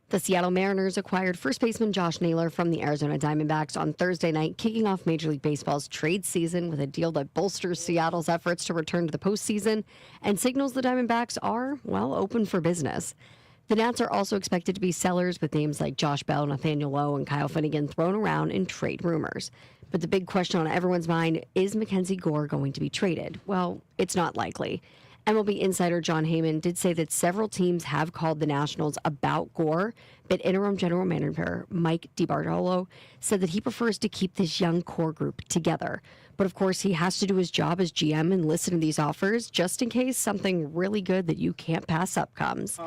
The Seattle Mariners acquired first baseman Josh Naylor from the Arizona Diamondbacks on Thursday night, kicking off Major League Baseball's trade season with a deal that bolsters Seattle's efforts to return to the postseason and signals the Diamondbacks are, well, open for business. The Nats are also expected to be sellers with names like Josh Bell, Nathaniel Lowe, and Kyle Finnegan thrown around in trade rumors. But the big question on everyone's mind is Mackenzie Gore going to be traded? Well, it's not likely. MLB insider John Heyman did say that several teams have called the Nationals about Gore, but interim general manager Mike DiBartolo said that he prefers to keep this young core group together. But of course, he has to do his job as GM and listen to these offers just in case something really good that you can't pass up comes.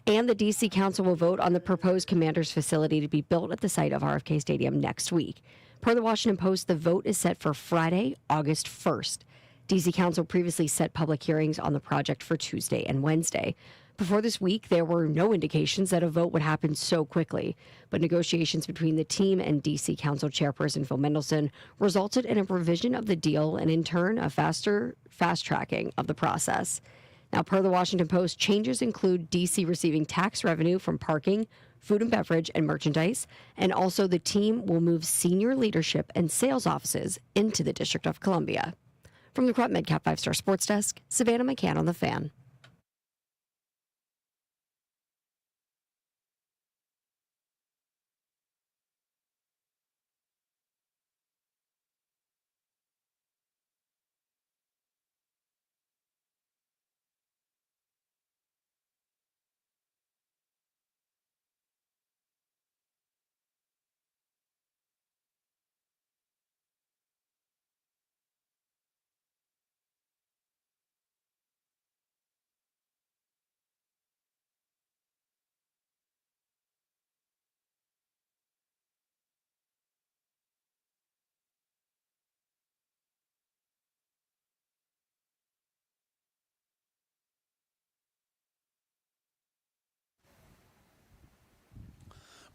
And the D.C. Council will vote on the proposed Commanders facility to be built at the site of RFK Stadium next week. Per the Washington Post, the vote is set for Friday, August 1st. D.C. Council previously set public hearings on the project for Tuesday and Wednesday. Before this week, there were no indications that a vote would happen so quickly, but negotiations between the team and D.C. Council chairperson Phil Mendelson resulted in a revision of the deal and, in turn, a fast-tracking of the process. Now, per the Washington Post, changes include D.C. receiving tax revenue from parking, food and beverage, and merchandise, and also the team will move senior leadership and sales offices into the District of Columbia. From the Crop MedCap 5-Star Sports Desk, Savannah McCann on The Fan.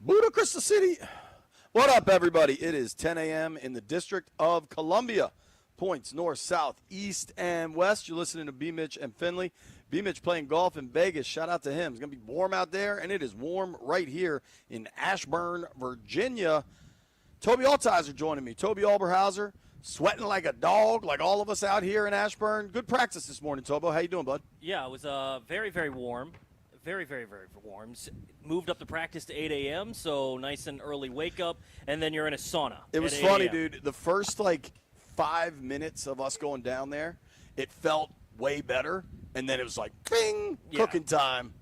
Buda, Crystal City. What up, everybody? It is 10 a.m. in the District of Columbia. Points north, south, east, and west. You're listening to B. Mitch and Finley. B. Mitch playing golf in Vegas. Shout out to him. It's going to be warm out there, and it is warm right here in Ashburn, Virginia. Toby Altizer joining me. Toby Alberhauser, sweating like a dog, like all of us out here in Ashburn. Good practice this morning, Tobo. How you doing, bud? Yeah, it was very, very warm. Very, very, very warm. Moved up the practice to 8 a.m., so nice and early wake up, and then you're in a sauna. It was funny, dude. The first, 5 minutes of us going down there, it felt way better, and then it was like, bing, cooking time.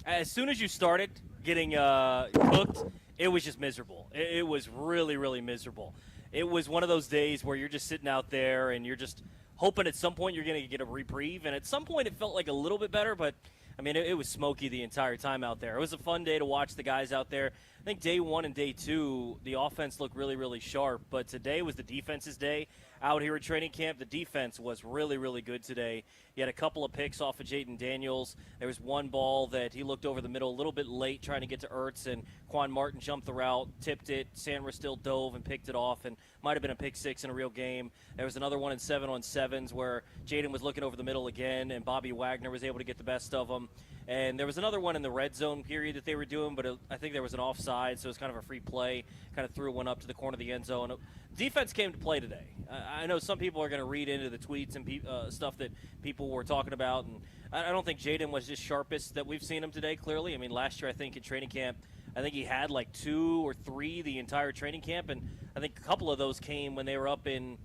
As soon as you started getting cooked, it was just miserable. It was really, really miserable. It was one of those days where you're just sitting out there, and you're just hoping at some point you're going to get a reprieve, and at some point it felt like a little bit better, but I mean, it was smoky the entire time out there. It was a fun day to watch the guys out there. I think day one and day two, the offense looked really, really sharp. But today was the defense's day out here at training camp. The defense was really, really good today. He had a couple of picks off of Jaden Daniels. There was one ball that he looked over the middle a little bit late trying to get to Ertz, and Quan Martin jumped the route, tipped it. Sandra still dove and picked it off, and might have been a pick six in a real game. There was another one in 7-on-7s where Jaden was looking over the middle again, and Bobby Wagner was able to get the best of him. And there was another one in the red zone period that they were doing, but I think there was an offside, so it was kind of a free play. Kind of threw one up to the corner of the end zone. Defense came to play today. I know some people are going to read into the tweets and stuff that people were talking about, and I don't think Jaden was just sharpest that we've seen him today, clearly. I mean, last year I think in training camp, I think he had 2 or 3 the entire training camp, and I think a couple of those came when they were up in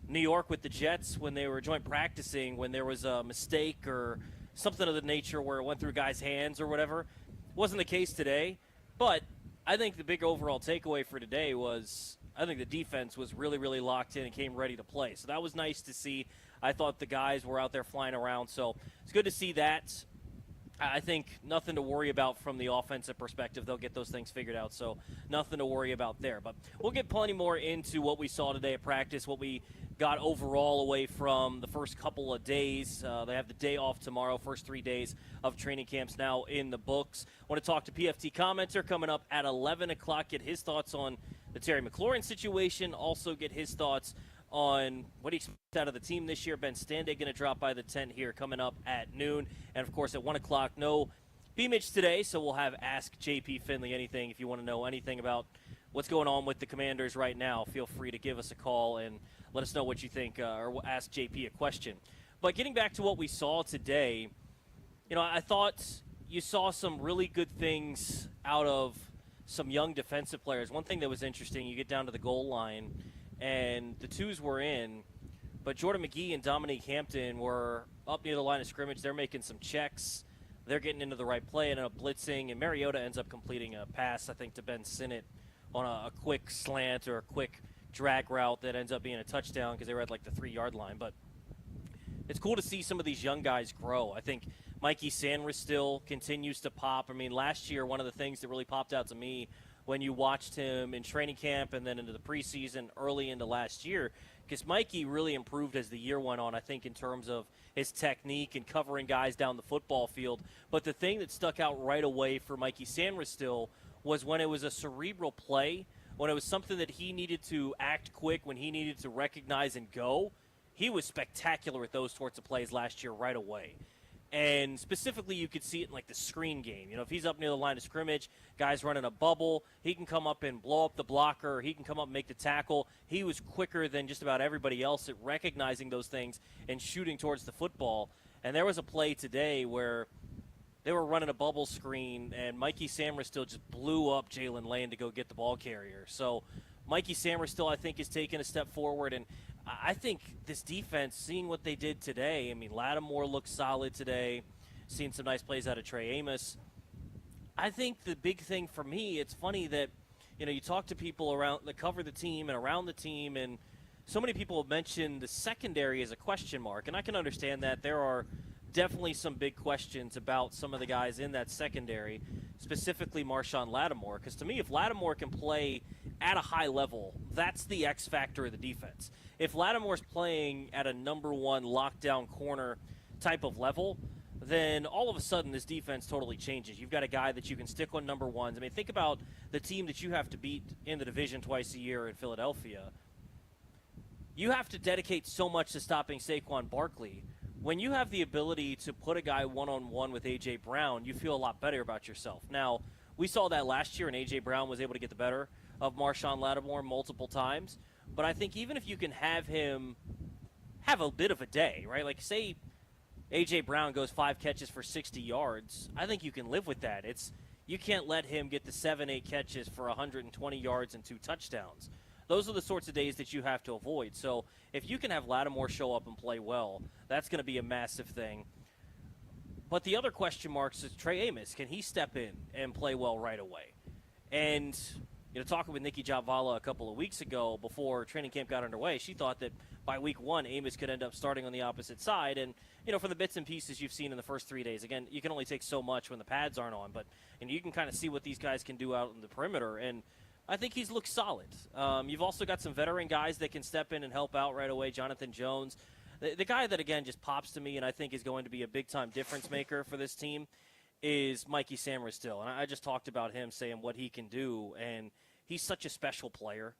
New York with the Jets, when they were joint practicing, when there was a mistake or something of the nature where it went through guys' hands or whatever. Wasn't the case today, but I think the big overall takeaway for today was I think the defense was really, really locked in and came ready to play. So that was nice to see. I thought the guys were out there flying around, so it's good to see that. I think nothing to worry about from the offensive perspective. They'll get those things figured out, so nothing to worry about there. But we'll get plenty more into what we saw today at practice, what we got overall away from the first couple of days. They have the day off tomorrow, first 3 days of training camps now in the books. I want to talk to PFT Commenter coming up at 11 o'clock, get his thoughts on the Terry McLaurin situation, also get his thoughts on what he expects out of the team this year. Ben Standig going to drop by the tent here coming up at noon. And, of course, at 1 o'clock, no B-Mitch today, so we'll have Ask JP Finley Anything. If you want to know anything about what's going on with the Commanders right now, feel free to give us a call and let us know what you think, or ask JP a question. But getting back to what we saw today, I thought you saw some really good things out of some young defensive players. One thing that was interesting, you get down to the goal line, and the twos were in, but Jordan McGee and Dominique Hampton were up near the line of scrimmage. They're making some checks. They're getting into the right play and end up blitzing, and Mariota ends up completing a pass, I think, to Ben Sinnott on a quick slant or a quick drag route that ends up being a touchdown because they were at like the 3-yard line. But it's cool to see some of these young guys grow. I think Mikey Sanders still continues to pop. I mean, last year, one of the things that really popped out to me when you watched him in training camp and then into the preseason early into last year, because Mikey really improved as the year went on, I think, in terms of his technique and covering guys down the football field. But the thing that stuck out right away for Mikey Sanders still was when it was a cerebral play, when it was something that he needed to act quick, when he needed to recognize and go. He was spectacular at those sorts of plays last year right away. And specifically, you could see it in like the screen game. If he's up near the line of scrimmage, guys running a bubble, he can come up and blow up the blocker, or he can come up and make the tackle. He was quicker than just about everybody else at recognizing those things and shooting towards the football. And there was a play today where they were running a bubble screen, and Mikey Sanders still just blew up Jalen Lane to go get the ball carrier. So Mikey Sanders still, I think, is taking a step forward, and I think this defense, seeing what they did today, I mean, Lattimore looked solid today, seeing some nice plays out of Trey Amos. I think the big thing for me, it's funny that, you talk to people around that cover the team and around the team, and so many people have mentioned the secondary as a question mark, and I can understand that. There are definitely some big questions about some of the guys in that secondary, specifically Marshawn Lattimore, because to me, if Lattimore can play at a high level, that's the X factor of the defense. If Lattimore's playing at a number one lockdown corner type of level, then all of a sudden this defense totally changes. You've got a guy that you can stick on number ones. I mean, think about the team that you have to beat in the division twice a year in Philadelphia. You have to dedicate so much to stopping Saquon Barkley. When you have the ability to put a guy one-on-one with A.J. Brown, you feel a lot better about yourself. Now, we saw that last year, and A.J. Brown was able to get the better of Marshawn Lattimore multiple times. But I think even if you can have him have a bit of a day, right? Like, say A.J. Brown goes 5 catches for 60 yards, I think you can live with that. You can't let him get the 7-8 catches for 120 yards and 2 touchdowns. Those are the sorts of days that you have to avoid. So if you can have Lattimore show up and play well, that's going to be a massive thing. But the other question marks is Trey Amos. Can he step in and play well right away? And talking with Nikki Jabvala a couple of weeks ago before training camp got underway, she thought that by week 1, Amos could end up starting on the opposite side. And, from the bits and pieces you've seen in the first 3 days, again, you can only take so much when the pads aren't on, but you can kind of see what these guys can do out in the perimeter. And I think he's looked solid. You've also got some veteran guys that can step in and help out right away. Jonathan Jones, the guy that, again, just pops to me and I think is going to be a big-time difference maker for this team is Mikey Sanders still. And I just talked about him saying what he can do, and he's such a special player.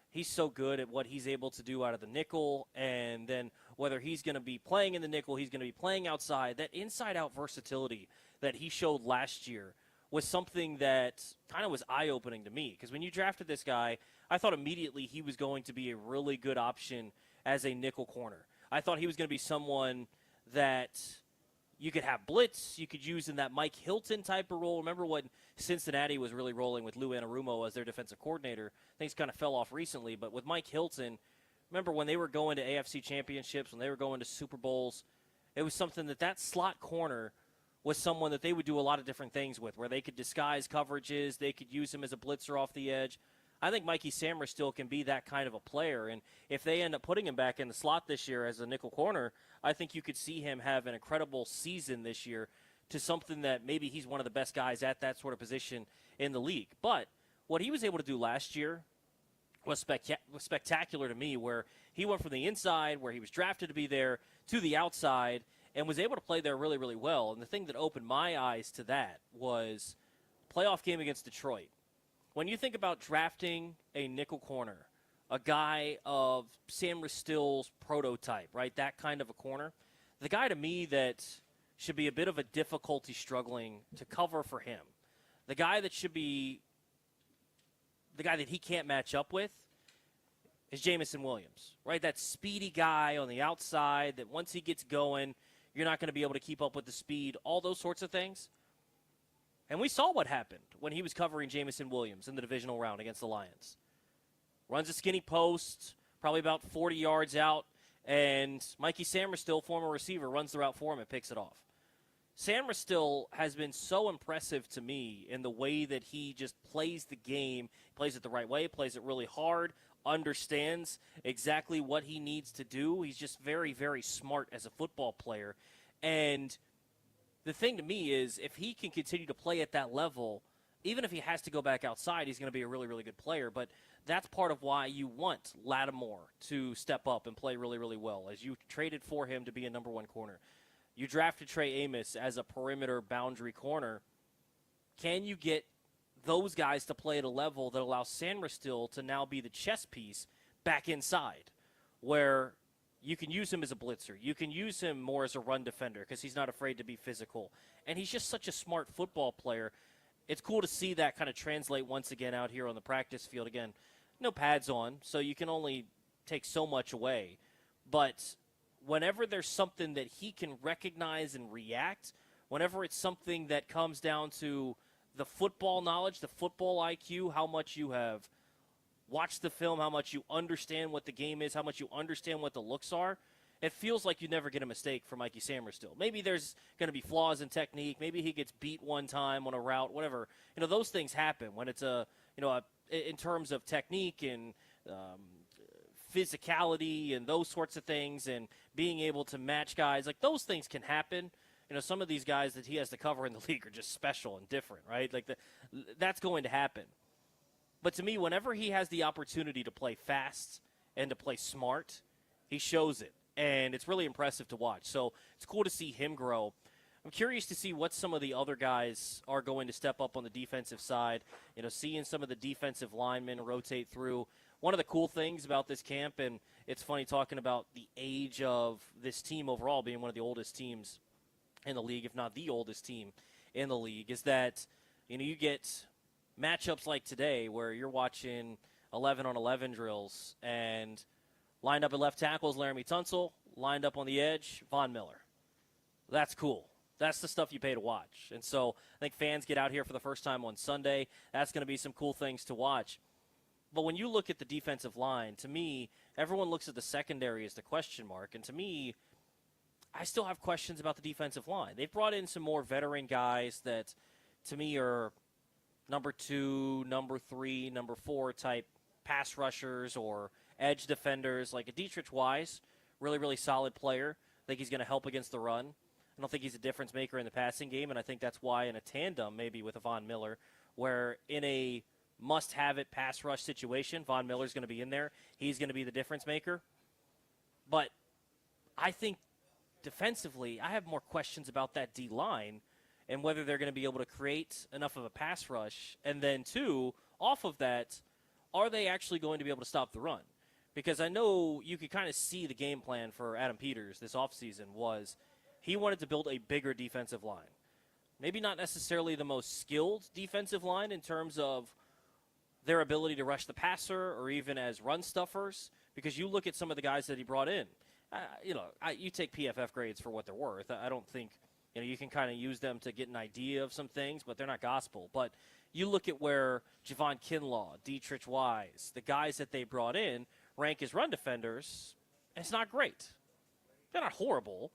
He's so good at what he's able to do out of the nickel, and then whether he's going to be playing in the nickel, he's going to be playing outside. That inside-out versatility that he showed last year was something that kind of was eye-opening to me. Because when you drafted this guy, I thought immediately he was going to be a really good option as a nickel corner. I thought he was going to be someone that you could have blitz, you could use in that Mike Hilton type of role. Remember when Cincinnati was really rolling with Lou Anarumo as their defensive coordinator? Things kind of fell off recently, but with Mike Hilton, remember when they were going to AFC championships, when they were going to Super Bowls, it was something that slot corner was someone that they would do a lot of different things with, where they could disguise coverages, they could use him as a blitzer off the edge. I think Mikey Sanders still can be that kind of a player, and if they end up putting him back in the slot this year as a nickel corner, I think you could see him have an incredible season this year to something that maybe he's one of the best guys at that sort of position in the league. But what he was able to do last year was spectacular to me, where he went from the inside, where he was drafted to be there, to the outside, and was able to play there really, really well. And the thing that opened my eyes to that was playoff game against Detroit. When you think about drafting a nickel corner, a guy of Sam Ristill's prototype, right, that kind of a corner, the guy to me that should be a bit of a difficulty struggling to cover for him. The guy that should be the guy that he can't match up with is Jamison Williams, right? That speedy guy on the outside that once he gets going, you're not going to be able to keep up with the speed, all those sorts of things. And we saw what happened when he was covering Jamison Williams in the divisional round against the Lions. Runs a skinny post, probably about 40 yards out, and Mikey Samerstill, former receiver, runs the route for him and picks it off. Samerstill has been so impressive to me in the way that he just plays the game, plays it the right way, plays it really hard, understands exactly what he needs to do. He's just very, very smart as a football player. And the thing to me is if he can continue to play at that level, even if he has to go back outside, he's going to be a really, really good player. But that's part of why you want Lattimore to step up and play really, really well, as you traded for him to be a number one corner. You drafted Trey Amos as a perimeter boundary corner. Can you get those guys to play at a level that allows Samerstill to now be the chess piece back inside, where you can use him as a blitzer. You can use him more as a run defender because he's not afraid to be physical. And he's just such a smart football player. It's cool to see that kind of translate once again out here on the practice field. Again, no pads on, so you can only take so much away. But whenever there's something that he can recognize and react, whenever it's something that comes down to the football knowledge, the football IQ, how much you have watched the film, how much you understand what the game is, how much you understand what the looks are, it feels like you never get a mistake for Mikey Samerstill. Maybe there's going to be flaws in technique. Maybe he gets beat one time on a route, whatever. Those things happen when it's in terms of technique and physicality and those sorts of things and being able to match guys. Like, those things can happen. Some of these guys that he has to cover in the league are just special and different, right? That's going to happen. But to me, whenever he has the opportunity to play fast and to play smart, he shows it. And it's really impressive to watch. So it's cool to see him grow. I'm curious to see what some of the other guys are going to step up on the defensive side. Seeing some of the defensive linemen rotate through. One of the cool things about this camp, and it's funny talking about the age of this team overall being one of the oldest teams in the league, if not the oldest team in the league, is that you get matchups like today where you're watching 11-on-11 drills, and lined up at left tackle is Laramie Tunsil, lined up on the edge, Von Miller. That's cool. That's the stuff you pay to watch. And so I think fans get out here for the first time on Sunday. That's going to be some cool things to watch. But when you look at the defensive line, to me, everyone looks at the secondary as the question mark. And to me, I still have questions about the defensive line. They've brought in some more veteran guys that, to me, are number 2, number 3, number 4 type pass rushers or edge defenders, like a Dietrich Wise, really, really solid player. I think he's going to help against the run. I don't think he's a difference maker in the passing game, and I think that's why in a tandem maybe with a Von Miller, where in a must-have-it pass rush situation, Von Miller's going to be in there. He's going to be the difference maker. But I think defensively, I have more questions about that D-line and whether they're going to be able to create enough of a pass rush. And then, two, off of that, are they actually going to be able to stop the run? Because I know you could kind of see the game plan for Adam Peters this offseason was he wanted to build a bigger defensive line. Maybe not necessarily the most skilled defensive line in terms of their ability to rush the passer or even as run stuffers, because you look at some of the guys that he brought in. You take PFF grades for what they're worth. I don't think you can kind of use them to get an idea of some things, but they're not gospel. But you look at where Javon Kinlaw, Dietrich Wise, the guys that they brought in rank as run defenders, it's not great. They're not horrible.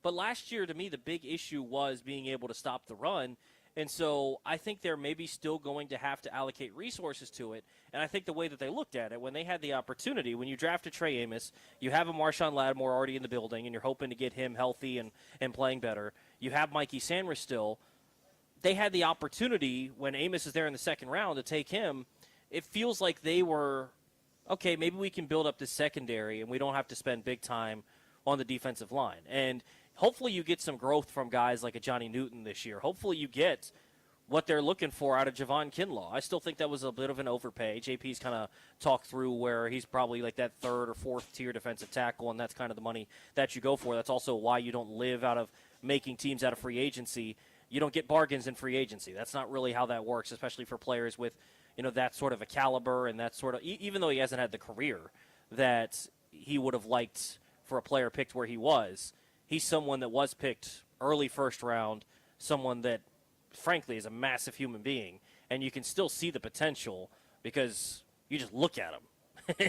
But last year, to me, the big issue was being able to stop the run. And so I think they're maybe still going to have to allocate resources to it. And I think the way that they looked at it, when they had the opportunity, when you drafted Trey Amos, you have a Marshawn Lattimore already in the building, and you're hoping to get him healthy and playing better. You have Mikey Samerstill. They had the opportunity, when Amos is there in the second round, to take him. It feels like they were, okay, maybe we can build up this secondary, and we don't have to spend big time on the defensive line. And hopefully you get some growth from guys like a Johnny Newton this year. Hopefully you get what they're looking for out of Javon Kinlaw. I still think that was a bit of an overpay. JP's kind of talked through where he's probably like that third or fourth tier defensive tackle, and that's kind of the money that you go for. That's also why you don't live out of making teams out of free agency. You don't get bargains in free agency. That's not really how that works, especially for players with, that sort of a caliber and that sort of, even though he hasn't had the career that he would have liked for a player picked where he was. He's someone that was picked early first round, someone that, frankly, is a massive human being, and you can still see the potential because you just look at him.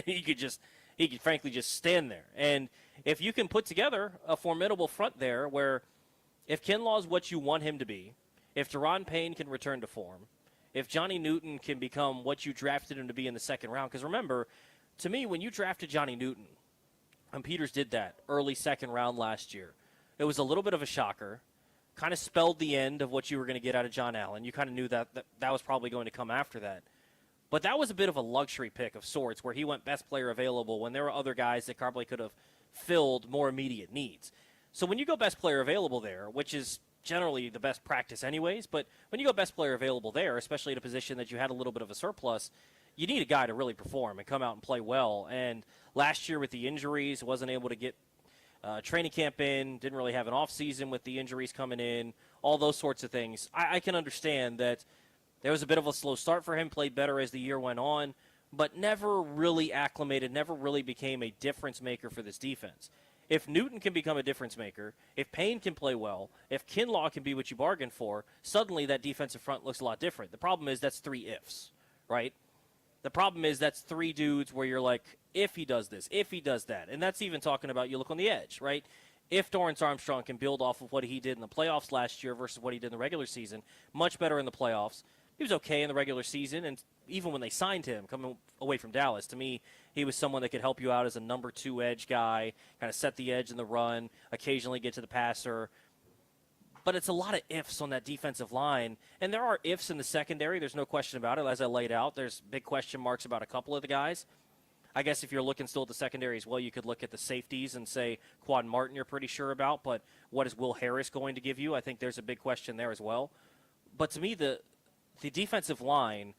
he could frankly just stand there. And if you can put together a formidable front there where if Kinlaw is what you want him to be, if Deron Payne can return to form, if Johnny Newton can become what you drafted him to be in the second round, because remember, to me, when you drafted Johnny Newton, and Peters did that early second round last year, it was a little bit of a shocker, kind of spelled the end of what you were going to get out of John Allen. You kind of knew that was probably going to come after that. But that was a bit of a luxury pick of sorts where he went best player available when there were other guys that probably could have filled more immediate needs. So when you go best player available there, which is generally the best practice anyways, but when you go best player available there, especially at a position that you had a little bit of a surplus, you need a guy to really perform and come out and play well. And last year with the injuries, wasn't able to get training camp in, didn't really have an off season with the injuries coming in, all those sorts of things. I can understand that there was a bit of a slow start for him, played better as the year went on, but never really acclimated, never really became a difference maker for this defense. If Newton can become a difference maker, if Payne can play well, if Kinlaw can be what you bargained for, suddenly that defensive front looks a lot different. The problem is that's three ifs, right? The problem is that's three dudes where you're like, if he does this, if he does that. And that's even talking about you look on the edge, right? If Dorrance Armstrong can build off of what he did in the playoffs last year versus what he did in the regular season, much better in the playoffs. He was okay in the regular season, and even when they signed him, coming away from Dallas, to me, he was someone that could help you out as a number 2 edge guy, kind of set the edge in the run, occasionally get to the passer. But it's a lot of ifs on that defensive line, and there are ifs in the secondary. There's no question about it. As I laid out, there's big question marks about a couple of the guys. I guess if you're looking still at the secondary as well, you could look at the safeties and say Quad Martin you're pretty sure about, but what is Will Harris going to give you? I think there's a big question there as well. But to me, the defensive line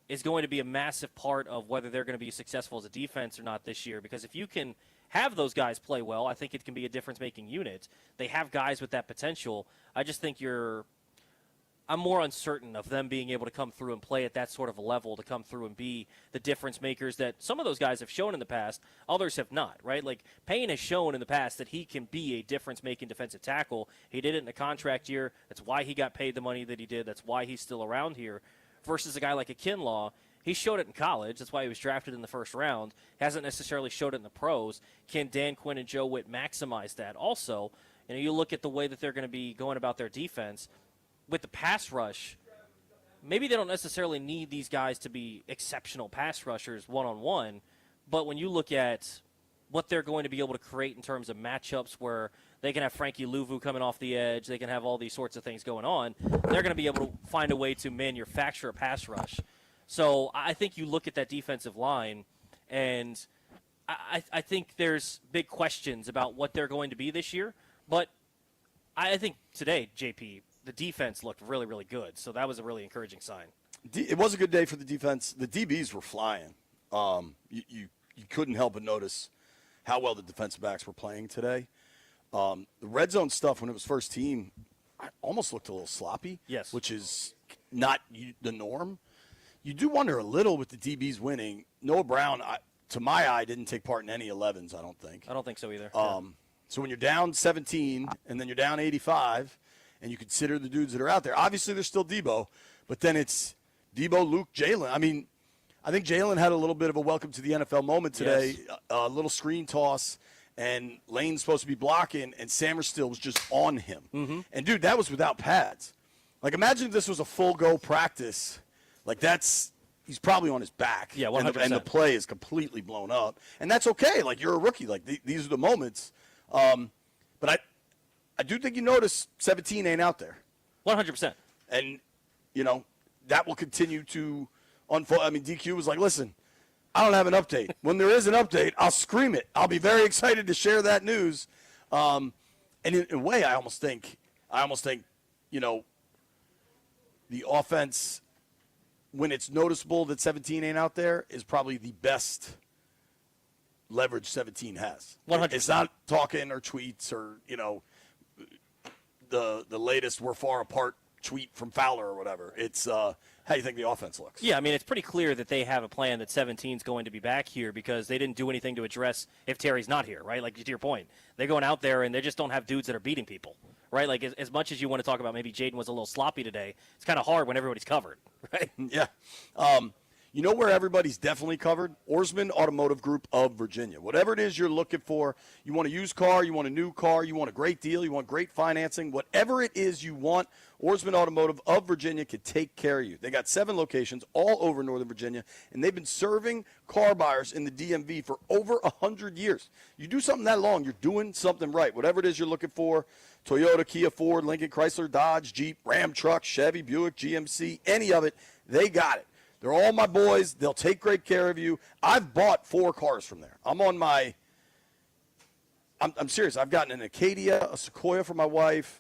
is going to be a massive part of whether they're going to be successful as a defense or not this year, because if you can have those guys play well, I think it can be a difference-making unit. They have guys with that potential. I just think I'm more uncertain of them being able to come through and play at that sort of a level, to come through and be the difference makers that some of those guys have shown in the past, others have not, right? Like Payne has shown in the past that he can be a difference-making defensive tackle. He did it in a contract year. That's why he got paid the money that he did. That's why he's still around here. Versus a guy like a Kinlaw, he showed it in college. That's why he was drafted in the first round. Hasn't necessarily showed it in the pros. Can Dan Quinn and Joe Witt maximize that? Also, you look at the way that they're going to be going about their defense. With the pass rush, maybe they don't necessarily need these guys to be exceptional pass rushers one-on-one, but when you look at what they're going to be able to create in terms of matchups where they can have Frankie Louvu coming off the edge, they can have all these sorts of things going on, they're going to be able to find a way to manufacture a pass rush. So I think you look at that defensive line, and I think there's big questions about what they're going to be this year, but I think today, JP, the defense looked really, really good. So that was a really encouraging sign. It was a good day for the defense. The DBs were flying. You couldn't help but notice how well the defensive backs were playing today. The red zone stuff when it was first team almost looked a little sloppy. Yes. Which is not the norm. You do wonder a little with the DBs winning. Noah Brown, to my eye, didn't take part in any 11s, I don't think. I don't think so either. So when you're down 17 and then you're down 85 – and you consider the dudes that are out there. Obviously, there's still Debo, but then it's Debo, Luke, Jalen. I mean, I think Jalen had a little bit of a welcome to the NFL moment today, yes. A little screen toss, and Lane's supposed to be blocking, and Samerstill was just on him. Mm-hmm. And, dude, that was without pads. Like, imagine if this was a full-go practice. Like, he's probably on his back. Yeah, 100%. And the play is completely blown up. And that's okay. Like, you're a rookie. Like, these are the moments. But I do think you notice 17 ain't out there. 100%. And, that will continue to unfold. I mean, DQ was like, listen, I don't have an update. When there is an update, I'll scream it. I'll be very excited to share that news. And in a way, I almost think, the offense, when it's noticeable that 17 ain't out there, is probably the best leverage 17 has. 100%. It's not talking or tweets or, the latest "we're far apart" tweet from Fowler or whatever. It's how you think the offense looks. Yeah, I mean, it's pretty clear that they have a plan that 17 is going to be back here because they didn't do anything to address if Terry's not here, right? Like, to your point, they're going out there and they just don't have dudes that are beating people, right? Like, as much as you want to talk about maybe Jaden was a little sloppy today, it's kind of hard when everybody's covered, right? Yeah. You know where everybody's definitely covered? Oarsman Automotive Group of Virginia. Whatever it is you're looking for, you want a used car, you want a new car, you want a great deal, you want great financing, whatever it is you want, Oarsman Automotive of Virginia can take care of you. They got 7 locations all over Northern Virginia, and they've been serving car buyers in the DMV for over 100 years. You do something that long, you're doing something right. Whatever it is you're looking for, Toyota, Kia, Ford, Lincoln, Chrysler, Dodge, Jeep, Ram truck, Chevy, Buick, GMC, any of it, they got it. They're all my boys. They'll take great care of you. I've bought 4 cars from there. I'm serious. I've gotten an Acadia, a Sequoia for my wife.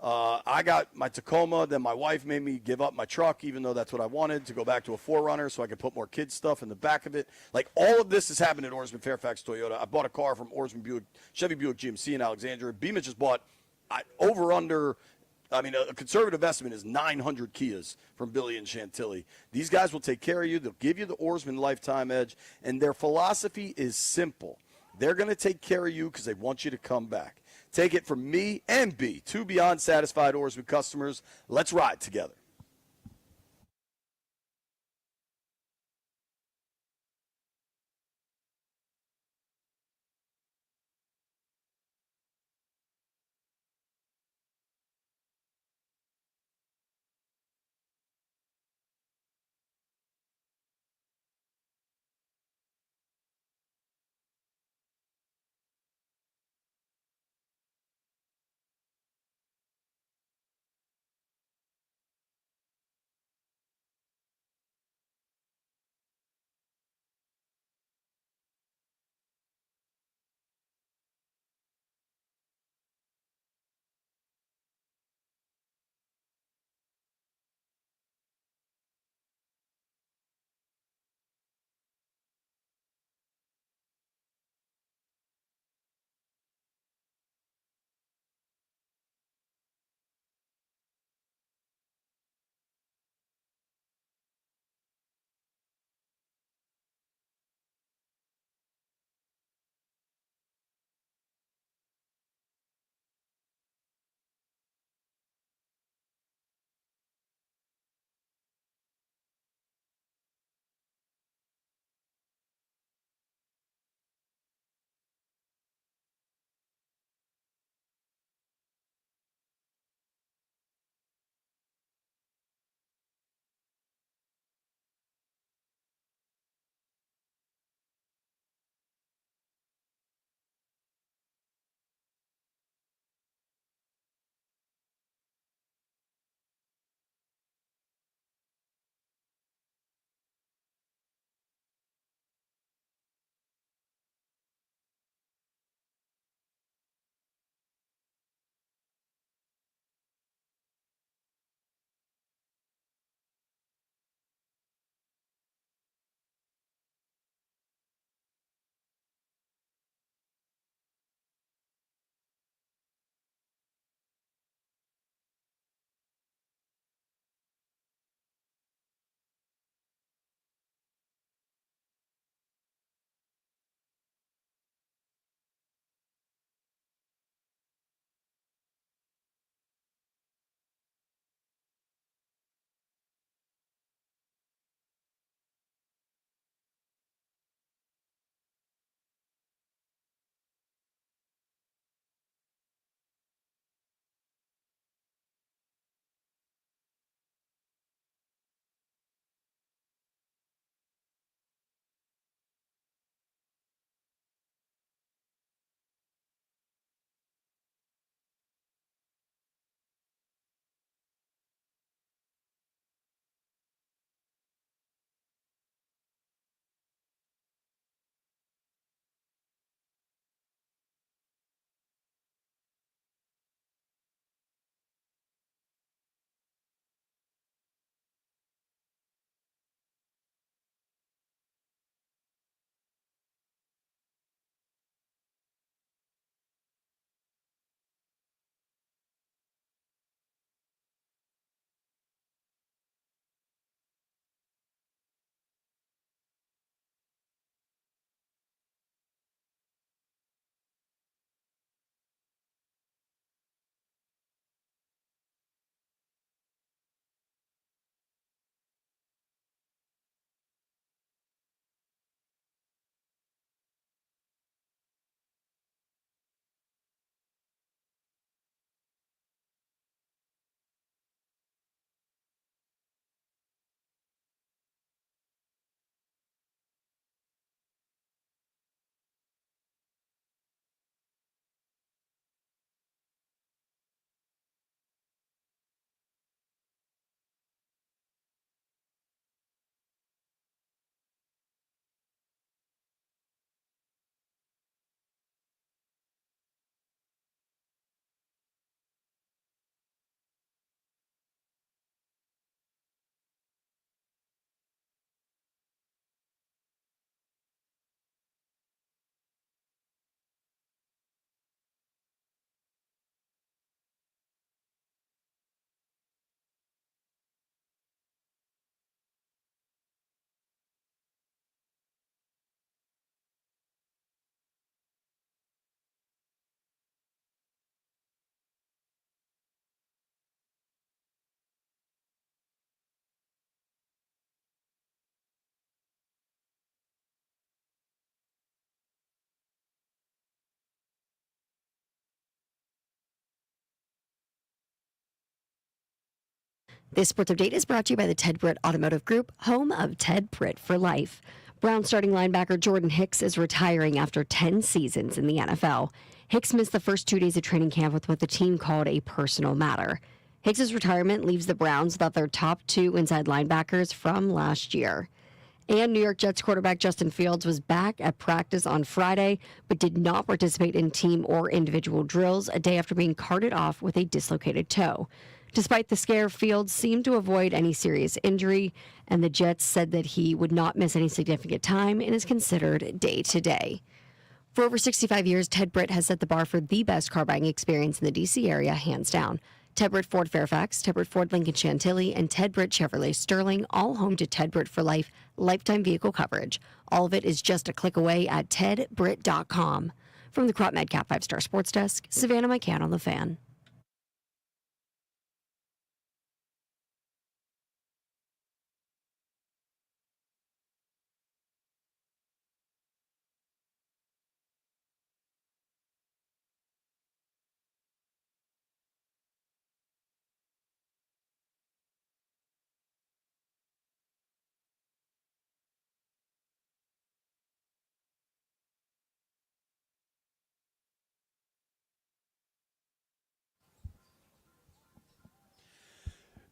I got my Tacoma. Then my wife made me give up my truck, even though that's what I wanted, to go back to a 4Runner so I could put more kids' stuff in the back of it. Like, all of this has happened at Oarsman Fairfax Toyota. I bought a car from Oarsman Buick, Chevy Buick GMC in Alexandria. Beamish just bought a conservative estimate is 900 Kias from Billy and Chantilly. These guys will take care of you. They'll give you the Oarsman Lifetime Edge, and their philosophy is simple. They're going to take care of you because they want you to come back. Take it from me and B, 2 beyond satisfied Oarsman customers. Let's ride together. This sports update is brought to you by the Ted Britt Automotive Group, home of Ted Britt for life. Brown starting linebacker Jordan Hicks is retiring after 10 seasons in the NFL. Hicks missed the first 2 days of training camp with what the team called a personal matter. Hicks' retirement leaves the Browns without their top 2 inside linebackers from last year. And New York Jets quarterback Justin Fields was back at practice on Friday, but did not participate in team or individual drills a day after being carted off with a dislocated toe. Despite the scare, Fields seemed to avoid any serious injury, and the Jets said that he would not miss any significant time and is considered day-to-day. For over 65 years, Ted Britt has set the bar for the best car buying experience in the D.C. area, hands down. Ted Britt Ford Fairfax, Ted Britt Ford Lincoln Chantilly, and Ted Britt Chevrolet Sterling, all home to Ted Britt for Life lifetime vehicle coverage. All of it is just a click away at tedbritt.com. From the Crop Medcap 5-Star Sports Desk, Savannah McCann on The Fan.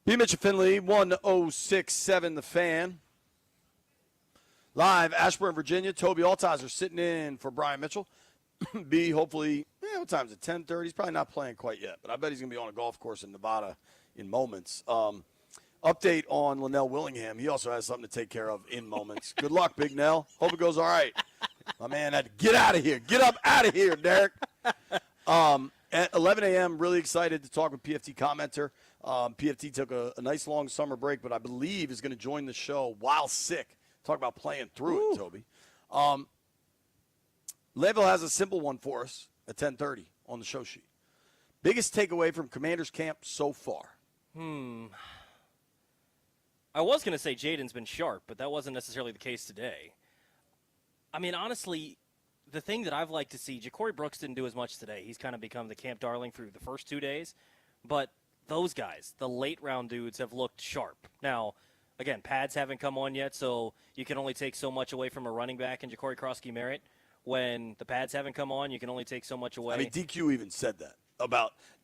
B. Mitch and Finley, 1067 The Fan. Live, Ashburn, Virginia. Toby Altizer sitting in for Brian Mitchell. B, hopefully, what time is it, 10:30? He's probably not playing quite yet, but I bet he's going to be on a golf course in Nevada in moments. Update on Linnell Willingham. He also has something to take care of in moments. Good luck, Big Nell. Hope it goes all right. My man had to get out of here. Get up out of here, Derek. At 11 a.m., really excited to talk with PFT Commenter. PFT took a nice long summer break, but I believe is going to join the show while sick. Talk about playing through it, Toby. Layville has a simple one for us at 10:30 on the show sheet. Biggest takeaway from Commanders camp so far? I was going to say Jaden's been sharp, but that wasn't necessarily the case today. I mean, honestly, the thing that I've liked to see, Ja'Cory Brooks didn't do as much today. He's kind of become the camp darling through the first 2 days. But those guys, the late-round dudes, have looked sharp. Now, again, pads haven't come on yet, so you can only take so much away from a running back in Ja'Cory Krosky-Merritt. When the pads haven't come on, you can only take so much away. I mean, DQ even said that.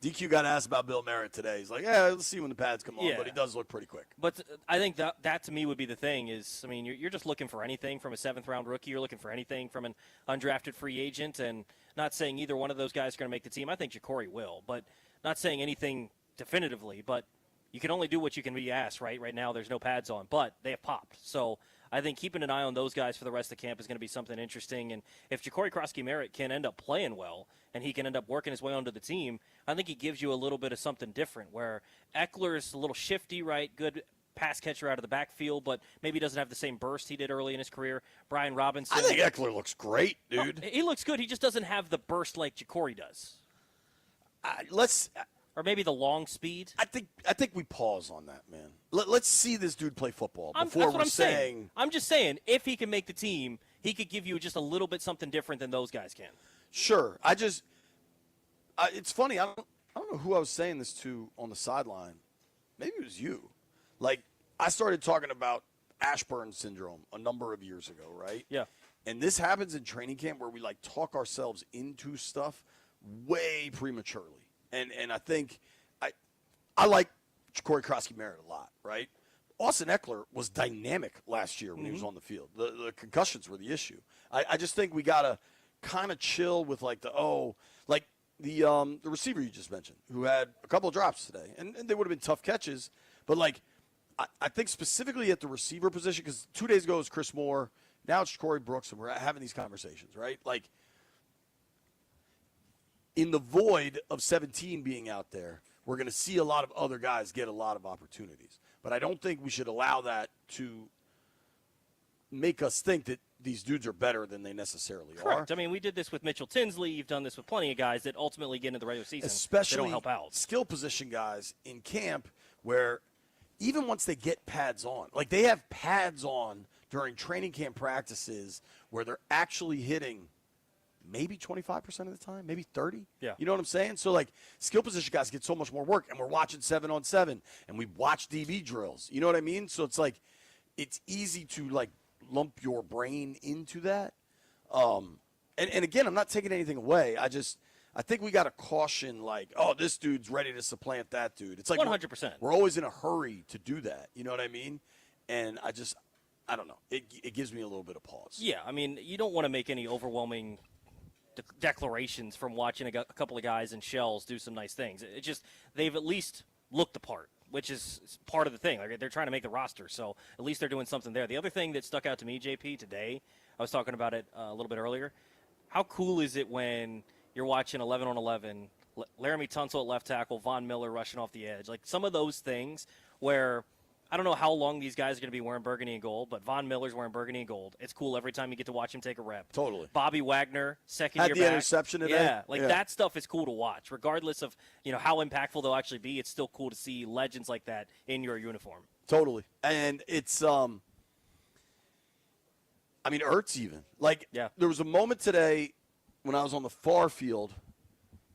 DQ got asked about Bill Merritt today. He's like, let's see when the pads come on, but he does look pretty quick. But I think that to me would be the thing is, I mean, you're just looking for anything from a seventh-round rookie. You're looking for anything from an undrafted free agent, and not saying either one of those guys are going to make the team. I think Ja'Cory will, but not saying anything definitively. But you can only do what you can be asked, right? Right now there's no pads on, but they have popped. So I think keeping an eye on those guys for the rest of the camp is going to be something interesting. And if Ja'Cory Krosky-Merritt can end up playing well and he can end up working his way onto the team, I think he gives you a little bit of something different where Eckler is a little shifty, right? Good pass catcher out of the backfield, but maybe doesn't have the same burst he did early in his career. Brian Robinson. I think Eckler looks great, dude. He looks good. He just doesn't have the burst like Ja'Cory does. Or maybe the long speed. I think we pause on that, man. Let's see this dude play football before we're saying. I'm just saying, if he can make the team, he could give you just a little bit something different than those guys can. Sure. It's funny. I don't know who I was saying this to on the sideline. Maybe it was you. Like, I started talking about Ashburn syndrome a number of years ago, right? Yeah. And this happens in training camp where we, like, talk ourselves into stuff way prematurely. And I think I like Ja'Cory Krosky-Merritt a lot, right? Austin Eckler was dynamic last year when he was on the field. The concussions were the issue. I just think we got to kind of chill with, like, the receiver you just mentioned who had a couple of drops today. And they would have been tough catches. But, like, I think specifically at the receiver position, because 2 days ago it was Chris Moore. Now it's Ja'Cory Brooks, and we're having these conversations, right? Like, in the void of 17 being out there, we're going to see a lot of other guys get a lot of opportunities. But I don't think we should allow that to make us think that these dudes are better than they necessarily Correct. are. I mean, we did this with Mitchell Tinsley. You've done this with plenty of guys that ultimately get into the regular season. Especially they don't help out. Skill position guys in camp where even once they get pads on, like they have pads on during training camp practices where they're actually hitting maybe 25% of the time, maybe 30. Yeah. You know what I'm saying? So, like, skill position guys get so much more work, and we're watching 7-on-7, and we watch DB drills. You know what I mean? So it's like it's easy to, like, lump your brain into that. And again, I'm not taking anything away. I think we got to caution, like, oh, this dude's ready to supplant that dude. It's like 100%. we're always in a hurry to do that. You know what I mean? And I don't know. It gives me a little bit of pause. Yeah, I mean, you don't want to make any overwhelming declarations from watching a couple of guys in shells do some nice things. It just they've at least looked the part, which is part of the thing. Like, they're trying to make the roster, so at least they're doing something there. The other thing that stuck out to me, JP, today, I was talking about it a little bit earlier. How cool is it when you're watching 11-on-11, Laramie Tunsil at left tackle, Von Miller rushing off the edge? Like, some of those things where I don't know how long these guys are going to be wearing burgundy and gold, but Von Miller's wearing burgundy and gold. It's cool every time you get to watch him take a rep. Totally. Bobby Wagner, second year Had the back. interception today. Yeah, that stuff is cool to watch. Regardless of, how impactful they'll actually be, it's still cool to see legends like that in your uniform. Totally. And it's Ertz even. Like, there was a moment today when I was on the far field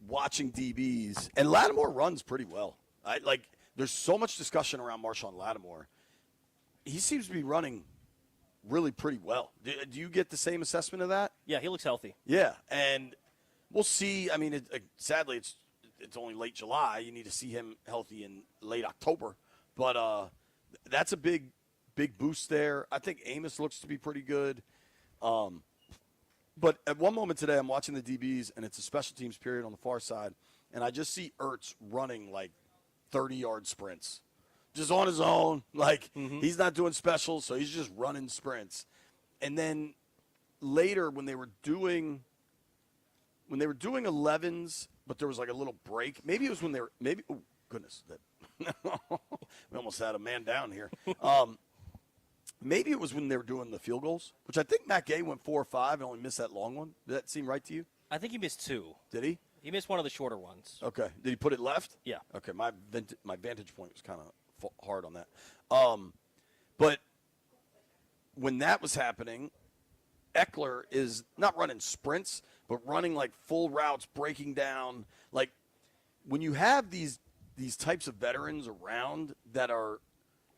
watching DBs, and Lattimore runs pretty well. There's so much discussion around Marshawn Lattimore. He seems to be running really pretty well. Do you get the same assessment of that? Yeah, he looks healthy. Yeah, and we'll see. I mean, sadly, it's only late July. You need to see him healthy in late October. But that's a big boost there. I think Amos looks to be pretty good. But at one moment today, I'm watching the DBs, and it's a special teams period on the far side, and I just see Ertz running like 30-yard sprints, just on his own. Like, he's not doing specials, so he's just running sprints. And then later, when they were doing 11s, but there was like a little break. Maybe it was when they were oh goodness, that we almost had a man down here. Maybe it was when they were doing the field goals, which I think Matt Gay went 4 or 5 and only missed that long one. Did that seem right to you? I think he missed 2. Did he? He missed one of the shorter ones. Okay. Did he put it left? Yeah. Okay. My vantage point was kind of hard on that. But when that was happening, Eckler is not running sprints, but running like full routes, breaking down. Like, when you have these types of veterans around that are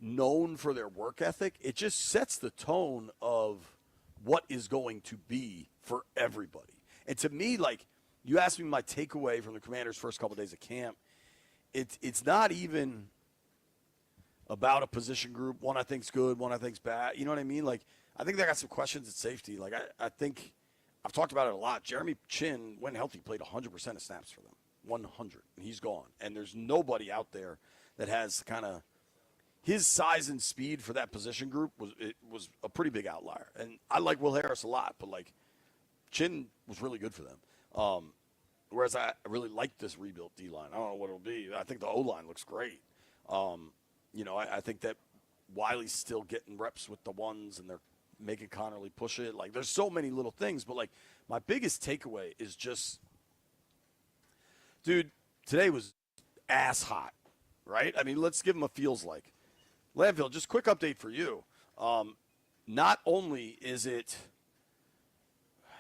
known for their work ethic, it just sets the tone of what is going to be for everybody. And to me, like, you asked me my takeaway from the Commanders' first couple of days of camp, it's not even about a position group. One I think's good, one I think's bad. You know what I mean? Like, I think they got some questions at safety. Like, I think I've talked about it a lot. Jeremy Chin, when healthy, played 100% of snaps for them. 100. And he's gone. And there's nobody out there that has kind of his size and speed for that position group was a pretty big outlier. And I like Will Harris a lot, but, like, Chin was really good for them. Whereas I really like this rebuilt D-line. I don't know what it'll be. I think the O-line looks great. I think that Wiley's still getting reps with the ones, and they're making Connerly push it. Like, there's so many little things. But, like, my biggest takeaway is just, dude, today was ass hot, right? I mean, let's give them a feels like. Landfill, just quick update for you. Not only is it,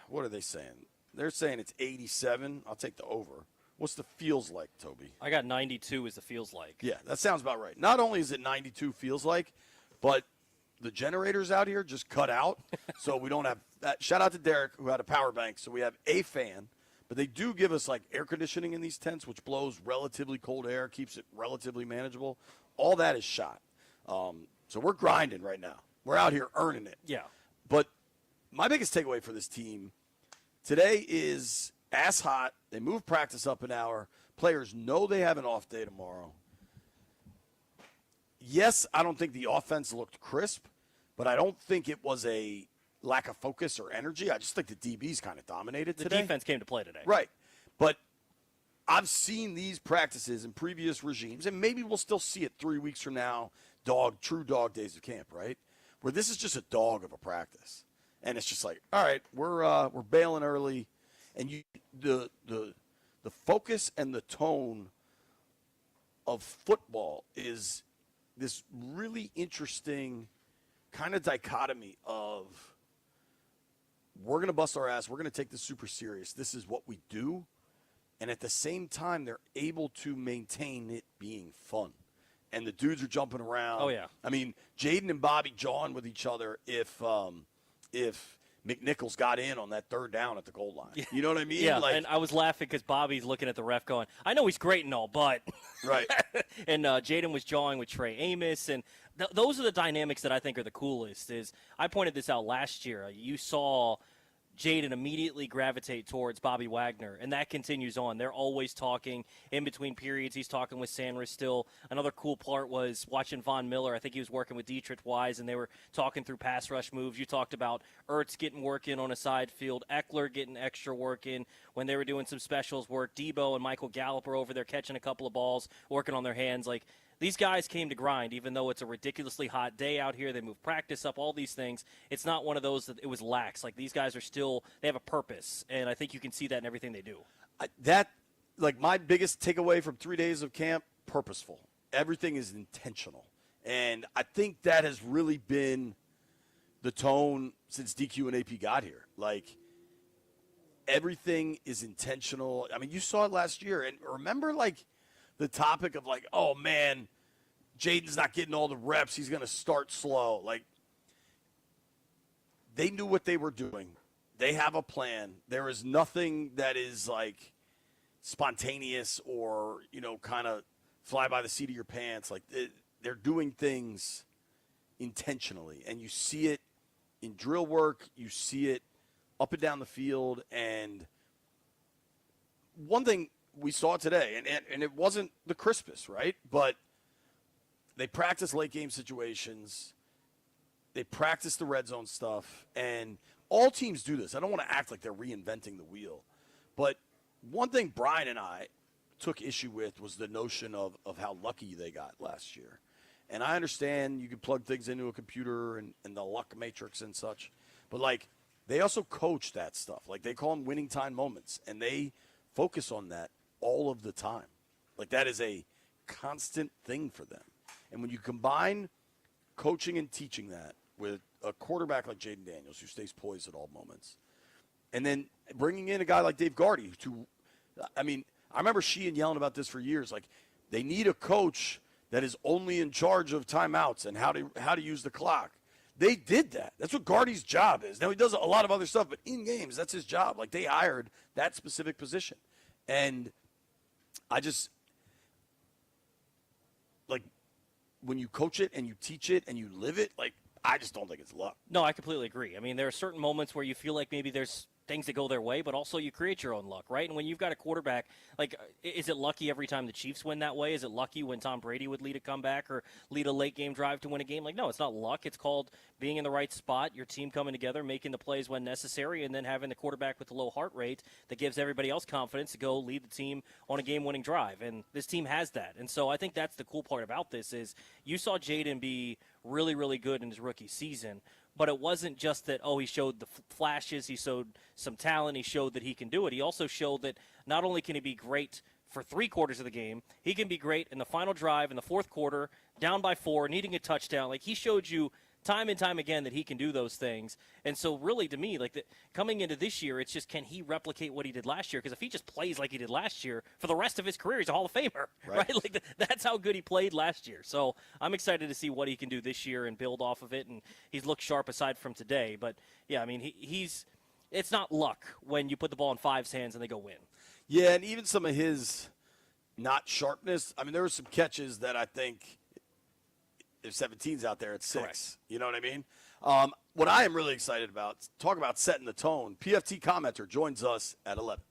what are they saying? They're saying it's 87. I'll take the over. What's the feels like, Toby? I got 92 as the feels like. Yeah, that sounds about right. Not only is it 92 feels like, but the generators out here just cut out, so we don't have that. Shout out to Derek, who had a power bank, so we have a fan. But they do give us, like, air conditioning in these tents, which blows relatively cold air, keeps it relatively manageable. All that is shot. So we're grinding right now. We're out here earning it. Yeah. But my biggest takeaway for this team today is ass hot. They move practice up an hour. Players know they have an off day tomorrow. Yes, I don't think the offense looked crisp, but I don't think it was a lack of focus or energy. I just think the DBs kind of dominated today. The defense came to play today. Right. But I've seen these practices in previous regimes, and maybe we'll still see it 3 weeks from now, true dog days of camp, right? Where this is just a dog of a practice. And it's just like, all right, we're bailing early. And the focus and the tone of football is this really interesting kind of dichotomy of we're going to bust our ass. We're going to take this super serious. This is what we do. And at the same time, they're able to maintain it being fun. And the dudes are jumping around. Oh, yeah. I mean, Jaden and Bobby jawing with each other if McNichols got in on that third down at the goal line. You know what I mean? Yeah, and I was laughing because Bobby's looking at the ref going, I know he's great and all, but. Right. And Jaden was jawing with Trey Amos. And those are the dynamics that I think are the coolest. Is I pointed this out last year. You saw Jaden immediately gravitate towards Bobby Wagner, and that continues on. They're always talking in between periods. He's talking with Sanders still. Another cool part was watching Von Miller. I think he was working with Dietrich Wise, and they were talking through pass rush moves. You talked about Ertz getting work in on a side field, Eckler getting extra work in when they were doing some specials work. Debo and Michael Gallup are over there catching a couple of balls, working on their hands. Like, these guys came to grind, even though it's a ridiculously hot day out here. They move practice up, all these things. It's not one of those that it was lax. Like, these guys are still, they have a purpose, and I think you can see that in everything they do. My biggest takeaway from 3 days of camp, purposeful. Everything is intentional. And I think that has really been the tone since DQ and AP got here. Like, everything is intentional. I mean, you saw it last year. And remember, like, the topic of, like, oh, man, Jaden's not getting all the reps. He's going to start slow. Like, they knew what they were doing. They have a plan. There is nothing that is, like, spontaneous or, kind of fly by the seat of your pants. Like, they're doing things intentionally. And you see it in drill work. You see it up and down the field. And one thing we saw today, and it wasn't the crispest, right? But they practice late game situations. They practice the red zone stuff. And all teams do this. I don't want to act like they're reinventing the wheel. But one thing Brian and I took issue with was the notion of how lucky they got last year. And I understand you can plug things into a computer and the luck matrix and such. But, like, they also coach that stuff. Like, they call them winning time moments. And they focus on that all of the time. Like, that is a constant thing for them. And when you combine coaching and teaching that with a quarterback like Jaden Daniels, who stays poised at all moments, and then bringing in a guy like Dave Gardy, I remember Sheehan yelling about this for years. Like, they need a coach that is only in charge of timeouts and how to use the clock. They did that. That's what Gardy's job is. Now, he does a lot of other stuff, but in games, that's his job. Like, they hired that specific position. And I just, like, when you coach it and you teach it and you live it, like, I just don't think it's luck. No, I completely agree. I mean, there are certain moments where you feel like maybe there's things that go their way, but also you create your own luck, right? And when you've got a quarterback, like, is it lucky every time the Chiefs win that way? Is it lucky when Tom Brady would lead a comeback or lead a late game drive to win a game? Like, no, it's not luck. It's called being in the right spot, your team coming together, making the plays when necessary, and then having the quarterback with the low heart rate that gives everybody else confidence to go lead the team on a game-winning drive. And this team has that. And so I think that's the cool part about this is you saw Jaden be really, really good in his rookie season. But it wasn't just that, he showed the flashes, he showed some talent, he showed that he can do it. He also showed that not only can he be great for 3 quarters of the game, he can be great in the final drive in the fourth quarter, down by 4, needing a touchdown. Like, he showed you time and time again that he can do those things. And so really, to me, like, coming into this year, it's just, can he replicate what he did last year? Because if he just plays like he did last year for the rest of his career, he's a Hall of Famer, right? Like, that's how good he played last year. So I'm excited to see what he can do this year and build off of it. And he's looked sharp aside from today. But, yeah, I mean, it's not luck when you put the ball in 5's hands and they go win. Yeah, and even some of his not sharpness, I mean, there were some catches that I think – if 17's out there, it's 6. Correct. You know what I mean? What I am really excited about, talk about setting the tone, PFT Commenter joins us at 11.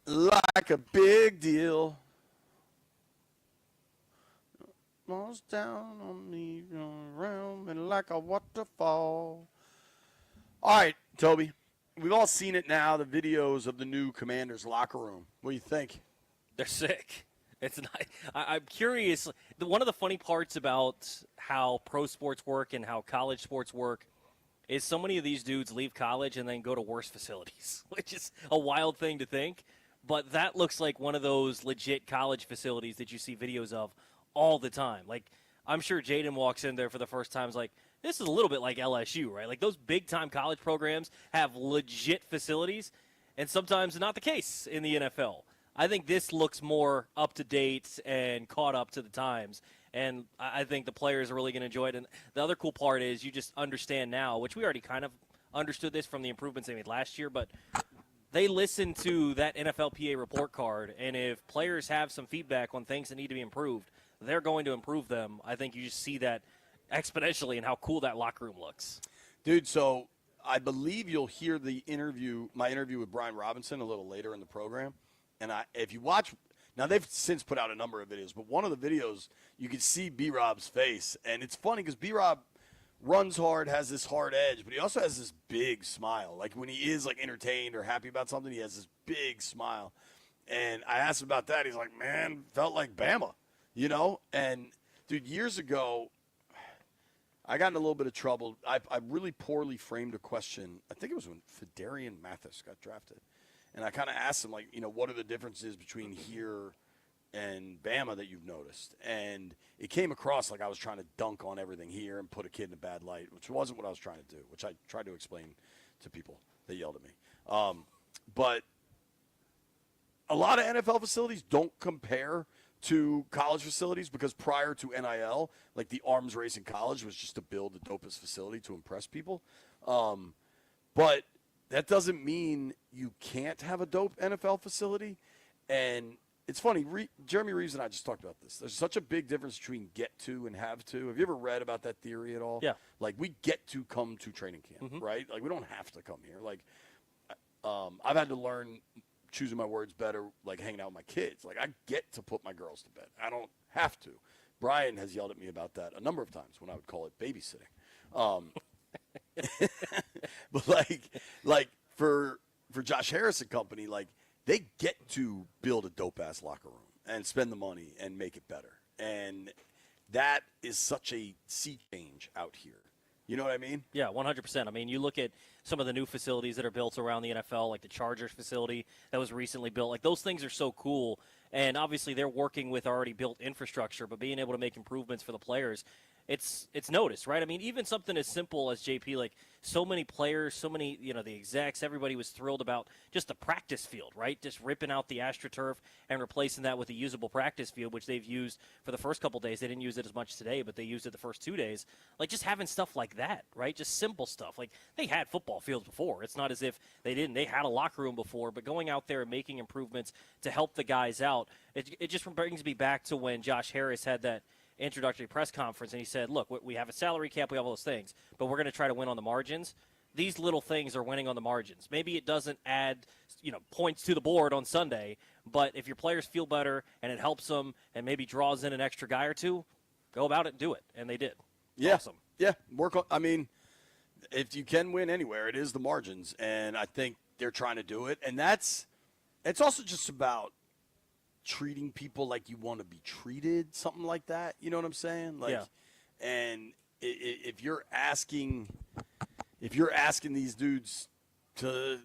like a big deal. Falls down on me, around me like a waterfall. All right, Toby. We've all seen it now, the videos of the new Commanders locker room. What do you think? They're sick. It's not. I'm curious. One of the funny parts about how pro sports work and how college sports work is so many of these dudes leave college and then go to worse facilities, which is a wild thing to think. But that looks like one of those legit college facilities that you see videos of all the time. Like, I'm sure Jaden walks in there for the first time, is like, this is a little bit like LSU, right? Like, those big-time college programs have legit facilities, and sometimes not the case in the NFL. I think this looks more up-to-date and caught up to the times, and I think the players are really going to enjoy it. And the other cool part is you just understand now, which we already kind of understood this from the improvements they made last year, but they listen to that NFLPA report card, and if players have some feedback on things that need to be improved, they're going to improve them. I think you just see that exponentially in how cool that locker room looks. Dude, so I believe you'll hear my interview with Brian Robinson a little later in the program. And if you watch, now they've since put out a number of videos, but one of the videos you can see B-Rob's face. And it's funny because B-Rob runs hard, has this hard edge, but he also has this big smile. Like when he is like entertained or happy about something, he has this big smile. And I asked him about that. He's like, man, felt like Bama, you know? And, dude, years ago, I got in a little bit of trouble. I really poorly framed a question. I think it was when Fidarian Mathis got drafted. And I kind of asked him, like, you know, what are the differences between here and Bama that you've noticed? And it came across like I was trying to dunk on everything here and put a kid in a bad light, which wasn't what I was trying to do, which I tried to explain to people that yelled at me. But a lot of NFL facilities don't compare to college facilities because prior to NIL, like the arms race in college was just to build the dopest facility to impress people. But that doesn't mean you can't have a dope NFL facility. And it's funny, Jeremy Reeves and I just talked about this. There's such a big difference between get to and have to. Have you ever read about that theory at all? Yeah. Like we get to come to training camp, right? Like we don't have to come here. Like I've had to learn choosing my words better, like hanging out with my kids. Like I get to put my girls to bed. I don't have to. Brian has yelled at me about that a number of times when I would call it babysitting. But like for Josh Harris and company, like they get to build a dope ass locker room and spend the money and make it better. And that is such a sea change out here. You know what I mean? Yeah, 100%. I mean, you look at some of the new facilities that are built around the NFL, like the Chargers facility that was recently built. Like, those things are so cool. And obviously they're working with already built infrastructure, but being able to make improvements for the players, it's noticed, right? I mean, even something as simple as JP, like so many players, so many, you know, the execs, everybody was thrilled about just the practice field, right? Just ripping out the AstroTurf and replacing that with a usable practice field, which they've used for the first couple days. They didn't use it as much today, but they used it the first 2 days. Like just having stuff like that, right? Just simple stuff. Like they had football fields before. It's not as if they didn't. They had a locker room before, but going out there and making improvements to help the guys out, it just brings me back to when Josh Harris had that introductory press conference and he said, look, we have a salary cap, we have all those things, but we're going to try to win on the margins. These little things are winning on the margins. Maybe it doesn't add, you know, points to the board on Sunday, but if your players feel better and it helps them and maybe draws in an extra guy or two, go about it and do it. And they did. Yeah. Awesome. Yeah. I mean, if you can win anywhere, it is the margins. And I think they're trying to do it. And it's also just about treating people like you want to be treated, something like that. You know what I'm saying? Like, yeah. And if you're asking these dudes to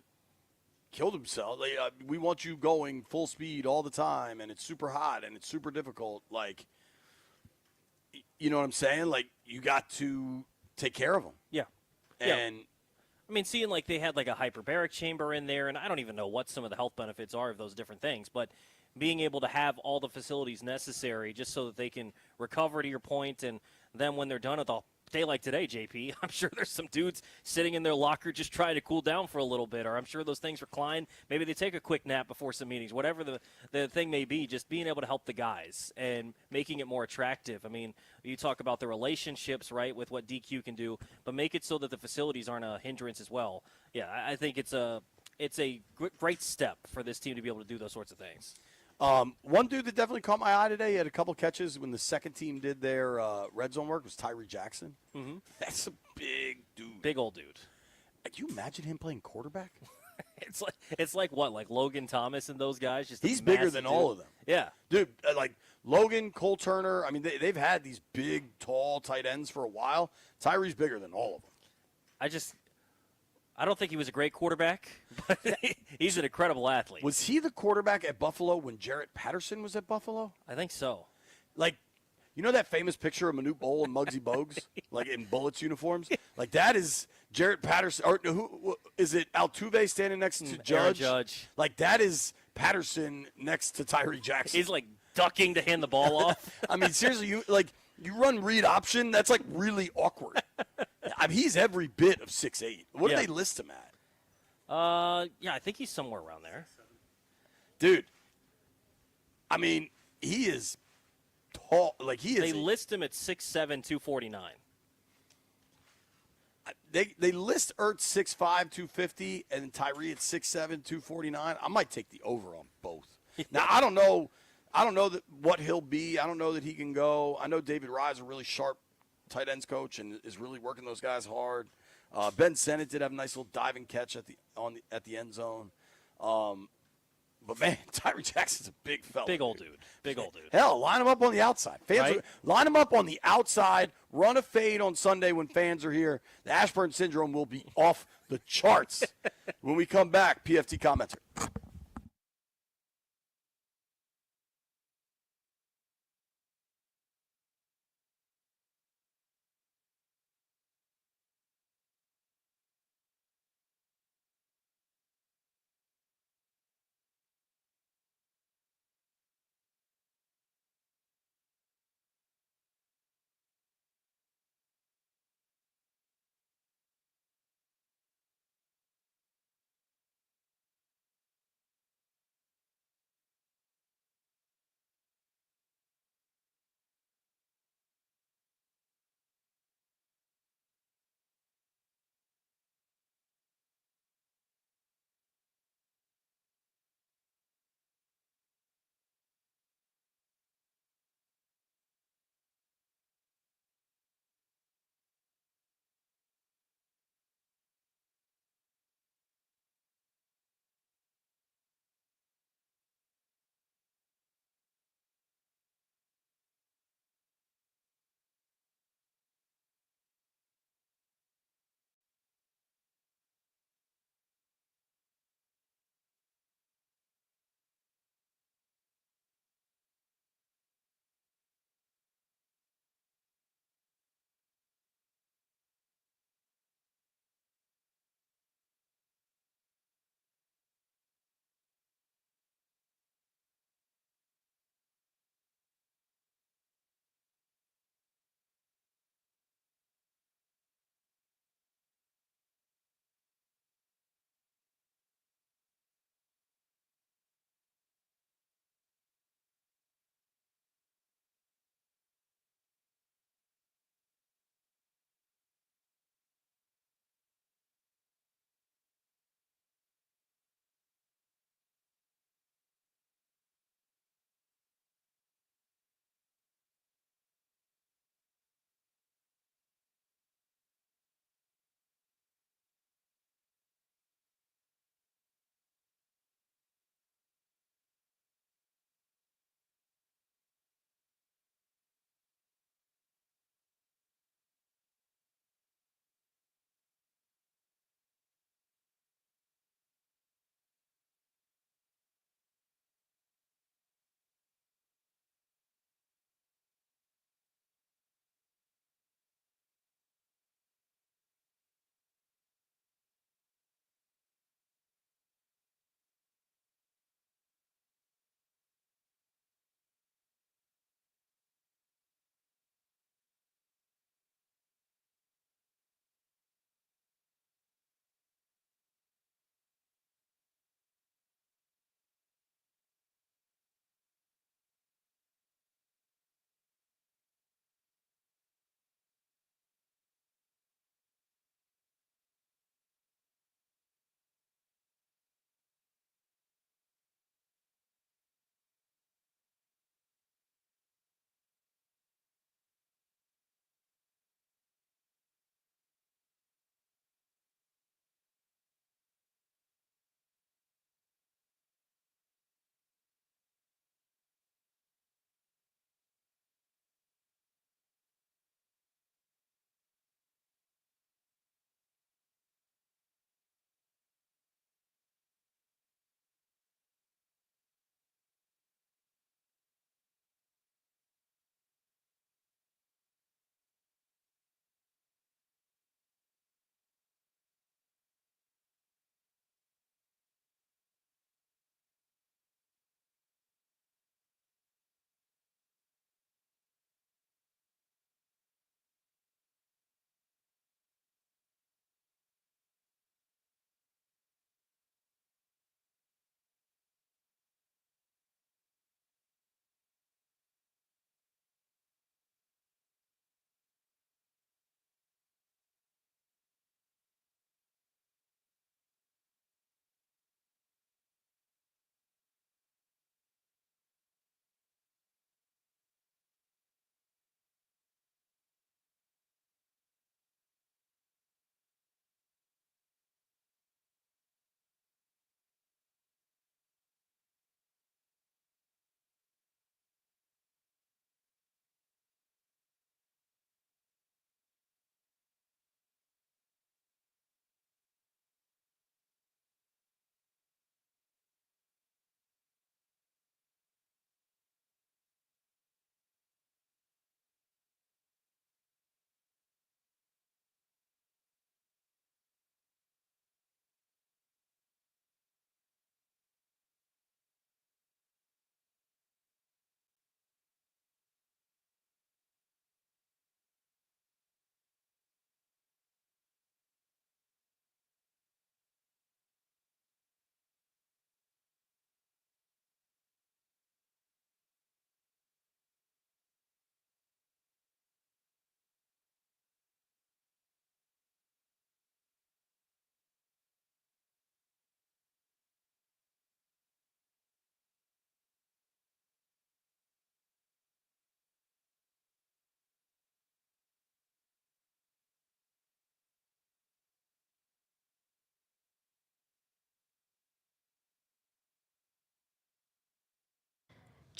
kill themselves, like, we want you going full speed all the time, and it's super hot and it's super difficult. Like, you know what I'm saying? Like, you got to take care of them. Yeah. And I mean, seeing like they had like a hyperbaric chamber in there, and I don't even know what some of the health benefits are of those different things, but being able to have all the facilities necessary just so that they can recover, to your point, and then when they're done at a day like today, JP, I'm sure there's some dudes sitting in their locker just trying to cool down for a little bit, or I'm sure those things recline. Maybe they take a quick nap before some meetings, whatever the thing may be, just being able to help the guys and making it more attractive. I mean, you talk about the relationships, right, with what DQ can do, but make it so that the facilities aren't a hindrance as well. Yeah, I think it's it's a great step for this team to be able to do those sorts of things. One dude that definitely caught my eye today, he had a couple catches when the second team did their red zone work, was Tyree Jackson. Mm-hmm. That's a big dude. Big old dude. Can you imagine him playing quarterback? It's like what, like Logan Thomas and those guys? Just He's bigger than all of them. Yeah. Dude, like Logan, Cole Turner, I mean, they've had these big, tall tight ends for a while. Tyree's bigger than all of them. I don't think he was a great quarterback, but he's an incredible athlete. Was he the quarterback at Buffalo when Jarrett Patterson was at Buffalo? I think so. Like, you know that famous picture of Manute Bol and Muggsy Bogues, like in Bullets uniforms? Like, that is Jarrett Patterson. Or who is it? Altuve standing next to Judge? Aaron Judge. Like, that is Patterson next to Tyree Jackson. He's like ducking to hand the ball off. I mean, seriously, you run read option. That's like really awkward. I mean, he's every bit of 6'8". What do they list him at? Yeah, I think he's somewhere around there. Dude, I mean, he is tall. Like, he is. They list him at 6'7", 249. They list Ertz 6'5", 250, and Tyree at 6'7", 249. I might take the over on both. Now, I don't know what he'll be. I don't know that he can go. I know David Rye's a really sharp tight ends coach and is really working those guys hard. Ben Sennett did have a nice little diving catch at the end zone. But man, Tyree Jackson's a big fella. Big old dude. Big old dude. Hell, line him up on the outside. Line him up on the outside. Run a fade on Sunday when fans are here. The Ashburn syndrome will be off the charts. When we come back, PFT Commenter.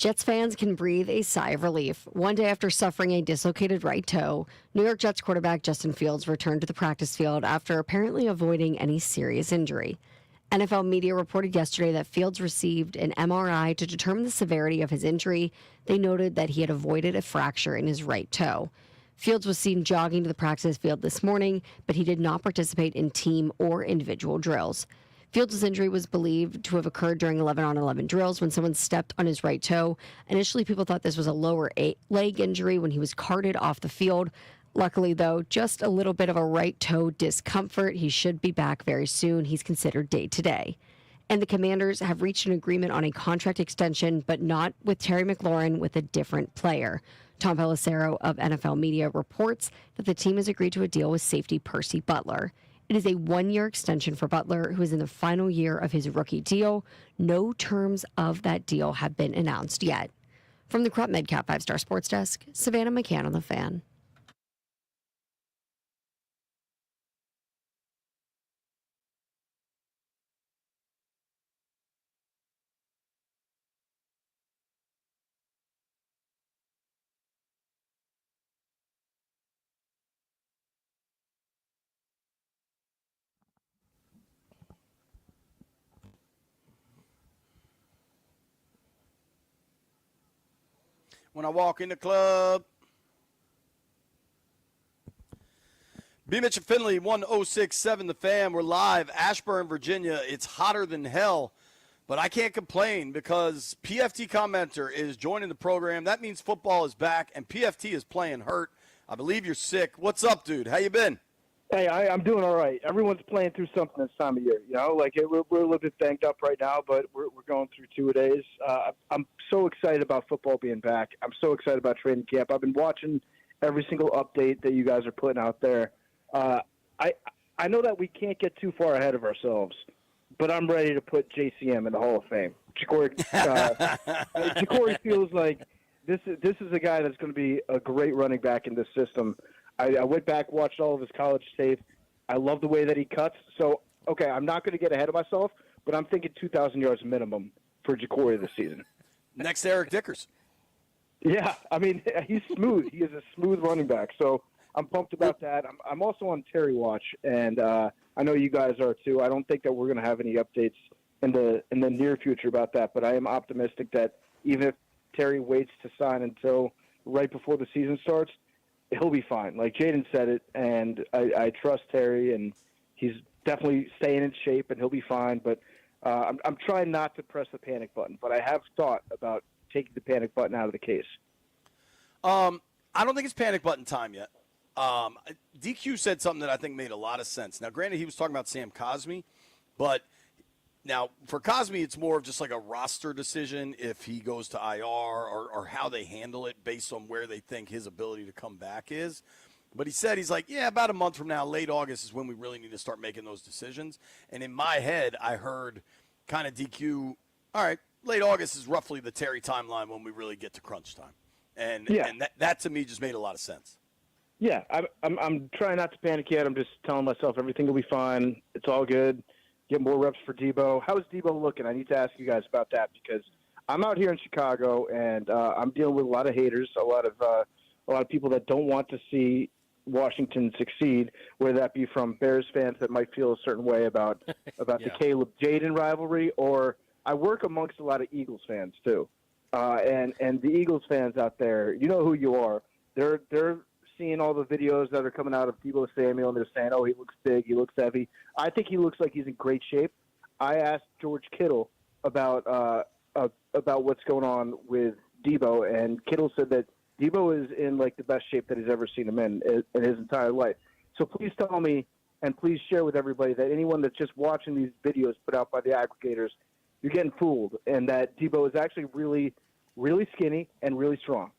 Jets fans can breathe a sigh of relief. One day after suffering a dislocated right toe, New York Jets quarterback Justin Fields returned to the practice field after apparently avoiding any serious injury. NFL media reported yesterday that Fields received an MRI to determine the severity of his injury. They noted that he had avoided a fracture in his right toe. Fields was seen jogging to the practice field this morning, but he did not participate in team or individual drills. Fields' injury was believed to have occurred during 11-on-11 drills when someone stepped on his right toe. Initially, people thought this was a lower leg injury when he was carted off the field. Luckily, though, just a little bit of a right toe discomfort. He should be back very soon. He's considered day-to-day. And the Commanders have reached an agreement on a contract extension, but not with Terry McLaurin, with a different player. Tom Pelissero of NFL Media reports that the team has agreed to a deal with safety Percy Butler. It is a one-year extension for Butler, who is in the final year of his rookie deal. No terms of that deal have been announced yet. From the Crop Medcap 5-Star Sports Desk, Savannah McCann on the Fan. When I walk in the club. B. Mitch and Finley, 1067 The Fan. We're live, Ashburn, Virginia. It's hotter than hell, but I can't complain because PFT Commenter is joining the program. That means football is back, and PFT is playing hurt. I believe you're sick. What's up, dude? How you been? Hey, I'm doing all right. Everyone's playing through something this time of year, we're a little bit banged up right now, but we're going through 2 days. I'm so excited about football being back. I'm so excited about training camp. I've been watching every single update that you guys are putting out there. I know that we can't get too far ahead of ourselves, but I'm ready to put JCM in the Hall of Fame. Jacory feels like this is a guy that's going to be a great running back in this system. I went back, watched all of his college tape. I love the way that he cuts. So, okay, I'm not going to get ahead of myself, but I'm thinking 2,000 yards minimum for Jacory this season. Next, Eric Dickers. Yeah, I mean, he's smooth. He is a smooth running back. So I'm pumped about that. I'm also on Terry watch, and I know you guys are too. I don't think that we're going to have any updates in the near future about that, but I am optimistic that even if Terry waits to sign until right before the season starts, he'll be fine. Like Jaden said it, and I trust Terry, and he's definitely staying in shape, and he'll be fine. But I'm trying not to press the panic button, but I have thought about taking the panic button out of the case. I don't think it's panic button time yet. DQ said something that I think made a lot of sense. Now, granted, he was talking about Sam Cosmi, but now for Cosmi, it's more of just like a roster decision if he goes to IR or how they handle it based on where they think his ability to come back is. But he said, he's like, yeah, about a month from now, late August is when we really need to start making those decisions. And in my head, I heard kind of DQ, all right, late August is roughly the Terry timeline when we really get to crunch time. And that to me just made a lot of sense. Yeah, I'm trying not to panic yet. I'm just telling myself everything will be fine. It's all good. Get more reps for Debo. How is Debo looking? I need to ask you guys about that because I'm out here in Chicago and I'm dealing with a lot of haters, a lot of people that don't want to see Washington succeed, whether that be from Bears fans that might feel a certain way about the Caleb Jaden rivalry, or I work amongst a lot of Eagles fans too. And the Eagles fans out there, you know who you are. They're seeing all the videos that are coming out of Deebo Samuel, and they're saying, oh, he looks big, he looks heavy. I think he looks like he's in great shape. I asked George Kittle about what's going on with Deebo, and Kittle said that Deebo is in like the best shape that he's ever seen him in his entire life. So please tell me, and please share with everybody that anyone that's just watching these videos put out by the aggregators, you're getting fooled, and that Deebo is actually really, really skinny and really strong.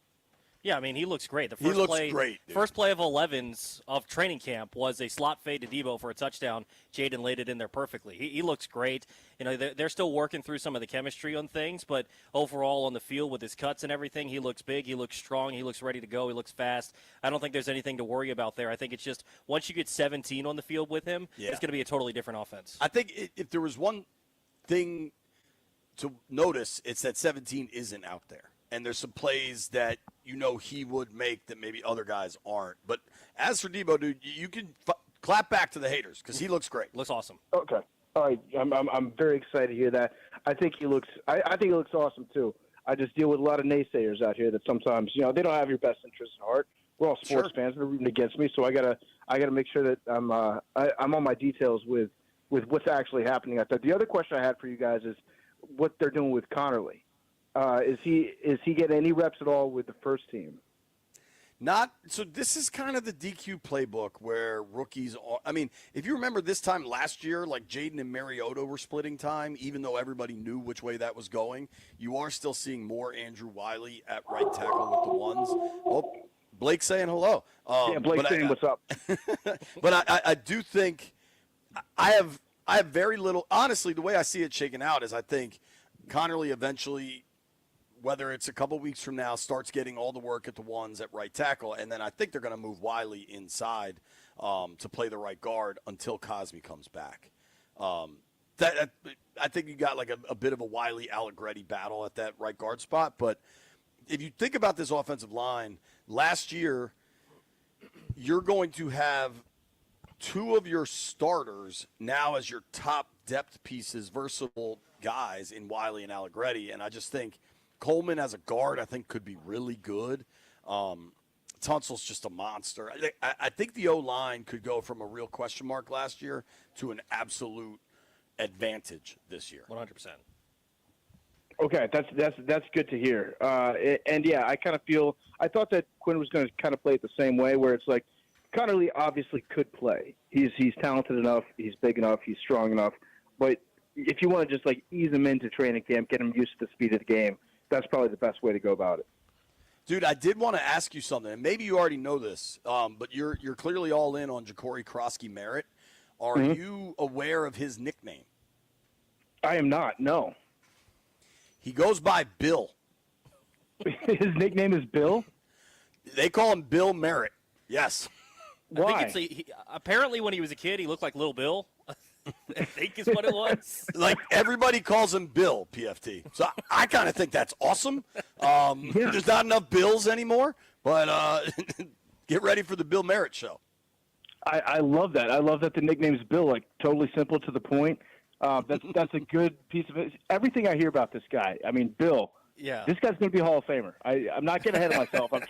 Yeah, I mean, he looks great. He looks great, dude. First play of 11's of training camp was a slot fade to Debo for a touchdown. Jaden laid it in there perfectly. He looks great. You know, they're still working through some of the chemistry on things, but overall on the field with his cuts and everything, he looks big, he looks strong, he looks ready to go, he looks fast. I don't think there's anything to worry about there. I think it's just once you get 17 on the field with him, it's going to be a totally different offense. I think if there was one thing to notice, it's that 17 isn't out there. and there's some plays that he would make that maybe other guys aren't. But as for Debo, dude, you can clap back to the haters because he looks great. Looks awesome. Okay. All right. I'm very excited to hear that. I think he looks awesome too. I just deal with a lot of naysayers out here that sometimes, they don't have your best interests at heart. We're all sports fans. They're rooting against me, so I gotta make sure that I'm on my details with what's actually happening out there. The other question I had for you guys is what they're doing with Connerly. Is he getting any reps at all with the first team? Not so. This is kind of the DQ playbook where rookies are. I mean, if you remember this time last year, like Jaden and Mariota were splitting time, even though everybody knew which way that was going. You are still seeing more Andrew Wiley at right tackle with the ones. Oh, Blake's saying hello. Yeah, Blake's saying what's up. But I do think I have very little. Honestly, the way I see it shaking out is I think Connerly eventually, whether it's a couple weeks from now, starts getting all the work at the ones at right tackle, and then I think they're going to move Wiley inside to play the right guard until Cosme comes back. I think you got like a bit of a Wiley Allegretti battle at that right guard spot. But if you think about this offensive line, last year you're going to have two of your starters now as your top depth pieces, versatile guys in Wiley and Allegretti, and I just think Coleman as a guard, I think, could be really good. Tunsil's just a monster. I think the O-line could go from a real question mark last year to an absolute advantage this year. 100%. Okay, that's good to hear. And yeah, I thought that Quinn was going to kind of play it the same way, where it's like Connerly obviously could play. He's talented enough, he's big enough, he's strong enough. But if you want to just like ease him into training camp, get him used to the speed of the game, that's probably the best way to go about it. Dude, I did want to ask you something, and maybe you already know this, but you're clearly all in on Ja'Cory Krosky-Merritt. Are you aware of his nickname? I am not, no. He goes by Bill. His nickname is Bill? They call him Bill Merritt. Yes. Why? I think apparently when he was a kid, he looked like Little Bill. I think is what it was. Like, everybody calls him Bill, PFT. So I kind of think that's awesome. There's not enough Bills anymore, but get ready for the Bill Merritt show. I love that. I love that the nickname's Bill, like totally simple to the point. That's a good piece of it. Everything I hear about this guy, I mean, Bill, this guy's going to be a Hall of Famer. I'm not getting ahead of myself. I'm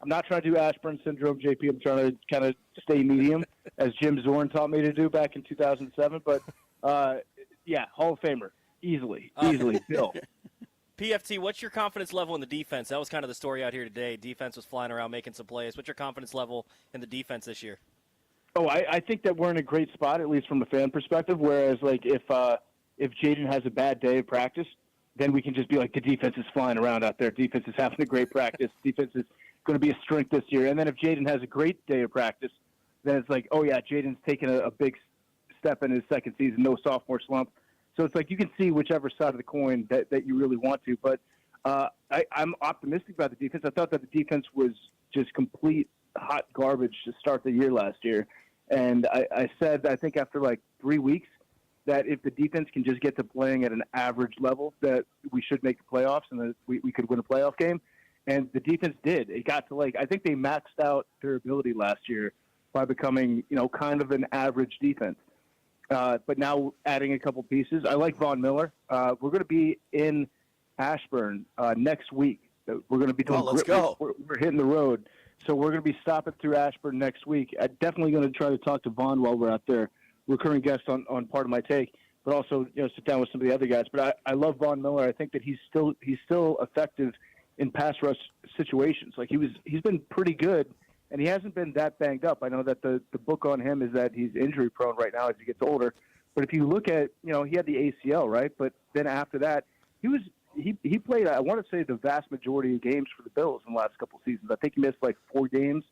not trying to do Ashburn syndrome, JP. I'm trying to kind of stay medium, as Jim Zorn taught me to do back in 2007. But, Hall of Famer. Easily, Bill. PFT, what's your confidence level in the defense? That was kind of the story out here today. Defense was flying around making some plays. What's your confidence level in the defense this year? Oh, I think that we're in a great spot, at least from a fan perspective, whereas, like, if Jaden has a bad day of practice, then we can just be like, the defense is flying around out there. Defense is having a great practice. Defense is going to be a strength this year. And then if Jaden has a great day of practice, then it's like, oh, yeah, Jaden's taken a big step in his second season, no sophomore slump. So it's like you can see whichever side of the coin that you really want to. But I'm optimistic about the defense. I thought that the defense was just complete hot garbage to start the year last year. And I said, I think after like 3 weeks, that if the defense can just get to playing at an average level, that we should make the playoffs and that we could win a playoff game. And the defense did. It got to I think they maxed out their ability last year by becoming, kind of an average defense. But now adding a couple pieces. I like Von Miller. We're going to be in Ashburn next week. We're going to be doing let's go. We're hitting the road. So we're going to be stopping through Ashburn next week. I'm definitely going to try to talk to Vaughn while we're out there. Recurring guest on Part of My Take, but also sit down with some of the other guys. But I love Von Miller. I think that he's still effective in pass rush situations. Like he's been pretty good, and he hasn't been that banged up. I know that the book on him is that he's injury prone right now as he gets older. But if you look at he had the ACL, right? But then after that, he played, I want to say, the vast majority of games for the Bills in the last couple seasons. I think he missed like 4 games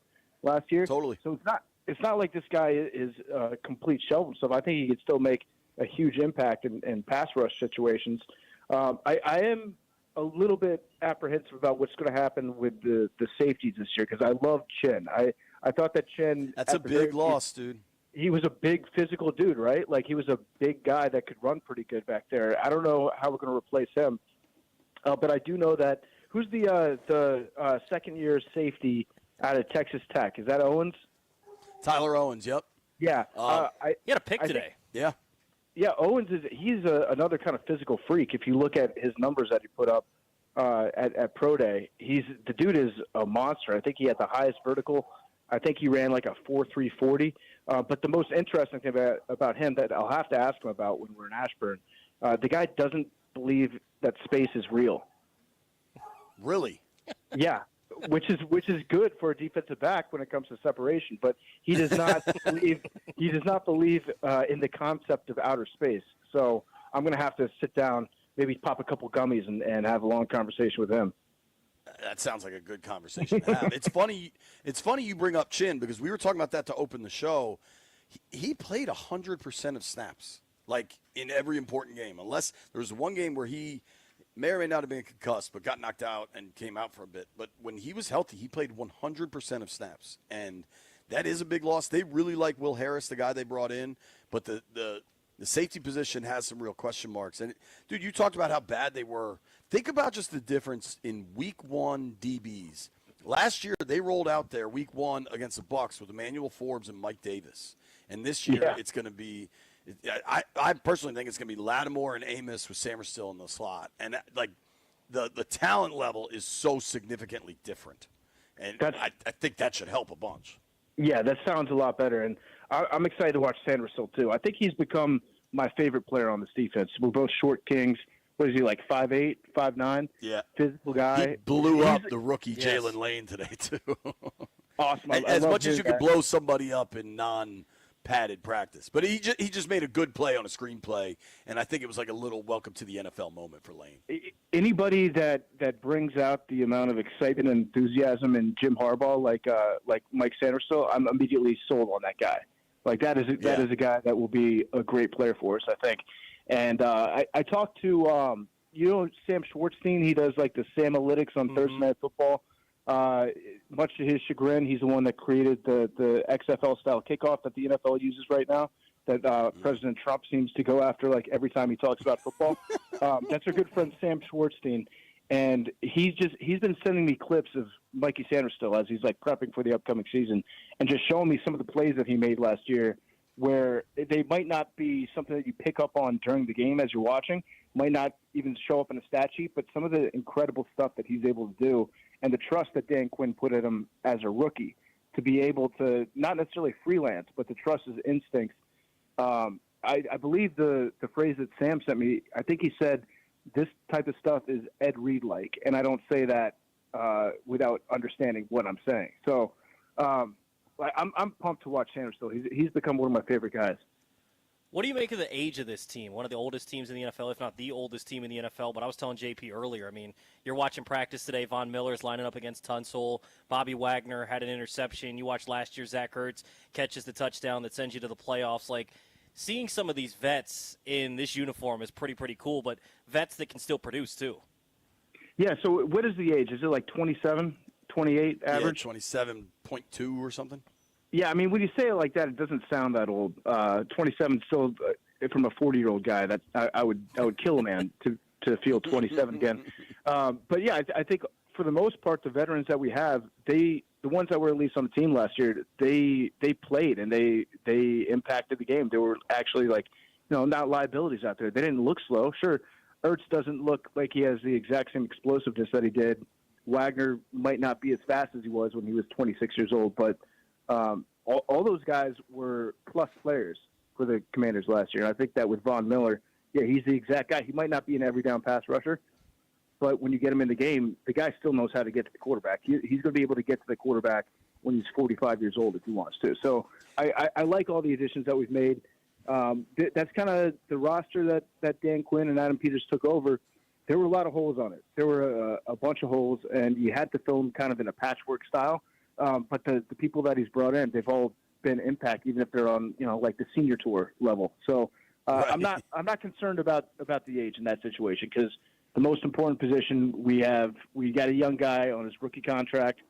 last year. Totally. So it's not like this guy is a complete shell of himself. I think he could still make a huge impact in pass rush situations. I am a little bit apprehensive about what's going to happen with the safeties this year because I love Chin. I thought that Chin... That's a big loss, dude. He was a big physical dude, right? Like he was a big guy that could run pretty good back there. I don't know how we're going to replace him. But I do know that Who's the second-year safety out of Texas Tech? Is that Owens? Tyler Owens, yep. Yeah. He had a pick today. Yeah. Yeah, Owens he's another kind of physical freak. If you look at his numbers that he put up at Pro Day, the dude is a monster. I think he had the highest vertical. I think he ran like a 4.340. But the most interesting thing about him that I'll have to ask him about when we're in Ashburn, the guy doesn't believe that space is real. Really? Yeah, which is good for a defensive back when it comes to separation. But he does not believe in the concept of outer space. So I'm going to have to sit down, maybe pop a couple gummies, and have a long conversation with him. That sounds like a good conversation to have. It's funny you bring up Chin, because we were talking about that to open the show. He played 100% of snaps, like in every important game, unless there was one game where he may or may not have been concussed, but got knocked out and came out for a bit. But when he was healthy, he played 100% of snaps, and that is a big loss. They really like Will Harris, the guy they brought in, but the safety position has some real question marks. And, dude, you talked about how bad they were. Think about just the difference in Week 1 DBs. Last year, they rolled out there Week 1 against the Bucs with Emmanuel Forbes and Mike Davis. And this year, it's going to be I personally think it's going to be Lattimore and Amos with Samerstill in the slot. And, like, the talent level is so significantly different. And I think that should help a bunch. Yeah, that sounds a lot better. And I'm excited to watch Samerstill, too. I think he's become my favorite player on this defense. We're both short kings. What is he, like 5'8", 5'9"? Yeah. Physical guy. He blew up the rookie Jalen Lane today, too. Awesome. As much as you could blow somebody up in non-padded practice. But he just made a good play on a screenplay, and I think it was like a little welcome to the NFL moment for Lane. Anybody that brings out the amount of excitement and enthusiasm in Jim Harbaugh, like Mike Samerstill, I'm immediately sold on that guy. Like that is a guy that will be a great player for us, I think. And I talked to Sam Schwartzstein. He does like the Samalytics on Thursday Night Football. Much to his chagrin, he's the one that created the XFL style kickoff that the NFL uses right now. That President Trump seems to go after like every time he talks about football. That's our good friend Sam Schwartzstein, and he's been sending me clips of Mikey Samerstill as he's like prepping for the upcoming season, and just showing me some of the plays that he made last year, where they might not be something that you pick up on during the game as you're watching, might not even show up in a stat sheet, but some of the incredible stuff that he's able to do, and the trust that Dan Quinn put in him as a rookie to be able to not necessarily freelance, but to trust his instincts. I believe the phrase that Sam sent me, I think he said, this type of stuff is Ed Reed-like, and I don't say that without understanding what I'm saying. So I'm pumped to watch Samerstill. He's become one of my favorite guys. What do you make of the age of this team? One of the oldest teams in the NFL, if not the oldest team in the NFL. But I was telling JP earlier, I mean, you're watching practice today. Von Miller's lining up against Tunsil. Bobby Wagner had an interception. You watched last year, Zach Ertz catches the touchdown that sends you to the playoffs. Like, seeing some of these vets in this uniform is pretty cool, but vets that can still produce too. Yeah, so what is the age? Is it like 27, 28 average? Yeah, 27.2 or something. Yeah, I mean, when you say it like that, it doesn't sound that old. 27 still, from a 40-year-old guy, that I would kill a man to feel 27 again. But yeah, I think for the most part, the veterans that we have, the ones that were at least on the team last year, they played and they impacted the game. They were actually not liabilities out there. They didn't look slow. Sure, Ertz doesn't look like he has the exact same explosiveness that he did. Wagner might not be as fast as he was when he was 26 years old, but all those guys were plus players for the Commanders last year. And I think that with Von Miller, yeah, he's the exact guy. He might not be an every down pass rusher, but when you get him in the game, the guy still knows how to get to the quarterback. He's going to be able to get to the quarterback when he's 45 years old if he wants to. So I like all the additions that we've made. That's kind of the roster that Dan Quinn and Adam Peters took over. There were a lot of holes on it. There were a bunch of holes, and you had to fill them kind of in a patchwork style. But the people that he's brought in, they've all been impact, even if they're on, like the senior tour level. So right. I'm not concerned about the age in that situation, because the most important position we got a young guy on his rookie contract.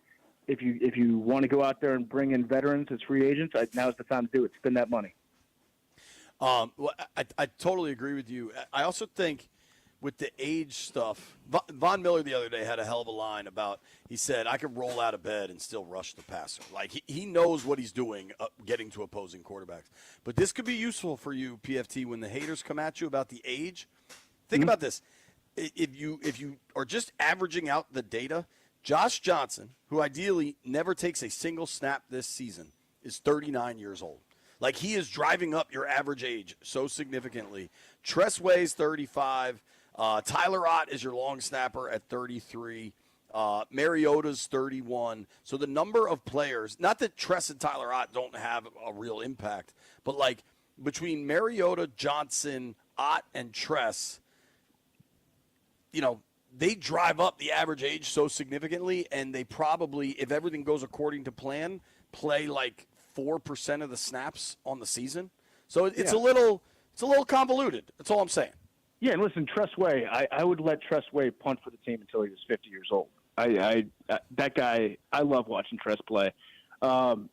If you want to go out there and bring in veterans as free agents, now's the time to do it. Spend that money. Well, I totally agree with you. I also think with the age stuff, Von Miller the other day had a hell of a line about, he said, I could roll out of bed and still rush the passer. Like, he knows what he's doing getting to opposing quarterbacks. But this could be useful for you, PFT, when the haters come at you about the age. Think about this. If you are just averaging out the data, Josh Johnson, who ideally never takes a single snap this season, is 39 years old. Like, he is driving up your average age so significantly. Tress Way's 35. Tyler Ott is your long snapper at 33. Mariota's 31. So the number of players, not that Tress and Tyler Ott don't have a real impact, but like between Mariota, Johnson, Ott, and Tress, you know, they drive up the average age so significantly, and they probably, if everything goes according to plan, play like 4% of the snaps on the season. So it's a little convoluted. That's all I'm saying. Yeah, and listen, Tress Way, I would let Tress Way punt for the team until he was 50 years old. That guy, I love watching Tress play. I'm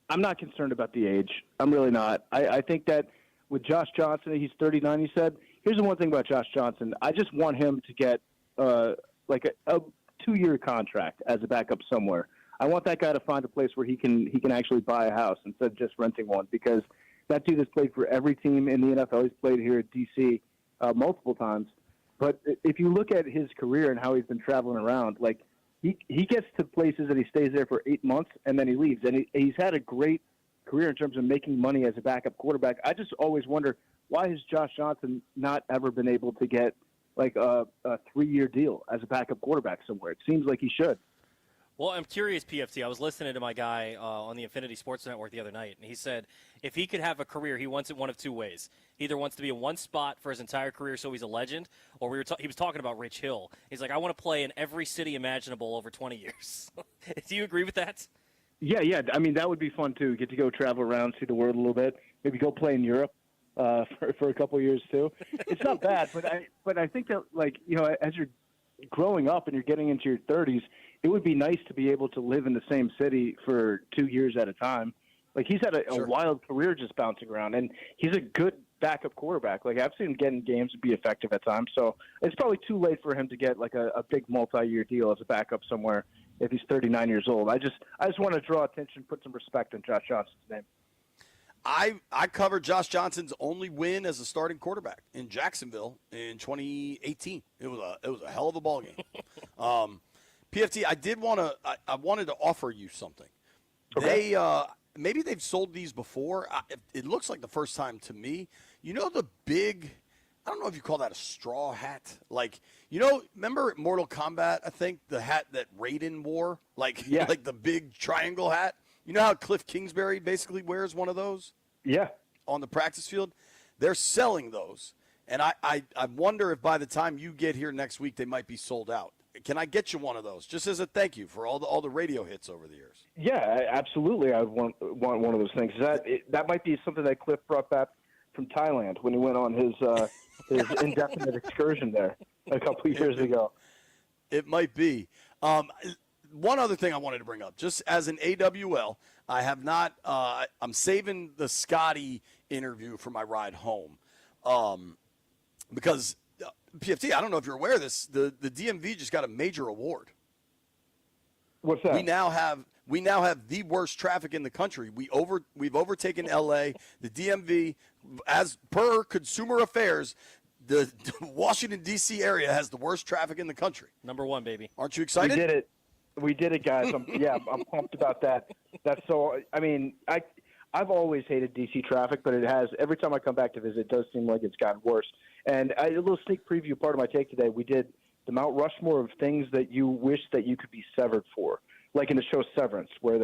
not concerned about the age. I'm really not. I think that with Josh Johnson, he's 39, he said. Here's the one thing about Josh Johnson. I just want him to get like a 2-year contract as a backup somewhere. I want that guy to find a place where he can actually buy a house instead of just renting one, because that dude has played for every team in the NFL. He's played here at D.C. Multiple times. But if you look at his career and how he's been traveling around, like he gets to places and he stays there for 8 months and then he leaves. And he's had a great career in terms of making money as a backup quarterback. I just always wonder, why has Josh Johnson not ever been able to get like a 3-year deal as a backup quarterback somewhere? It seems like he should. Well, I'm curious, PFT. I was listening to my guy on the Infinity Sports Network the other night, and he said if he could have a career, he wants it one of two ways. He either wants to be in one spot for his entire career so he's a legend, or he was talking about Rich Hill. He's like, I want to play in every city imaginable over 20 years. Do you agree with that? Yeah. I mean, that would be fun, too. Get to go travel around, see the world a little bit. Maybe go play in Europe for a couple of years, too. It's not bad, but I think that, like, you know, as you're growing up and you're getting into your 30s, it would be nice to be able to live in the same city for 2 years at a time. Like, he's had a wild career just bouncing around, and he's a good backup quarterback. Like, I've seen him get in games and be effective at times, so it's probably too late for him to get, like, a big multi-year deal as a backup somewhere if he's 39 years old. I just want to draw attention, put some respect on Josh Johnson's name. I covered Josh Johnson's only win as a starting quarterback in Jacksonville in 2018. It was a hell of a ball game. PFT, I wanted to offer you something. Okay. Maybe they've sold these before. It looks like the first time to me. You know the big, I don't know if you call that a straw hat. Like, you know, remember at Mortal Kombat, I think, the hat that Raiden wore? Like the big triangle hat? You know how Cliff Kingsbury basically wears one of those? Yeah. On the practice field? They're selling those. And I wonder if by the time you get here next week, they might be sold out. Can I get you one of those, just as a thank you for all the radio hits over the years? Yeah, absolutely. I would want one of those things. That might be something that Cliff brought back from Thailand when he went on his indefinite excursion there a couple of years ago. It might be. One other thing I wanted to bring up, just as an AWL, I have not. I'm saving the Scotty interview for my ride home, because. PFT, I don't know if you're aware of this. The DMV just got a major award. What's that? We now have the worst traffic in the country. We've overtaken LA. The DMV, as per Consumer Affairs, the Washington D.C. area has the worst traffic in the country. Number one, baby. Aren't you excited? We did it, guys. I'm pumped about that. That's so. I mean, I've always hated D.C. traffic, but it has. Every time I come back to visit, it does seem like it's gotten worse. And a little sneak preview, part of my take today, we did the Mount Rushmore of things that you wish that you could be severed for, like in the show Severance, where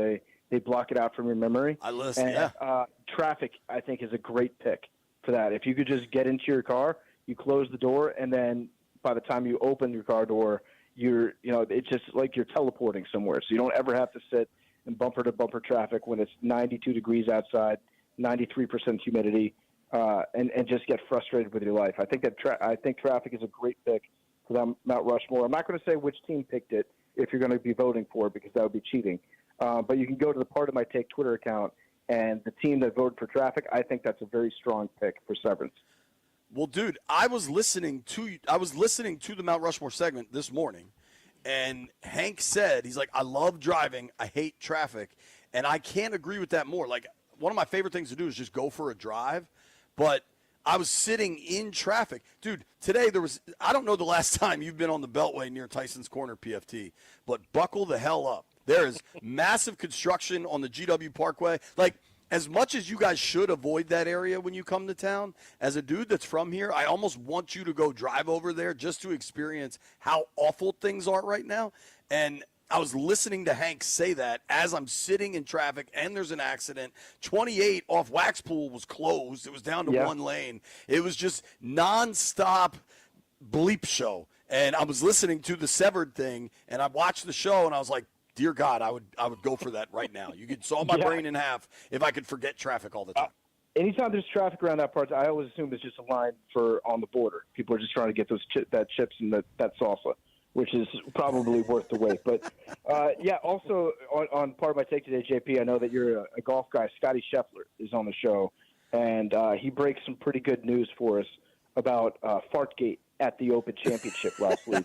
they block it out from your memory. I listen, yeah. Traffic, I think, is a great pick for that. If you could just get into your car, you close the door, and then by the time you open your car door, it's just like you're teleporting somewhere. So you don't ever have to sit in bumper-to-bumper traffic when it's 92 degrees outside, 93% humidity. And just get frustrated with your life. I think traffic is a great pick for that Mount Rushmore. I'm not going to say which team picked it if you're going to be voting for it, because that would be cheating. But you can go to the Part of My Take Twitter account, and the team that voted for traffic, I think that's a very strong pick for Severance. Well, dude, I was listening to the Mount Rushmore segment this morning, and Hank said, he's like, I love driving, I hate traffic, and I can't agree with that more. Like, one of my favorite things to do is just go for a drive, but I was sitting in traffic. Dude, today I don't know the last time you've been on the Beltway near Tyson's Corner PFT, but buckle the hell up. There is massive construction on the GW Parkway. Like, as much as you guys should avoid that area when you come to town, as a dude that's from here, I almost want you to go drive over there just to experience how awful things are right now. And I was listening to Hank say that as I'm sitting in traffic and there's an accident. 28 off Waxpool was closed. It was down to one lane. It was just nonstop bleep show. And I was listening to the Severed thing, and I watched the show, and I was like, dear God, I would go for that right now. You could saw my brain in half if I could forget traffic all the time. Anytime there's traffic around that part, I always assume it's just a line for on the border. People are just trying to get those that chips and that salsa, which is probably worth the wait. But, also on part of my take today, JP, I know that you're a golf guy. Scotty Scheffler is on the show, and he breaks some pretty good news for us about Fartgate at the Open Championship last week.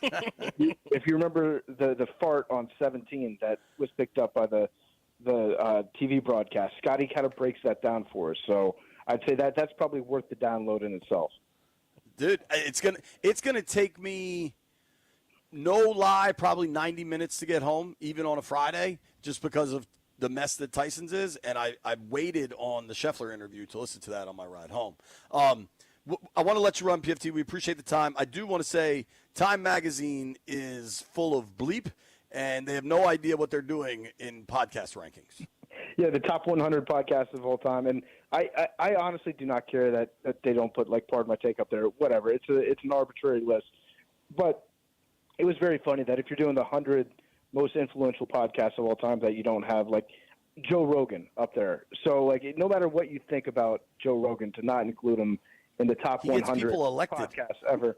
If you remember the fart on 17 that was picked up by the TV broadcast, Scotty kind of breaks that down for us. So I'd say that's probably worth the download in itself. Dude, it's gonna take me, no lie, probably 90 minutes to get home, even on a Friday, just because of the mess that Tyson's is. And I waited on the Scheffler interview to listen to that on my ride home. I want to let you run, PFT. We appreciate the time. I do want to say Time Magazine is full of bleep, and they have no idea what they're doing in podcast rankings. Yeah, the top 100 podcasts of all time. And I honestly do not care that they don't put, like, Pardon My Take up there. Whatever. It's an arbitrary list. But it was very funny that if you're doing the 100 most influential podcasts of all time, that you don't have, like, Joe Rogan up there. So, like, no matter what you think about Joe Rogan, to not include him in the top 100 podcasts ever.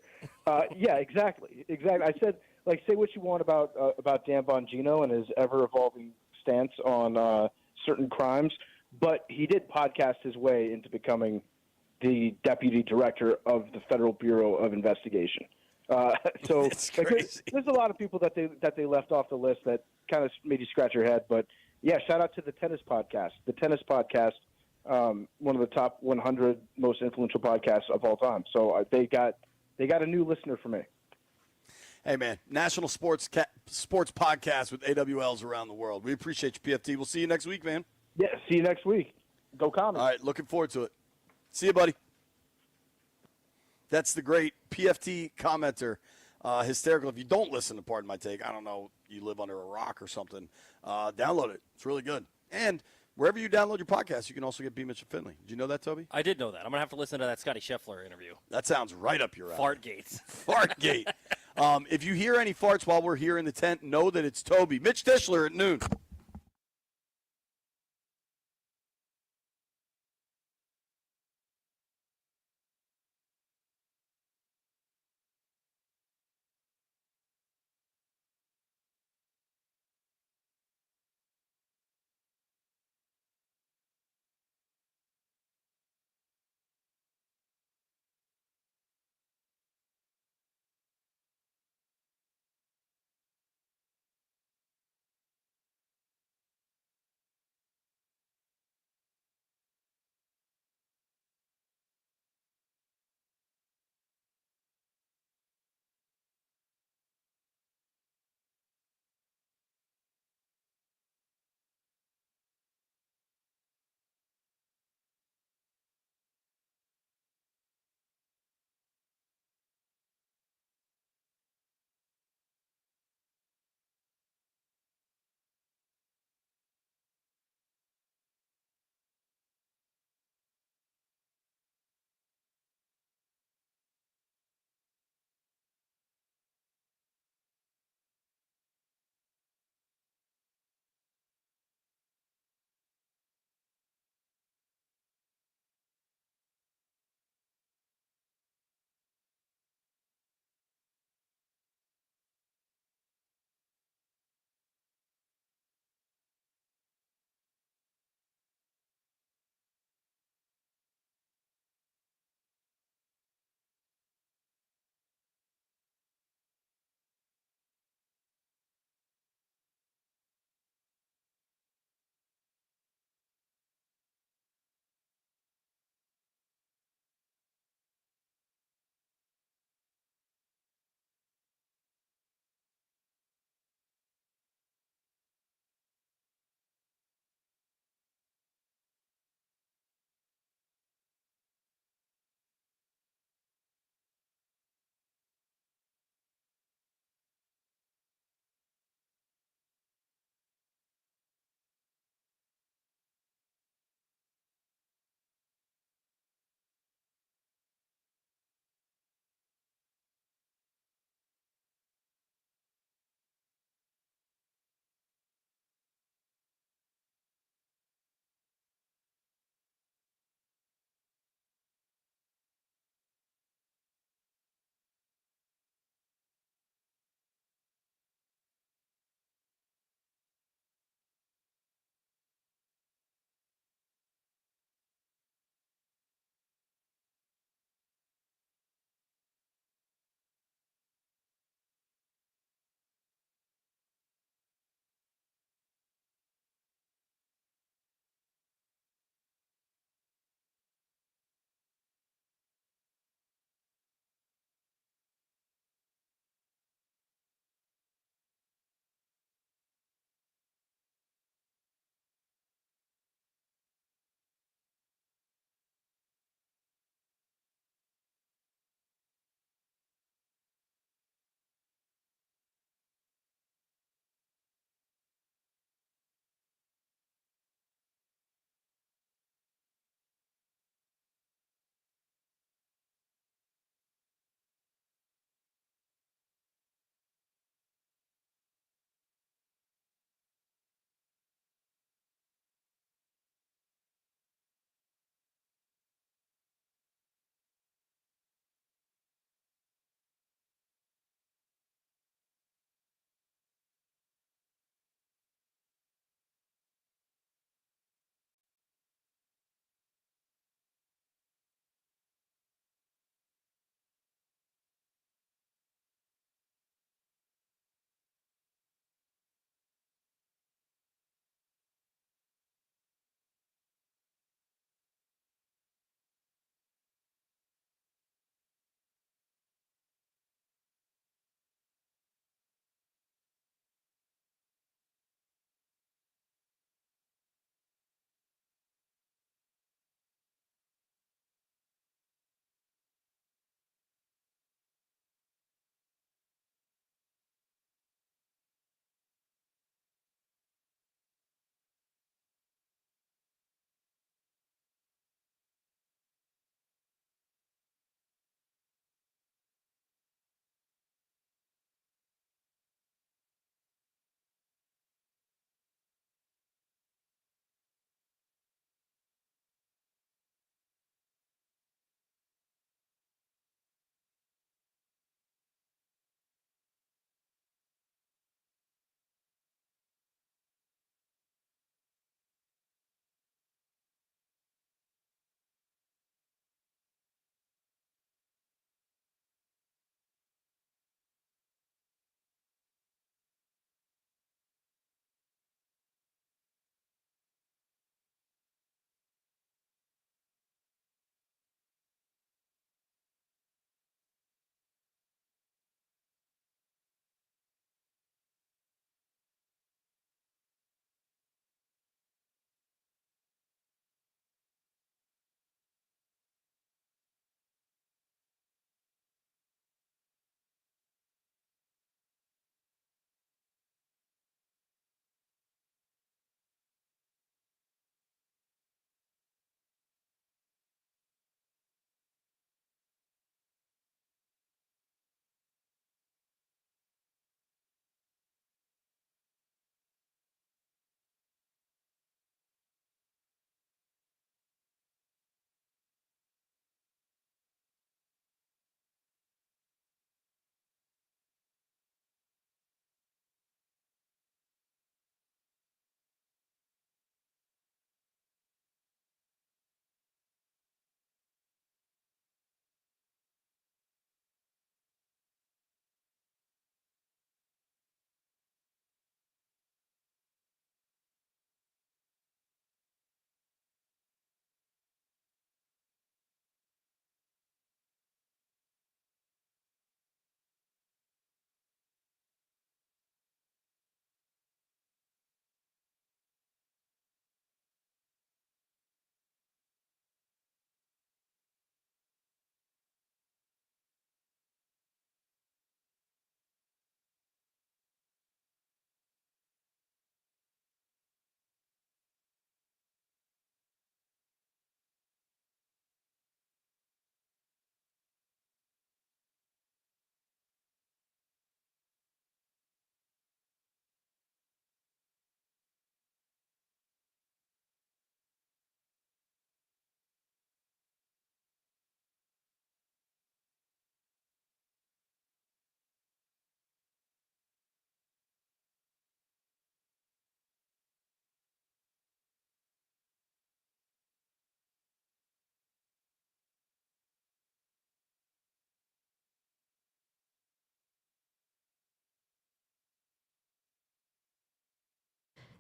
Yeah, exactly. I said, like, say what you want about Dan Bongino and his ever-evolving stance on certain crimes, but he did podcast his way into becoming the deputy director of the Federal Bureau of Investigation. So like, there's a lot of people that they left off the list that kind of made you scratch your head. But, yeah, shout out to the Tennis Podcast. The Tennis Podcast, one of the top 100 most influential podcasts of all time. So they got a new listener for me. Hey, man, National Sports Podcast with AWLs around the world. We appreciate you, PFT. We'll see you next week, man. Yeah, see you next week. Go Comets. All right, looking forward to it. See you, buddy. That's the great PFT commenter. Hysterical. If you don't listen to Pardon My Take, I don't know, you live under a rock or something, download it. It's really good. And wherever you download your podcast, you can also get B. Mitch and Finley. Did you know that, Toby? I did know that. I'm going to have to listen to that Scotty Scheffler interview. That sounds right up your alley. Fartgate. Fartgate. If you hear any farts while we're here in the tent, know that it's Toby. Mitch Tischler at noon.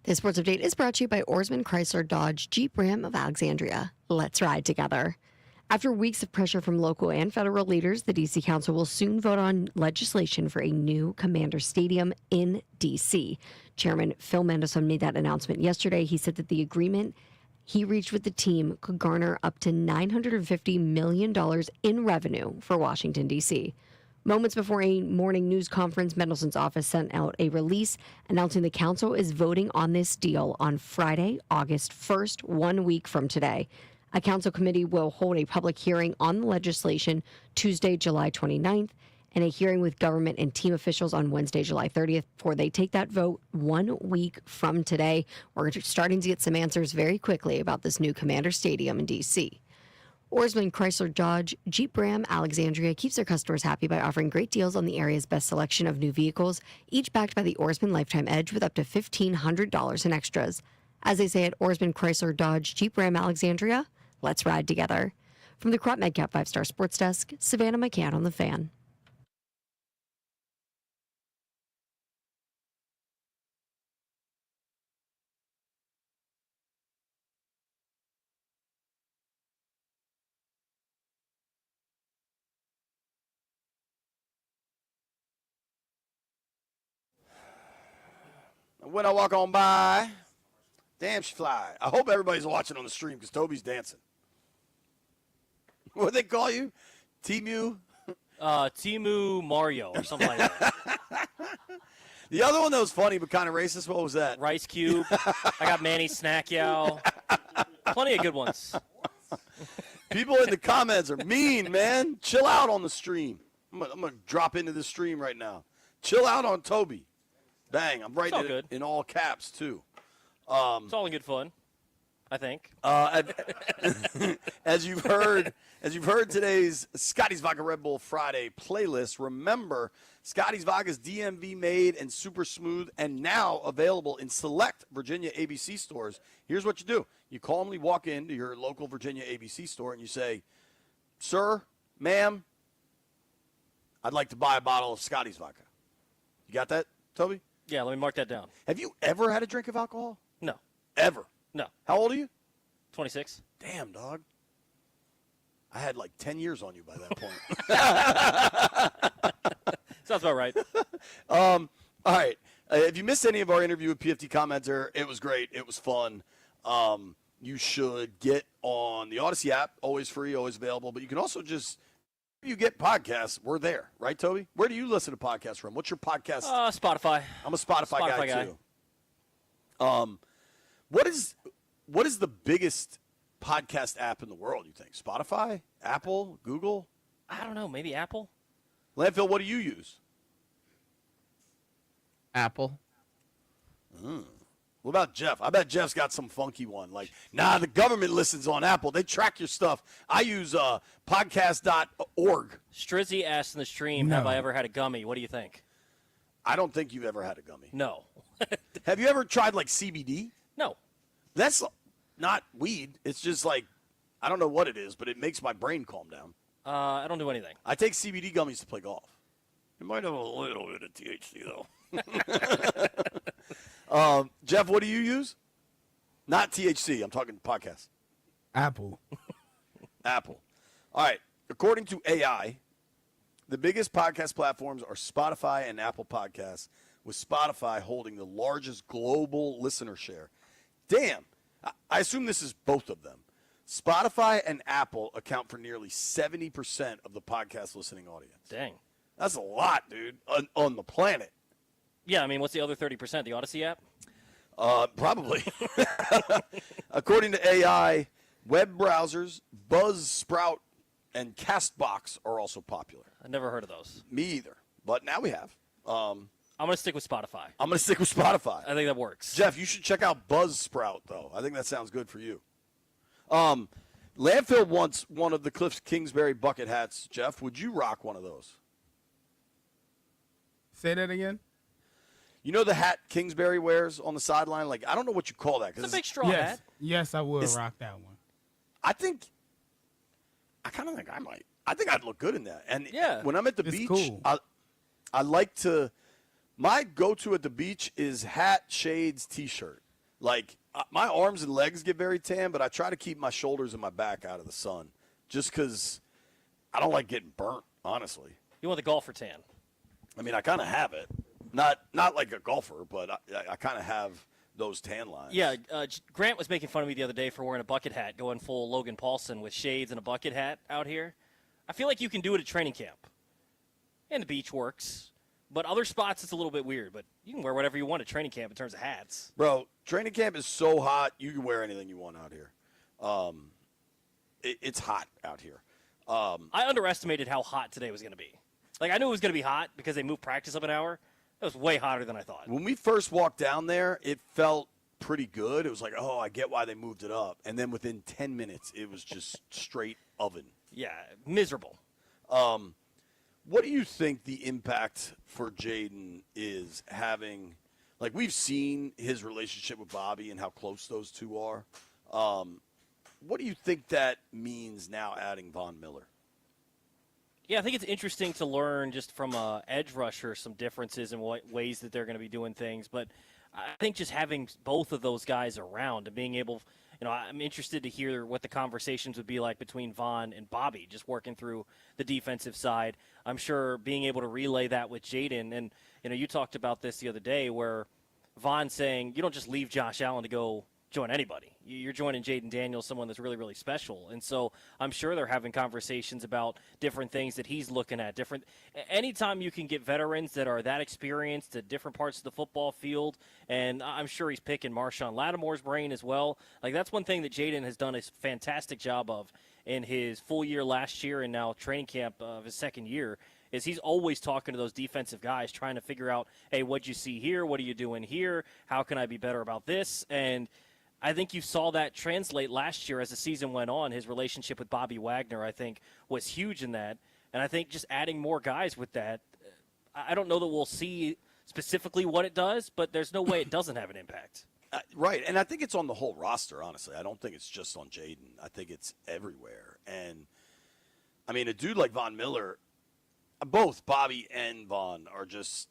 This sports update is brought to you by Oarsman Chrysler Dodge Jeep Ram of Alexandria. Let's ride together. After weeks of pressure from local and federal leaders, the D.C. Council will soon vote on legislation for a new Commander Stadium in D.C. Chairman Phil Mandelson made that announcement yesterday. He said that the agreement he reached with the team could garner up to $950 million in revenue for Washington, D.C. Moments before a morning news conference, Mendelson's office sent out a release announcing the council is voting on this deal on Friday, August 1st, 1 week from today. A council committee will hold a public hearing on the legislation Tuesday, July 29th, and a hearing with government and team officials on Wednesday, July 30th, before they take that vote 1 week from today. We're starting to get some answers very quickly about this new Commander Stadium in D.C. Oarsman Chrysler Dodge Jeep Ram Alexandria keeps their customers happy by offering great deals on the area's best selection of new vehicles, each backed by the Oarsman Lifetime Edge with up to $1,500 in extras. As they say at Oarsman Chrysler Dodge Jeep Ram Alexandria, let's ride together. From the Crop MedCap 5-Star Sports Desk, Savannah McCann on the Fan. When I walk on by, damn, she fly. I hope everybody's watching on the stream because Toby's dancing. What do they call you? Timu? Timu Mario or something like that. The other one that was funny but kind of racist, what was that? Rice Cube. I got Manny Snackyow. Plenty of good ones. People in the comments are mean, man. Chill out on the stream. I'm going to drop into the stream right now. Chill out on Toby. Bang. I'm writing it good. in all caps, too. It's all in good fun, I think. As you've heard today's Scotty's Vodka Red Bull Friday playlist, remember Scotty's Vodka is DMV made and super smooth and now available in select Virginia ABC stores. Here's what you do. You calmly walk into your local Virginia ABC store and you say, "Sir, ma'am, I'd like to buy a bottle of Scotty's Vodka." You got that, Toby? Yeah, let me mark that down. Have you ever had a drink of alcohol? No. Ever? No. How old are you? 26. Damn, dog. I had like 10 years on you by that point. Sounds about right. All right. If you missed any of our interview with PFT Commenter, it was great. It was fun. You should get on the Odyssey app. Always free, always available. But you can also just, if you get podcasts, we're there. Right, Toby? Where do you listen to podcasts from? What's your podcast? Spotify. I'm a Spotify guy, too. What is the biggest podcast app in the world, you think? Spotify? Apple? Google? I don't know. Maybe Apple? Landfill, what do you use? Apple. What about Jeff? I bet Jeff's got some funky one. Like, nah, the government listens on Apple. They track your stuff. I use podcast.org. Strizzy asked in the stream, No. have I ever had a gummy? What do you think? I don't think you've ever had a gummy. No. Have you ever tried, like, CBD? No. That's not weed. It's just like, I don't know what it is, but it makes my brain calm down. I don't do anything. I take CBD gummies to play golf. It might have a little bit of THC, though. Jeff, what do you use? Not THC. I'm talking podcast. Apple. Apple. All right. According to AI, the biggest podcast platforms are Spotify and Apple Podcasts, with Spotify holding the largest global listener share. Damn. I assume this is both of them. Spotify and Apple account for nearly 70% of the podcast listening audience. Dang. That's a lot, dude, on the planet. Yeah, I mean, what's the other 30%? The Odyssey app? Probably. According to AI, web browsers, Buzzsprout, and Castbox are also popular. I've never heard of those. Me either, but now we have. I'm going to stick with Spotify. I'm going to stick with Spotify. I think that works. Jeff, you should check out Buzzsprout, though. I think that sounds good for you. Landfill wants one of the Cliff Kingsbury bucket hats. Jeff, would you rock one of those? Say that again. You know the hat Kingsbury wears on the sideline? Like, I don't know what you call that. It's a big straw Yes. hat. Yes, I would It's- rock that one. I kind of think I might. I think I'd look good in that. And Yeah. when I'm at the It's beach, cool. I like to – my go-to at the beach is hat, shades, T-shirt. Like, my arms and legs get very tan, but I try to keep my shoulders and my back out of the sun just because I don't like getting burnt, honestly. You want the golfer tan. I mean, I kind of have it. Not like a golfer, but I kind of have those tan lines. Yeah, Grant was making fun of me the other day for wearing a bucket hat, going full Logan Paulson with shades and a bucket hat out here. I feel like you can do it at training camp. And the beach works. But other spots, it's a little bit weird. But you can wear whatever you want at training camp in terms of hats. Bro, training camp is so hot, you can wear anything you want out here. It's hot out here. I underestimated how hot today was going to be. Like, I knew it was going to be hot because they moved practice up an hour. It was way hotter than I thought. When we first walked down there, it felt pretty good. It was like, oh, I get why they moved it up. And then within 10 minutes, it was just straight oven. Yeah, miserable. What do you think the impact for Jaden is having – like, we've seen his relationship with Bobby and how close those two are. What do you think that means now adding Von Miller? Yeah, I think it's interesting to learn just from a edge rusher some differences in what ways that they're going to be doing things. But I think just having both of those guys around and being able – I'm interested to hear what the conversations would be like between Von and Bobby, just working through the defensive side. I'm sure being able to relay that with Jaden. And, you talked about this the other day where Von saying you don't just leave Josh Allen to go join anybody. You're joining Jaden Daniels, someone that's really, really special. And so I'm sure they're having conversations about different things that he's looking at. Anytime you can get veterans that are that experienced at different parts of the football field, and I'm sure he's picking Marshawn Lattimore's brain as well. Like, that's one thing that Jaden has done a fantastic job of in his full year last year and now training camp of his second year, is he's always talking to those defensive guys, trying to figure out, hey, what'd you see here? What are you doing here? How can I be better about this? And I think you saw that translate last year as the season went on. His relationship with Bobby Wagner, I think, was huge in that. And I think just adding more guys with that, I don't know that we'll see specifically what it does, but there's no way it doesn't have an impact. Right, and I think it's on the whole roster, honestly. I don't think it's just on Jaden. I think it's everywhere. And, I mean, a dude like Von Miller, both Bobby and Von are just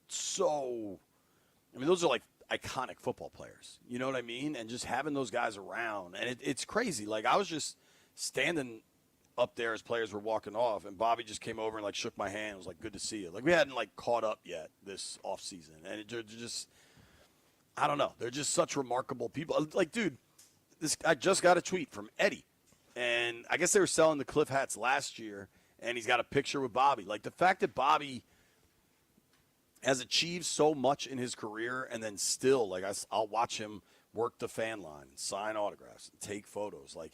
so – I mean, those are like iconic football players. You know what I mean? And just having those guys around. And it's crazy. Like, I was just standing up there as players were walking off, and Bobby just came over and, like, shook my hand. It was like, good to see you. Like, we hadn't, like, caught up yet this offseason. And it just – I don't know. They're just such remarkable people. Like, dude, I just got a tweet from Eddie. And I guess they were selling the Cliff hats last year, and he's got a picture with Bobby. Like, the fact that Bobby has achieved so much in his career, and then still, like, I'll watch him work the fan line and sign autographs and take photos. Like,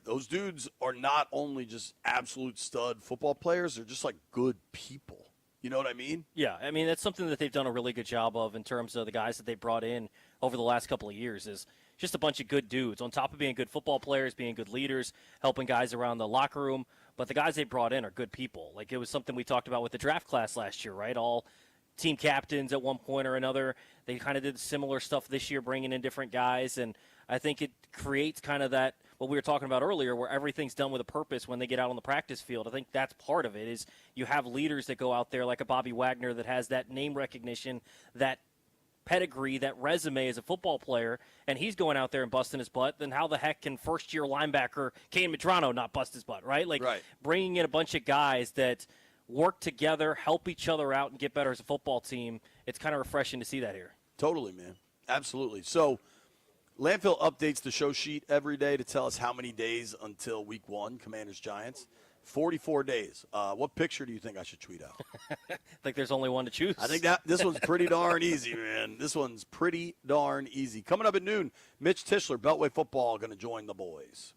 those dudes are not only just absolute stud football players, they're just, like, good people. You know what I mean? Yeah, I mean, that's something that they've done a really good job of in terms of the guys that they brought in over the last couple of years is just a bunch of good dudes. On top of being good football players, being good leaders, helping guys around the locker room, but the guys they brought in are good people. Like, it was something we talked about with the draft class last year, right? All team captains at one point or another. They kind of did similar stuff this year, bringing in different guys, and I think it creates kind of that, what we were talking about earlier, where everything's done with a purpose when they get out on the practice field. I think that's part of it, is you have leaders that go out there like a Bobby Wagner that has that name recognition, that pedigree, that resume as a football player, and he's going out there and busting his butt. Then how the heck can first-year linebacker Kane Medrano not bust his butt, right? Like, right. Bringing in a bunch of guys that work together, help each other out, and get better as a football team, it's kind of refreshing to see that here. Totally, man. Absolutely. So, Landfill updates the show sheet every day to tell us how many days until week 1, Commanders-Giants. 44 days. What picture do you think I should tweet out? Like there's only one to choose. I think this one's pretty darn easy, man. This one's pretty darn easy. Coming up at noon, Mitch Tischler, Beltway Football, going to join the boys.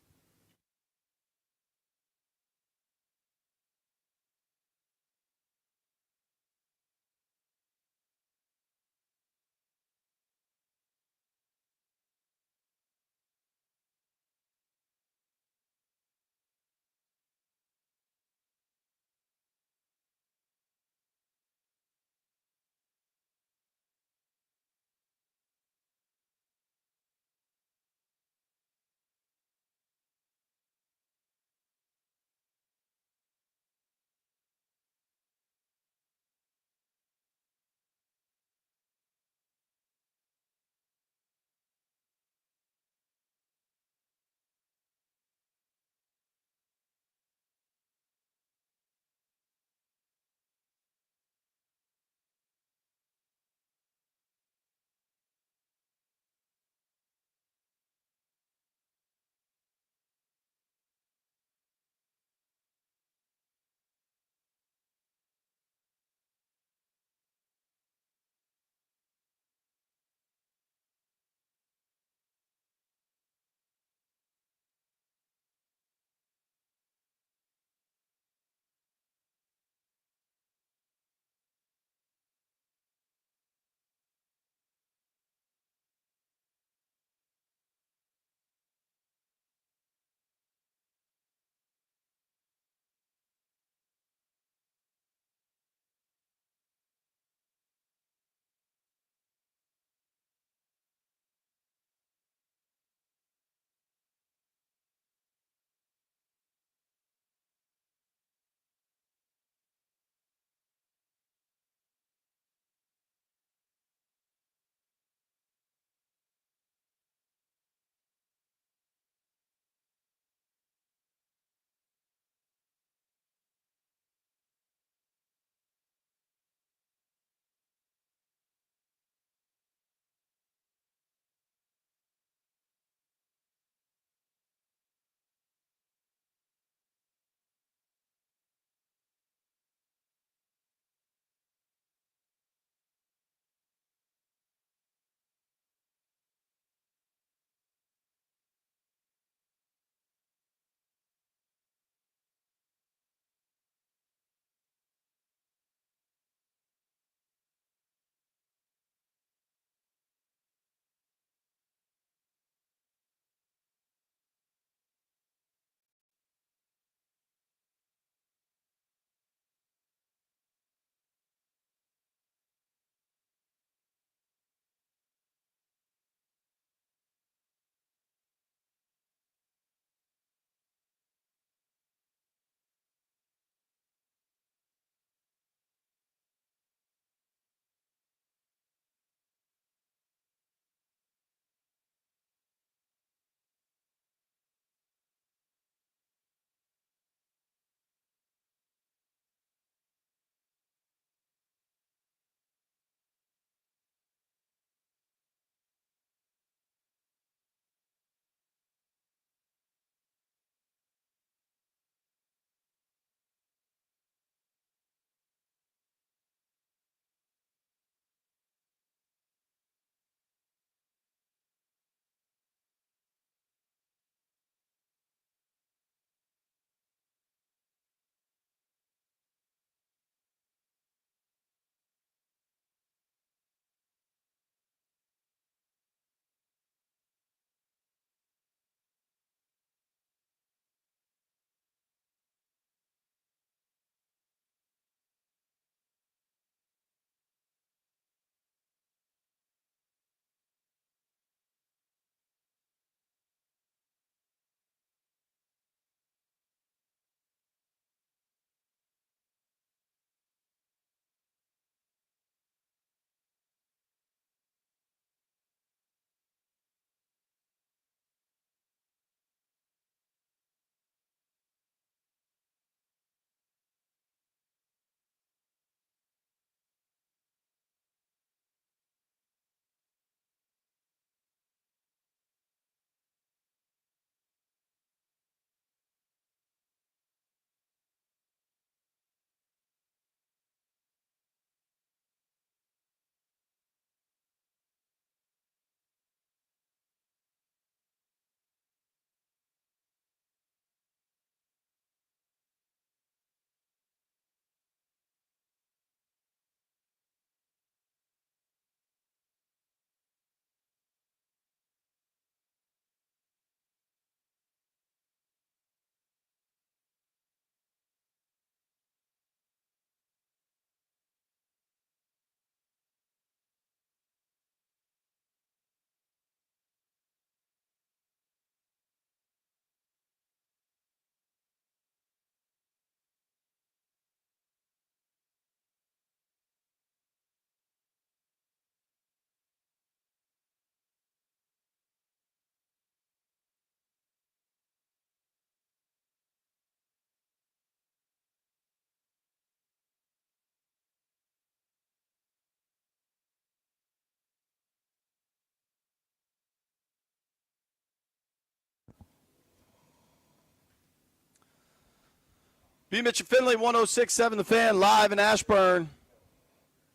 B. Mitch and Finley, 106.7 The Fan, live in Ashburn.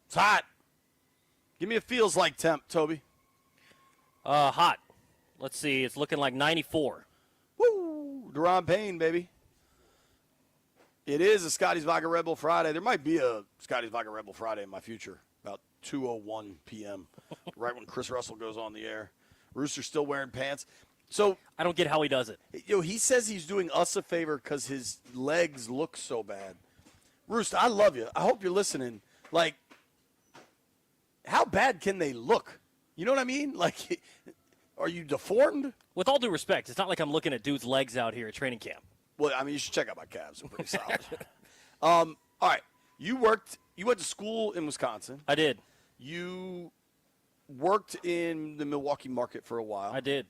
It's hot. Give me a feels like temp, Toby. Hot. Let's see. It's looking like 94. Woo! Deron Payne, baby. It is a Scotty's Vodka Red Bull Friday. There might be a Scotty's Vodka Red Bull Friday in my future, about 2:01 p.m., right when Chris Russell goes on the air. Rooster's still wearing pants. So I don't get how he does it. he says he's doing us a favor because his legs look so bad. Rooster, I love you. I hope you're listening. Like, how bad can they look? You know what I mean? Like, are you deformed? With all due respect, it's not like I'm looking at dudes' legs out here at training camp. Well, I mean, you should check out my calves. They're pretty solid. All right. You went to school in Wisconsin. I did. You worked in the Milwaukee market for a while. I did.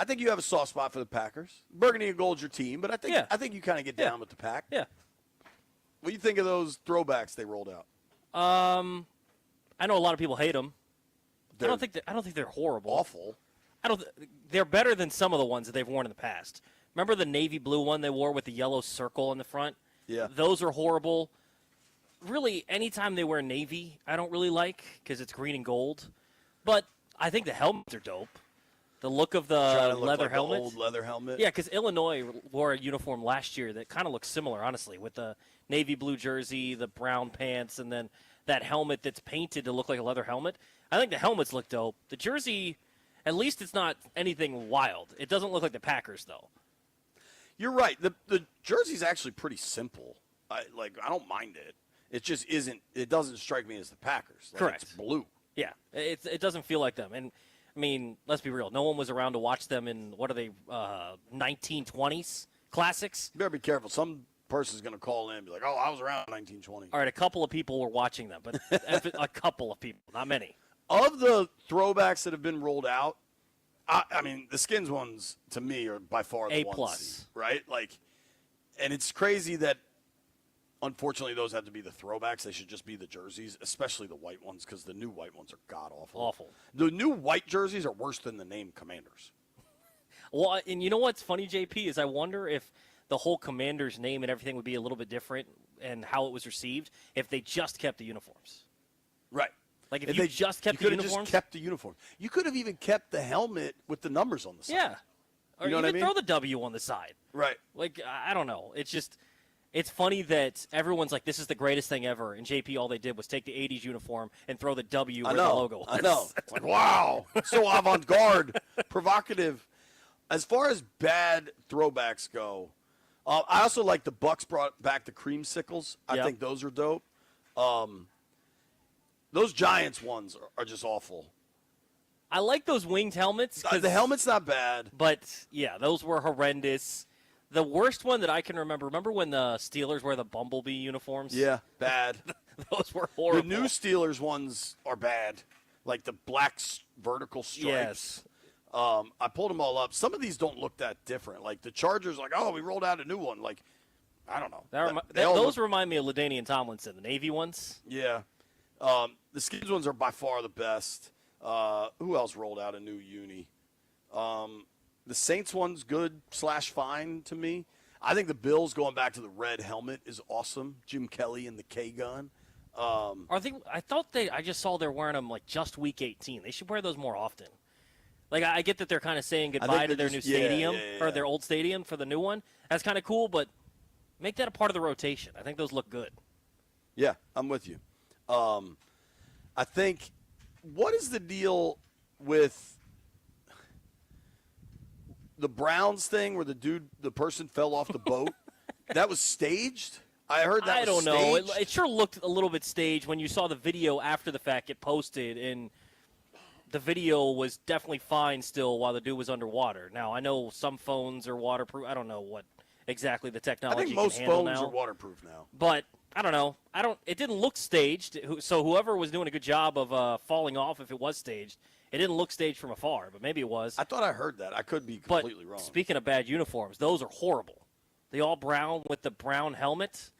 I think you have a soft spot for the Packers. Burgundy and Gold's your team, but I think you kind of get down with the Pack. Yeah. What do you think of those throwbacks they rolled out? I know a lot of people hate them. I don't think they're horrible. Awful. They're better than some of the ones that they've worn in the past. Remember the navy blue one they wore with the yellow circle in the front? Yeah. Those are horrible. Really, anytime they wear navy, I don't really like because it's green and gold. But I think the helmets are dope. The look of the Trying to look leather like helmet. the old leather helmet. Yeah, because Illinois wore a uniform last year that kind of looks similar, honestly, with the navy blue jersey, the brown pants, and then that helmet that's painted to look like a leather helmet. I think the helmets look dope. The jersey, at least it's not anything wild. It doesn't look like the Packers, though. You're right. The jersey's actually pretty simple. I don't mind it. It just isn't. It doesn't strike me as the Packers. Correct. It's blue. Yeah, it doesn't feel like them. And, I mean, let's be real. No one was around to watch them in, what are they, 1920s classics? You better be careful. Some person's going to call in and be like, oh, I was around in 1920. All right, a couple of people were watching them, but a couple of people, not many. Of the throwbacks that have been rolled out, I mean, the Skins ones, to me, are by far the A+. ones, right? Like, and it's crazy that, unfortunately, those have to be the throwbacks. They should just be the jerseys, especially the white ones, because the new white ones are god-awful. Awful. The new white jerseys are worse than the name Commanders. Well, and you know what's funny, JP, is I wonder if the whole Commander's name and everything would be a little bit different and how it was received if they just kept the uniforms. Right. Like, if you just kept the you could have uniforms? just kept the uniform. You could have even kept the helmet with the numbers on the side. Yeah. Or You know what even I mean? throw the W on the side. Right. Like, I don't know. It's just, it's funny that everyone's like, this is the greatest thing ever. And JP, all they did was take the 80s uniform and throw the W where the logo was. I know. It's like, wow. So avant-garde. Provocative. As far as bad throwbacks go, I also like the Bucks brought back the creamsicles. I Yep. think those are dope. Those Giants ones are just awful. I like those winged helmets. The helmet's not bad. But, yeah, those were horrendous. The worst one that I can remember when the Steelers wear the Bumblebee uniforms? Yeah, bad. Those were horrible. The new Steelers ones are bad, like the black vertical stripes. Yes. I pulled them all up. Some of these don't look that different. Like the Chargers, like, oh, we rolled out a new one. Like, I don't know. Those remind me of LaDainian Tomlinson, the Navy ones. Yeah. The Skins ones are by far the best. Who else rolled out a new uni? The Saints one's good / fine to me. I think the Bills going back to the red helmet is awesome. Jim Kelly and the K gun. I just saw they're wearing them like just week 18. They should wear those more often. Like, I get that they're kind of saying goodbye to their new stadium or their old stadium for the new one. That's kind of cool, but make that a part of the rotation. I think those look good. Yeah, I'm with you. I think, what is the deal with the Browns thing where the person fell off the boat? That was staged? I heard that was staged. I don't know. It sure looked a little bit staged when you saw the video after the fact get posted, and the video was definitely fine still while the dude was underwater. Now, I know some phones are waterproof. I don't know what exactly the technology I think most can handle phones now. are waterproof now. But I don't know. It didn't look staged. So whoever was doing a good job of falling off, if it was staged, it didn't look staged from afar. But maybe it was. I thought I heard that. I could be completely wrong. Speaking of bad uniforms, those are horrible. The all brown with the brown helmet.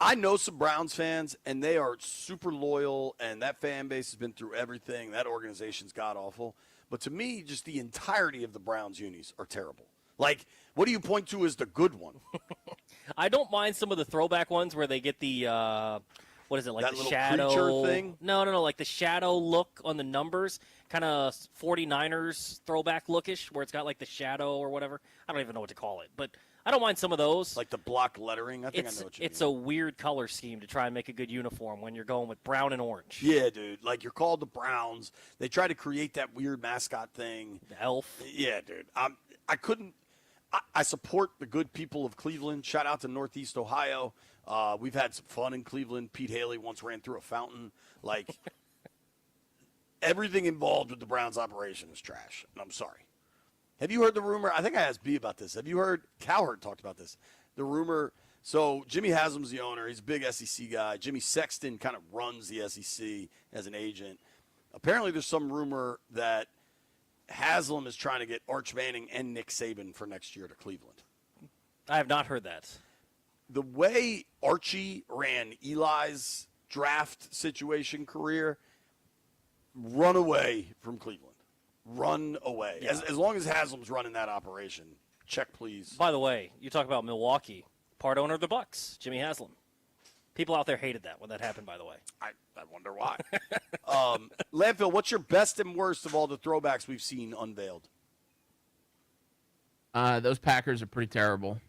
I know some Browns fans, and they are super loyal, and that fan base has been through everything. That organization's god-awful. But to me, just the entirety of the Browns unis are terrible. Like, what do you point to as the good one? I don't mind some of the throwback ones where they get the what is it, like That the little shadow creature thing? No, like the shadow look on the numbers, kind of 49ers throwback lookish, where it's got like the shadow or whatever. I don't even know what to call it, but I don't mind some of those. Like the block lettering. I think I know what you It's mean. a weird color scheme to try and make a good uniform when you're going with brown and orange. Yeah, dude. Like you're called the Browns. They try to create that weird mascot thing. The elf. Yeah, dude. I couldn't. I support the good people of Cleveland. Shout out to Northeast Ohio. We've had some fun in Cleveland. Pete Haley once ran through a fountain. Like everything involved with the Browns operation is trash. And I'm sorry. Have you heard the rumor? I think I asked B about this. Have you heard? Cowherd talked about this. The rumor. So Jimmy Haslam's the owner. He's a big SEC guy. Jimmy Sexton kind of runs the SEC as an agent. Apparently, there's some rumor that Haslam is trying to get Arch Manning and Nick Saban for next year to Cleveland. I have not heard that. The way Archie ran Eli's draft situation career, run away from Cleveland. Run away. Yeah. As long as Haslam's running that operation, check please. By the way, you talk about Milwaukee, part owner of the Bucks, Jimmy Haslam. People out there hated that when that happened, by the way. I wonder why. Landfill, what's your best and worst of all the throwbacks we've seen unveiled? Those Packers are pretty terrible.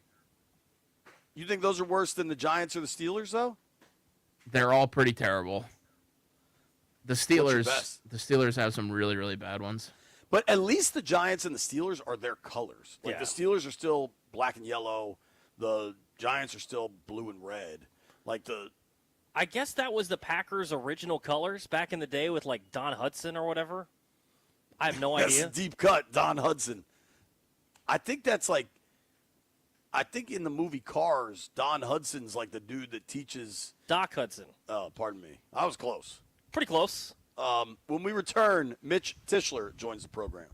You think those are worse than the Giants or the Steelers, though? They're all pretty terrible. The your Steelers, best? the Steelers have some really, really bad ones. But at least the Giants and the Steelers are their colors. Like Yeah. the Steelers are still black and yellow. The Giants are still blue and red. Like I guess that was the Packers' original colors back in the day with like Don Hudson or whatever. I have no that's idea. a deep cut, Don Hudson. I think in the movie Cars, Don Hudson's like the dude that teaches. Doc Hudson. Oh, pardon me. I was close. Pretty close. When we return, Mitch Tischler joins the program.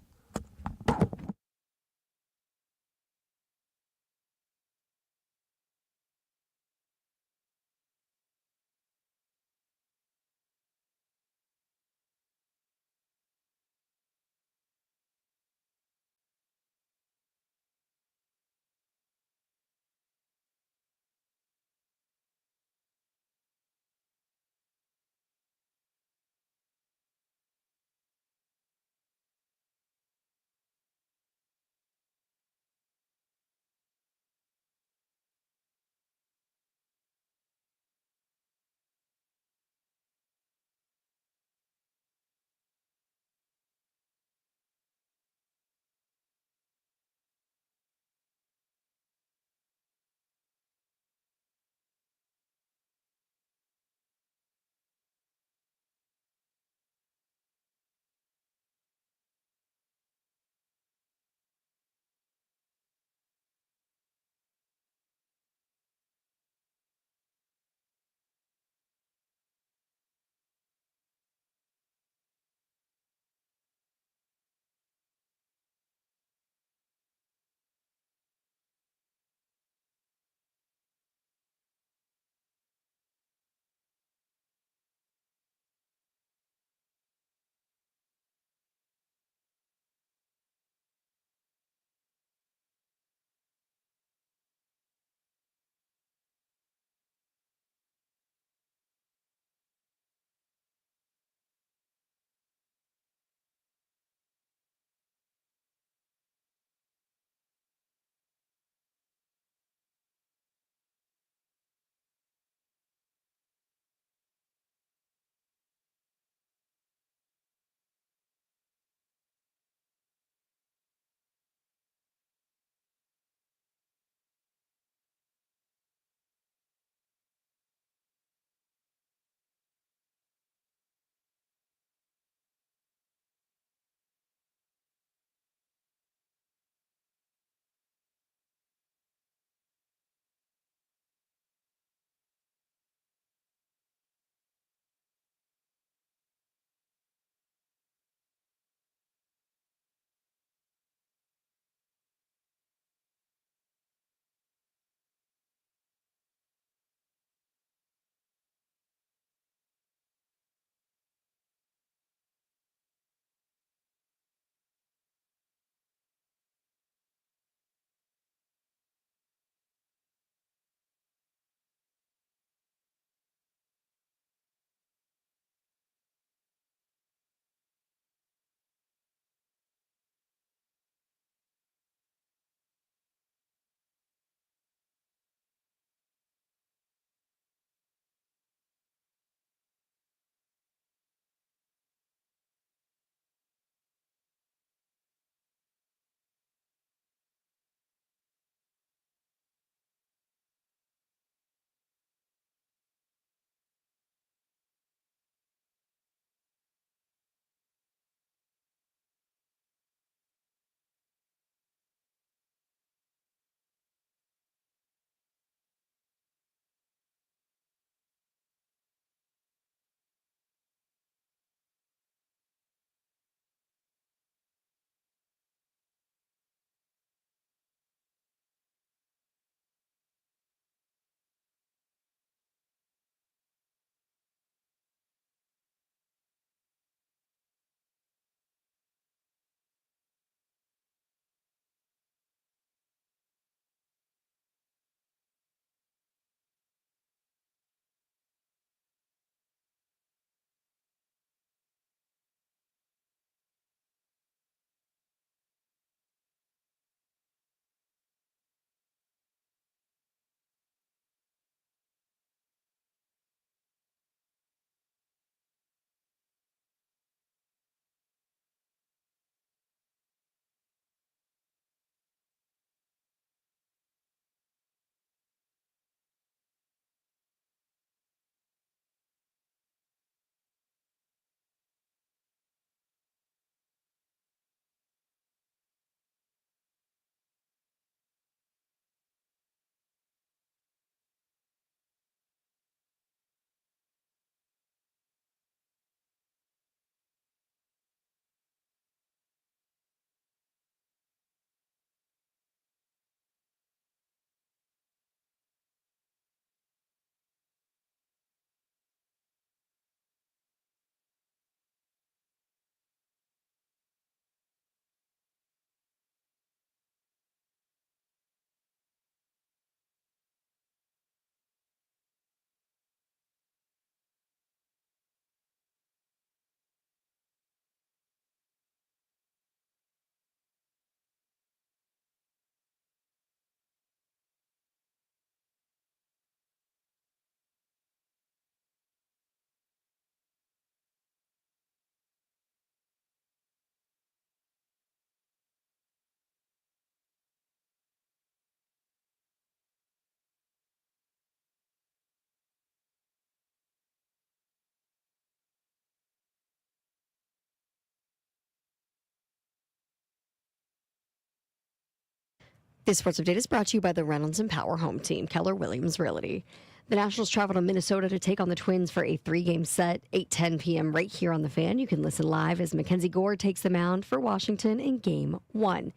This sports update is brought to you by the Reynolds and Power Home Team, Keller Williams Realty. The Nationals travel to Minnesota to take on the Twins for a 3-game set, 8:10 p.m. right here on The Fan. You can listen live as Mackenzie Gore takes the mound for Washington in Game 1.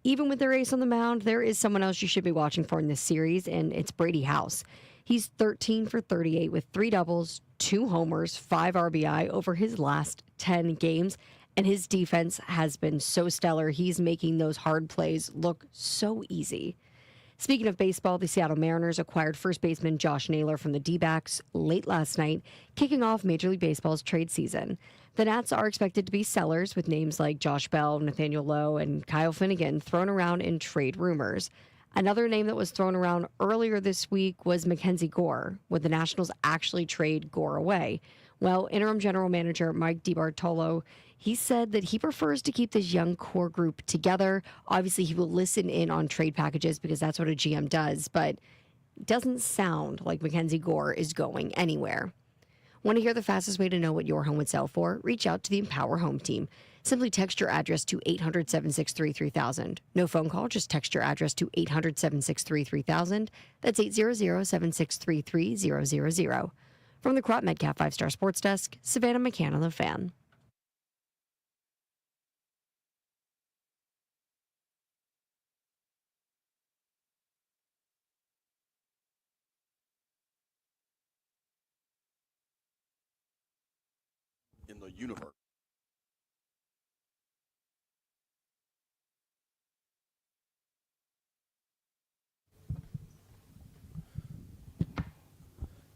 Even with their ace on the mound, there is someone else you should be watching for in this series, and it's Brady House. He's 13 for 38 with 3 doubles, 2 homers, 5 RBI over his last 10 games. And his defense has been so stellar. He's making those hard plays look so easy. Speaking of baseball, the Seattle Mariners acquired first baseman Josh Naylor from the D-backs late last night, kicking off Major League Baseball's trade season. The Nats are expected to be sellers with names like Josh Bell, Nathaniel Lowe, and Kyle Finnegan thrown around in trade rumors. Another name that was thrown around earlier this week was Mackenzie Gore. Would the Nationals actually trade Gore away? Well, interim general manager Mike DiBartolo, he said that he prefers to keep this young core group together. Obviously, he will listen in on trade packages because that's what a GM does, but it doesn't sound like Mackenzie Gore is going anywhere. Want to hear the fastest way to know what your home would sell for? Reach out to the Empower Home Team. Simply text your address to 800-763-3000. No phone call, just text your address to 800-763-3000. That's 800-763-3000. From the Crop Metcalf 5-Star Sports Desk, Savannah McCann on The Fan. In the universe.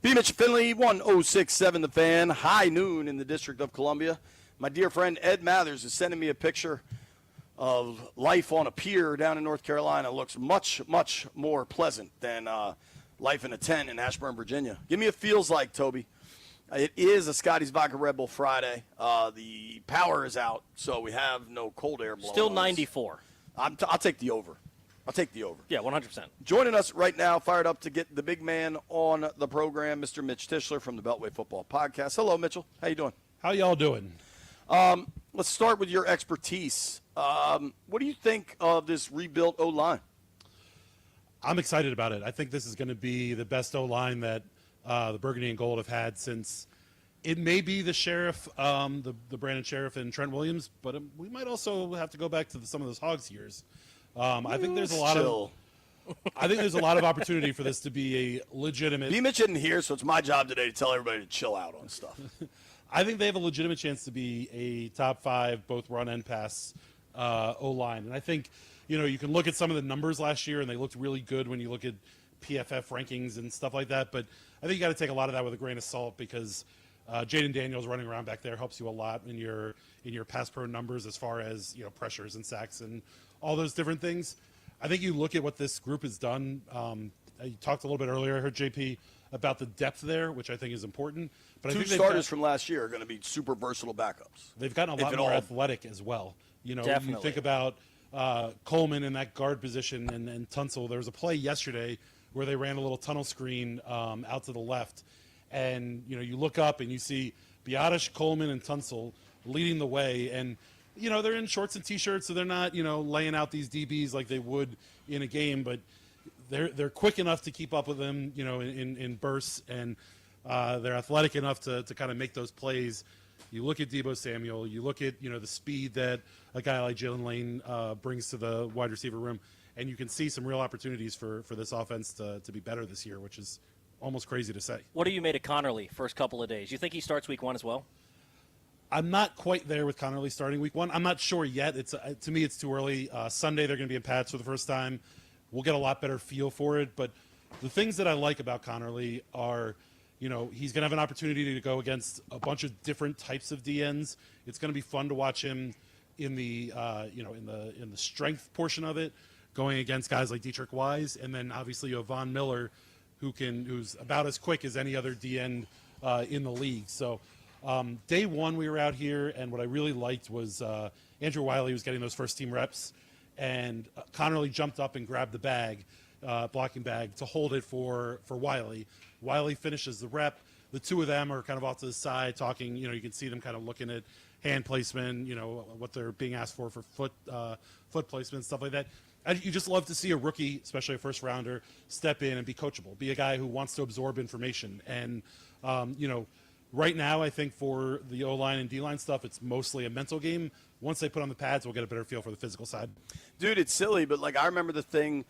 Beamish Finley, 1067 The Fan, high noon in the District of Columbia. My dear friend Ed Mathers is sending me a picture of life on a pier down in North Carolina. It looks much, much more pleasant than life in a tent in Ashburn, Virginia. Give me a feels like, Toby. It is a Scotty's Vodka Red Bull Friday. The power is out, so we have no cold air blowing. Still 94. I'll take the over. I'll take the over. Yeah, 100%. Joining us right now, fired up to get the big man on the program, Mr. Mitch Tischler from the Beltway Football Podcast. Hello, Mitchell. How you doing? How y'all doing? Let's start with your expertise. What do you think of this rebuilt O-line? I'm excited about it. I think this is going to be the best O-line that the Burgundy and Gold have had since it may be the Sheriff, the Brandon Sheriff and Trent Williams, but we might also have to go back to some of those Hogs years. I think there's a lot of opportunity for this to be a legitimate. B-Mitch isn't here, so it's my job today to tell everybody to chill out on stuff. I think they have a legitimate chance to be a top 5, both run and pass O-line. And I think, you can look at some of the numbers last year, and they looked really good when you look at PFF rankings and stuff like that. But I think you got to take a lot of that with a grain of salt because Jaden Daniels running around back there helps you a lot in your pass pro numbers as far as pressures and sacks and all those different things. I think you look at what this group has done. You talked a little bit earlier, I heard JP about the depth there, which I think is important. But I think starters from last year are going to be super versatile backups. They've gotten a lot more athletic as well. Definitely. You think about Coleman in that guard position and Tunsil. There was a play yesterday where they ran a little tunnel screen out to the left. And, you look up and you see Biadasz, Coleman, and Tunsil leading the way. And, they're in shorts and T-shirts, so they're not, laying out these DBs like they would in a game. But they're quick enough to keep up with them, in bursts. And they're athletic enough to kind of make those plays. You look at Deebo Samuel. You look at, the speed that a guy like Jalen Lane brings to the wide receiver room. And you can see some real opportunities for this offense to be better this year, which is almost crazy to say. What do you made of Connerly first couple of days? You think he starts week 1 as well? I'm not quite there with Connerly starting week 1. I'm not sure yet. To me, it's too early. Sunday, they're going to be in pads for the first time. We'll get a lot better feel for it. But the things that I like about Connerly are, he's going to have an opportunity to go against a bunch of different types of DNs. It's going to be fun to watch him in the in the strength portion of it, going against guys like Dietrich Wise, and then obviously Von Miller, who's about as quick as any other DN in the league. So day one we were out here, and what I really liked was Andrew Wiley was getting those first team reps, and Connerly jumped up and grabbed the bag, blocking bag, to hold it for Wiley. Wiley finishes the rep. The two of them are kind of off to the side talking. You can see them kind of looking at hand placement, what they're being asked for foot placement, stuff like that. You just love to see a rookie, especially a first rounder, step in and be coachable, be a guy who wants to absorb information. And, right now, I think for the O-line and D-line stuff, it's mostly a mental game. Once they put on the pads, we'll get a better feel for the physical side. Dude, it's silly, but I remember the thing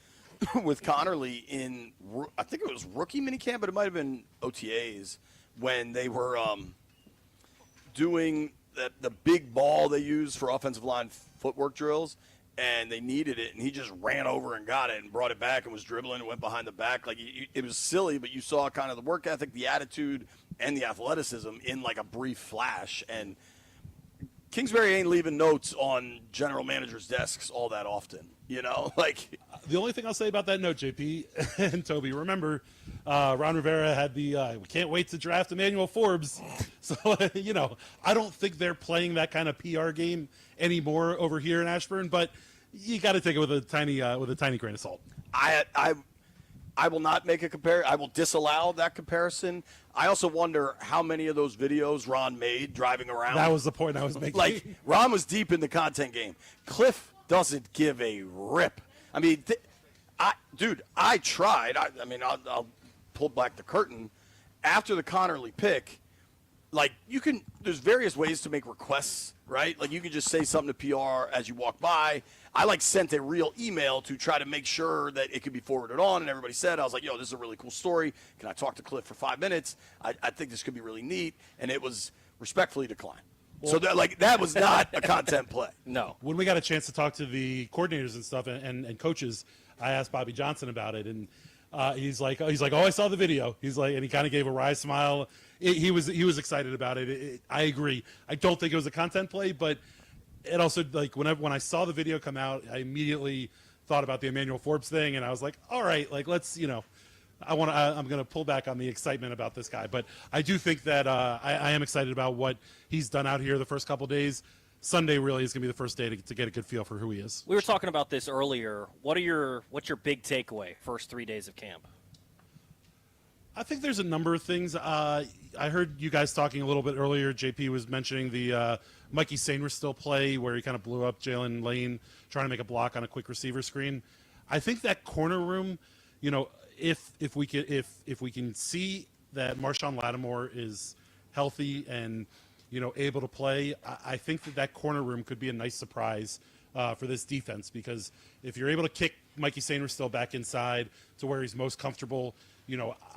with Connerly in, I think it was rookie minicamp, but it might have been OTAs, when they were doing the big ball they use for offensive line footwork drills, and they needed it, and he just ran over and got it and brought it back and was dribbling and went behind the back. It was silly, but you saw kind of the work ethic, the attitude, and the athleticism in a brief flash. And Kingsbury ain't leaving notes on general managers' desks all that often, The only thing I'll say about that note, JP and Toby, remember, Ron Rivera had we can't wait to draft Emmanuel Forbes. So, I don't think they're playing that kind of PR game anymore over here in Ashburn, but you got to take it with a tiny grain of salt. I will not make a comparison. I will disallow that comparison. I also wonder how many of those videos Ron made driving around. That was the point I was making. Ron was deep in the content game. Cliff doesn't give a rip. I mean, I tried. I'll pull back the curtain. After the Connerly pick, there's various ways to make requests, right? You can just say something to PR as you walk by. I sent a real email to try to make sure that it could be forwarded on, and everybody said, I was like, yo, this is a really cool story. Can I talk to Cliff for 5 minutes? I think this could be really neat. And it was respectfully declined. So that was not a content play. No. When we got a chance to talk to the coordinators and stuff and coaches, I asked Bobby Johnson about it, and he's like, oh, I saw the video. He's like, and he kind of gave a wry smile. He was excited about it. I agree. I don't think it was a content play, but it also when I saw the video come out, I immediately thought about the Emmanuel Forbes thing, and I was like, all right, let's I'm going to pull back on the excitement about this guy, but I do think that I am excited about what he's done out here the first couple days. Sunday really is going to be the first day to get a good feel for who he is. We were talking about this earlier. What's your big takeaway first 3 days of camp? I think there's a number of things. I heard you guys talking a little bit earlier. JP was mentioning the Mikey Sainristil play where he kind of blew up Jalen Lane trying to make a block on a quick receiver screen. I think that corner room, if we can see that Marshawn Lattimore is healthy and able to play, I think that corner room could be a nice surprise for this defense, because if you're able to kick Mikey Sainristil back inside to where he's most comfortable,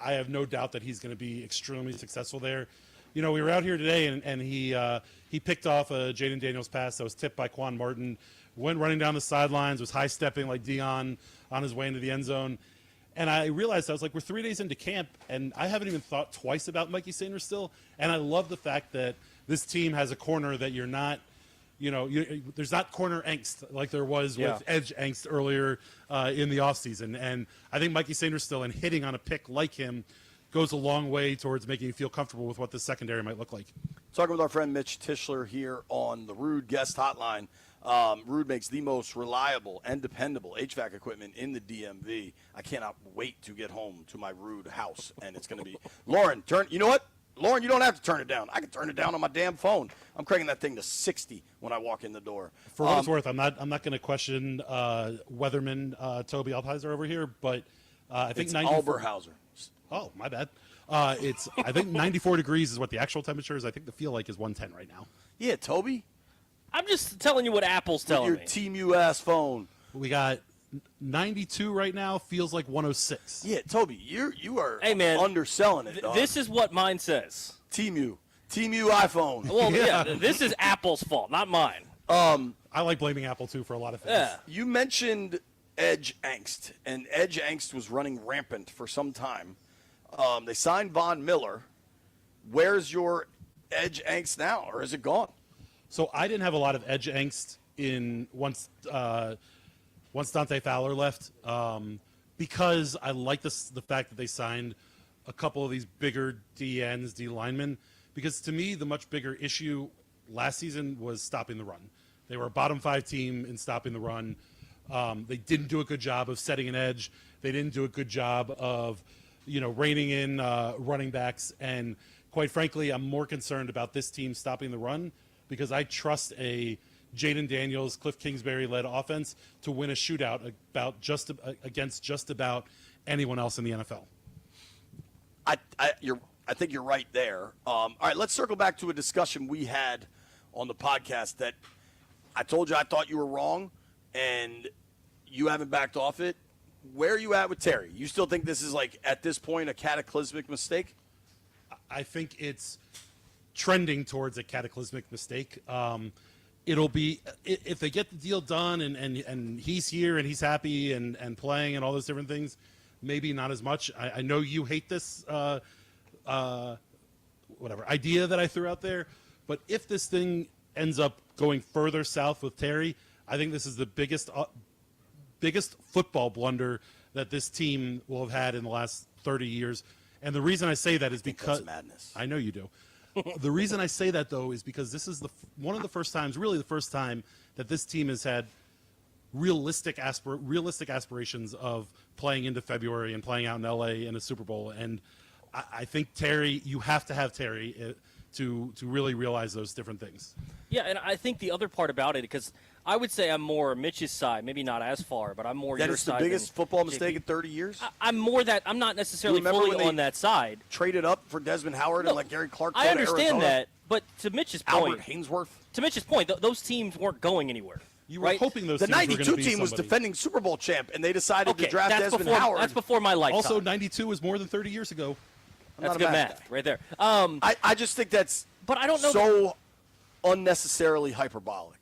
I have no doubt that he's going to be extremely successful there. We were out here today, and he picked off a Jaden Daniels pass that was tipped by Quan Martin, went running down the sidelines, was high-stepping like Dion on his way into the end zone. And I realized, I was like, we're 3 days into camp, and I haven't even thought twice about Mikey Sainristil. And I love the fact that this team has a corner that you're not, there's not corner angst like there was with edge angst earlier in the offseason. And I think Mikey Sainristil and hitting on a pick like him goes a long way towards making you feel comfortable with what the secondary might look like. Talking with our friend Mitch Tischler here on the Rude Guest Hotline. Rude makes the most reliable and dependable HVAC equipment in the DMV. I cannot wait to get home to my Rude house, and it's going to be Lauren. You know what? Lauren, you don't have to turn it down. I can turn it down on my damn phone. I'm cranking that thing to 60 when I walk in the door. For what it's worth, I'm not going to question Weatherman Toby Altheiser over here, but I think it's Alberhauser. Oh, my bad. I think 94 degrees is what the actual temperature is. I think the feel like is 110 right now. Yeah, Toby. I'm just telling you what Apple's telling your me. Team US phone. We got 92 right now. Feels like 106. Yeah, Toby, you are hey, man, underselling it. Dog. This is what mine says. Team U iPhone. Well, yeah, this is Apple's fault, not mine. I like blaming Apple too for a lot of things. Yeah. You mentioned edge angst, and edge angst was running rampant for some time. They signed Von Miller. Where's your edge angst now, or is it gone? So I didn't have a lot of edge angst once Dante Fowler left, because I like the fact that they signed a couple of these bigger D linemen, because to me the much bigger issue last season was stopping the run. They were a bottom 5 team in stopping the run. They didn't do a good job of setting an edge. They didn't do a good job of reining in running backs. And quite frankly, I'm more concerned about this team stopping the run because I trust a Jaden Daniels, Cliff Kingsbury-led offense to win a shootout against just about anyone else in the NFL. I think you're right there. All right, let's circle back to a discussion we had on the podcast that I told you I thought you were wrong, and you haven't backed off it. Where are you at with Terry? You still think this is, like, at this point, a cataclysmic mistake? I think it's trending towards a cataclysmic mistake. It'll be, if they get the deal done and he's here and he's happy and playing and all those different things, maybe not as much. I know you hate this idea that I threw out there, but if this thing ends up going further south with Terry, I think this is the biggest football blunder that this team will have had in the last 30 years. And the reason I say that is because that's madness. I know you do. The reason I say that, though, is because this is one of the first times, really the first time, that this team has had realistic aspirations of playing into February and playing out in LA in a Super Bowl. And I think Terry, you have to have Terry to really realize those different things. Yeah, and I think the other part about it, because I would say I'm more Mitch's side, maybe not as far, but I'm more That your is the side. biggest football JP. mistake in 30 years? I'm more that I'm not necessarily You remember fully when they on that side. Traded up for Desmond Howard and let Gary Clark go I to understand Arizona? that, but to Mitch's Albert point, Hainsworth? those teams weren't going anywhere. You were right? hoping those The teams were going to 92 be team was somebody. defending Super Bowl champ, and they decided to draft that's Desmond before, Howard. That's before my lifetime. Also, 92 was more than 30 years ago. I'm that's not a good math math guy. right there. I just think that's But I don't know so unnecessarily hyperbolic.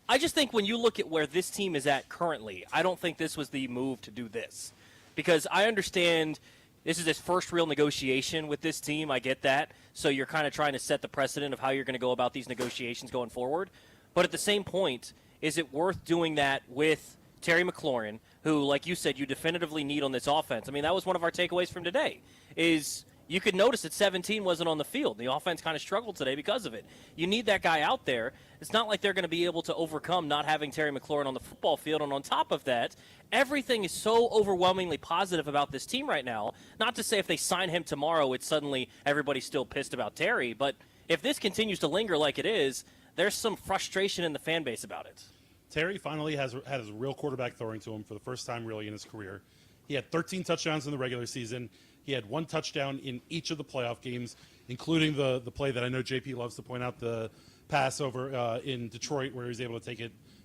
I just think when you look at where this team is at currently, I don't think this was the move to do this. Because I understand this is his first real negotiation with this team. I get that. So you're kind of trying to set the precedent of how you're going to go about these negotiations going forward. But at the same point, is it worth doing that with Terry McLaurin, who, like you said, you definitively need on this offense? I mean, that was one of our takeaways from today, is you could notice that 17 wasn't on the field. The offense kind of struggled today because of it. You need that guy out there. It's not like they're going to be able to overcome not having Terry McLaurin on the football field. And on top of that, everything is so overwhelmingly positive about this team right now. Not to say if they sign him tomorrow, it's suddenly everybody's still pissed about Terry. But if this continues to linger like it is, there's some frustration in the fan base about it. Terry finally had his real quarterback throwing to him for the first time really in his career. He had 13 touchdowns in the regular season. He had 1 touchdown in each of the playoff games, including the play that I know JP loves to point out, the pass over in Detroit where he was able to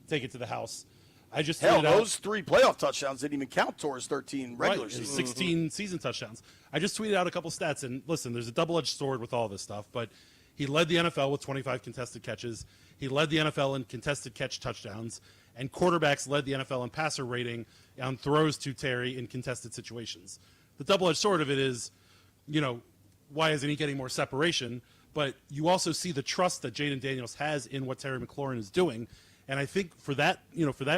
take it to the house. I just Hell, tweeted out- those 3 playoff touchdowns didn't even count towards 13 regular Right, season. 16 season touchdowns. I just tweeted out a couple stats, and listen, there's a double-edged sword with all this stuff, but he led the NFL with 25 contested catches. He led the NFL in contested catch touchdowns, and quarterbacks led the NFL in passer rating on throws to Terry in contested situations. The double-edged sword of it is, why isn't he getting more separation? But you also see the trust that Jaden Daniels has in what Terry McLaurin is doing. And I think for that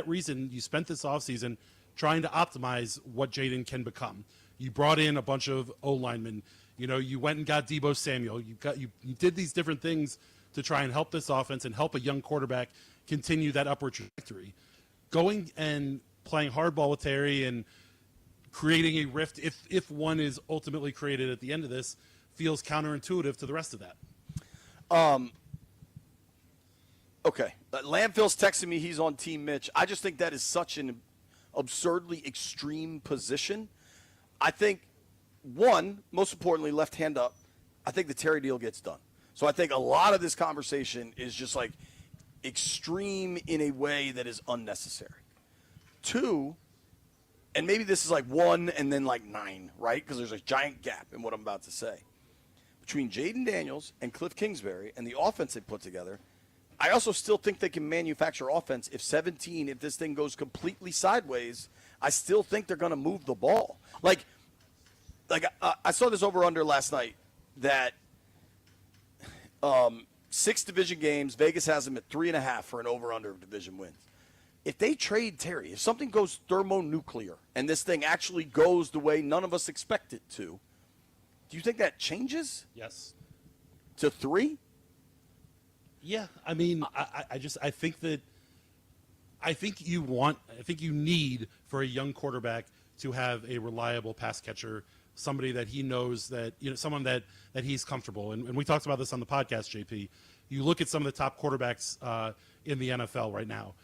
reason, you spent this offseason trying to optimize what Jaden can become. You brought in a bunch of O-linemen. You went and got Deebo Samuel. You did these different things to try and help this offense and help a young quarterback continue that upward trajectory. Going and playing hardball with Terry and creating a rift, if one is ultimately created at the end of this, feels counterintuitive to the rest of that. Okay. Landfill's texting me he's on Team Mitch. I just think that is such an absurdly extreme position. I think, one, most importantly, left hand up, I think the Terry deal gets done. So I think a lot of this conversation is just like extreme in a way that is unnecessary. 2, and maybe this is like 1 and then like 9, right? Because there's a giant gap in what I'm about to say. Between Jaden Daniels and Cliff Kingsbury and the offense they put together, I also still think they can manufacture offense. If this thing goes completely sideways, I still think they're going to move the ball. Like I saw this over-under last night that 6 division games, Vegas has them at 3.5 for an over-under of division wins. If they trade Terry, if something goes thermonuclear and this thing actually goes the way none of us expect it to, do you think that changes? Yes. To 3? Yeah, I mean, I think you need for a young quarterback to have a reliable pass catcher, somebody that he knows that, someone that he's comfortable. And we talked about this on the podcast, JP. You look at some of the top quarterbacks in the NFL right now.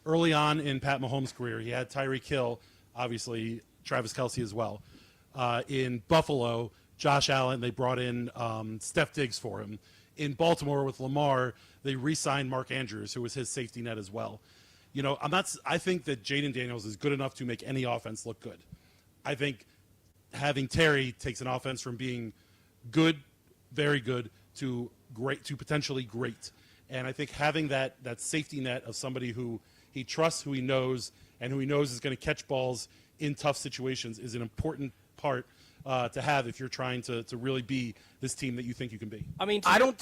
Early on in Pat Mahomes' career, he had Tyreek Hill, obviously Travis Kelce as well. In Buffalo, Josh Allen, they brought in Steph Diggs for him. In Baltimore with Lamar, they re-signed Mark Andrews, who was his safety net as well. You know, I think that Jaden Daniels is good enough to make any offense look good. I think having Terry takes an offense from being good, very good, to great, to potentially great. And I think having that safety net of somebody who he trusts, who he knows, and who he knows is going to catch balls in tough situations is an important part to have if you're trying to really be this team that you think you can be. I mean, I don't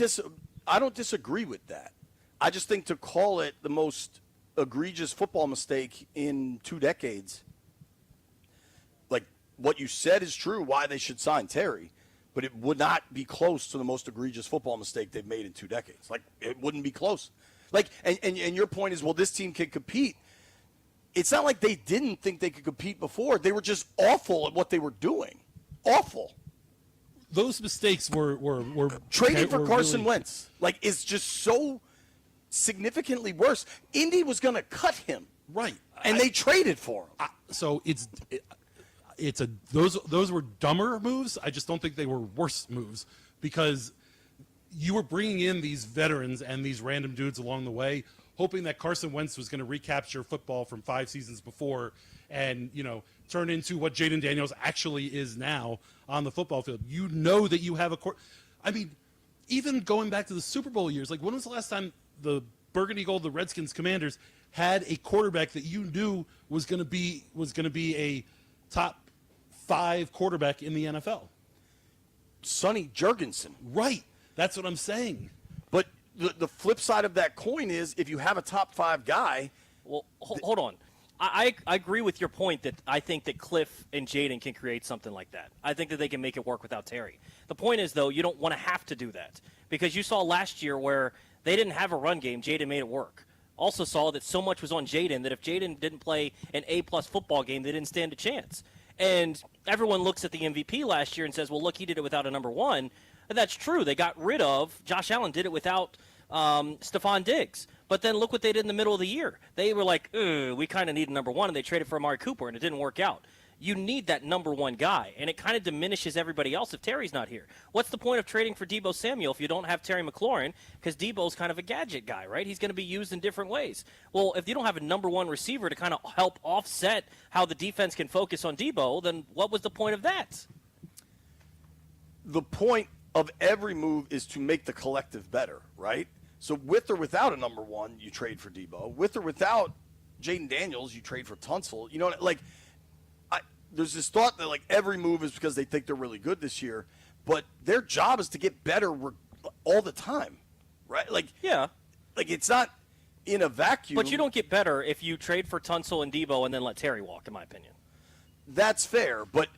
disagree with that. I just think to call it the most egregious football mistake in 2 decades, like what you said is true, why they should sign Terry, but it would not be close to the most egregious football mistake they've made in 2 decades. Like, it wouldn't be close. Like, and your point is, well, this team can compete. It's not like they didn't think they could compete before. They were just awful at what they were doing. Awful. Those mistakes were Trading for were Carson really, Wentz, like, is just so significantly worse. Indy was going to cut him, right, and they traded for him. So those were dumber moves. I just don't think they were worse moves because you were bringing in these veterans and these random dudes along the way, hoping that Carson Wentz was going to recapture football from 5 seasons before and, you know, turn into what Jaden Daniels actually is now on the football field. You know that you have a I mean, even going back to the Super Bowl years, like when was the last time the Burgundy Gold, the Redskins Commanders, had a quarterback that you knew was going to be a top 5 quarterback in the NFL? Sonny Jurgensen. Right. That's what I'm saying. But the flip side of that coin is if you have a top 5 guy. Well, hold on. I agree with your point that I think that Cliff and Jaden can create something like that. I think that they can make it work without Terry. The point is, though, you don't want to have to do that because you saw last year where they didn't have a run game. Jaden made it work. Also saw that so much was on Jaden that if Jaden didn't play an A-plus football game, they didn't stand a chance. And everyone looks at the MVP last year and says, well, look, he did it without a number one. And that's true. They got rid of – Josh Allen did it without Stephon Diggs. But then look what they did in the middle of the year. They were like, we kind of need a number one, and they traded for Amari Cooper, and it didn't work out. You need that number one guy, and it kind of diminishes everybody else if Terry's not here. What's the point of trading for Deebo Samuel if you don't have Terry McLaurin? Because Deebo's kind of a gadget guy, right? He's going to be used in different ways. Well, if you don't have a number one receiver to kind of help offset how the defense can focus on Deebo, then what was the point of that? The point of every move is to make the collective better, right? So with or without a number one, you trade for Deebo. With or without Jaden Daniels, you trade for Tunsil. You know, like, there's this thought that, like, every move is because they think they're really good this year, but their job is to get better all the time, right? Like, yeah. Like, it's not in a vacuum. But you don't get better if you trade for Tunsil and Deebo and then let Terry walk, in my opinion. That's fair, but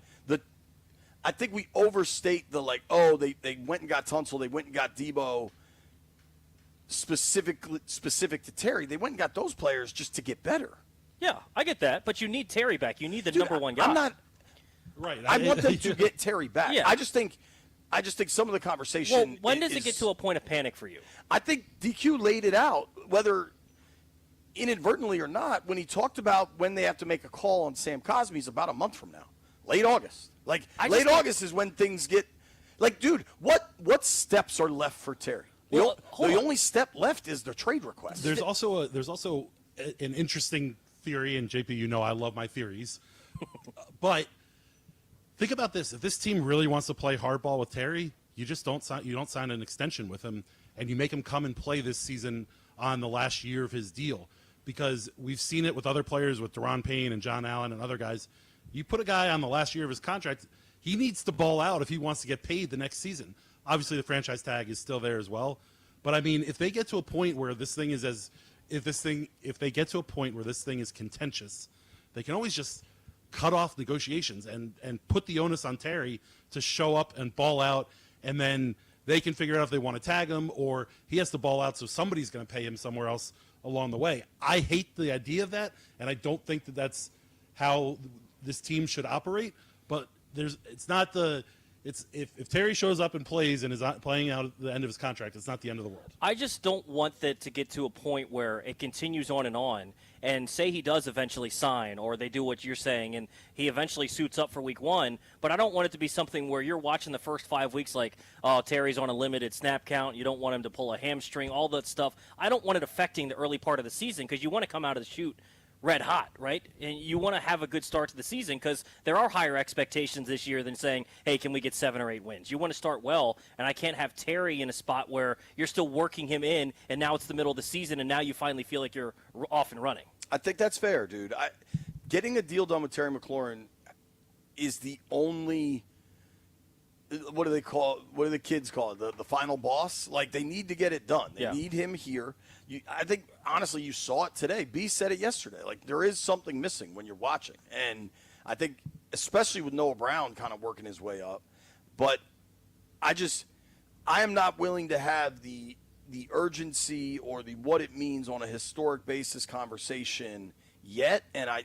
I think we overstate the, like, oh, they went and got Tunsil, they went and got Deebo. Specific to Terry, they went and got those players just to get better. Yeah, I get that, but you need Terry back. You need the number one guy. I'm not right. I want them to get Terry back. Yeah. I just think some of the conversation. Well, when does it get to a point of panic for you? I think DQ laid it out, whether inadvertently or not, when he talked about when they have to make a call on Sam Cosmi's about a month from now, late August. Like late August is when things get like, dude, what steps are left for Terry? The only step left is the trade request. There's also an interesting theory, and JP, you know I love my theories. But think about this: if this team really wants to play hardball with Terry, you just don't sign an extension with him, and you make him come and play this season on the last year of his deal. Because we've seen it with other players, with Deron Payne and John Allen and other guys. You put a guy on the last year of his contract, he needs to ball out if he wants to get paid the next season. Obviously, the franchise tag is still there as well. But I mean, if they get to a point where this thing is if they get to a point where this thing is contentious, they can always just cut off negotiations and put the onus on Terry to show up and ball out, and then they can figure out if they want to tag him or he has to ball out so somebody's going to pay him somewhere else along the way. I hate the idea of that, and I don't think that that's how this team should operate. But it's not the it's if Terry shows up and plays and is not playing out at the end of his contract, it's not the end of the world. I just don't want that to get to a point where it continues on, and say he does eventually sign, or they do what you're saying, and he eventually suits up for week 1, but I don't want it to be something where you're watching the first 5 weeks like, oh, Terry's on a limited snap count, you don't want him to pull a hamstring, all that stuff. I don't want it affecting the early part of the season, because you want to come out of the chute red hot, right? And you want to have a good start to the season because there are higher expectations this year than saying, hey, can we get 7 or 8 wins? You want to start well, and I can't have Terry in a spot where you're still working him in, and now it's the middle of the season, and now you finally feel like you're off and running. I think that's fair, dude. Getting a deal done with Terry McLaurin is the only what do they call? What do the kids call it? The final boss? Like, they need to get it done. They need him here. I think, honestly, you saw it today. B said it yesterday. Like, there is something missing when you're watching. And I think, especially with Noah Brown kind of working his way up. But I am not willing to have the urgency or the what it means on a historic basis conversation yet. And I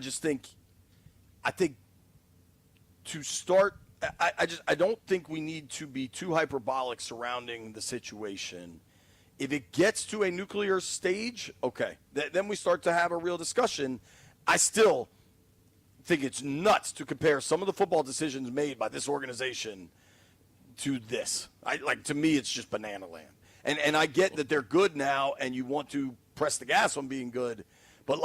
just think to start, I don't think we need to be too hyperbolic surrounding the situation. If it gets to a nuclear stage, okay, then we start to have a real discussion. I still think it's nuts to compare some of the football decisions made by this organization to this. To me, it's just banana land. And I get that they're good now, and you want to press the gas on being good, but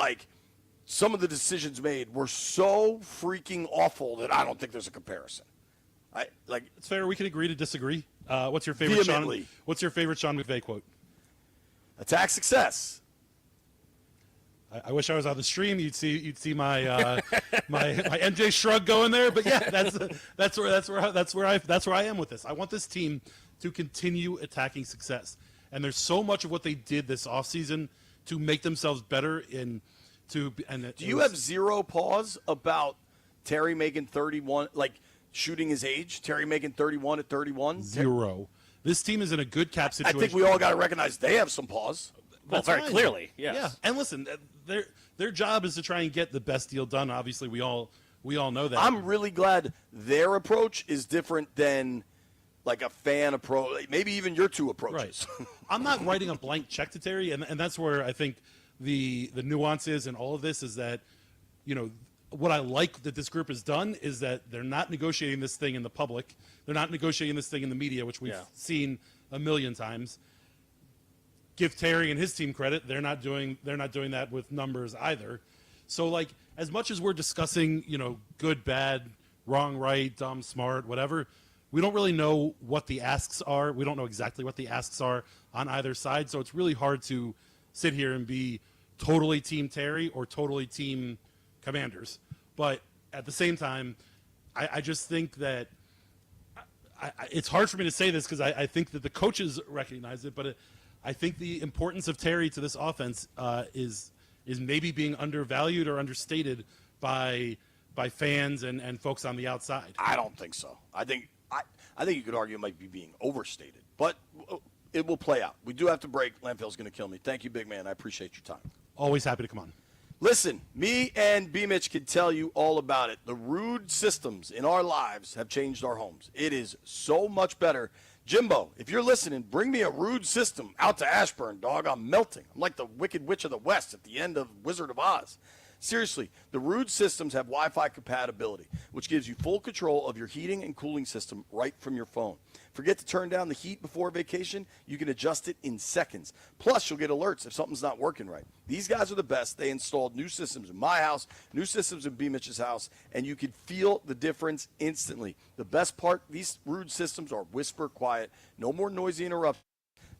some of the decisions made were so freaking awful that I don't think there's a comparison. It's fair. We can agree to disagree. What's your favorite Sean McVay quote? Attack success. I wish I was on the stream. You'd see my my MJ shrug going there. But yeah, that's where I am with this. I want this team to continue attacking success. And there's so much of what they did this offseason to make themselves better do you have zero pause about Terry making 31, shooting his age? Terry making 31 at 31? Zero. This team is in a good cap situation. I think we all got to recognize they have some pause. Well, very clearly, yes. Yeah, and listen, their job is to try and get the best deal done. Obviously, we all know that. I'm really glad their approach is different than a fan approach, maybe even your two approaches. Right. I'm not writing a blank check to Terry, and that's where I think the nuances in all of this is that, what I like that this group has done is that they're not negotiating this thing in the public. They're not negotiating this thing in the media, which we've seen a million times. Give Terry and his team credit. They're not doing that with numbers either. So as much as we're discussing, good, bad, wrong, right, dumb, smart, whatever, we don't really know what the asks are. We don't know exactly what the asks are on either side. So it's really hard to sit here and be totally team Terry or totally team Commanders. But at the same time, I just think that it's hard for me to say this because I think that the coaches recognize it, but I think the importance of Terry to this offense is maybe being undervalued or understated by fans and folks on the outside. I don't think so. I think you could argue it might be being overstated, but it will play out. We do have to break. Landfill's going to kill me. Thank you, big man. I appreciate your time. Always happy to come on. Listen, me and B. Mitch can tell you all about it. The rude systems in our lives have changed our homes. It is so much better. Jimbo, if you're listening, bring me a rude system out to Ashburn, dog. I'm melting. I'm like the Wicked Witch of the West at the end of Wizard of Oz. Seriously, the Rude systems have Wi-Fi compatibility, which gives you full control of your heating and cooling system right from your phone. Forget to turn down the heat before vacation, you can adjust it in seconds. Plus, you'll get alerts if something's not working right. These guys are the best. They installed new systems in my house, new systems in B. Mitch's house, and you can feel the difference instantly. The best part, these Rude systems are whisper quiet, no more noisy interruptions,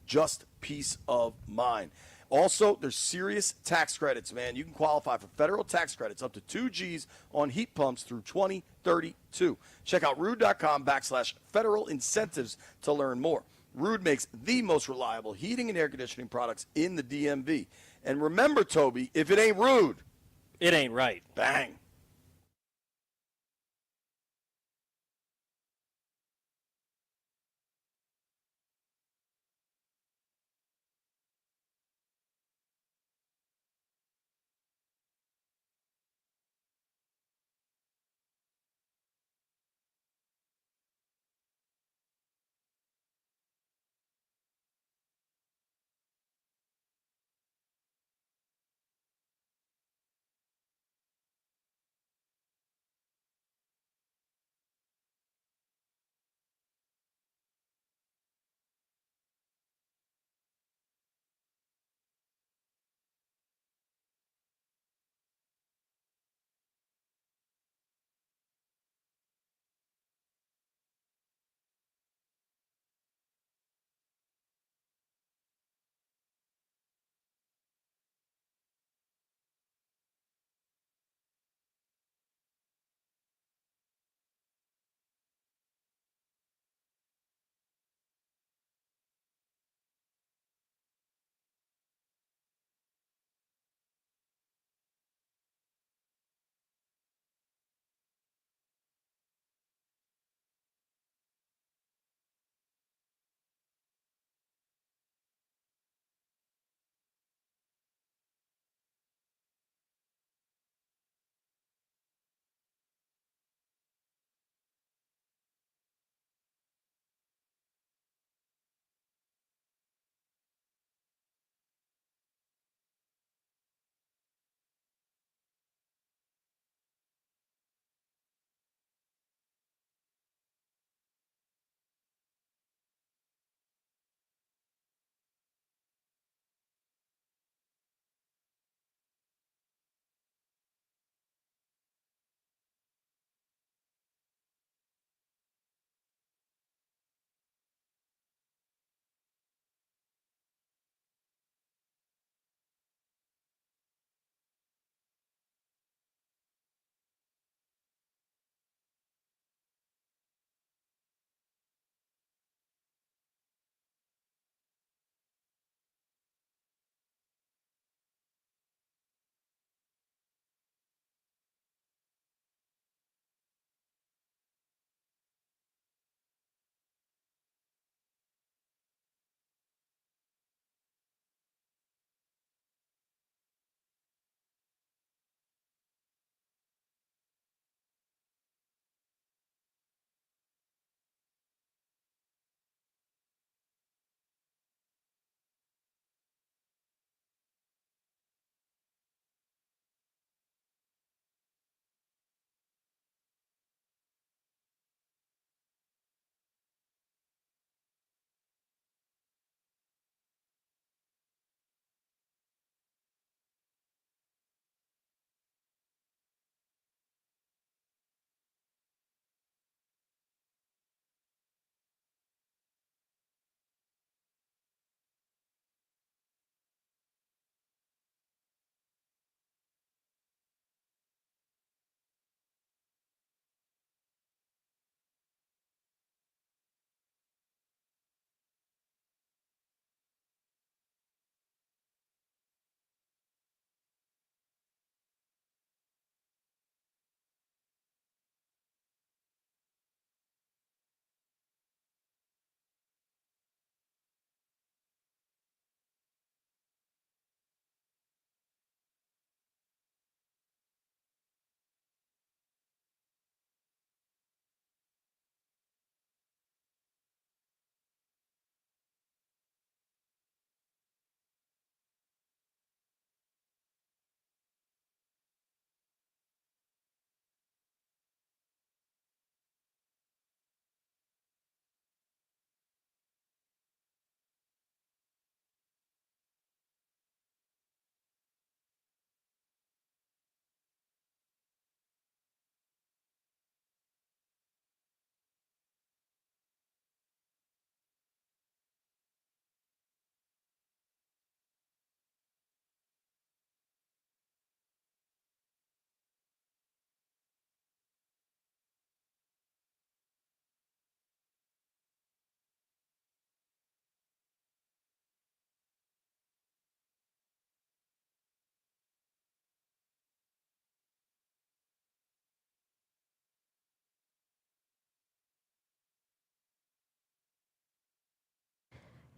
just peace of mind. Also, there's serious tax credits, man. You can qualify for federal tax credits up to 2 G's on heat pumps through 2032. Check out rude.com/federal incentives to learn more. Rude makes the most reliable heating and air conditioning products in the DMV. And remember, Toby, if it ain't rude, it ain't right. Bang.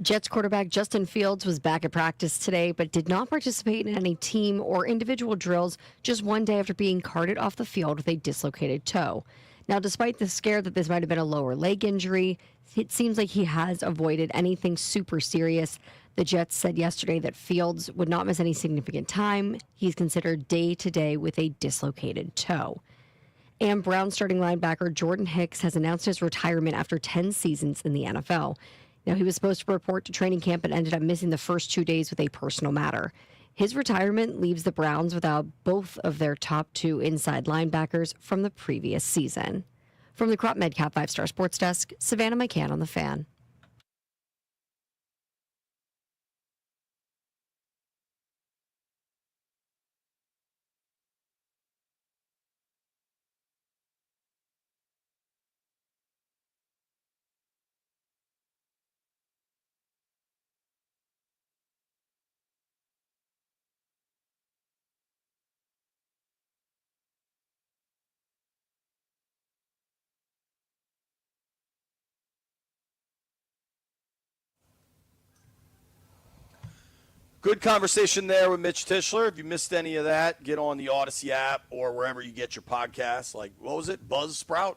Jets quarterback Justin Fields was back at practice today, but did not participate in any team or individual drills just one day after being carted off the field with a dislocated toe. Now, despite the scare that this might have been a lower leg injury, it seems like he has avoided anything super serious. The Jets said yesterday that Fields would not miss any significant time. He's considered day-to-day with a dislocated toe. And Brown starting linebacker Jordan Hicks has announced his retirement after 10 seasons in the NFL. Now, he was supposed to report to training camp and ended up missing the first 2 days with a personal matter. His retirement leaves the Browns without both of their top 2 inside linebackers from the previous season. From the Crop Medcap 5-Star Sports Desk, Savannah McCann on The Fan. Good conversation there with Mitch Tischler. If you missed any of that, get on the Odyssey app or wherever you get your podcasts. Like, what was it? Buzzsprout?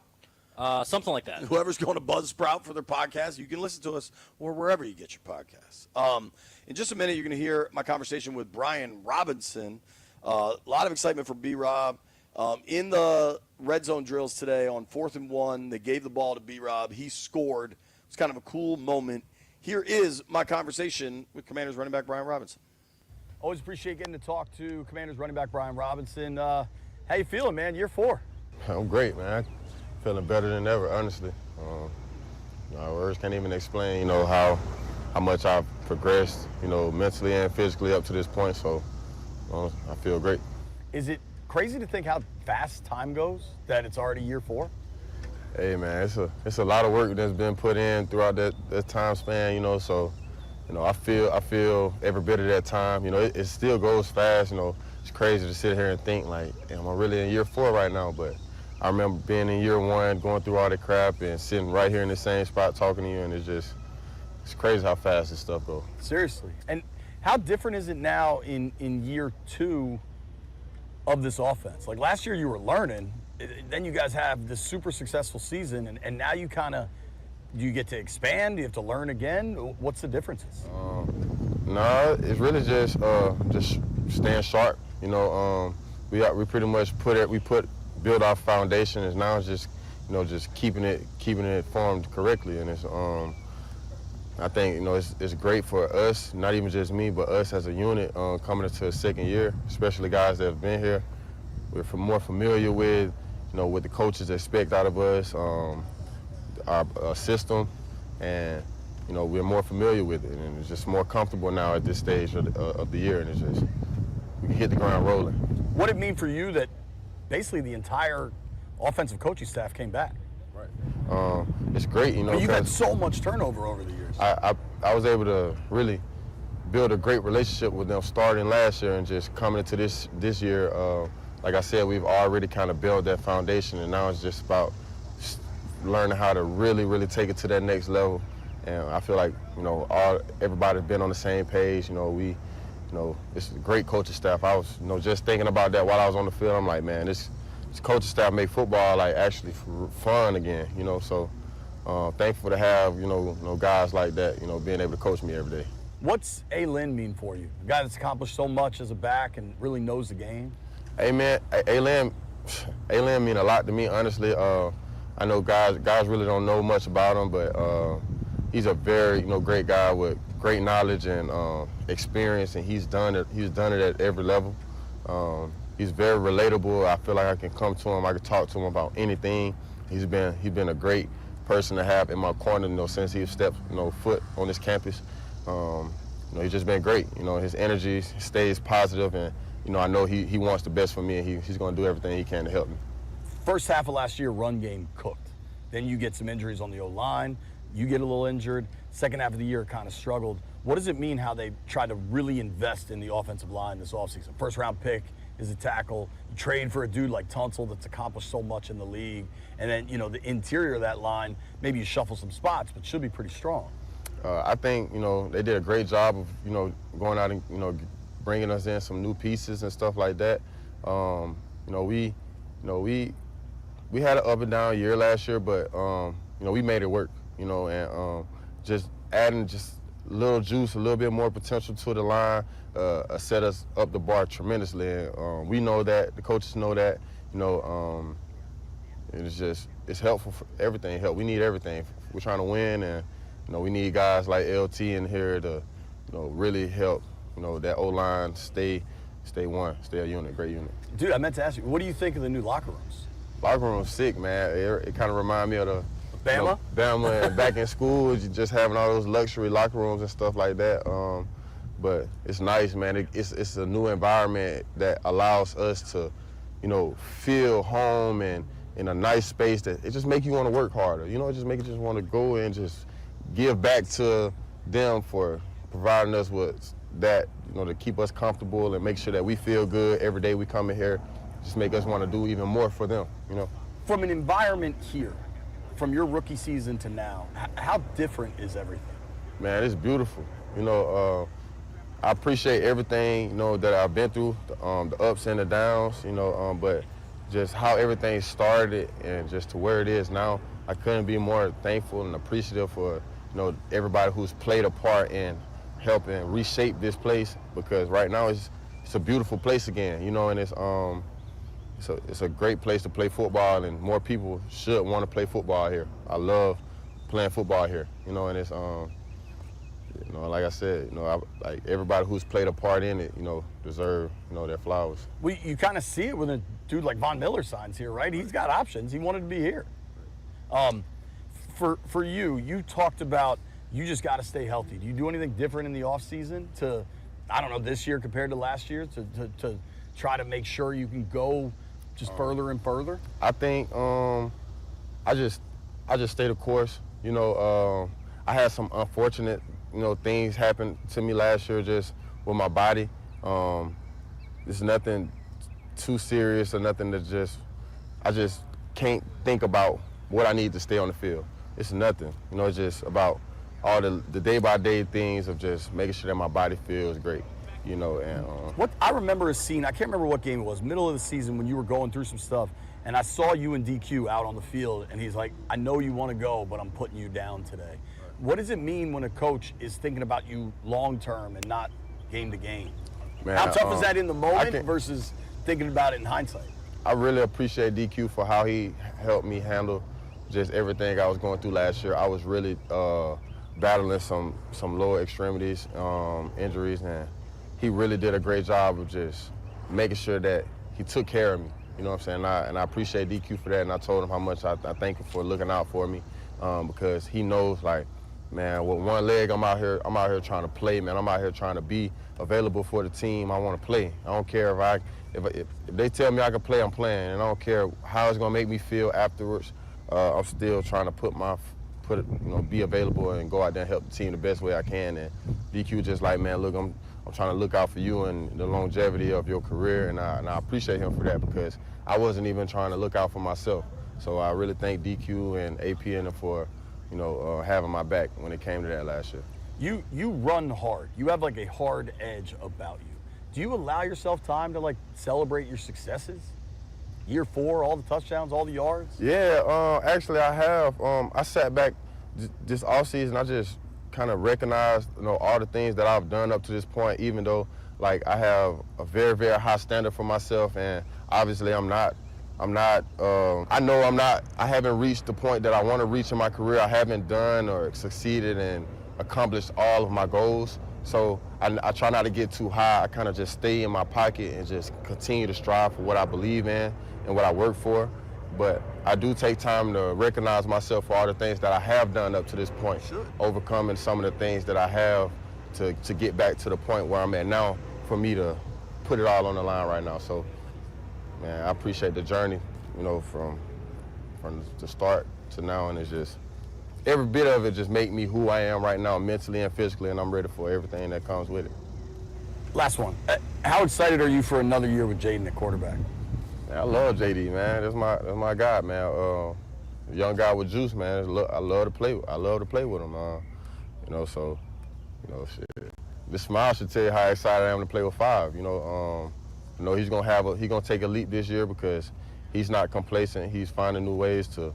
Something like that. Whoever's going to Buzzsprout for their podcast, you can listen to us or wherever you get your podcasts. In just a minute, you're going to hear my conversation with Brian Robinson. A lot of excitement for B-Rob. In the red zone drills today on 4th and 1, they gave the ball to B-Rob. He scored. It was kind of a cool moment. Here is my conversation with Commanders running back Brian Robinson. Always appreciate getting to talk to Commanders running back Brian Robinson. How you feeling, man? Year 4. I'm great, man. Feeling better than ever, honestly. Words can't even explain, how much I've progressed, mentally and physically up to this point. So I feel great. Is it crazy to think how fast time goes, that it's already year 4? Hey, man, it's a lot of work that's been put in throughout that time span, so, I feel every bit of that time, it still goes fast, it's crazy to sit here and think like, am I really in year 4 right now? But I remember being in year 1, going through all that crap and sitting right here in the same spot talking to you, and it's crazy how fast this stuff goes. Seriously. And how different is it now in year 2 of this offense? Like last year you were learning, then you guys have this super successful season, and now you do you get to expand? Do you have to learn again? What's the differences? No, it's really just staying sharp. We pretty much build our foundation, and now it's just just keeping it formed correctly, and it's I think it's great for us, not even just me, but us as a unit coming into a second year, especially guys that have been here. We're more familiar with what the coaches expect out of us, our system, and we're more familiar with it, and it's just more comfortable now at this stage of the year, and it's just we can hit the ground rolling. What did it mean for you that basically the entire offensive coaching staff came back? Right. It's great, You've had so much turnover over the years. I was able to really build a great relationship with them starting last year and just coming into this year. Like I said, we've already kind of built that foundation, and now it's just about learning how to really, really take it to that next level. And I feel like, everybody's been on the same page. It's a great coaching staff. I was, just thinking about that while I was on the field. I'm like, man, this coaching staff make football like actually fun again. So thankful to have, guys like that, being able to coach me every day. What's A-Lin mean for you? A guy that's accomplished so much as a back and really knows the game. Hey, man, A-Lin mean a lot to me, honestly. I know guys really don't know much about him, but he's a very, great guy with great knowledge and experience, and he's done it at every level. He's very relatable. I feel like I can come to him, I can talk to him about anything. He's been a great person to have in my corner, since he stepped, foot on this campus. He's just been great. His energy stays positive, and I know he wants the best for me, and he's going to do everything he can to help me. First half of last year, run game cooked. Then you get some injuries on the O-line. You get a little injured. Second half of the year kind of struggled. What does it mean how they tried to really invest in the offensive line this offseason? First round pick is a tackle. You trade for a dude like Tunsil that's accomplished so much in the league. And then, the interior of that line, maybe you shuffle some spots, but should be pretty strong. I think, they did a great job of, going out and, bringing us in some new pieces and stuff like that. We had an up and down year last year, but, we made it work, and just adding just a little juice, a little bit more potential to the line, set us up the bar tremendously. And we know that, the coaches know that, it's helpful for everything. We need everything. We're trying to win, and, we need guys like LT in here to, really help, that O-line stay a unit, great unit. Dude, I meant to ask you, what do you think of the new locker rooms? Locker room's sick, man. It kind of reminds me of the Bama? Bama, and back in school, just having all those luxury locker rooms and stuff like that. But it's nice, man. It's a new environment that allows us to, feel home and in a nice space that it just make you want to work harder. It just make you just want to go and just give back to them for providing us with that, to keep us comfortable and make sure that we feel good every day we come in here. Just make us want to do even more for them, From an environment here, from your rookie season to now, how different is everything? Man, it's beautiful. I appreciate everything, that I've been through, the ups and the downs, but just how everything started and just to where it is now, I couldn't be more thankful and appreciative for, everybody who's played a part in helping reshape this place, because right now it's a beautiful place again, and it's a great place to play football, and more people should want to play football here. I love playing football here, and it's like I said, like everybody who's played a part in it, deserve, their flowers. Well, you kind of see it when a dude like Von Miller signs here, right? He's got options. He wanted to be here. For you talked about you just got to stay healthy. Do you do anything different in the off season to, I don't know, this year compared to last year to try to make sure you can go just further and further? I think I just stay the course. I had some unfortunate, things happen to me last year just with my body. It's nothing too serious or nothing that I just can't think about what I need to stay on the field. It's nothing. It's just about all the day-by-day things of just making sure that my body feels great. What I remember a scene, I can't remember what game it was, middle of the season when you were going through some stuff, and I saw you and DQ out on the field, and he's like, I know you want to go, but I'm putting you down today. What does it mean when a coach is thinking about you long-term and not game to game? Man, how tough is that in the moment versus thinking about it in hindsight? I really appreciate DQ for how he helped me handle just everything I was going through last year. I was really battling some lower extremities, injuries, and he really did a great job of just making sure that he took care of me. You know what I'm saying? And I appreciate DQ for that, and I told him how much I thank him for looking out for me, because he knows, like, man, with one leg, I'm out here trying to play, man. I'm out here trying to be available for the team. I want to play. I don't care if they tell me I can play, I'm playing, and I don't care how it's gonna make me feel afterwards. I'm still trying to be available and go out there and help the team the best way I can. And DQ just like, man, look, I'm trying to look out for you and the longevity of your career, and I appreciate him for that, because I wasn't even trying to look out for myself. So I really thank DQ and APN for, having my back when it came to that last year. You run hard. You have like a hard edge about you. Do you allow yourself time to like celebrate your successes? Year 4, all the touchdowns, all the yards? Yeah, actually I have. I sat back this offseason. I just kind of recognized, all the things that I've done up to this point, even though like I have a very, very high standard for myself, and obviously I haven't reached the point that I want to reach in my career. I haven't done or succeeded and accomplished all of my goals. So I try not to get too high. I kind of just stay in my pocket and just continue to strive for what I believe in and what I work for. But I do take time to recognize myself for all the things that I have done up to this point, overcoming some of the things that I have to get back to the point where I'm at now, for me to put it all on the line right now. So, man, I appreciate the journey, from the start to now, and it's just, every bit of it just make me who I am right now, mentally and physically, and I'm ready for everything that comes with it. Last one. How excited are you for another year with Jaden at quarterback? Man, I love JD, man. That's my guy, man. Young guy with juice, man. I love to play with him. So, shit. This smile should tell you how excited I am to play with 5. He's gonna take a leap this year because he's not complacent. He's finding new ways to,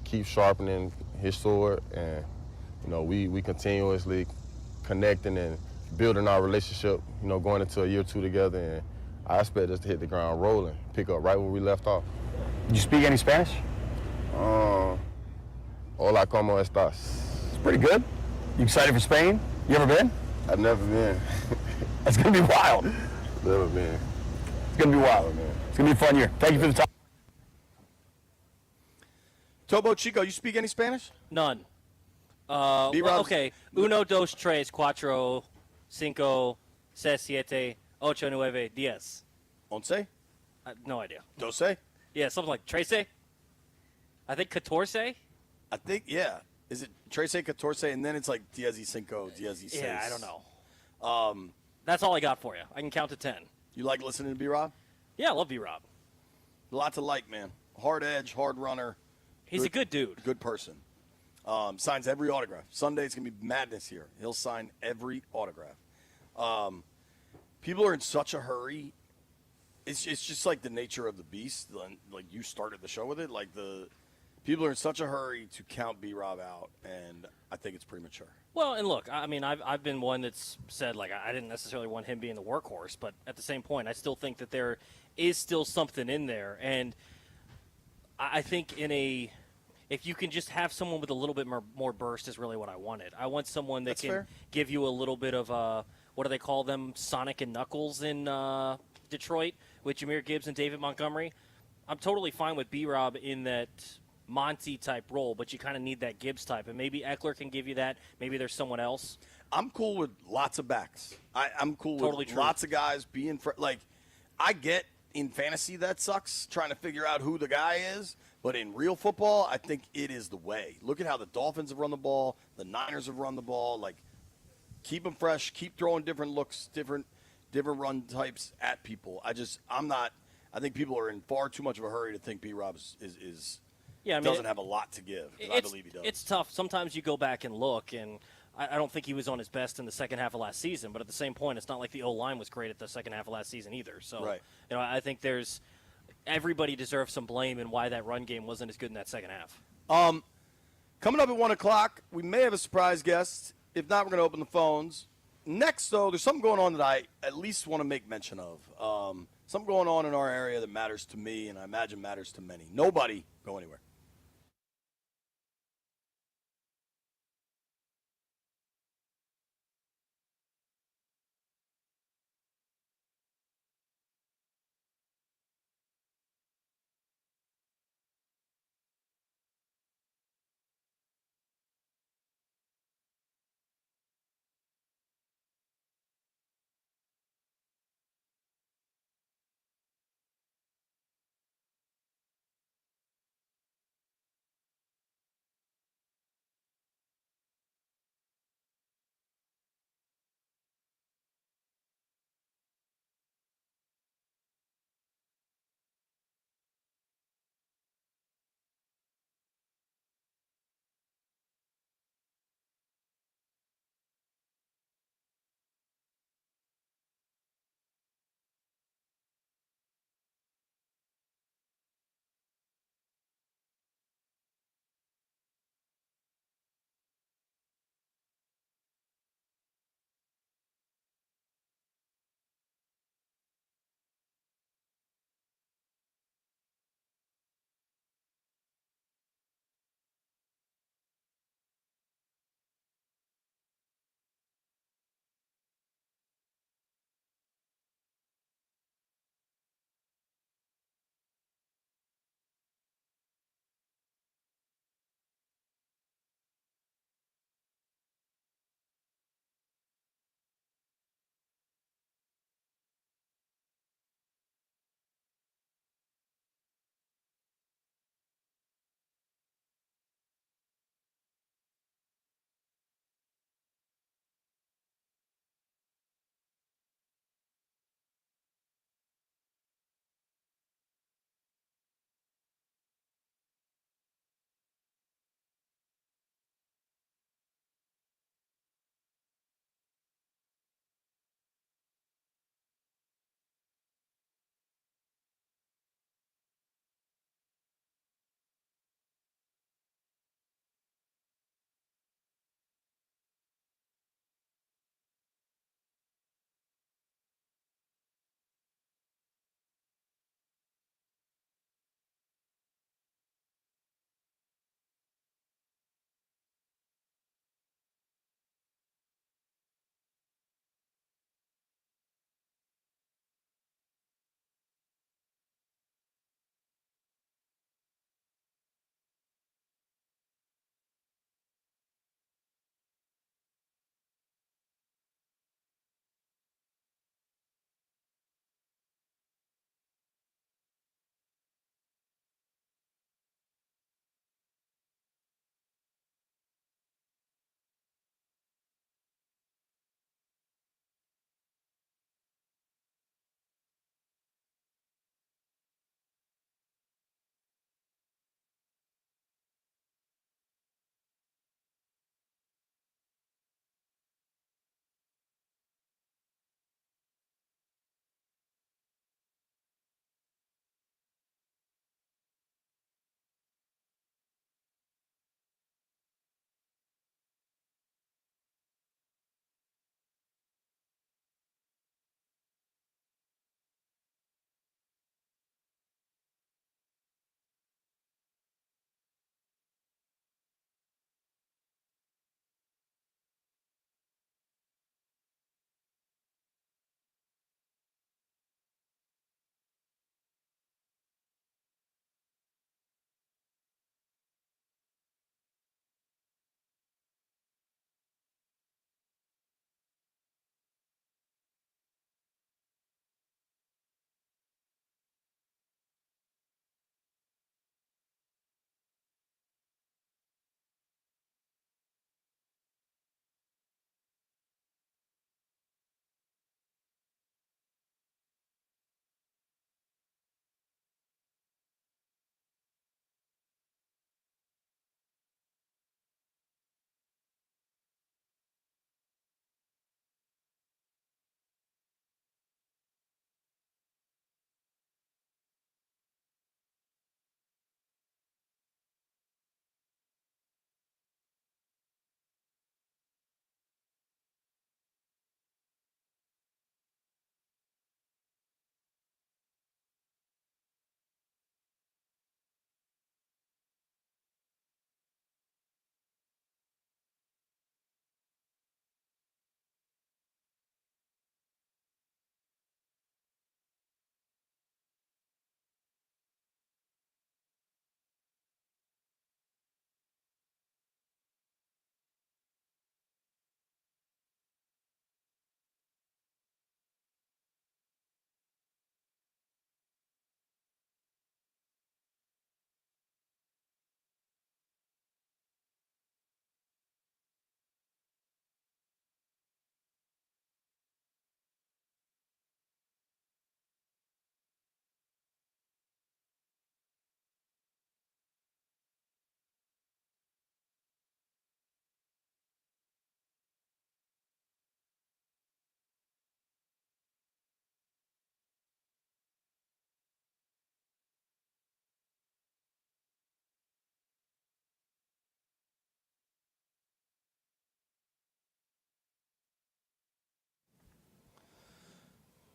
keep sharpening his sword, and we continuously connecting and building our relationship. Going into a year or 2 together, and I expect us to hit the ground rolling, pick up right where we left off. Do you speak any Spanish? Hola, ¿cómo estás? It's pretty good. You excited for Spain? You ever been? I've never been. That's gonna be wild. Never been. It's gonna be wild. It's gonna be a fun year. Thank you for the time. Tobo Chico, you speak any Spanish? None. B-Rob's- Okay. Uno, dos, tres, cuatro, cinco, seis, siete, ocho, nueve, diez. Once? No idea. Doce? Yeah, something like trece. I think catorce. I think, yeah. Is it Trece, Catorce, and then it's like Diez y Cinco, Diez y Seis? Yeah, I don't know. That's all I got for you. I can count to 10. You like listening to B-Rob? Yeah, I love B-Rob. Lots of like, man. Hard edge, hard runner. He's a good dude. Good person. Signs every autograph. Sunday's going to be madness here. He'll sign every autograph. People are in such a hurry. It's just like the nature of the beast. Like you started the show with it. Like the people are in such a hurry to count B-Rob out, and I think it's premature. Well, and look, I mean, I've been one that's said, like, I didn't necessarily want him being the workhorse, but at the same point, I still think that there is still something in there. And I think if you can just have someone with a little bit more burst is really what I wanted. I want someone that That's can fair. give you a little bit of, what do they call them, Sonic and Knuckles in Detroit with Jahmyr Gibbs and David Montgomery. I'm totally fine with B-Rob in that Monty-type role, but you kind of need that Gibbs type. And maybe Eckler can give you that. Maybe there's someone else. I'm cool with lots of backs. I'm cool Totally with true. lots of guys being like. I get in fantasy that sucks trying to figure out who the guy is, but in real football, I think it is the way. Look at how the Dolphins have run the ball, the Niners have run the ball. Like, keep them fresh, keep throwing different looks, different run types at people. I'm not. I think people are in far too much of a hurry to think B-Rob is Yeah, I mean, doesn't have a lot to give. 'Cause I believe he does. It's tough. Sometimes you go back and look, and I don't think he was on his best in the second half of last season. But at the same point, it's not like the O-line was great at the second half of last season either. So, Right. I think everybody deserves some blame in why that run game wasn't as good in that second half. Coming up at 1 o'clock, we may have a surprise guest. If not, we're going to open the phones. Next, though, there's something going on that I at least want to make mention of. Something going on in our area that matters to me, and I imagine matters to many. Nobody go anywhere.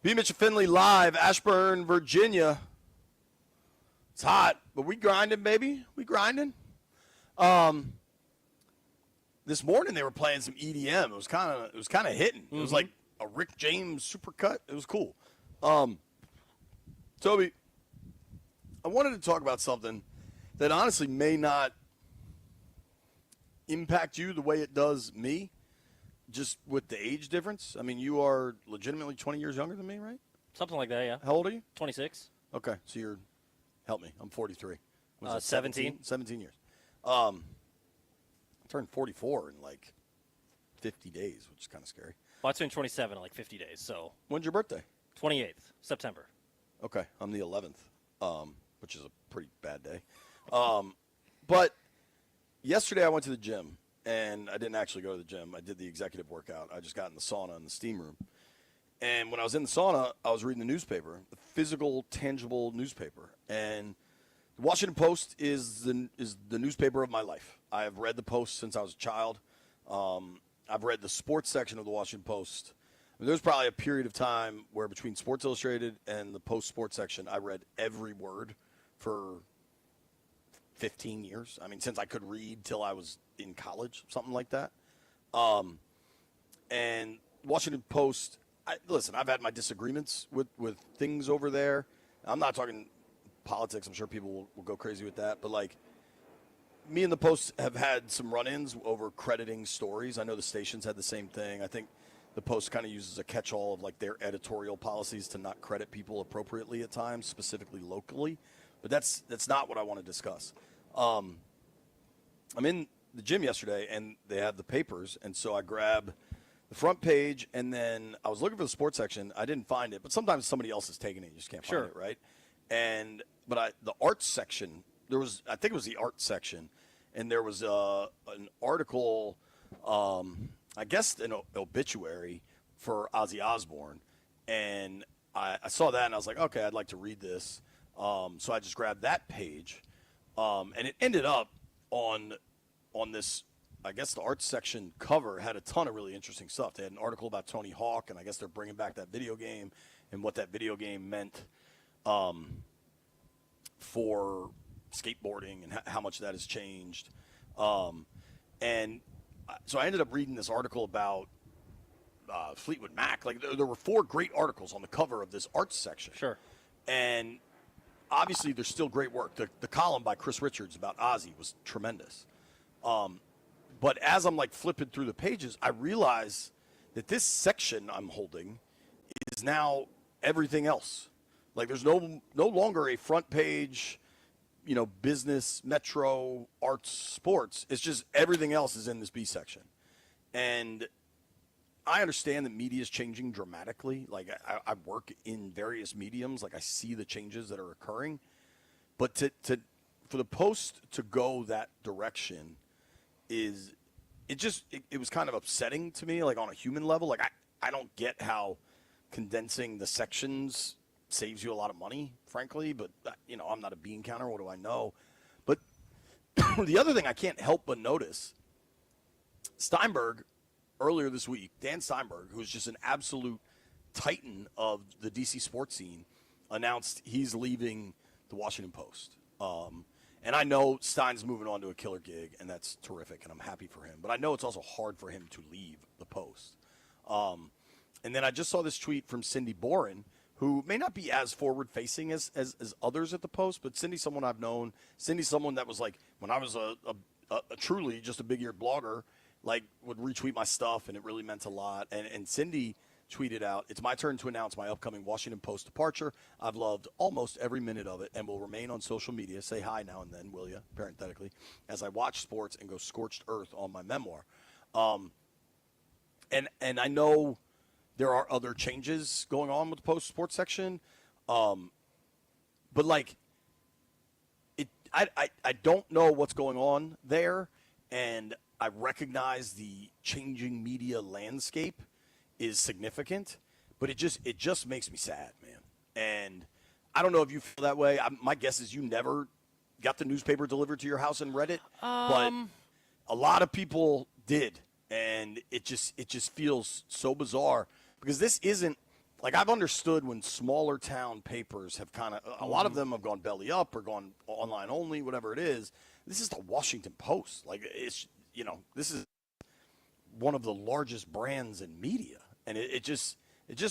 B. Mitch and Finley live, Ashburn, Virginia. It's hot, but we grinding, baby. We grinding. This morning they were playing some EDM. It was kind of hitting. It was like a Rick James supercut. It was cool. Toby, I wanted to talk about something that honestly may not impact you the way it does me, just with the age difference. I mean, you are legitimately 20 years younger than me, right? Something like that, yeah. How old are you? 26. Okay, so you're, help me, I'm 43. Was it 17. 17 years. I turned 44 in like 50 days, which is kind of scary. Well, I turned 27 in like 50 days, so. When's your birthday? 28th, September. Okay, I'm the 11th, which is a pretty bad day. But yesterday I went to the gym, and I didn't actually go to the gym. I did the executive workout. I just got in the sauna in the steam room. And when I was in the sauna, I was reading the newspaper, the physical, tangible newspaper. And the Washington Post is the newspaper of my life. I have read the Post since I was a child. I've read the sports section of the Washington Post. I mean, there's probably a period of time where between Sports Illustrated and the Post sports section, I read every word for 15 years. I mean, since I could read till I was in college, something like that. And Washington Post, listen, I've had my disagreements with things over there. I'm not talking politics. I'm sure people will go crazy with that. But, like, me and the Post have had some run-ins over crediting stories. I know the stations had the same thing. I think the Post kind of uses a catch-all of, like, their editorial policies to not credit people appropriately at times, specifically locally. But that's not what I want to discuss. I'm in the gym yesterday, and they have the papers, and so I grab the front page, and then I was looking for the sports section. I didn't find it, but sometimes somebody else is taking it. You just can't find it, right? But the arts section, I think it was the art section, and there was an article, I guess an obituary for Ozzy Osbourne, and I saw that, and I was like, okay, I'd like to read this. So I just grabbed that page, and it ended up on this, I guess the arts section cover had a ton of really interesting stuff. They had an article about Tony Hawk, and I guess they're bringing back that video game and what that video game meant for skateboarding and how much that has changed. And so I ended up reading this article about Fleetwood Mac. Like there were 4 great articles on the cover of this arts section. Sure. And obviously there's still great work. The column by Chris Richards about Ozzy was tremendous. But as I'm like flipping through the pages, I realize that this section I'm holding is now everything else. Like there's no longer a front page, business, metro, arts, sports. It's just everything else is in this B section. And I understand that media is changing dramatically. Like I work in various mediums. Like I see the changes that are occurring. But for the Post to go that direction it was kind of upsetting to me, like on a human level. Like I don't get how condensing the sections saves you a lot of money, frankly, but I'm not a bean counter. What do I know? But the other thing I can't help but notice, Steinberg earlier this week, Dan Steinberg, who's just an absolute titan of the DC sports scene, announced he's leaving the Washington Post. And I know Stein's moving on to a killer gig, and that's terrific, and I'm happy for him. But I know it's also hard for him to leave the Post. And then I just saw this tweet from Cindy Boren, who may not be as forward-facing as others at the Post, but Cindy's someone I've known. Cindy's someone that was like, when I was a truly just a big-eared blogger, like would retweet my stuff, and it really meant a lot. And Cindy tweeted out, "It's my turn to announce my upcoming Washington Post departure. I've loved almost every minute of it and will remain on social media. Say hi now and then, will ya?" Parenthetically, as I watch sports and go scorched earth on my memoir. And I know there are other changes going on with the Post sports section, but like I don't know what's going on there, and I recognize the changing media landscape is significant, but it just makes me sad, man. And I don't know if you feel that way. My guess is you never got the newspaper delivered to your house and read it, but a lot of people did, and it just feels so bizarre because this isn't like I've understood when smaller town papers have kind of a lot of them have gone belly up or gone online only, whatever it is. This is the Washington Post. Like it's this is one of the largest brands in media, and it just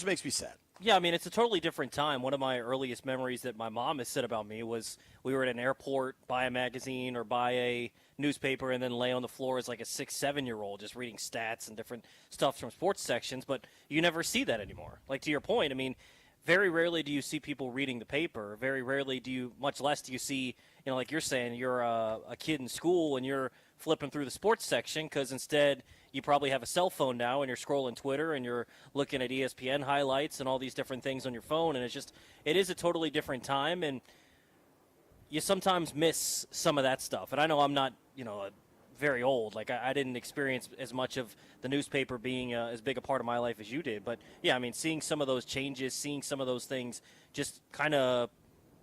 makes me sad. Yeah, I mean, it's a totally different time. One of my earliest memories that my mom has said about me was we were at an airport, buy a magazine or buy a newspaper, and then lay on the floor as like a 6, 7-year-old just reading stats and different stuff from sports sections. But you never see that anymore. Like, to your point, I mean, very rarely do you see people reading the paper. Very rarely much less do you see, like you're saying, you're a kid in school and you're flipping through the sports section because instead you probably have a cell phone now and you're scrolling Twitter and you're looking at ESPN highlights and all these different things on your phone. And it is a totally different time. And you sometimes miss some of that stuff. And I know I'm not, very old. Like I didn't experience as much of the newspaper being as big a part of my life as you did. But yeah, I mean, seeing some of those changes, seeing some of those things just kind of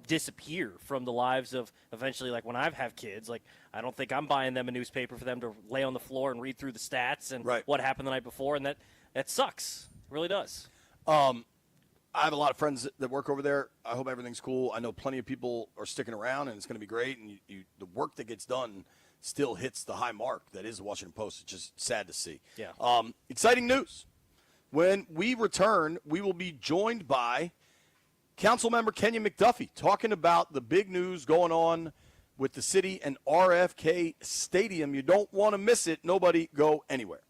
disappear from the lives of eventually, like when I have kids, like I don't think I'm buying them a newspaper for them to lay on the floor and read through the stats and what happened the night before. And that sucks. It really does. I have a lot of friends that work over there. I hope everything's cool. I know plenty of people are sticking around, and it's going to be great. And the work that gets done still hits the high mark that is the Washington Post. It's just sad to see. Yeah. Exciting news. When we return, we will be joined by Councilmember Kenya McDuffie talking about the big news going on with the city and RFK Stadium. You don't want to miss it. Nobody go anywhere.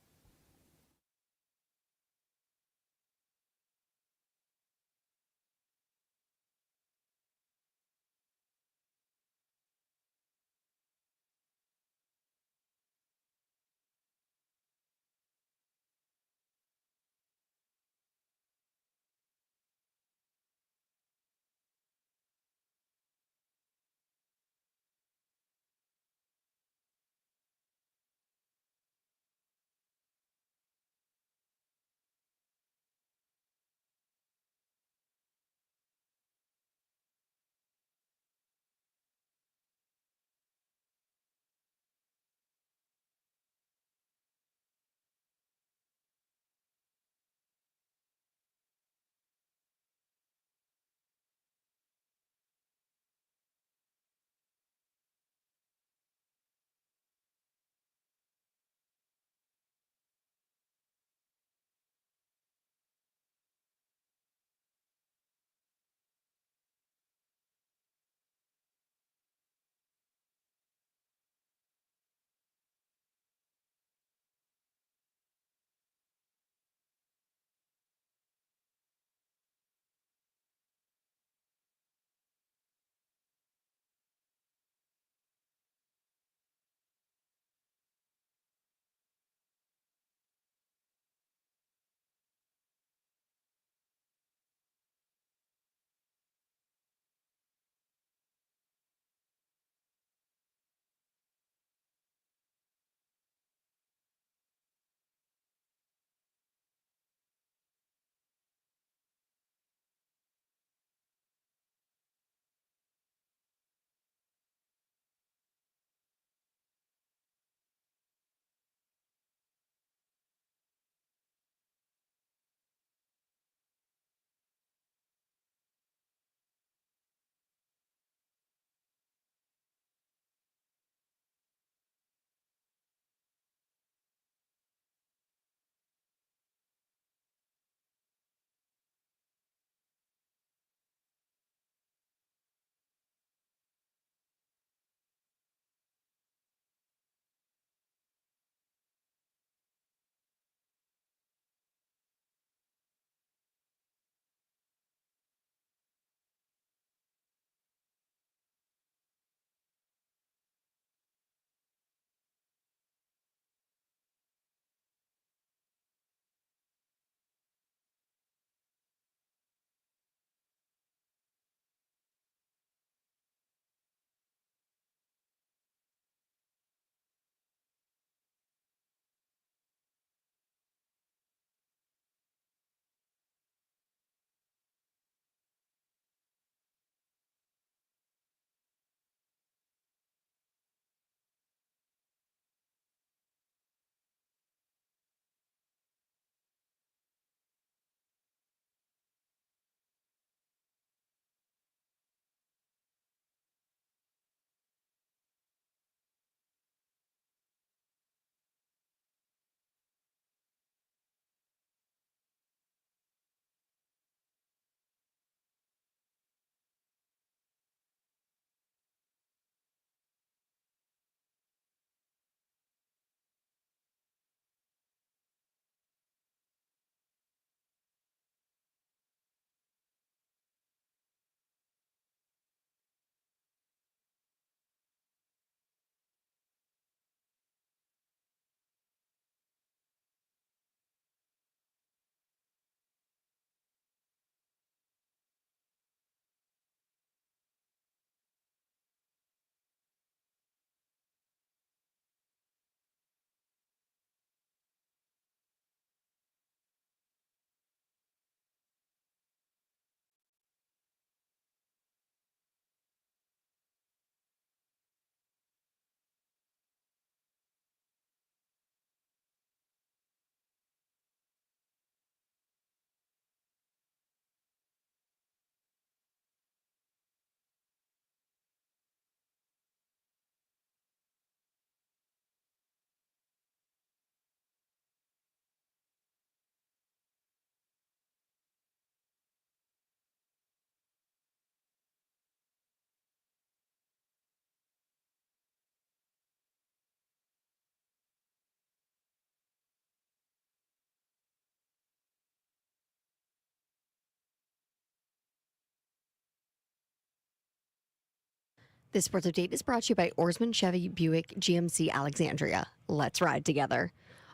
This sports update is brought to you by Oarsman Chevy Buick GMC Alexandria. Let's ride together.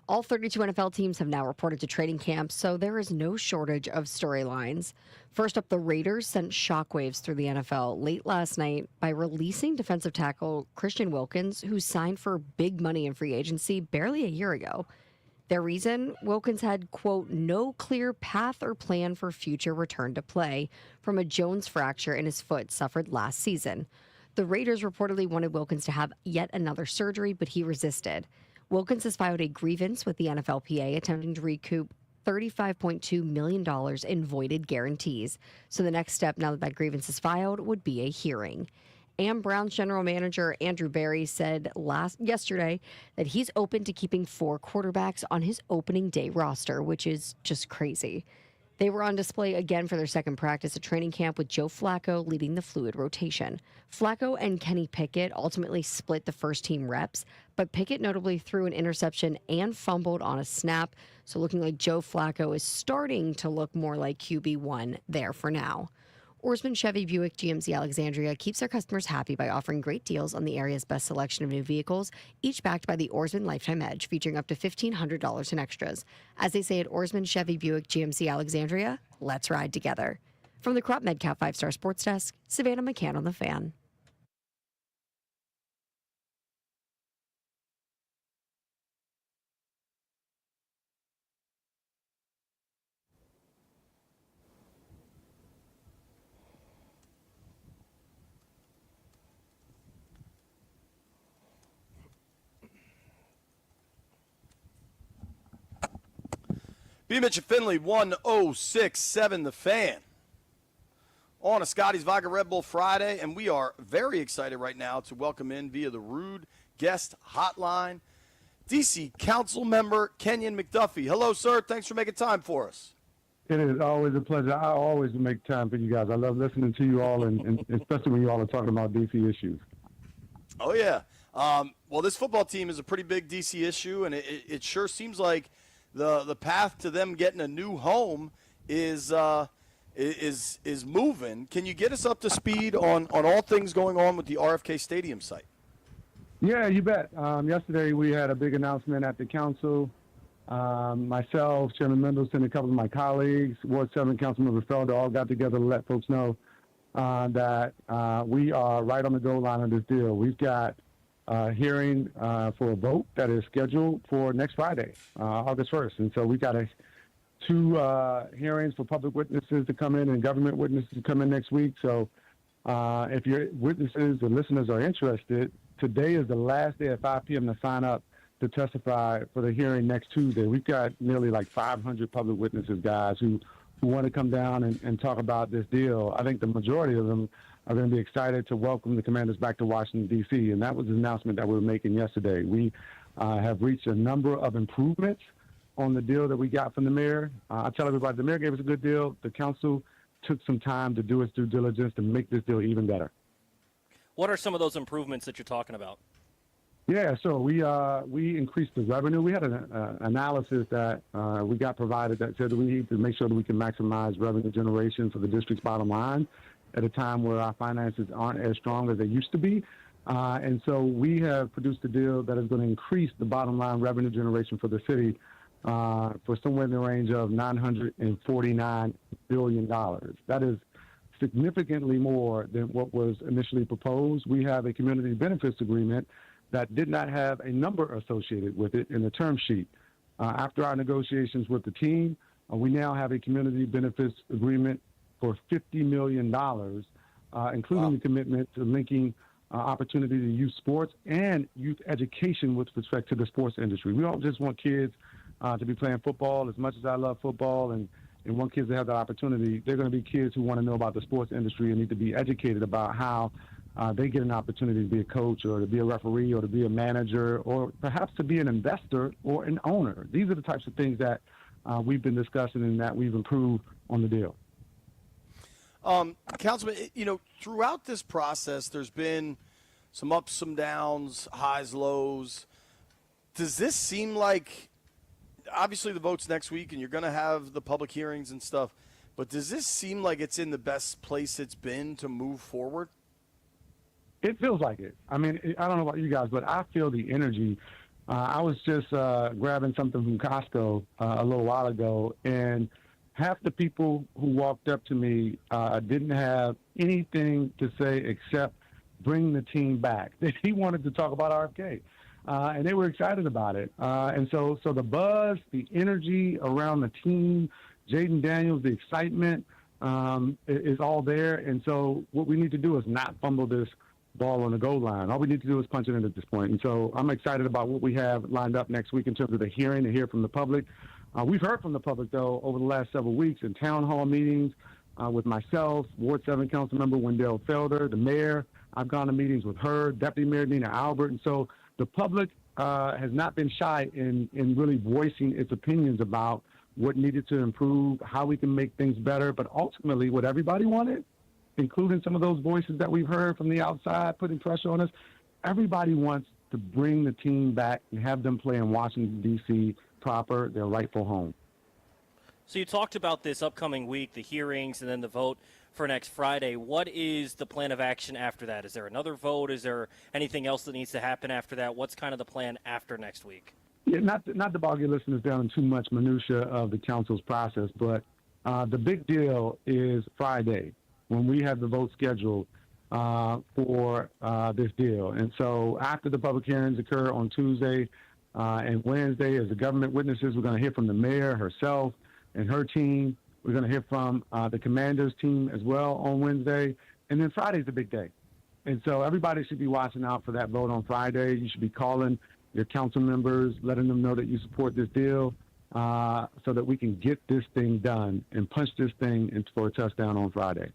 All 32 NFL teams have now reported to training camp, so there is no shortage of storylines. First up, the Raiders sent shockwaves through the NFL late last night by releasing defensive tackle Christian Wilkins, who signed for big money in free agency barely a year ago. Their reason? Wilkins had, quote, no clear path or plan for future return to play from a Jones fracture in his foot suffered last season. The Raiders reportedly wanted Wilkins to have yet another surgery, but he resisted. Wilkins has filed a grievance with the NFLPA attempting to recoup $35.2 million in voided guarantees. So the next step, now that that grievance is filed, would be a hearing. And Browns general manager Andrew Berry said yesterday that he's open to keeping 4 quarterbacks on his opening day roster, which is just crazy. They were on display again for their second practice at training camp with Joe Flacco leading the fluid rotation. Flacco and Kenny Pickett ultimately split the first team reps, but Pickett notably threw an interception and fumbled on a snap, so looking like Joe Flacco is starting to look more like QB1 there for now. Oarsman Chevy Buick GMC Alexandria keeps their customers happy by offering great deals on the area's best selection of new vehicles, each backed by the Oarsman Lifetime Edge, featuring up to $1,500 in extras. As they say at Oarsman Chevy Buick GMC Alexandria, let's ride together. From the Crop Medcap 5-Star Sports Desk, Savannah McCann on the Fan. B. Mitch and Finley, 1067 The Fan. On a Scotty's Vodka Red Bull Friday, and we are very excited right now to welcome in via the Rude Guest Hotline, D.C. Council member Kenyon McDuffie. Hello, sir. Thanks for making time for us. It is always a pleasure. I always make time for you guys. I love listening to you all, and especially when you all are talking about D.C. issues. Oh, yeah. Well, this football team is a pretty big D.C. issue, and it sure seems like the path to them getting a new home is moving. Can you get us up to speed on all things going on with the RFK Stadium site? Yeah, you bet. Yesterday we had a big announcement at the council. Myself, Chairman Mendelson, a couple of my colleagues, Ward 7 Councilmember Felder, all got together to let folks know that we are right on the goal line of this deal. We've got hearing for a vote that is scheduled for next Friday, August 1st. And so we've got 2 hearings for public witnesses to come in and government witnesses to come in next week. So if your witnesses or listeners are interested, today is the last day at 5 p.m. to sign up to testify for the hearing next Tuesday. We've got nearly like 500 public witnesses, guys, who want to come down and talk about this deal. I think the majority of them are going to be excited to welcome the Commanders back to Washington, D.C., and that was the announcement that we were making yesterday. We have reached a number of improvements on the deal that we got from the mayor. I tell everybody, the mayor gave us a good deal. The council took some time to do its due diligence to make this deal even better. What are some of those improvements that you're talking about? Yeah, so we increased the revenue. We had an analysis that we got provided that said that we need to make sure that we can maximize revenue generation for the district's bottom line at a time where our finances aren't as strong as they used to be. And so we have produced a deal that is going to increase the bottom line revenue generation for the city for somewhere in the range of $949 billion. That is significantly more than what was initially proposed. We have a community benefits agreement that did not have a number associated with it in the term sheet. After our negotiations with the team, we now have a community benefits agreement for $50 million, including the commitment to linking opportunity to youth sports and youth education with respect to the sports industry. We don't just want kids to be playing football. As much as I love football and want kids to have that opportunity, they're going to be kids who want to know about the sports industry and need to be educated about how they get an opportunity to be a coach or to be a referee or to be a manager or perhaps to be an investor or an owner. These are the types of things that we've been discussing and that we've improved on the deal. Councilman, throughout this process, there's been some ups, some downs, highs, lows. Does this seem like, obviously the vote's next week and you're going to have the public hearings and stuff, but does this seem like it's in the best place it's been to move forward? It feels like it. I mean, I don't know about you guys, but I feel the energy. I was just grabbing something from Costco a little while ago, and half the people who walked up to me didn't have anything to say except bring the team back. He wanted to talk about RFK, and they were excited about it. And so the buzz, the energy around the team, Jaden Daniels, the excitement is all there. And so what we need to do is not fumble this ball on the goal line. All we need to do is punch it in at this point. And so I'm excited about what we have lined up next week in terms of the hearing, to hear from the public. We've heard from the public, though, over the last several weeks in town hall meetings with myself, Ward 7 Council Member Wendell Felder, the mayor. I've gone to meetings with her, Deputy Mayor Nina Albert. And so the public has not been shy in really voicing its opinions about what needed to improve, how we can make things better. But ultimately, what everybody wanted, including some of those voices that we've heard from the outside putting pressure on us, everybody wants to bring the team back and have them play in Washington, D.C. proper, their rightful home. So you talked about this upcoming week, the hearings, and then the vote for next Friday. What is the plan of action after that? Is there another vote? Is there anything else that needs to happen after that? What's kind of the plan after next week? Yeah, not to bog your listeners down in too much minutia of the council's process, but the big deal is Friday, when we have the vote scheduled for this deal. And so after the public hearings occur on Tuesday and Wednesday, as the government witnesses, we're going to hear from the mayor herself and her team. We're going to hear from the commanders team as well on Wednesday. And then Friday's the big day. And so everybody should be watching out for that vote on Friday. You should be calling your council members, letting them know that you support this deal so that we can get this thing done and punch this thing for a touchdown on Friday.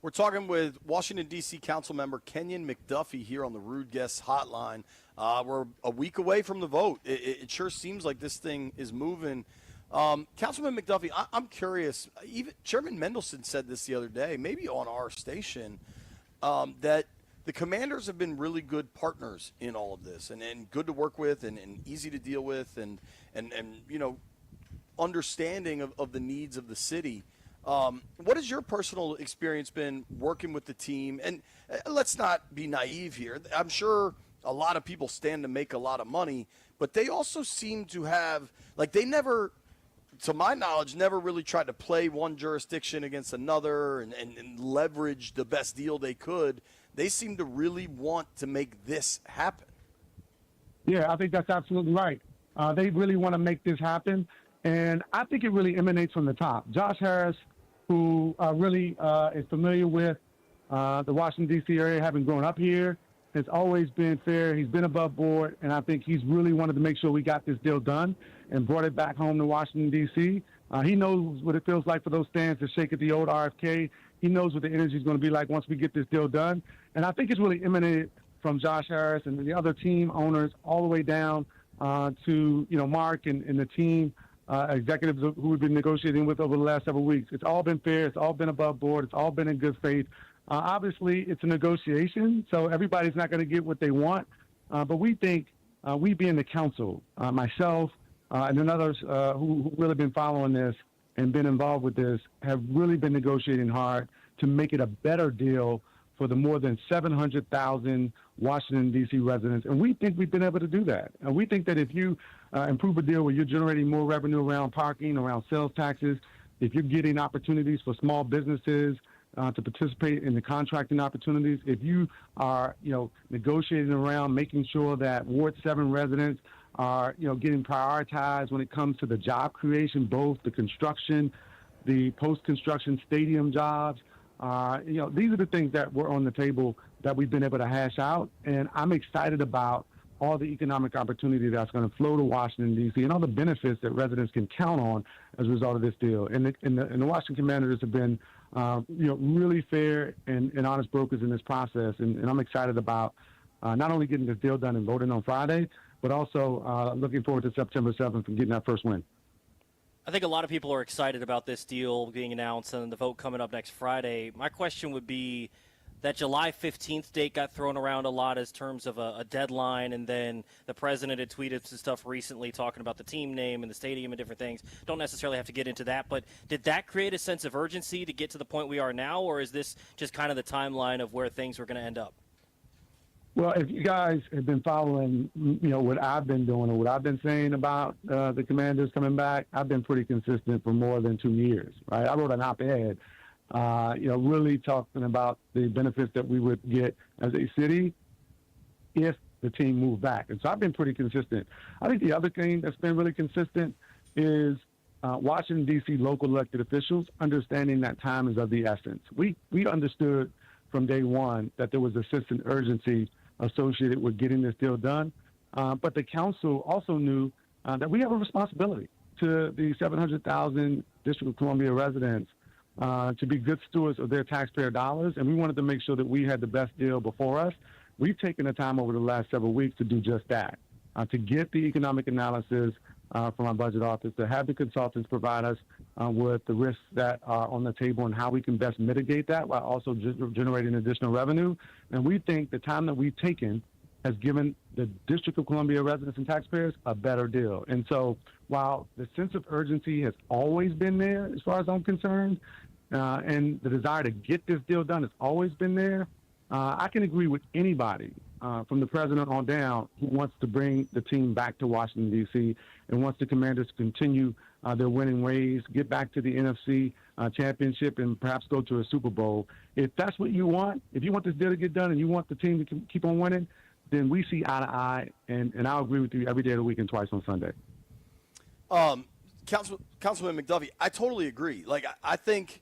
We're talking with Washington, D.C. Council Member Kenyon McDuffie here on the Rude Guest Hotline. We're a week away from the vote. It sure seems like this thing is moving. Councilman McDuffie, I'm curious. Even Chairman Mendelson said this the other day, maybe on our station, that the commanders have been really good partners in all of this and good to work with and easy to deal with and you know, understanding of the needs of the city. What has your personal experience been working with the team? And let's not be naive here. I'm sure a lot of people stand to make a lot of money, but they also seem to have, like, they never, to my knowledge, never really tried to play one jurisdiction against another and leverage the best deal they could. They seem to really want to make this happen. Yeah, I think that's absolutely right. They really want to make this happen. And I think it really emanates from the top. Josh Harris, who really is familiar with the Washington, D.C. area, having grown up here, has always been fair. He's been above board, and I think he's really wanted to make sure we got this deal done and brought it back home to Washington, D.C. He knows what it feels like for those stands to shake at the old RFK. He knows what the energy is going to be like once we get this deal done. And I think it's really emanated from Josh Harris and the other team owners all the way down to, you know, Mark and the team executives who we've been negotiating with over the last several weeks. It's all been fair. It's all been above board. It's all been in good faith. Obviously, it's a negotiation, so everybody's not going to get what they want. But we think, we being the council, myself and then others who really been following this and been involved with this, have really been negotiating hard to make it a better deal for the more than 700,000 Washington, D.C. residents. And we think we've been able to do that. And we think that if you improve a deal where you're generating more revenue around parking, around sales taxes, if you're getting opportunities for small businesses to participate in the contracting opportunities, if you are, you know, negotiating around making sure that Ward 7 residents are, you know, getting prioritized when it comes to the job creation, both the construction, the post-construction stadium jobs, you know, these are the things that were on the table that we've been able to hash out. And I'm excited about all the economic opportunity that's going to flow to Washington, D.C., and all the benefits that residents can count on as a result of this deal. And the Washington Commanders have been, you know, really fair and honest brokers in this process. And I'm excited about not only getting this deal done and voting on Friday, but also looking forward to September 7th and getting that first win. I think a lot of people are excited about this deal being announced and the vote coming up next Friday. My question would be that July 15th date got thrown around a lot as terms of a deadline, and then the president had tweeted some stuff recently talking about the team name and the stadium and different things. Don't necessarily have to get into that, but did that create a sense of urgency to get to the point we are now, or is this just kind of the timeline of where things were going to end up? Well, if you guys have been following, what I've been doing or what I've been saying about the Commanders coming back, I've been pretty consistent for more than 2 years, right? I wrote an op-ed, really talking about the benefits that we would get as a city if the team moved back. And so I've been pretty consistent. I think the other thing that's been really consistent is Washington, D.C. local elected officials understanding that time is of the essence. We understood from day one that there was a sense of urgency associated with getting this deal done. But the council also knew that we have a responsibility to the 700,000 District of Columbia residents to be good stewards of their taxpayer dollars. And we wanted to make sure that we had the best deal before us. We've taken the time over the last several weeks to do just that, to get the economic analysis from our budget office, to have the consultants provide us with the risks that are on the table and how we can best mitigate that while also generating additional revenue. And we think the time that we've taken has given the District of Columbia residents and taxpayers a better deal. And so while the sense of urgency has always been there, as far as I'm concerned, and the desire to get this deal done has always been there, I can agree with anybody from the president on down who wants to bring the team back to Washington, D.C. and wants the Commanders to continue their winning ways, get back to the NFC championship, and perhaps go to a Super Bowl. If that's what you want, if you want this deal to get done and you want the team to keep on winning, then we see eye to eye, and I'll agree with you every day of the week and twice on Sunday. Councilman McDuffie, I totally agree. Like, I think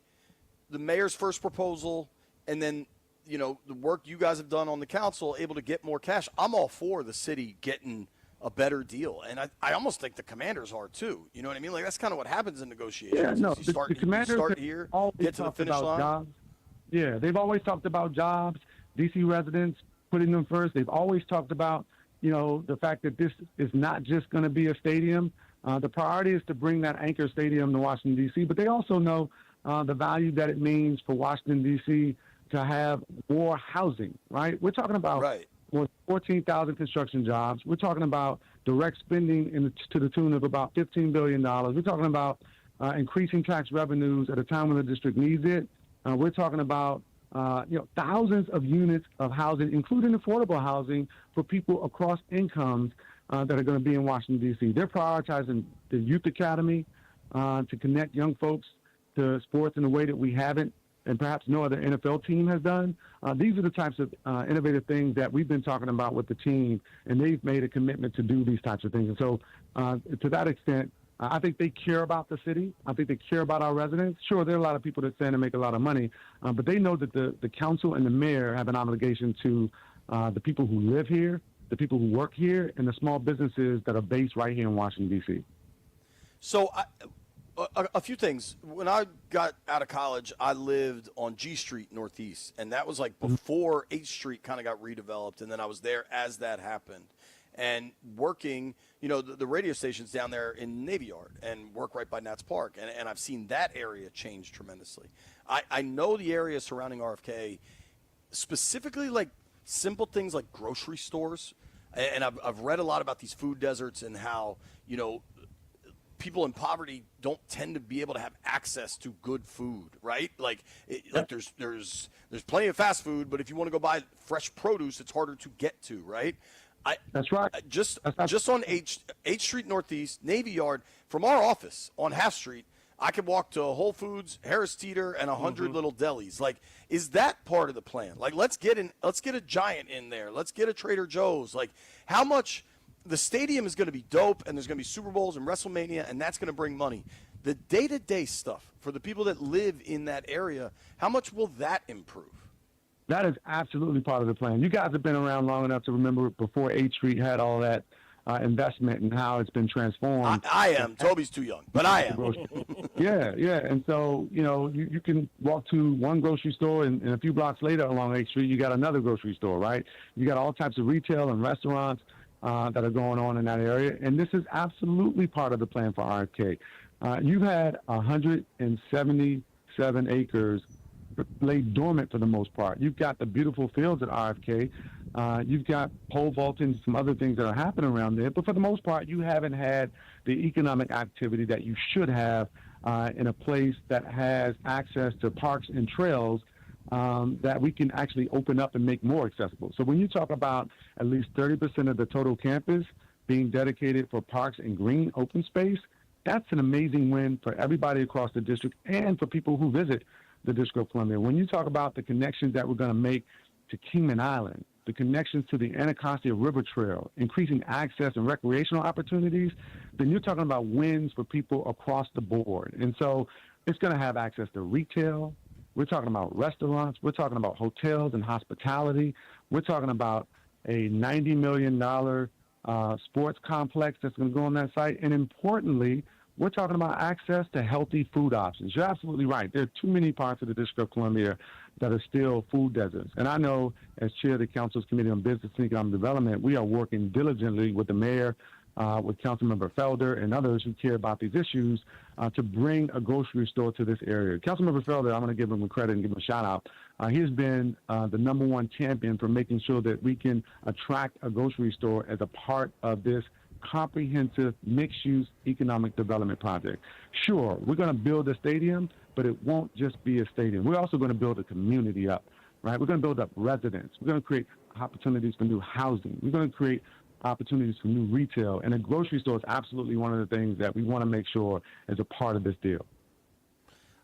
the mayor's first proposal and then the work you guys have done on the council, able to get more cash. I'm all for the city getting a better deal. And I almost think the Commanders are too. You know what I mean? Like, that's kind of what happens in negotiations. Yeah, no, the Commanders start here, get to the finish line. Jobs. Yeah, they've always talked about jobs, D.C. residents, putting them first. They've always talked about, the fact that this is not just going to be a stadium. The priority is to bring that anchor stadium to Washington, D.C., but they also know the value that it means for Washington, D.C., to have more housing, right? We're talking about more 14,000 construction jobs. We're talking about direct spending to the tune of about $15 billion. We're talking about increasing tax revenues at a time when the district needs it. We're talking about thousands of units of housing, including affordable housing for people across incomes that are going to be in Washington, D.C. They're prioritizing the Youth Academy to connect young folks to sports in a way that we haven't and perhaps no other NFL team has done. These are the types of innovative things that we've been talking about with the team, and they've made a commitment to do these types of things. And so to that extent, I think they care about the city. I think they care about our residents. Sure, there are a lot of people that stand to make a lot of money, but they know that the council and the mayor have an obligation to the people who live here, the people who work here, and the small businesses that are based right here in Washington, D.C. So a few things. When I got out of college, I lived on G Street Northeast, and that was like before H Street kind of got redeveloped, and then I was there as that happened. And working, the radio station's down there in Navy Yard and work right by Nats Park, and I've seen that area change tremendously. I know the area surrounding RFK, specifically like simple things like grocery stores, and I've read a lot about these food deserts and how, people in poverty don't tend to be able to have access to good food, right? Like there's plenty of fast food, but if you want to go buy fresh produce, it's harder to get to, right? That's right. Just on H Street Northeast, Navy Yard, from our office on Half Street, I could walk to Whole Foods, Harris Teeter, and 100 little delis. Like, is that part of the plan? Like, let's get a Giant in there. Let's get a Trader Joe's. Like, how much? The stadium is going to be dope, and there's going to be Super Bowls and WrestleMania, and that's going to bring money. The day-to-day stuff for the people that live in that area, how much will that improve? That is absolutely part of the plan. You guys have been around long enough to remember before 8th Street had all that investment and how it's been transformed. I am. Toby's too young, but I am. Yeah. And so, you can walk to one grocery store and a few blocks later along 8th Street, you got another grocery store, right? You got all types of retail and restaurants that are going on in that area. And this is absolutely part of the plan for RFK. You've had 177 acres laid dormant for the most part. You've got the beautiful fields at RFK. You've got pole vaulting, some other things that are happening around there. But for the most part, you haven't had the economic activity that you should have in a place that has access to parks and trails that we can actually open up and make more accessible. So when you talk about at least 30% of the total campus being dedicated for parks and green open space, that's an amazing win for everybody across the district and for people who visit the District of Columbia. When you talk about the connections that we're going to make to Kingman Island, the connections to the Anacostia River Trail, increasing access and recreational opportunities, then you're talking about wins for people across the board. And so it's going to have access to retail. We're talking about restaurants. We're talking about hotels and hospitality. We're talking about a $90 million sports complex that's going to go on that site. And importantly, we're talking about access to healthy food options. You're absolutely right. There are too many parts of the District of Columbia that are still food deserts. And I know, as chair of the Council's Committee on Business and Economic Development, we are working diligently with the mayor, with Councilmember Felder and others who care about these issues to bring a grocery store to this area. Councilmember Felder, I'm going to give him credit and give him a shout out. He has been the #1 champion for making sure that we can attract a grocery store as a part of this comprehensive mixed-use economic development project. Sure, we're going to build a stadium, but it won't just be a stadium. We're also going to build a community up, right? We're going to build up residents. We're going to create opportunities for new housing. We're going to create opportunities for new retail. And a grocery store is absolutely one of the things that we want to make sure is a part of this deal.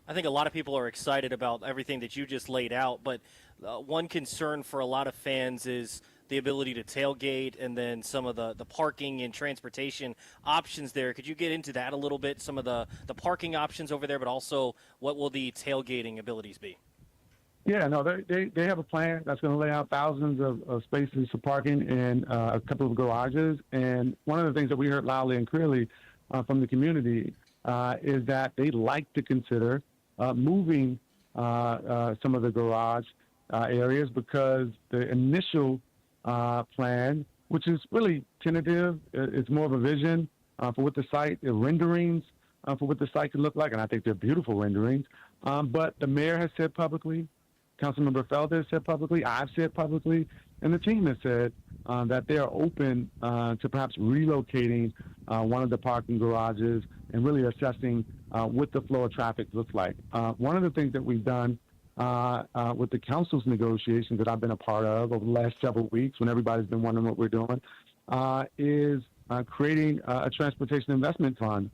I think a lot of people are excited about everything that you just laid out, but one concern for a lot of fans is the ability to tailgate and then some of the parking and transportation options there. Could you get into that a little bit, some of the parking options over there, but also what will the tailgating abilities be? Yeah, no, they have a plan that's going to lay out thousands of spaces for parking and a couple of garages. And one of the things that we heard loudly and clearly from the community is that they'd like to consider moving some of the garage areas because the initial plan, which is really tentative, it's more of a vision for what the site, the renderings for what the site could look like, and I think they're beautiful renderings. But the mayor has said publicly, Councilmember Felder has said publicly, I've said publicly, and the team has said that they are open to perhaps relocating one of the parking garages and really assessing what the flow of traffic looks like. One of the things that we've done with the council's negotiations that I've been a part of over the last several weeks when everybody's been wondering what we're doing is creating a transportation investment fund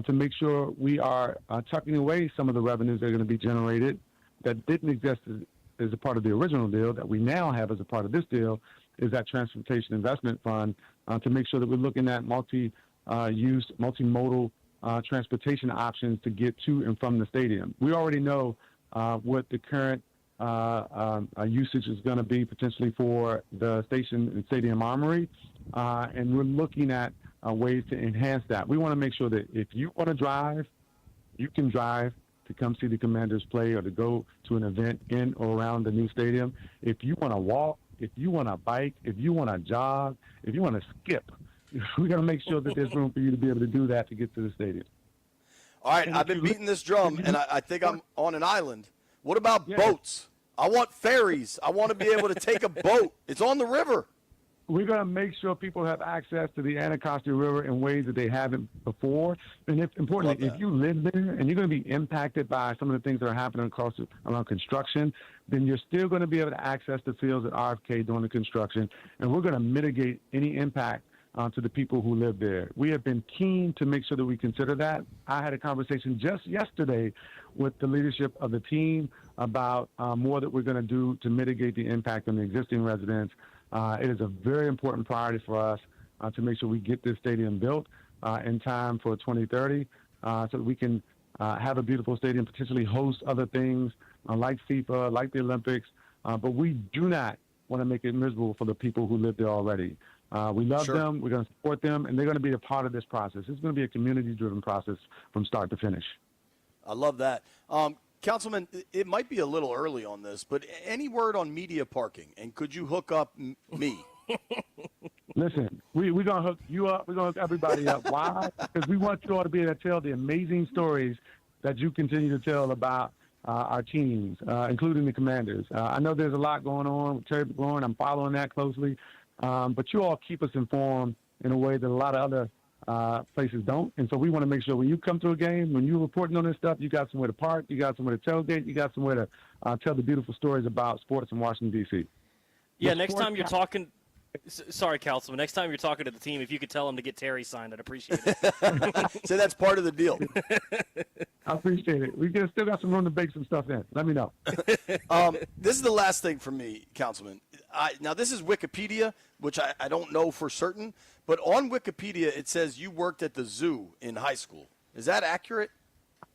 to make sure we are tucking away some of the revenues that are going to be generated that didn't exist as a part of the original deal that we now have as a part of this deal is that transportation investment fund to make sure that we're looking at multi-use, multimodal transportation options to get to and from the stadium. We already know what the current usage is going to be potentially for the station and stadium armory, and we're looking at ways to enhance that. We want to make sure that if you want to drive, you can drive to come see the Commanders play or to go to an event in or around the new stadium. If you want to walk, if you want to bike, if you want to jog, if you want to skip, we got to make sure that there's room for you to be able to do that to get to the stadium. All right, I've been beating this drum, and I think I'm on an island. What about boats? I want ferries. I want to be able to take a boat. It's on the river. We're going to make sure people have access to the Anacostia River in ways that they haven't before. And importantly, if you live there and you're going to be impacted by some of the things that are happening around construction, then you're still going to be able to access the fields at RFK during the construction. And we're going to mitigate any impact to the people who live there. We have been keen to make sure that we consider that. I had a conversation just yesterday with the leadership of the team about more that we're going to do to mitigate the impact on the existing residents. It is a very important priority for us to make sure we get this stadium built in time for 2030 so that we can have a beautiful stadium, potentially host other things like FIFA, like the Olympics. But we do not want to make it miserable for the people who live there already. We love them, we're going to support them, and they're going to be a part of this process. It's going to be a community-driven process from start to finish. I love that. Councilman, it might be a little early on this, but any word on media parking? And could you hook up me? Listen, we're going to hook you up. We're going to hook everybody up. Why? Because we want you all to be able to tell the amazing stories that you continue to tell about our teams, including the Commanders. I know there's a lot going on with Terry McLaurin. I'm following that closely. But you all keep us informed in a way that a lot of other places don't. And so we want to make sure when you come to a game, when you're reporting on this stuff, you got somewhere to park, you got somewhere to tailgate, you got somewhere tell the beautiful stories about sports in Washington, D.C. Yeah, The next sports time you're talking – sorry, Councilman. Next time you're talking to the team, if you could tell them to get Terry signed, I'd appreciate it. So that's part of the deal. I appreciate it. We still got some room to bake some stuff in. Let me know. This is the last thing from me, Councilman. Now, this is Wikipedia, which I don't know for certain, but on Wikipedia it says you worked at the zoo in high school. Is that accurate?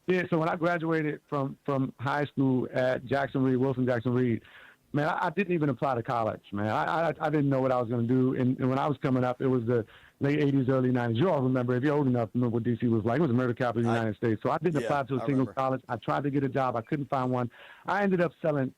Yeah, so when I graduated from high school at Wilson Jackson Reed, man, I didn't even apply to college, man. I didn't know what I was going to do. And when I was coming up, it was the late 80s, early 90s. You all remember, if you're old enough, remember what D.C. was like. It was the murder capital of the United States. So I didn't apply to a single college. I tried to get a job. I couldn't find one. I ended up selling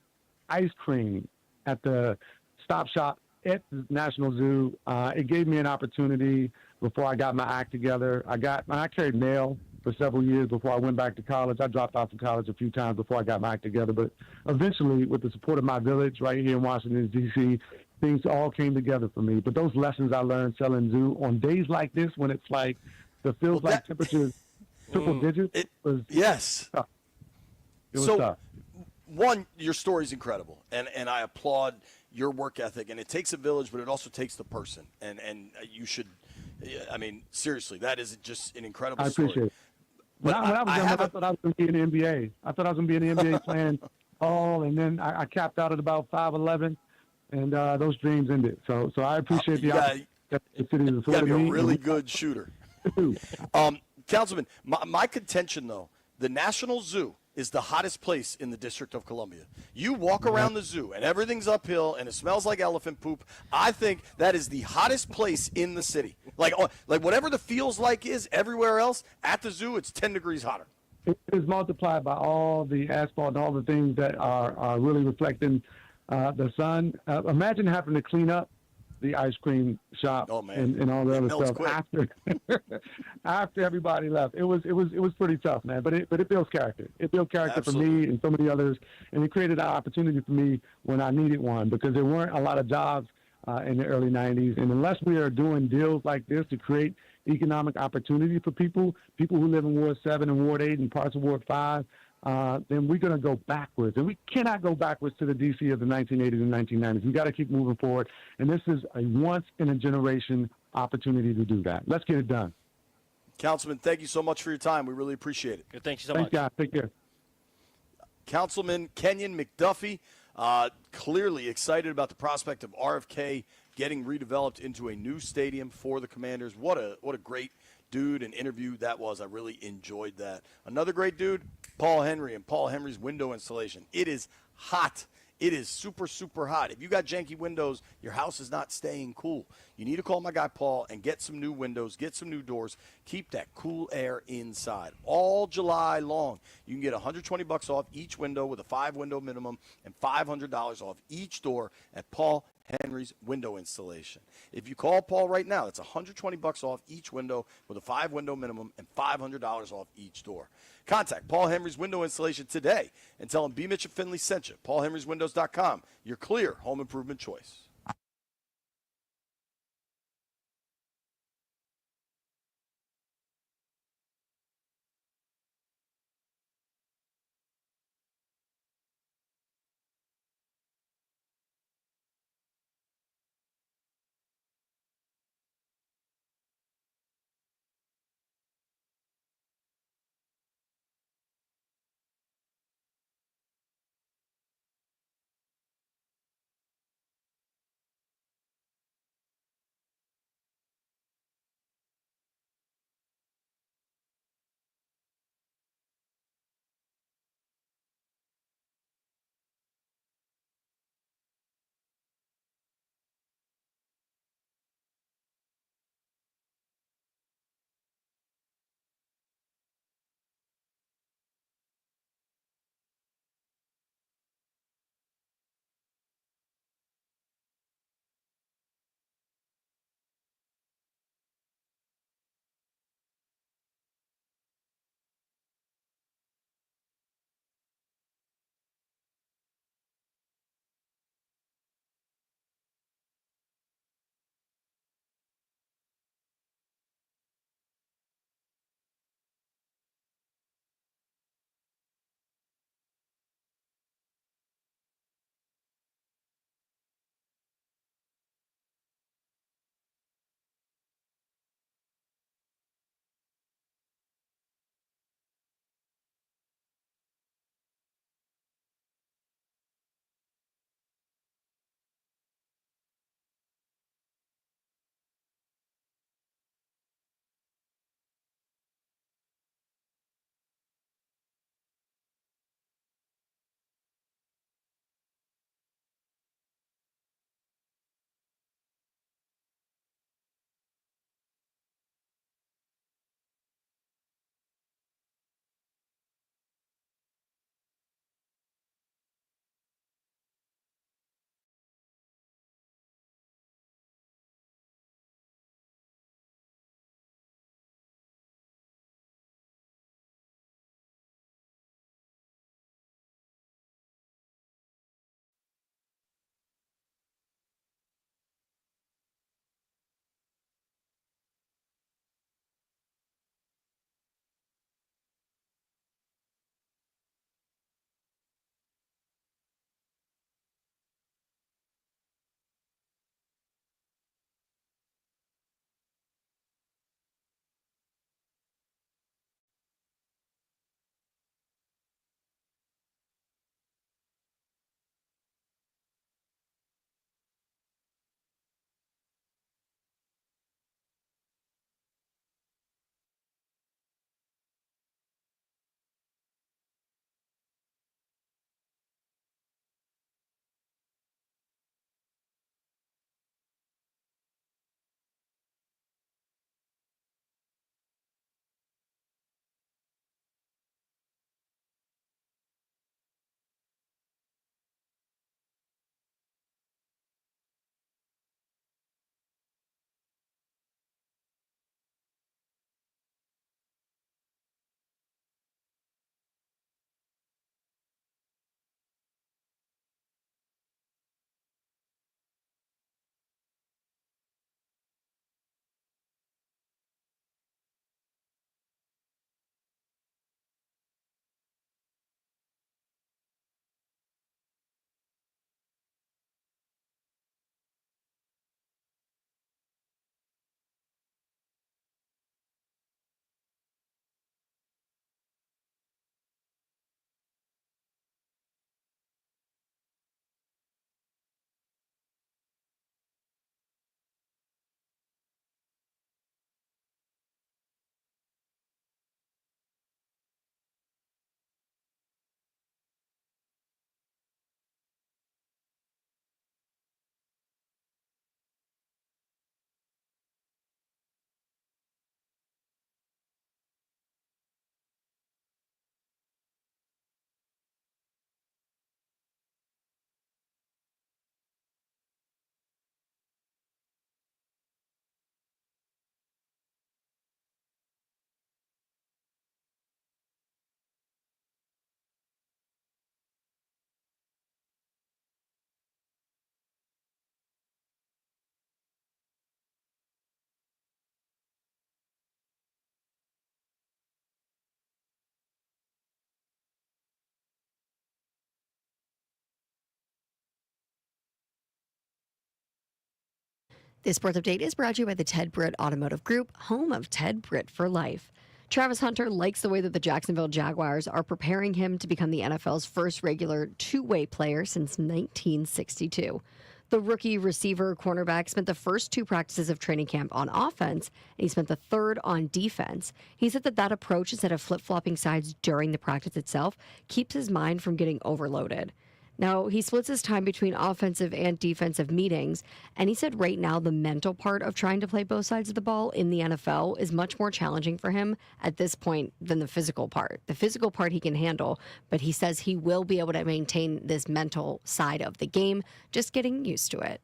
ice cream at the Stop Shop at the National Zoo. It gave me an opportunity before I got my act together. I carried mail for several years before I went back to college. I dropped out from college a few times before I got my act together. But eventually, with the support of my village right here in Washington, D.C., things all came together for me. But those lessons I learned selling zoo on days like this, when it's like the feels like temperatures triple digits, was tough. It was tough. One, your story is incredible, and I applaud your work ethic. And it takes a village, but it also takes the person. And you should, I mean, seriously, that is just an incredible story. I appreciate it. When I was young, I thought I was going to be in the NBA. I thought I was going to be in the NBA playing all, and then I capped out at about 5'11", and those dreams ended. So I appreciate the opportunity that the city has You got afforded to be me. a really good shooter. Councilman, my contention, though, the National Zoo is the hottest place in the District of Columbia. You walk around the zoo, and everything's uphill, and it smells like elephant poop. I think that is the hottest place in the city. Like whatever the feels like is everywhere else, at the zoo, it's 10 degrees hotter. It is multiplied by all the asphalt and all the things that are really reflecting the sun. Imagine having to clean up the ice cream shop and all the other stuff after everybody left. It was pretty tough, man. But it builds character. It built character for me and so many others, and it created an opportunity for me when I needed one, because there weren't a lot of jobs in the early 90s. And unless we are doing deals like this to create economic opportunity for people who live in Ward 7 and Ward 8 and parts of Ward 5, then we're going to go backwards. And we cannot go backwards to the D.C. of the 1980s and 1990s. We got to keep moving forward. And this is a once-in-a-generation opportunity to do that. Let's get it done. Councilman, thank you so much for your time. We really appreciate it. Thank you so much. Thanks, guys. Take care. Councilman Kenyon McDuffie, clearly excited about the prospect of RFK getting redeveloped into a new stadium for the Commanders. What a great dude and interview that was. I really enjoyed that. Another great dude, Paul Henry, and Paul Henry's window installation. It is hot. It is super, super hot. If you got janky windows, your house is not staying cool. You need to call my guy Paul and get some new windows, get some new doors, keep that cool air inside. All July long, you can get $120 off each window with a 5-window minimum and $500 off each door at Paul Henry's window installation. If you call Paul right now, that's $120 off each window with a 5-window minimum and $500 off each door. Contact Paul Henry's window installation today and tell him B. Mitch and Finley sent you. PaulHenry'sWindows.com, your clear home improvement choice. This sports update is brought to you by the Ted Britt Automotive Group, home of Ted Britt for life. Travis Hunter likes the way that the Jacksonville Jaguars are preparing him to become the NFL's first regular two-way player since 1962. The rookie receiver cornerback spent the first 2 practices of training camp on offense, and he spent the third on defense. He said that approach, instead of flip-flopping sides during the practice itself, keeps his mind from getting overloaded. Now, he splits his time between offensive and defensive meetings, and he said right now the mental part of trying to play both sides of the ball in the NFL is much more challenging for him at this point than the physical part. The physical part he can handle, but he says he will be able to maintain this mental side of the game, just getting used to it.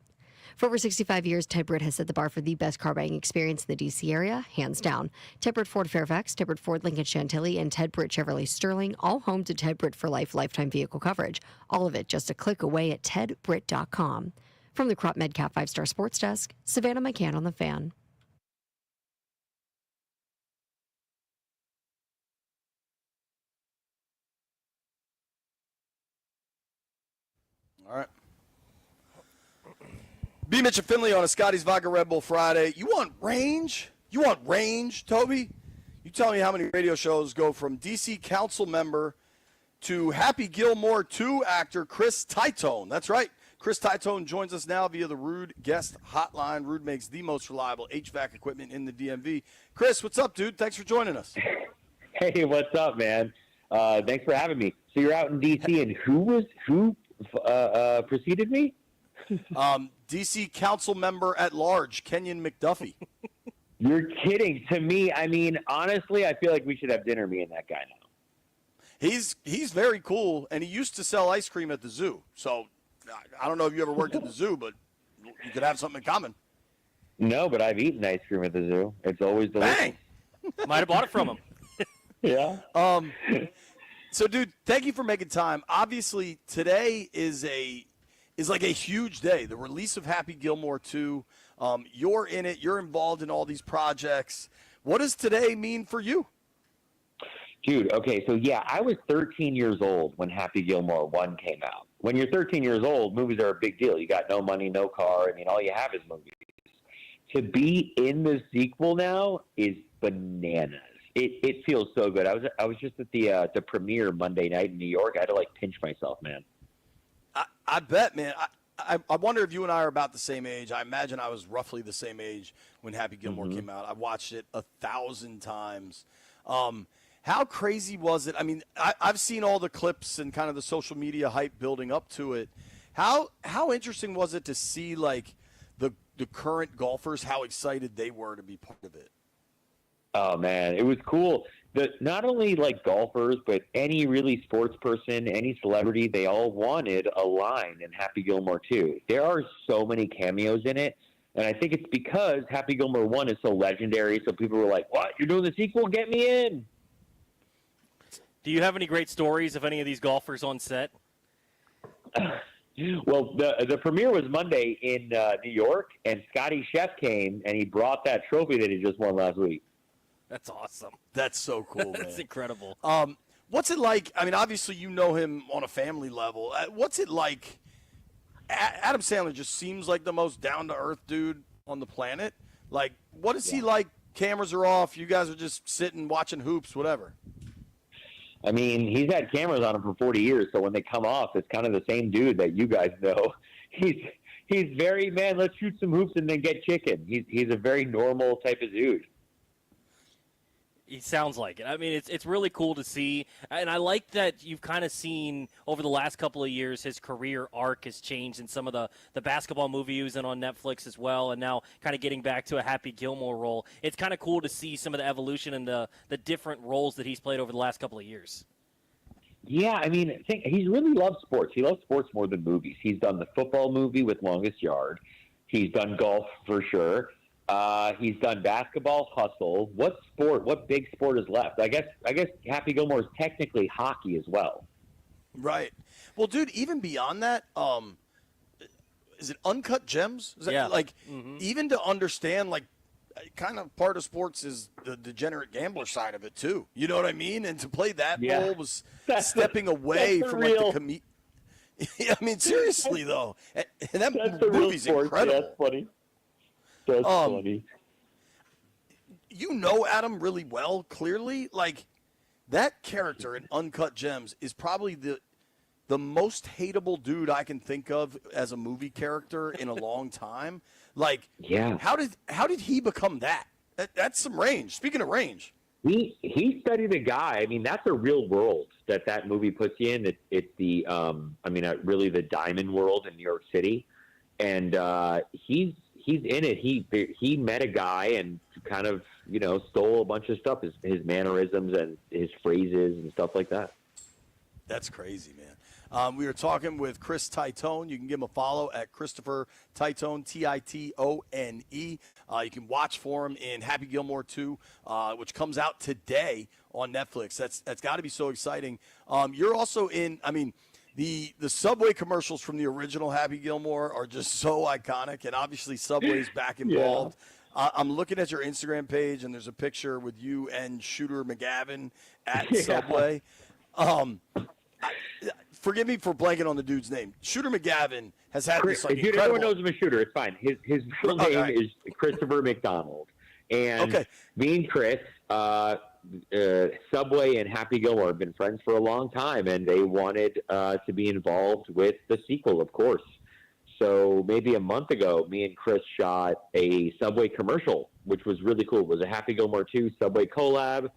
For over 65 years, Ted Britt has set the bar for the best car buying experience in the D.C. area, hands down. Ted Britt Ford Fairfax, Ted Britt Ford Lincoln Chantilly, and Ted Britt Chevrolet Sterling, all home to Ted Britt for Life lifetime vehicle coverage. All of it just a click away at tedbritt.com. From the Crop Medcap 5-Star Sports Desk, Savannah McCann on the Fan. All right. B. Mitch and Finley on a Scotty's Vodka Red Bull Friday. You want range? You want range, Toby? You tell me how many radio shows go from D.C. council member to Happy Gilmore 2 actor Chris Titone. That's right. Chris Titone joins us now via the Rude guest hotline. Rude makes the most reliable HVAC equipment in the DMV. Chris, what's up, dude? Thanks for joining us. Hey, what's up, man? Thanks for having me. So you're out in D.C., and who preceded me? D.C. council member at large, Kenyon McDuffie. You're kidding. To me, I mean, honestly, I feel like we should have dinner, me and that guy now. He's very cool, and he used to sell ice cream at the zoo. So I don't know if you ever worked at the zoo, but you could have something in common. No, but I've eaten ice cream at the zoo. It's always delicious. Bang! Might have bought it from him. Yeah. So, dude, thank you for making time. Obviously, today is like a huge day. The release of Happy Gilmore 2. You're in it. You're involved in all these projects. What does today mean for you? Dude, okay, so yeah, I was 13 years old when Happy Gilmore 1 came out. When you're 13 years old, movies are a big deal. You got no money, no car. I mean, all you have is movies. To be in the sequel now is bananas. It feels so good. I was just at the premiere Monday night in New York. I had to, like, pinch myself, man. I bet, man. I wonder if you and I are about the same age. I imagine I was roughly the same age when Happy Gilmore came out. I watched it 1,000 times. How crazy was it? I mean, I've seen all the clips and kind of the social media hype building up to it. How interesting was it to see, like, the current golfers, how excited they were to be part of it? Oh, man, it was cool. Not only, like, golfers, but any really sports person, any celebrity, they all wanted a line in Happy Gilmore 2. There are so many cameos in it, and I think it's because Happy Gilmore 1 is so legendary, so people were like, what, you're doing the sequel? Get me in. Do you have any great stories of any of these golfers on set? Well, the premiere was Monday in New York, and Scotty Chef came, and he brought that trophy that he just won last week. That's awesome. That's so cool, man. That's incredible. What's it like? I mean, obviously you know him on a family level. What's it like? Adam Sandler just seems like the most down-to-earth dude on the planet. Like, what is he like? Cameras are off. You guys are just sitting, watching hoops, whatever. I mean, he's had cameras on him for 40 years, so when they come off, it's kind of the same dude that you guys know. He's very, man, let's shoot some hoops and then get chicken. He's a very normal type of dude. He sounds like it. I mean, it's really cool to see, and I like that you've kind of seen over the last couple of years his career arc has changed in some of the basketball movie he was in on Netflix as well, and now kind of getting back to a Happy Gilmore role. It's kind of cool to see some of the evolution and the different roles that he's played over the last couple of years. Yeah, I mean, he really loves sports. He loves sports more than movies. He's done the football movie with Longest Yard. He's done golf for sure. He's done basketball, Hustle. What big sport is left? I guess Happy Gilmore is technically hockey as well. Right. Well, dude, even beyond that, is it Uncut Gems? Is that, yeah. Like, even to understand, like, kind of part of sports is the degenerate gambler side of it, too. You know what I mean? And to play that role was stepping away from, like, the comedian. I mean, seriously, though. And that movie's incredible. That's funny. That's funny. You know Adam really well, clearly. Like, that character in Uncut Gems is probably the most hateable dude I can think of as a movie character in a long time. Like, Yeah. how did he become that? That's some range. Speaking of range. He studied a guy. I mean, that's a real world that movie puts you in. It's the really the diamond world in New York City, and he's in it. He met a guy and kind of stole a bunch of stuff, his mannerisms and his phrases and stuff like that. That's crazy, man. We were talking with Chris Titone. You can give him a follow at Christopher Titone, Titone. You can watch for him in Happy Gilmore 2, which comes out today on Netflix. That's got to be so exciting. You're also in, the Subway commercials from the original Happy Gilmore are just so iconic, and obviously Subway's back involved. I'm looking at your Instagram page, and there's a picture with you and Shooter McGavin at Subway. Forgive me for blanking on the dude's name. Shooter McGavin has had this like incredible... Everyone knows him as Shooter. It's fine. His real name is Christopher McDonald. And me and Chris, Subway and Happy Gilmore have been friends for a long time, and they wanted to be involved with the sequel, of course. So maybe a month ago, me and Chris shot a Subway commercial, which was really cool. It was a Happy Gilmore 2 Subway collab.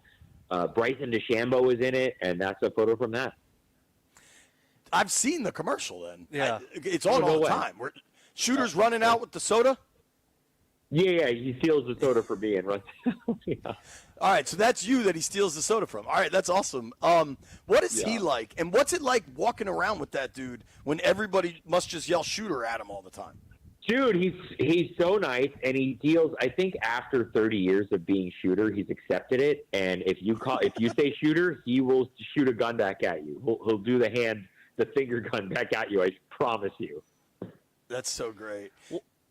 Bryson DeChambeau was in it, and that's a photo from that. I've seen the commercial then. Yeah. It's on all the time. Shooter's running out with the soda? Yeah, he steals the soda from me and runs. Yeah. All right, so that's you that he steals the soda from. All right, that's awesome. What is he like, and what's it like walking around with that dude when everybody must just yell Shooter at him all the time? Dude, he's so nice, and he deals. I think after 30 years of being Shooter, he's accepted it. And if you say Shooter, he will shoot a gun back at you. He'll do the finger gun back at you. I promise you. That's so great.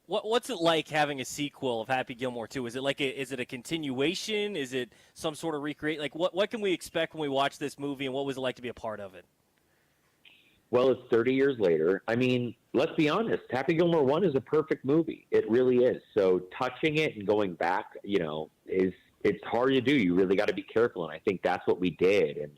What's it like having a sequel of Happy Gilmore 2? Is it a continuation? Is it some sort of recreate? Like, what can we expect when we watch this movie, and what was it like to be a part of it? Well, it's 30 years later. I mean, let's be honest. Happy Gilmore 1 is a perfect movie. It really is. So touching it and going back, it's hard to do. You really got to be careful, and I think that's what we did. And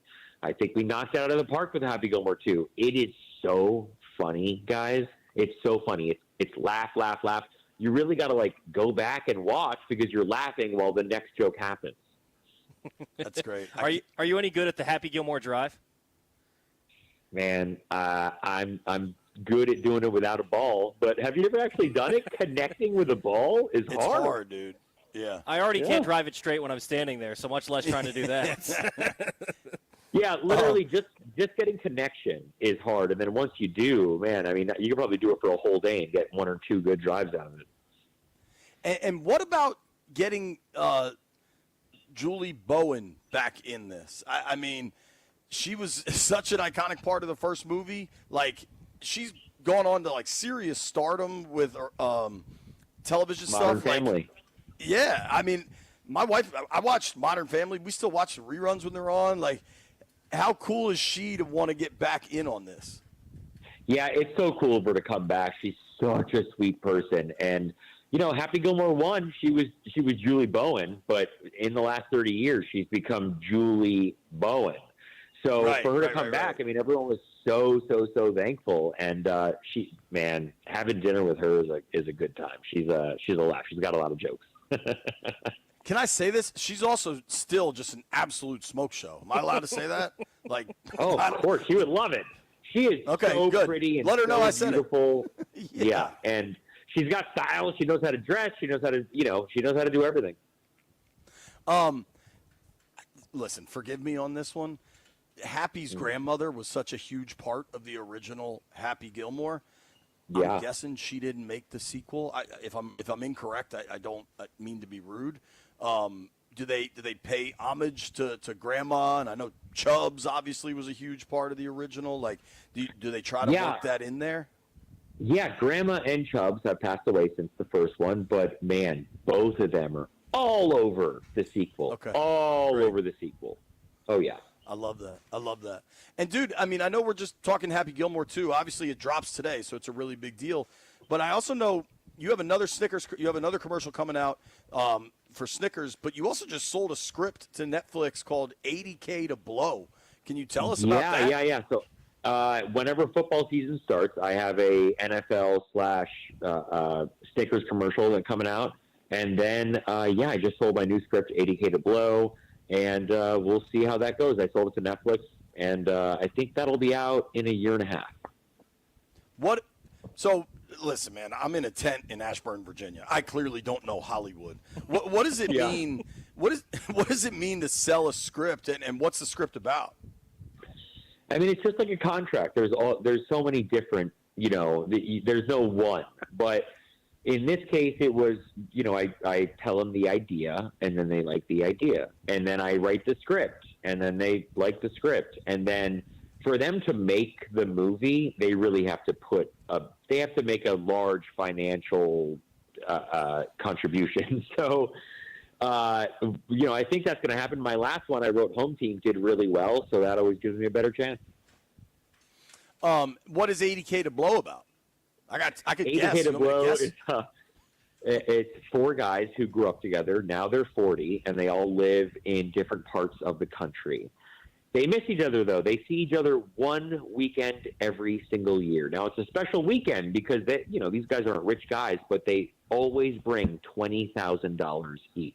I think we knocked it out of the park with Happy Gilmore 2. It is so funny, guys. It's so funny. It's laugh, laugh, laugh. You really got to go back and watch because you're laughing while the next joke happens. That's great. Are you any good at the Happy Gilmore drive? Man, I'm good at doing it without a ball. But have you ever actually done it? Connecting with a ball is it's hard, dude. Yeah. I already can't drive it straight when I'm standing there, so much less trying to do that. Yeah, literally just getting connection is hard. And then once you do, man, I mean, you can probably do it for a whole day and get one or two good drives out of it. And what about getting Julie Bowen back in this? I mean, she was such an iconic part of the first movie. Like, she's gone on to, serious stardom with television Modern stuff. Family. Yeah, I mean, my wife, I watched Modern Family. We still watch the reruns when they're on. How cool is she to want to get back in on this? Yeah, it's so cool of her to come back. She's such a sweet person. And, Happy Gilmore 1, she was Julie Bowen, but in the last 30 years, she's become Julie Bowen. So for her to come back, I mean, everyone was so thankful. And having dinner with her is a good time. She's a laugh. She's got a lot of jokes. Can I say this? She's also still just an absolute smoke show. Am I allowed to say that? Oh, of course. She would love it. She is so good. pretty and let her know I said beautiful. It. Yeah, and she's got style. She knows how to dress. She knows how to, she knows how to do everything. Listen, forgive me on this one. Happy's grandmother was such a huge part of the original Happy Gilmore. Yeah. I'm guessing she didn't make the sequel. If I'm incorrect, I don't mean to be rude. Do they pay homage to Grandma? And I know Chubbs obviously was a huge part of the original. Do they try to work that in there? Yeah, Grandma and Chubbs have passed away since the first one, but man, both of them are all over the sequel. Okay. All over the sequel. Oh yeah. I love that. And, dude, I mean, I know we're just talking Happy Gilmore 2. Obviously, it drops today, so it's a really big deal. But I also know you have another Snickers. You have another commercial coming out for Snickers, but you also just sold a script to Netflix called "80K to Blow." Can you tell us about that? Yeah. So whenever football season starts, I have a NFL / Snickers commercial that coming out, and then I just sold my new script, "80K to Blow," and we'll see how that goes. I sold it to Netflix, and I think that'll be out in a year and a half. What? So listen, man, I'm in a tent in Ashburn, Virginia. I clearly don't know Hollywood. What does it mean? What does it mean to sell a script, and what's the script about? I mean, it's just like a contract. There's so many different, there's no one. But in this case, it was, I tell them the idea, and then they like the idea. And then I write the script, and then they like the script. And then for them to make the movie, they really have to make a large financial contribution. So, I think that's going to happen. My last one I wrote, Home Team, did really well, so that always gives me a better chance. What is 80K to Blow about? I could guess. 80K to Blow is it's 4 guys who grew up together. Now they're 40, and they all live in different parts of the country. They miss each other, though. They see each other one weekend every single year. Now, it's a special weekend because these guys aren't rich guys, but they always bring $20,000 each.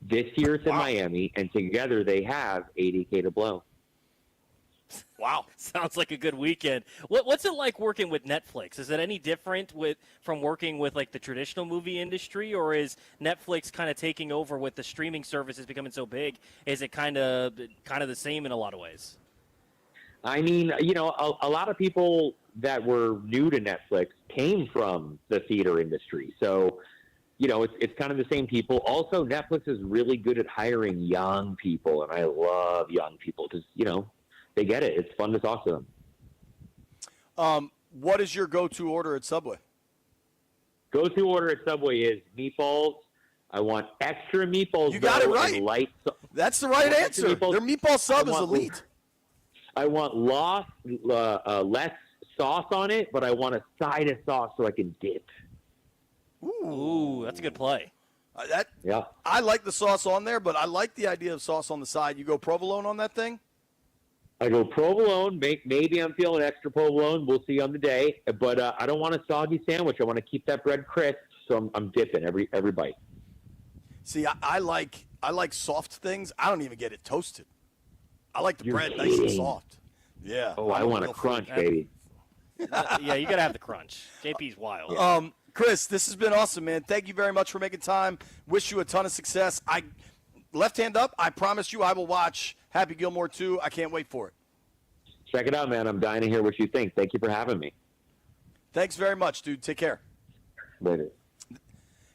This year it's in Miami, and together they have 80K to Blow. Wow, sounds like a good weekend. What's it like working with Netflix? Is it any different from working with like the traditional movie industry, or is Netflix kind of taking over with the streaming services becoming so big? Is it kind of the same in a lot of ways? I mean, a lot of people that were new to Netflix came from the theater industry, so it's kind of the same people. Also, Netflix is really good at hiring young people, and I love young people because they get it. It's fun to talk to them. What is your go-to order at Subway? Go-to order at Subway is meatballs. I want extra meatballs. You got it right. Light That's the right answer. Their meatball sub is elite. I want less sauce on it, but I want a side of sauce so I can dip. Ooh, that's a good play. Yeah. I like the sauce on there, but I like the idea of sauce on the side. You go provolone on that thing? I go provolone. Maybe I'm feeling extra provolone. We'll see on the day. But I don't want a soggy sandwich. I want to keep that bread crisp, so I'm dipping every bite. See, I like soft things. I don't even get it toasted. I like the bread nice and soft. Yeah. Oh, I want a crunch, baby. Yeah, you got to have the crunch. JP's wild. Chris, this has been awesome, man. Thank you very much for making time. Wish you a ton of success. Left hand up, I promise you I will watch Happy Gilmore 2. I can't wait for it. Check it out, man. I'm dying to hear what you think. Thank you for having me. Thanks very much, dude. Take care. Later.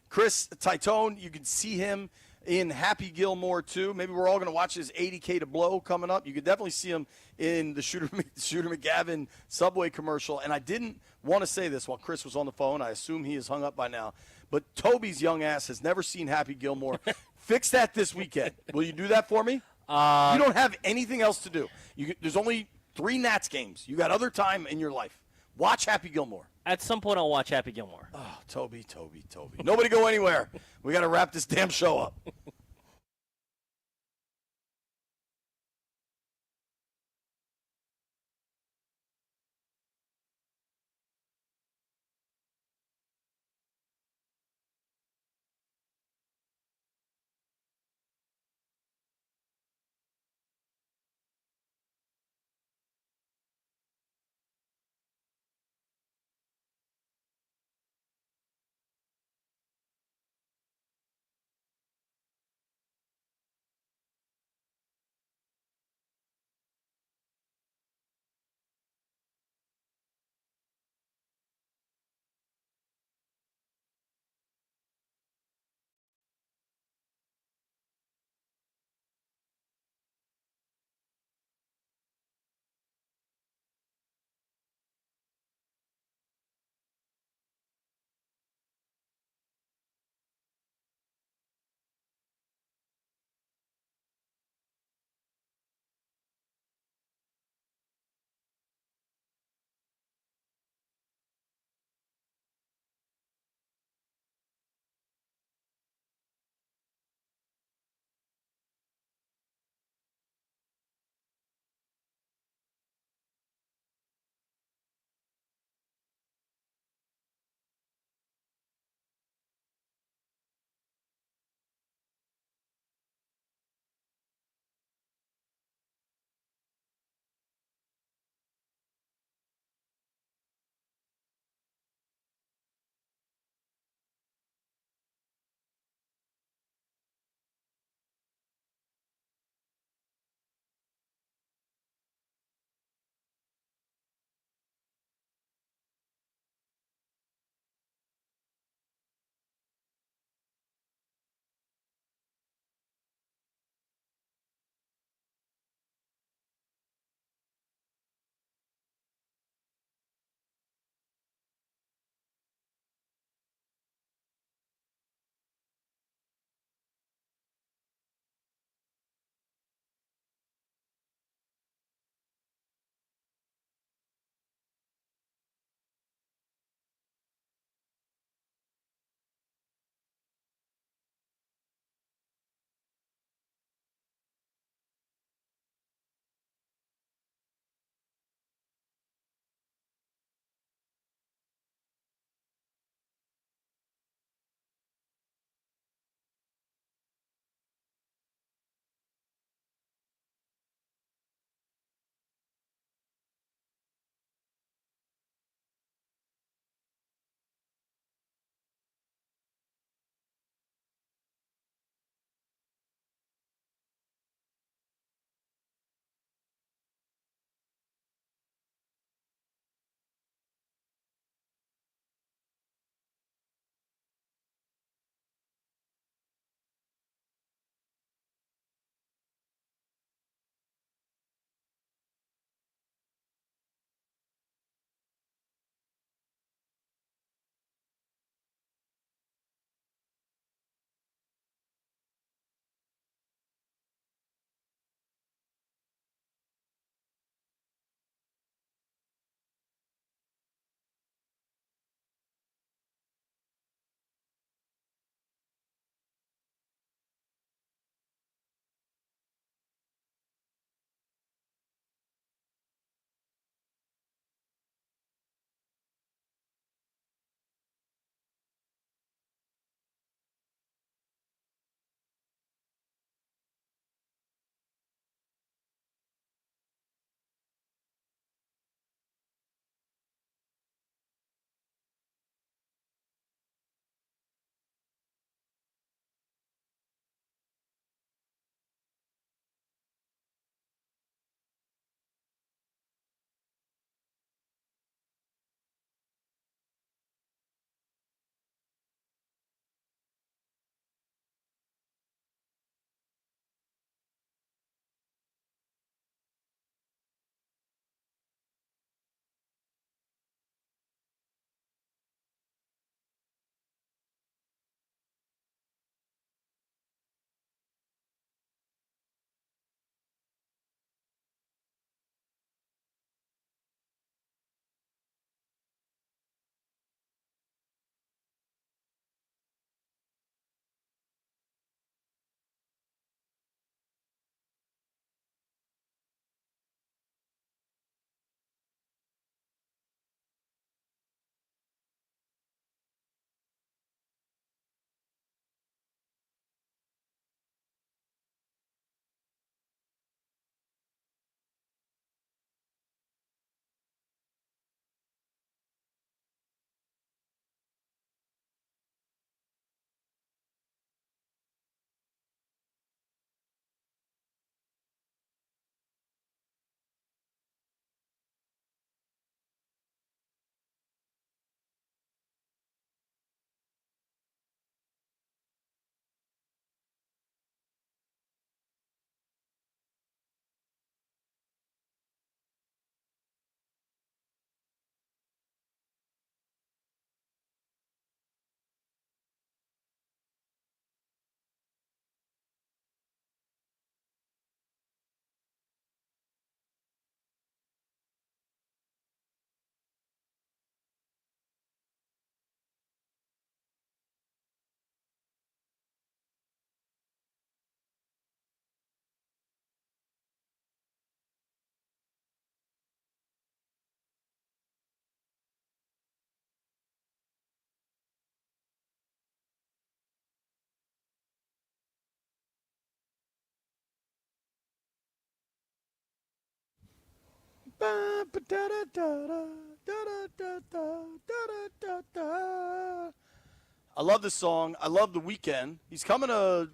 Chris Titone, you can see him in Happy Gilmore 2. Maybe we're all going to watch his 80K to Blow coming up. You could definitely see him in the Shooter McGavin Subway commercial. And I didn't want to say this while Chris was on the phone. I assume he is hung up by now. But Toby's young ass has never seen Happy Gilmore. Fix that this weekend. Will you do that for me? You don't have anything else to do. There's only 3 Nats games. You got other time in your life. Watch Happy Gilmore. At some point, I'll watch Happy Gilmore. Oh, Toby. Nobody go anywhere. We got to wrap this damn show up. I love this song. I love the weekend. He's coming to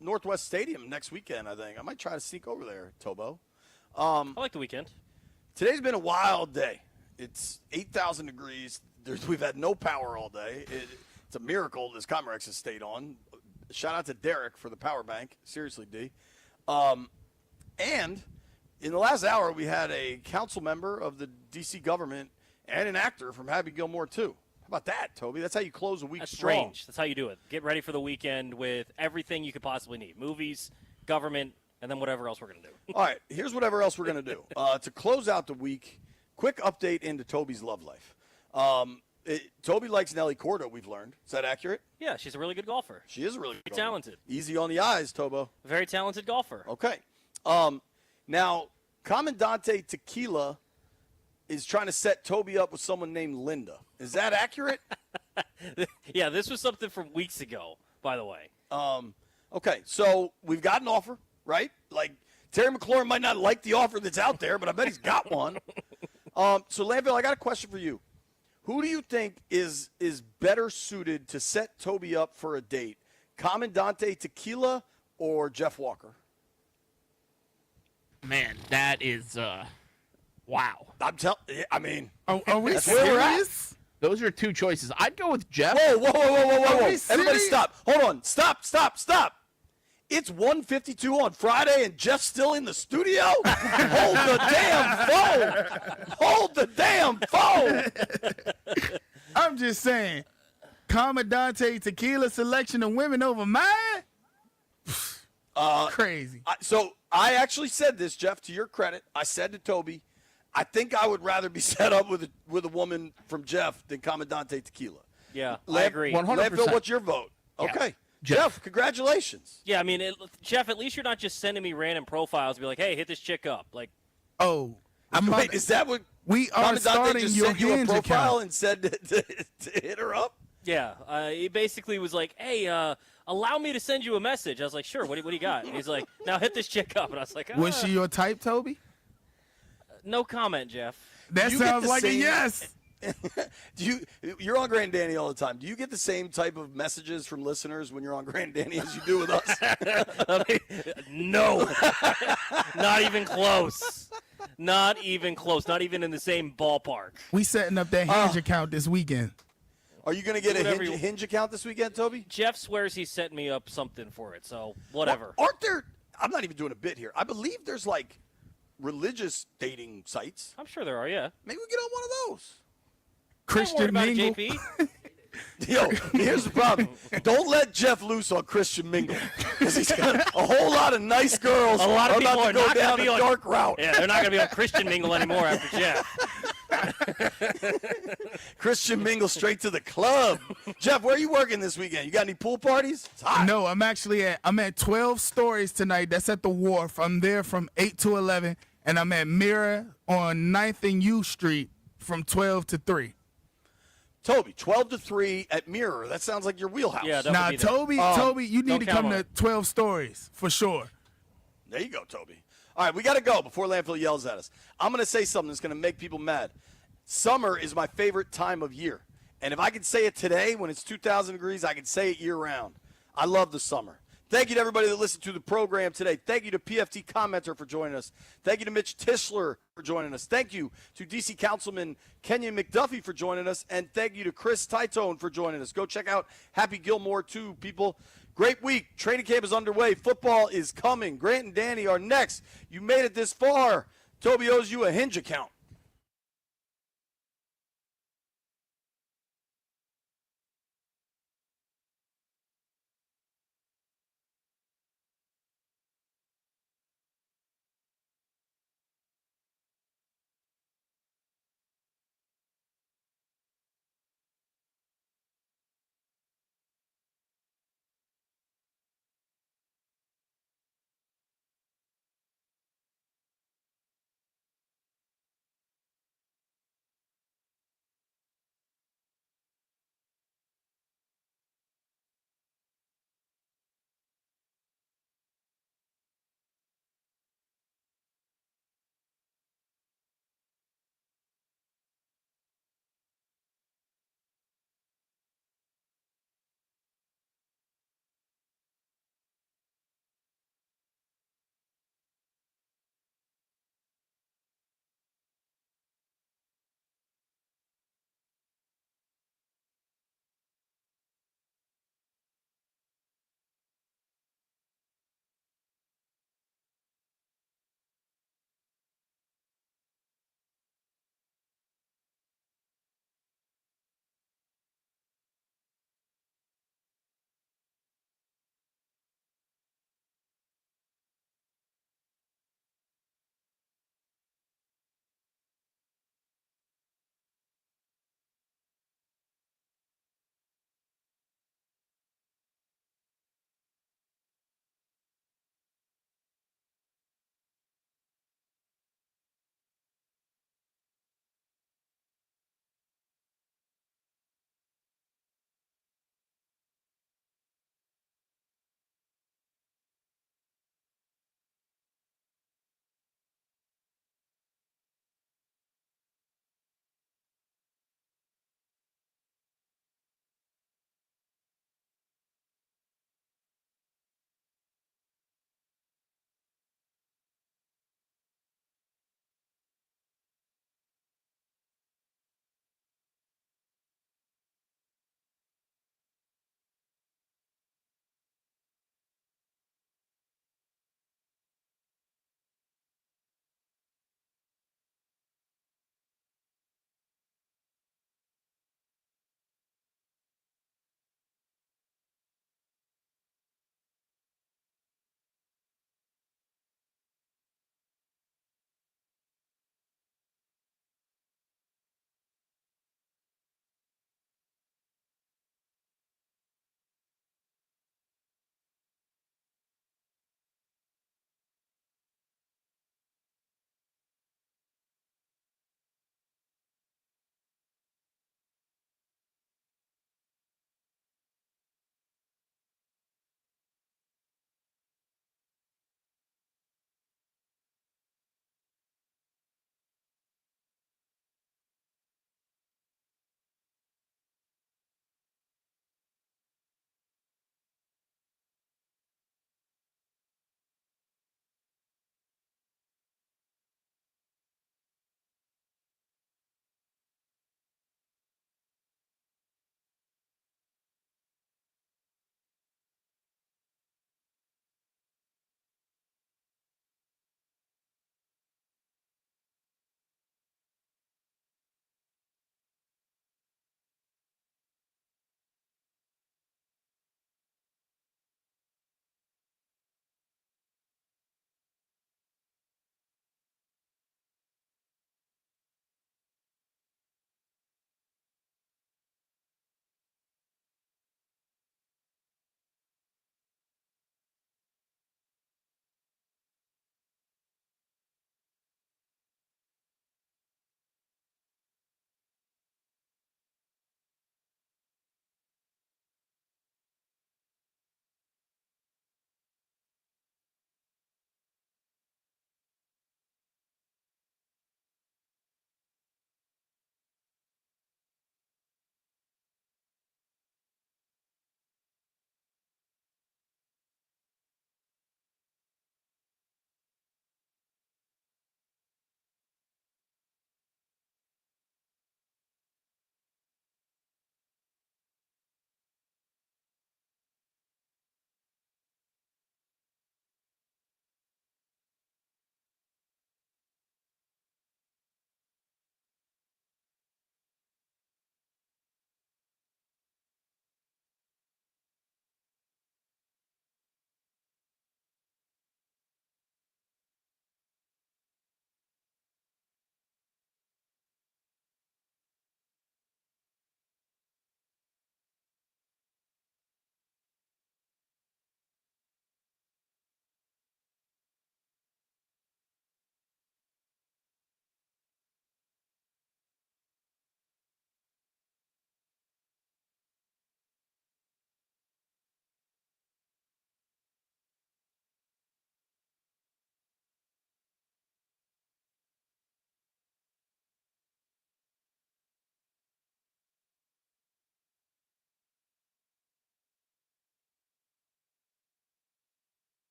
Northwest Stadium next weekend, I think. I might try to sneak over there, Tobo. I like the weekend. Today's been a wild day. It's 8,000 degrees. We've had no power all day. It's a miracle this Comrex has stayed on. Shout out to Derek for the power bank. Seriously, D. And in the last hour, we had a council member of the D.C. government and an actor from Happy Gilmore, too. How about that, Toby? That's how you close a week That's strong. strange. That's how you do it. Get ready for the weekend with everything you could possibly need. Movies, government, and then whatever else we're going to do. All right, here's whatever else we're going to do. To close out the week, quick update into Toby's love life. Toby likes Nelly Cordo, we've learned. Is that accurate? Yeah, she's a really good golfer. She is a really good Very talented. Easy on the eyes, Tobo. Very talented golfer. Okay. Now, Commandante Tequila is trying to set Toby up with someone named Linda. Is that accurate? Yeah, this was something from weeks ago, by the way. Okay, so we've got an offer, right? Like, Terry McLaurin might not like the offer that's out there, but I bet he's got one. So, Landville, I got a question for you. Who do you think is better suited to set Toby up for a date, Commandante Tequila or Jeff Walker? Man, that is wow. I mean, Are we that's where we're at. serious? Those are two choices. I'd go with Jeff. Whoa. Are we Everybody serious? stop. Hold on. Stop. It's 1:52 on Friday and Jeff's still in the studio? Hold the damn phone. I'm just saying, Commandante Tequila selection of women over mine? Crazy. So I actually said this, Jeff, to your credit. I said to Toby, I think I would rather be set up with a woman from Jeff than Commandante Tequila. Yeah, I agree. 100%. Landfill, what's your vote? Yeah. Okay. Jeff. Jeff, congratulations. Yeah, I mean, Jeff, at least you're not just sending me random profiles and be like, hey, hit this chick up. Like, Oh, Wait, is that what we are Commandante starting just your sent you a Hinge profile account. and said to hit her up? yeah, he basically was like, hey, allow me to send you a message. I was like, sure, what do you got? And he's like, now hit this chick up. And I was like, Was she your type, Toby? no comment, Jeff. That You get sounds the like a same- yes. You're on Grand Danny all the time. Do you get the same type of messages from listeners when you're on Grand Danny as you do with us? I mean, no, not even close. Not even close. Not even in the same ballpark. We setting up that Hinge account this weekend. Are you going to get a Whatever Hinge, you- Hinge account this weekend, Toby? Jeff swears he's setting me up something for it, so whatever. Well, aren't there? I'm not even doing a bit here. I believe there's like religious dating sites. I'm sure there are, yeah. Maybe we get on one of those. Christian about it, Mingle. JP. Yo, here's the problem. Don't let Jeff loose on Christian Mingle because he's got a whole lot of nice girls. A lot of people about are to go not down going to be a on dark route. Yeah, they're not going to be on Christian Mingle anymore after Jeff. Christian Mingle straight to the club. Jeff, where are you working this weekend? You got any pool parties? It's hot. No, I'm at 12 Stories tonight. That's at the Wharf. I'm there from 8 to 11, and I'm at Mirror on 9th and U Street from 12 to 3. Toby, 12 to 3 at Mirror. That sounds like your wheelhouse. Yeah, that Now, would be there. Toby, you need don't to count come on to it. 12 Stories for sure. There you go, Toby. All right, we got to go before Landfill yells at us. I'm going to say something that's going to make people mad. Summer is my favorite time of year. And if I could say it today when it's 2,000 degrees, I could say it year-round. I love the summer. Thank you to everybody that listened to the program today. Thank you to PFT Commenter for joining us. Thank you to Mitch Tischler for joining us. Thank you to D.C. Councilman Kenyon McDuffie for joining us. And thank you to Chris Titone for joining us. Go check out Happy Gilmore, too, people. Great week. Training camp is underway. Football is coming. Grant and Danny are next. You made it this far. Toby owes you a Hinge account.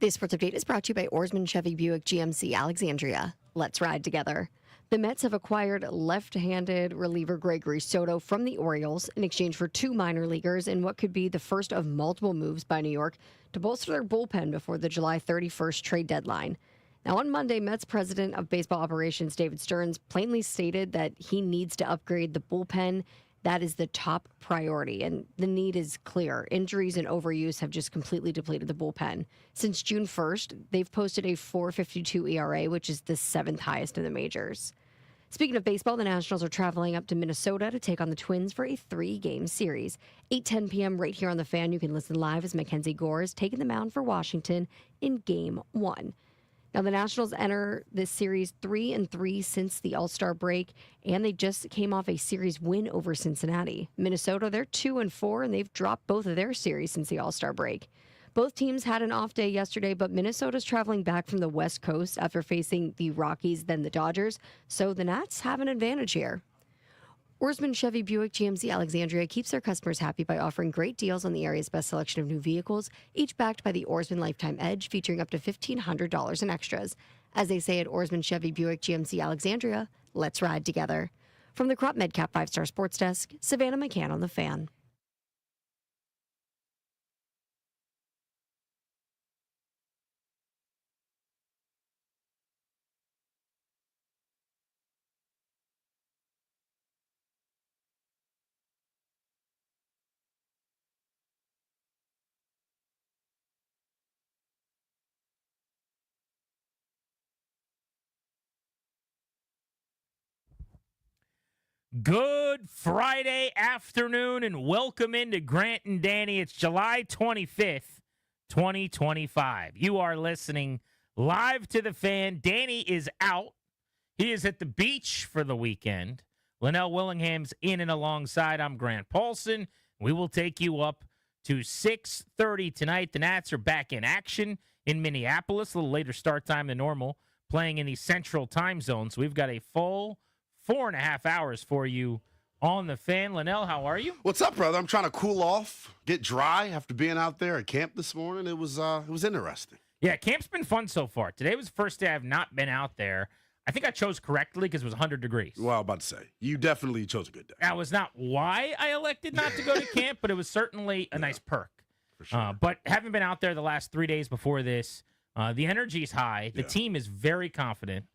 This sports update is brought to you by Oarsman Chevy Buick GMC Alexandria. Let's ride together. The Mets have acquired left-handed reliever Gregory Soto from the Orioles in exchange for 2 minor leaguers in what could be the first of multiple moves by New York to bolster their bullpen before the July 31st trade deadline. Now, on Monday, Mets president of baseball operations David Stearns plainly stated that he needs to upgrade the bullpen. That is the top priority, and the need is clear. Injuries and overuse have just completely depleted the bullpen. Since June 1st, they've posted a 4.52 ERA, which is the 7th highest in the majors. Speaking of baseball, the Nationals are traveling up to Minnesota to take on the Twins for a 3-game series. 8:10 p.m. right here on The Fan. You can listen live as Mackenzie Gore is taking the mound for Washington in Game 1. Now, the Nationals enter this series 3-3 since the All-Star break, and they just came off a series win over Cincinnati. Minnesota, they're 2-4, and they've dropped both of their series since the All-Star break. Both teams had an off day yesterday, but Minnesota's traveling back from the West Coast after facing the Rockies, then the Dodgers, so the Nats have an advantage here. Oarsman Chevy Buick GMC Alexandria keeps their customers happy by offering great deals on the area's best selection of new vehicles, each backed by the Oarsman Lifetime Edge, featuring up to $1,500 in extras. As they say at Oarsman Chevy Buick GMC Alexandria, let's ride together. From the Crop MedCap 5-Star Sports Desk, Savannah McCann on The Fan. Good Friday afternoon and welcome into Grant and Danny. It's July 25th, 2025. You are listening live to The Fan. Danny is out. He is at the beach for the weekend. Linnell Willingham's in and alongside. I'm Grant Paulson. We will take you up to 6:30 tonight. The Nats are back in action in Minneapolis. A little later start time than normal, playing in the central time zone. So we've got a full 4.5 hours for you on The Fan. Linnell, how are you? What's up, brother? I'm trying to cool off, get dry after being out there at camp this morning. It was interesting. Yeah, camp's been fun so far. Today was the first day I've not been out there. I think I chose correctly because it was 100 degrees. Well, I was about to say, you definitely chose a good day. That was not why I elected not to go to camp, but it was certainly a nice perk. For sure. But having been out there the last 3 days before this, the energy is high. The team is very confident.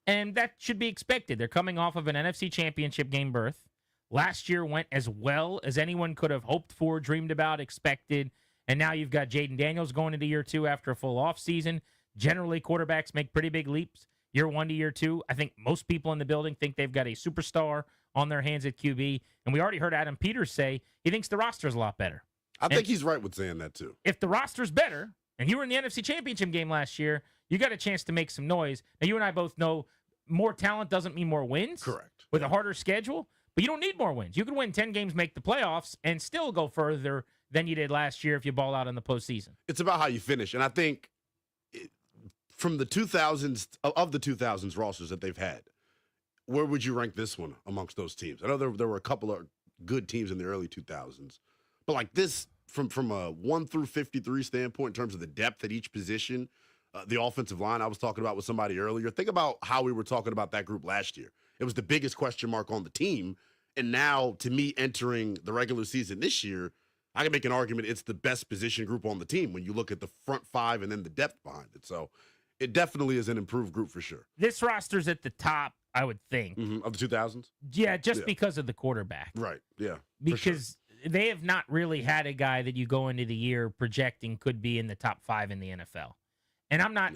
And that should be expected. They're coming off of an NFC Championship game berth. Last year went as well as anyone could have hoped for, dreamed about, expected. And now you've got Jaden Daniels going into year 2 after a full offseason. Generally, quarterbacks make pretty big leaps year 1 to year 2. I think most people in the building think they've got a superstar on their hands at QB. And we already heard Adam Peters say he thinks the roster's a lot better. I think he's right with saying that, too. If the roster's better, and you were in the NFC Championship game last year, you got a chance to make some noise. Now, you and I both know more talent doesn't mean more wins. Correct. With a harder schedule, but you don't need more wins. You can win 10 games, make the playoffs, and still go further than you did last year if you ball out in the postseason. It's about how you finish. And I think from the 2000s, of the 2000s rosters that they've had, where would you rank this one amongst those teams? I know there were a couple of good teams in the early 2000s, but like this, from a 1 through 53 standpoint, in terms of the depth at each position, the offensive line I was talking about with somebody earlier. Think about how we were talking about that group last year. It was the biggest question mark on the team. And now, to me, entering the regular season this year, I can make an argument it's the best position group on the team when you look at the front 5 and then the depth behind it. So it definitely is an improved group for sure. This roster's at the top, I would think. Of the 2000s? Yeah, just because of the quarterback. Right, yeah. Because they have not really had a guy that you go into the year projecting could be in the top 5 in the NFL. And I'm not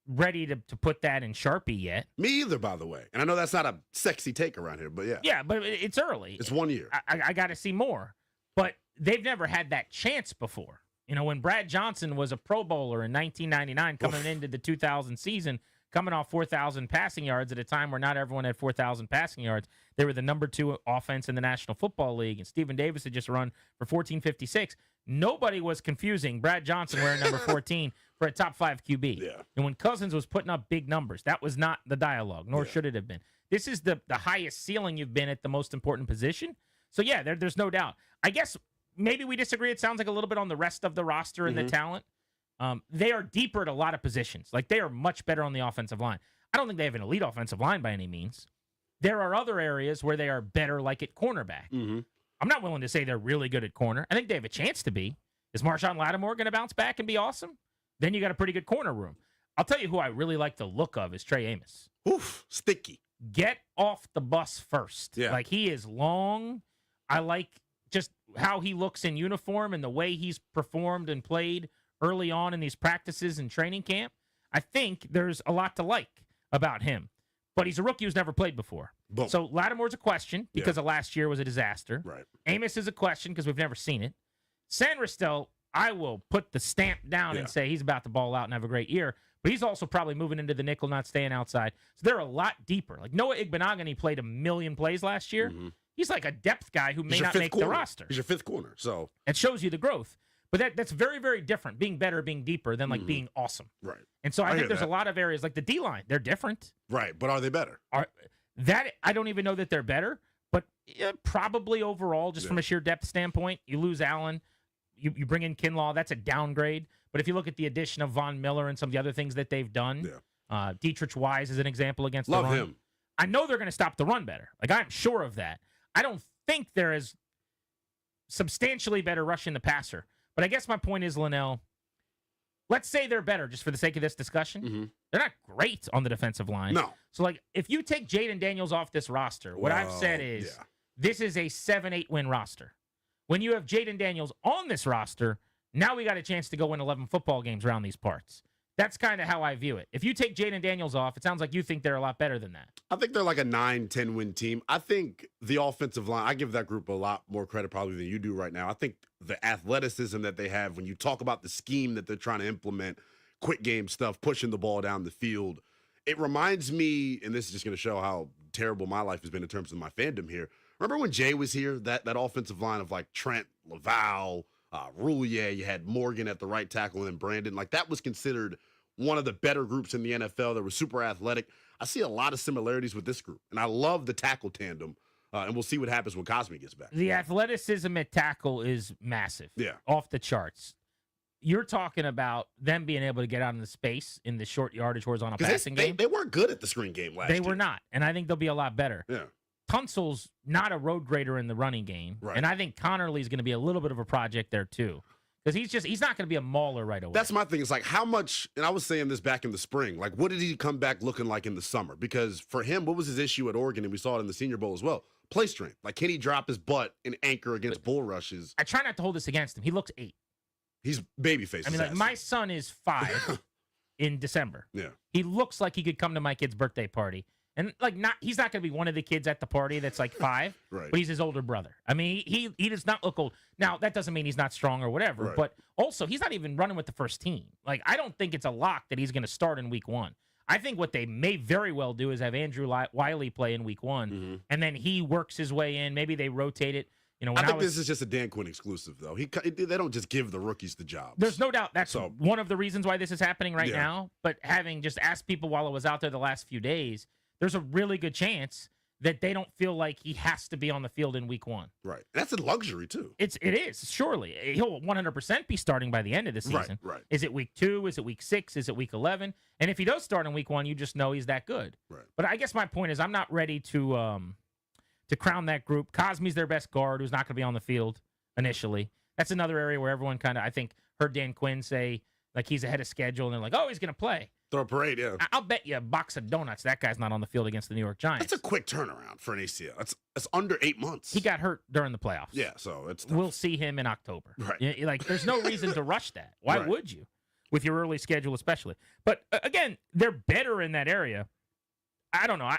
ready to put that in Sharpie yet. Me either, by the way. And I know that's not a sexy take around here, but yeah. Yeah, but it's early. It's 1 year. I got to see more. But they've never had that chance before. You know, when Brad Johnson was a Pro Bowler in 1999 coming into the 2000 season, coming off 4,000 passing yards at a time where not everyone had 4,000 passing yards, they were the number 2 offense in the National Football League, and Stephen Davis had just run for 1456. Nobody was confusing Brad Johnson wearing number 14 for a top 5 QB. Yeah. And when Cousins was putting up big numbers, that was not the dialogue, nor should it have been. This is the highest ceiling you've been at the most important position. So, yeah, there's no doubt. I guess maybe we disagree. It sounds like a little bit on the rest of the roster and the talent. They are deeper at a lot of positions. Like, they are much better on the offensive line. I don't think they have an elite offensive line by any means. There are other areas where they are better, like at cornerback. Mm-hmm. I'm not willing to say they're really good at corner. I think they have a chance to be. Is Marshawn Lattimore going to bounce back and be awesome? Then you got a pretty good corner room. I'll tell you who I really like the look of is Trey Amos. Oof, sticky. Get off the bus first. Yeah. Like, he is long. I like just how he looks in uniform and the way he's performed and played early on in these practices and training camp. I think there's a lot to like about him. But he's a rookie who's never played before. Boom. So Lattimore's a question because of last year was a disaster. Right. Amos is a question because we've never seen it. Sandristel, I will put the stamp down and say he's about to ball out and have a great year. But he's also probably moving into the nickel, not staying outside. So they're a lot deeper. Like Noah Igbenogany played 1 million plays last year. Mm-hmm. He's like a depth guy who may He's your not fifth make corner. the roster. He's your fifth corner. So it shows you the growth. But that's very, very different, being better, being deeper than like being awesome. right. And so I hear think there's that. a lot of areas like the D-line. They're different. Right. But are they better? I don't even know that they're better, but probably overall, just from a sheer depth standpoint, you lose Allen, you bring in Kinlaw, that's a downgrade. But if you look at the addition of Von Miller and some of the other things that they've done, Dietrich Wise is an example against Love the run. him. I know they're going to stop the run better. Like, I'm sure of that. I don't think they're as substantially better rushing the passer. But I guess my point is, Linnell, let's say they're better just for the sake of this discussion. Mm-hmm. They're not great on the defensive line. No. So, like, if you take Jaden Daniels off this roster, what I've said is this is a 7-8 win roster. When you have Jaden Daniels on this roster, now we got a chance to go win 11 football games around these parts. That's kind of how I view it. If you take Jaden Daniels off, it sounds like you think they're a lot better than that. I think they're like a 9-10 win team. I think the offensive line, I give that group a lot more credit probably than you do right now. I think the athleticism that they have, when you talk about the scheme that they're trying to implement, quick game stuff, pushing the ball down the field, it reminds me, and this is just going to show how terrible my life has been in terms of my fandom here. Remember when Jay was here, that offensive line of like Trent, Laval, Roulier, you had Morgan at the right tackle, and then Brandon. Like, that was considered one of the better groups in the NFL. They were super athletic. I see a lot of similarities with this group, and I love the tackle tandem, and we'll see what happens when Cosme gets back. The athleticism at tackle is massive. Yeah. Off the charts. You're talking about them being able to get out in the space in the short yardage horizontal passing game. They weren't good at the screen game last year. They were not, and I think they'll be a lot better. Yeah. Tunsil's not a road grader in the running game, Right. and I think Connerly's going to be a little bit of a project there too, because he's not going to be a mauler right away. That's my thing. It's like how much, and I was saying this back in the spring, like what did he come back looking like in the summer? Because for him, what was his issue at Oregon, and we saw it in the Senior Bowl as well, play strength. Like, can he drop his butt and anchor against bull rushes? I try not to hold this against him. He looks 8. He's babyface. I mean, like, my son is 5 in December. Yeah. He looks like he could come to my kid's birthday party. And like, he's not going to be one of the kids at the party that's like 5, Right. but he's his older brother. I mean, he does not look old. Now, that doesn't mean he's not strong or whatever, Right. but also he's not even running with the first team. Like, I don't think it's a lock that he's going to start in week 1. I think what they may very well do is have Andrew Wiley play in week 1, and then he works his way in. Maybe they rotate it. You know, when I think this is just a Dan Quinn exclusive, though. They don't just give the rookies the job. There's no doubt that's one of the reasons why this is happening right Yeah. now. But having just asked people while I was out there the last few days, there's a really good chance that they don't feel like he has to be on the field in week 1. Right. That's a luxury, too. It is, surely. He'll 100% be starting by the end of the season. Right. Is it week 2? Is it week 6? Is it week 11? And if he does start in week 1, you just know he's that good. Right. But I guess my point is I'm not ready to crown that group. Cosme's their best guard who's not going to be on the field initially. That's another area where everyone kind of, I think, heard Dan Quinn say, like, he's ahead of schedule, and they're like, oh, he's going to play. Throw a parade, yeah. I'll bet you a box of donuts that guy's not on the field against the New York Giants. That's a quick turnaround for an ACL. That's under 8 months. He got hurt during the playoffs. Yeah, so it's tough. We'll see him in October. Right. Like, there's no reason to rush that. Why Right. would you? With your early schedule especially. But, again, they're better in that area. I don't know.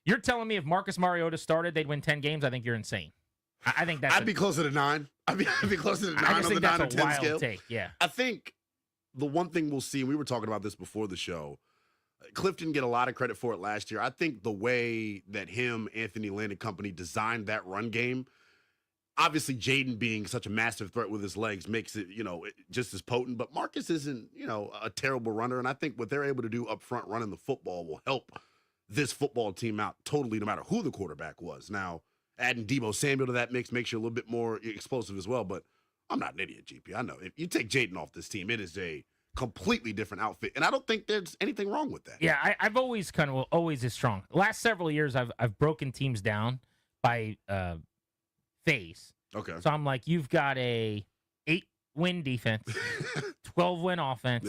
You're telling me if Marcus Mariota started, they'd win 10 games? I think you're insane. I think that's... I'd be closer to 9. I'd be closer to 9 I just on the think 9 or that's a 10 wild scale. take, yeah. I think the one thing we'll see, and we were talking about this before the show, Cliff didn't get a lot of credit for it last year. I think the way that him, Anthony Lynn, and company designed that run game, obviously Jaden being such a massive threat with his legs makes it, just as potent. But Marcus isn't, a terrible runner. And I think what they're able to do up front running the football will help this football team out totally, no matter who the quarterback was. Now, adding Deebo Samuel to that mix makes you a little bit more explosive as well. But I'm not an idiot, GP. I know if you take Jaden off this team, it is a completely different outfit, and I don't think there's anything wrong with that. Yeah, I've always always is strong. Last several years, I've broken teams down by phase. Okay. So I'm like, you've got a 8-win defense, 12-win offense,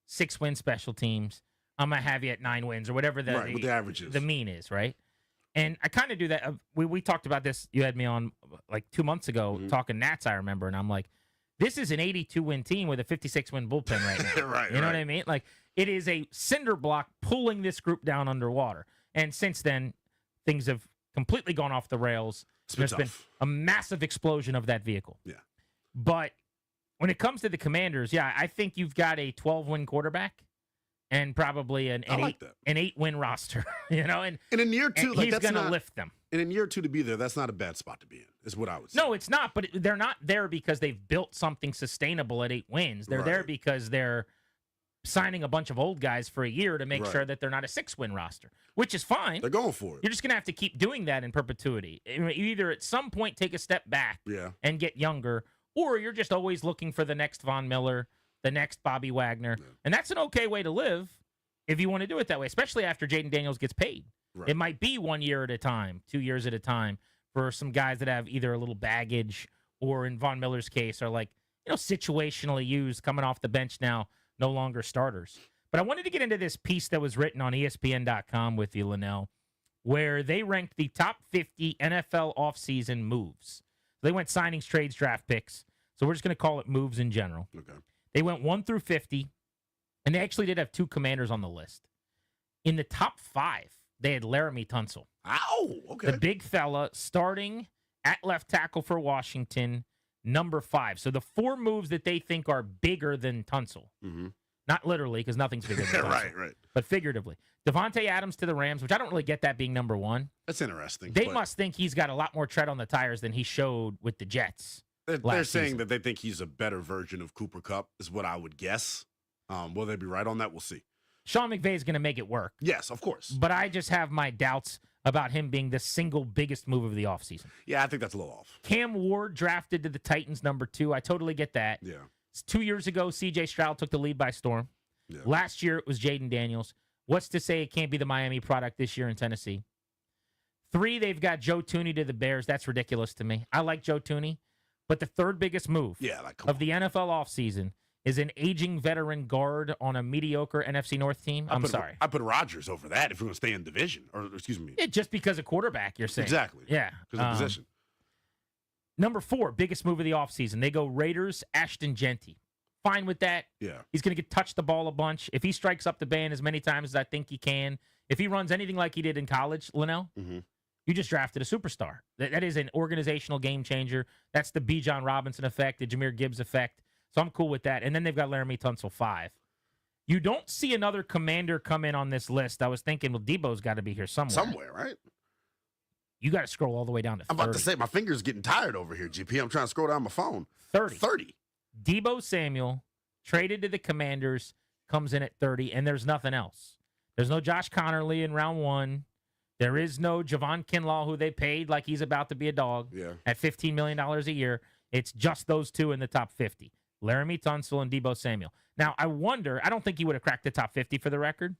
6-win special teams. I'm gonna have you at 9 wins or whatever what the average is. The mean is, right? And I kind of do that. We talked about this. You had me on like 2 months ago talking Nats, I remember, and I'm like, this is an 82-win team with a 56-win bullpen right now. Right, you know what I mean? Like, it is a cinder block pulling this group down underwater. And since then, things have completely gone off the rails. There's been a massive explosion of that vehicle. Yeah. But when it comes to the Commanders, I think you've got a 12-win quarterback and probably an 8-win roster. And in year two, and he's going to lift them. And in year two to be there, that's not a bad spot to be in, is what I would say. No, it's not. But they're not there because they've built something sustainable at 8 wins. They're there because they're signing a bunch of old guys for a year to make sure that they're not a 6-win roster, which is fine. They're going for it. You're just going to have to keep doing that in perpetuity. You either at some point take a step back and get younger, or you're just always looking for the next Von Miller, the next Bobby Wagner. Yeah. And that's an okay way to live if you want to do it that way, especially after Jaden Daniels gets paid. Right. It might be 1 year at a time, 2 years at a time for some guys that have either a little baggage or, in Von Miller's case, are like, situationally used, coming off the bench now, no longer starters. But I wanted to get into this piece that was written on ESPN.com with you, Linnell, where they ranked the top 50 NFL offseason moves. They went signings, trades, draft picks. So we're just going to call it moves in general. Okay. They went 1 through 50, and they actually did have 2 Commanders on the list. In the top 5, they had Laramie Tunsil. Ow! Okay. The big fella starting at left tackle for Washington, number 5. So the 4 moves that they think are bigger than Tunsil. Mm-hmm. Not literally, because nothing's bigger than Tunsil. right. But figuratively. Devontae Adams to the Rams, which I don't really get that being number 1. That's interesting. They must think he's got a lot more tread on the tires than he showed with the Jets. They're saying that they think he's a better version of Cooper Kupp, is what I would guess. Will they be right on that? We'll see. Sean McVay is going to make it work. Yes, of course. But I just have my doubts about him being the single biggest move of the offseason. Yeah, I think that's a little off. Cam Ward drafted to the Titans, number 2. I totally get that. Yeah. 2 years ago, C.J. Stroud took the lead by storm. Yeah. Last year, it was Jaden Daniels. What's to say it can't be the Miami product this year in Tennessee? 3, they've got Joe Tooney to the Bears. That's ridiculous to me. I like Joe Tooney. But the third biggest move of the NFL offseason is an aging veteran guard on a mediocre NFC North team. I'm sorry. I put Rodgers over that if we're going to stay in division. Or, excuse me. Yeah, just because of quarterback, you're saying. Exactly. Yeah. Because of position. Number 4, biggest move of the offseason. They go Raiders, Ashton Genty. Fine with that. Yeah. He's going to touch the ball a bunch. If he strikes up the band as many times as I think he can, if he runs anything like he did in college, Linnell, you just drafted a superstar. That is an organizational game changer. That's the Bijan Robinson effect, the Jahmyr Gibbs effect. So I'm cool with that. And then they've got Laramie Tunsil 5. You don't see another Commander come in on this list. I was thinking, well, Debo's got to be here somewhere. Somewhere, right? You got to scroll all the way down to 30. I'm about to say, my finger's getting tired over here, GP. I'm trying to scroll down my phone. 30. Debo Samuel, traded to the Commanders, comes in at 30, and there's nothing else. There's no Josh Connerly in round 1. There is no Javon Kinlaw, who they paid like he's about to be a dog at $15 million a year. It's just those 2 in the top 50, Laramie Tunsil and Debo Samuel. Now, I wonder, I don't think he would have cracked the top 50 for the record,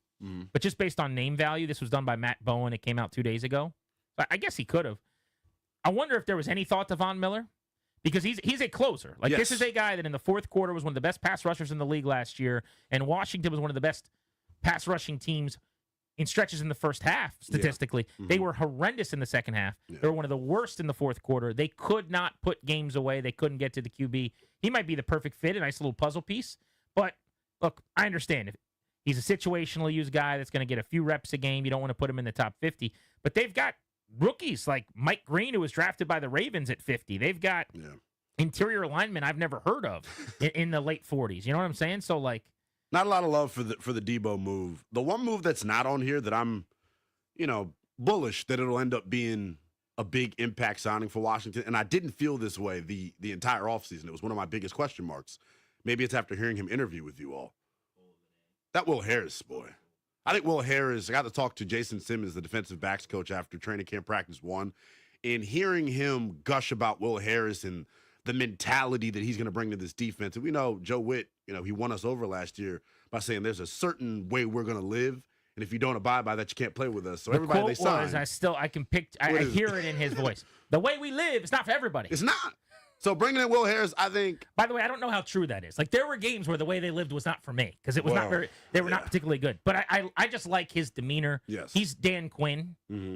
but just based on name value, this was done by Matt Bowen. It came out 2 days ago. But I guess he could have. I wonder if there was any thought to Von Miller, because he's a closer. Like, this is a guy that in the fourth quarter was one of the best pass rushers in the league last year, and Washington was one of the best pass rushing teams in stretches in the first half, statistically. They were horrendous in the second half. They were one of the worst in the fourth quarter. They could not put games away. They couldn't get to the QB. He might be the perfect fit, a nice little puzzle piece. But, look, I understand. If he's a situational used guy that's going to get a few reps a game. You don't want to put him in the top 50. But they've got rookies like Mike Green, who was drafted by the Ravens at 50. They've got interior linemen I've never heard of in the late 40s. You know what I'm saying? So, like, not a lot of love for the Debo move. The one move that's not on here that I'm, bullish that it'll end up being a big impact signing for Washington, and I didn't feel this way the entire offseason. It was one of my biggest question marks. Maybe it's after hearing him interview with you all. That Will Harris, boy. I think Will Harris, I got to talk to Jason Simmons, the defensive backs coach, after training camp practice 1, and hearing him gush about Will Harris and the mentality that he's going to bring to this defense. And we know Joe Witt, he won us over last year by saying there's a certain way we're going to live. And if you don't abide by that, you can't play with us. So the everybody quote they sign. I hear it in his voice. The way we live is not for everybody. It's not. So bringing in Will Harris, I think. By the way, I don't know how true that is. Like, there were games where the way they lived was not for me because it was they were not particularly good. But I just like his demeanor. Yes. He's Dan Quinn,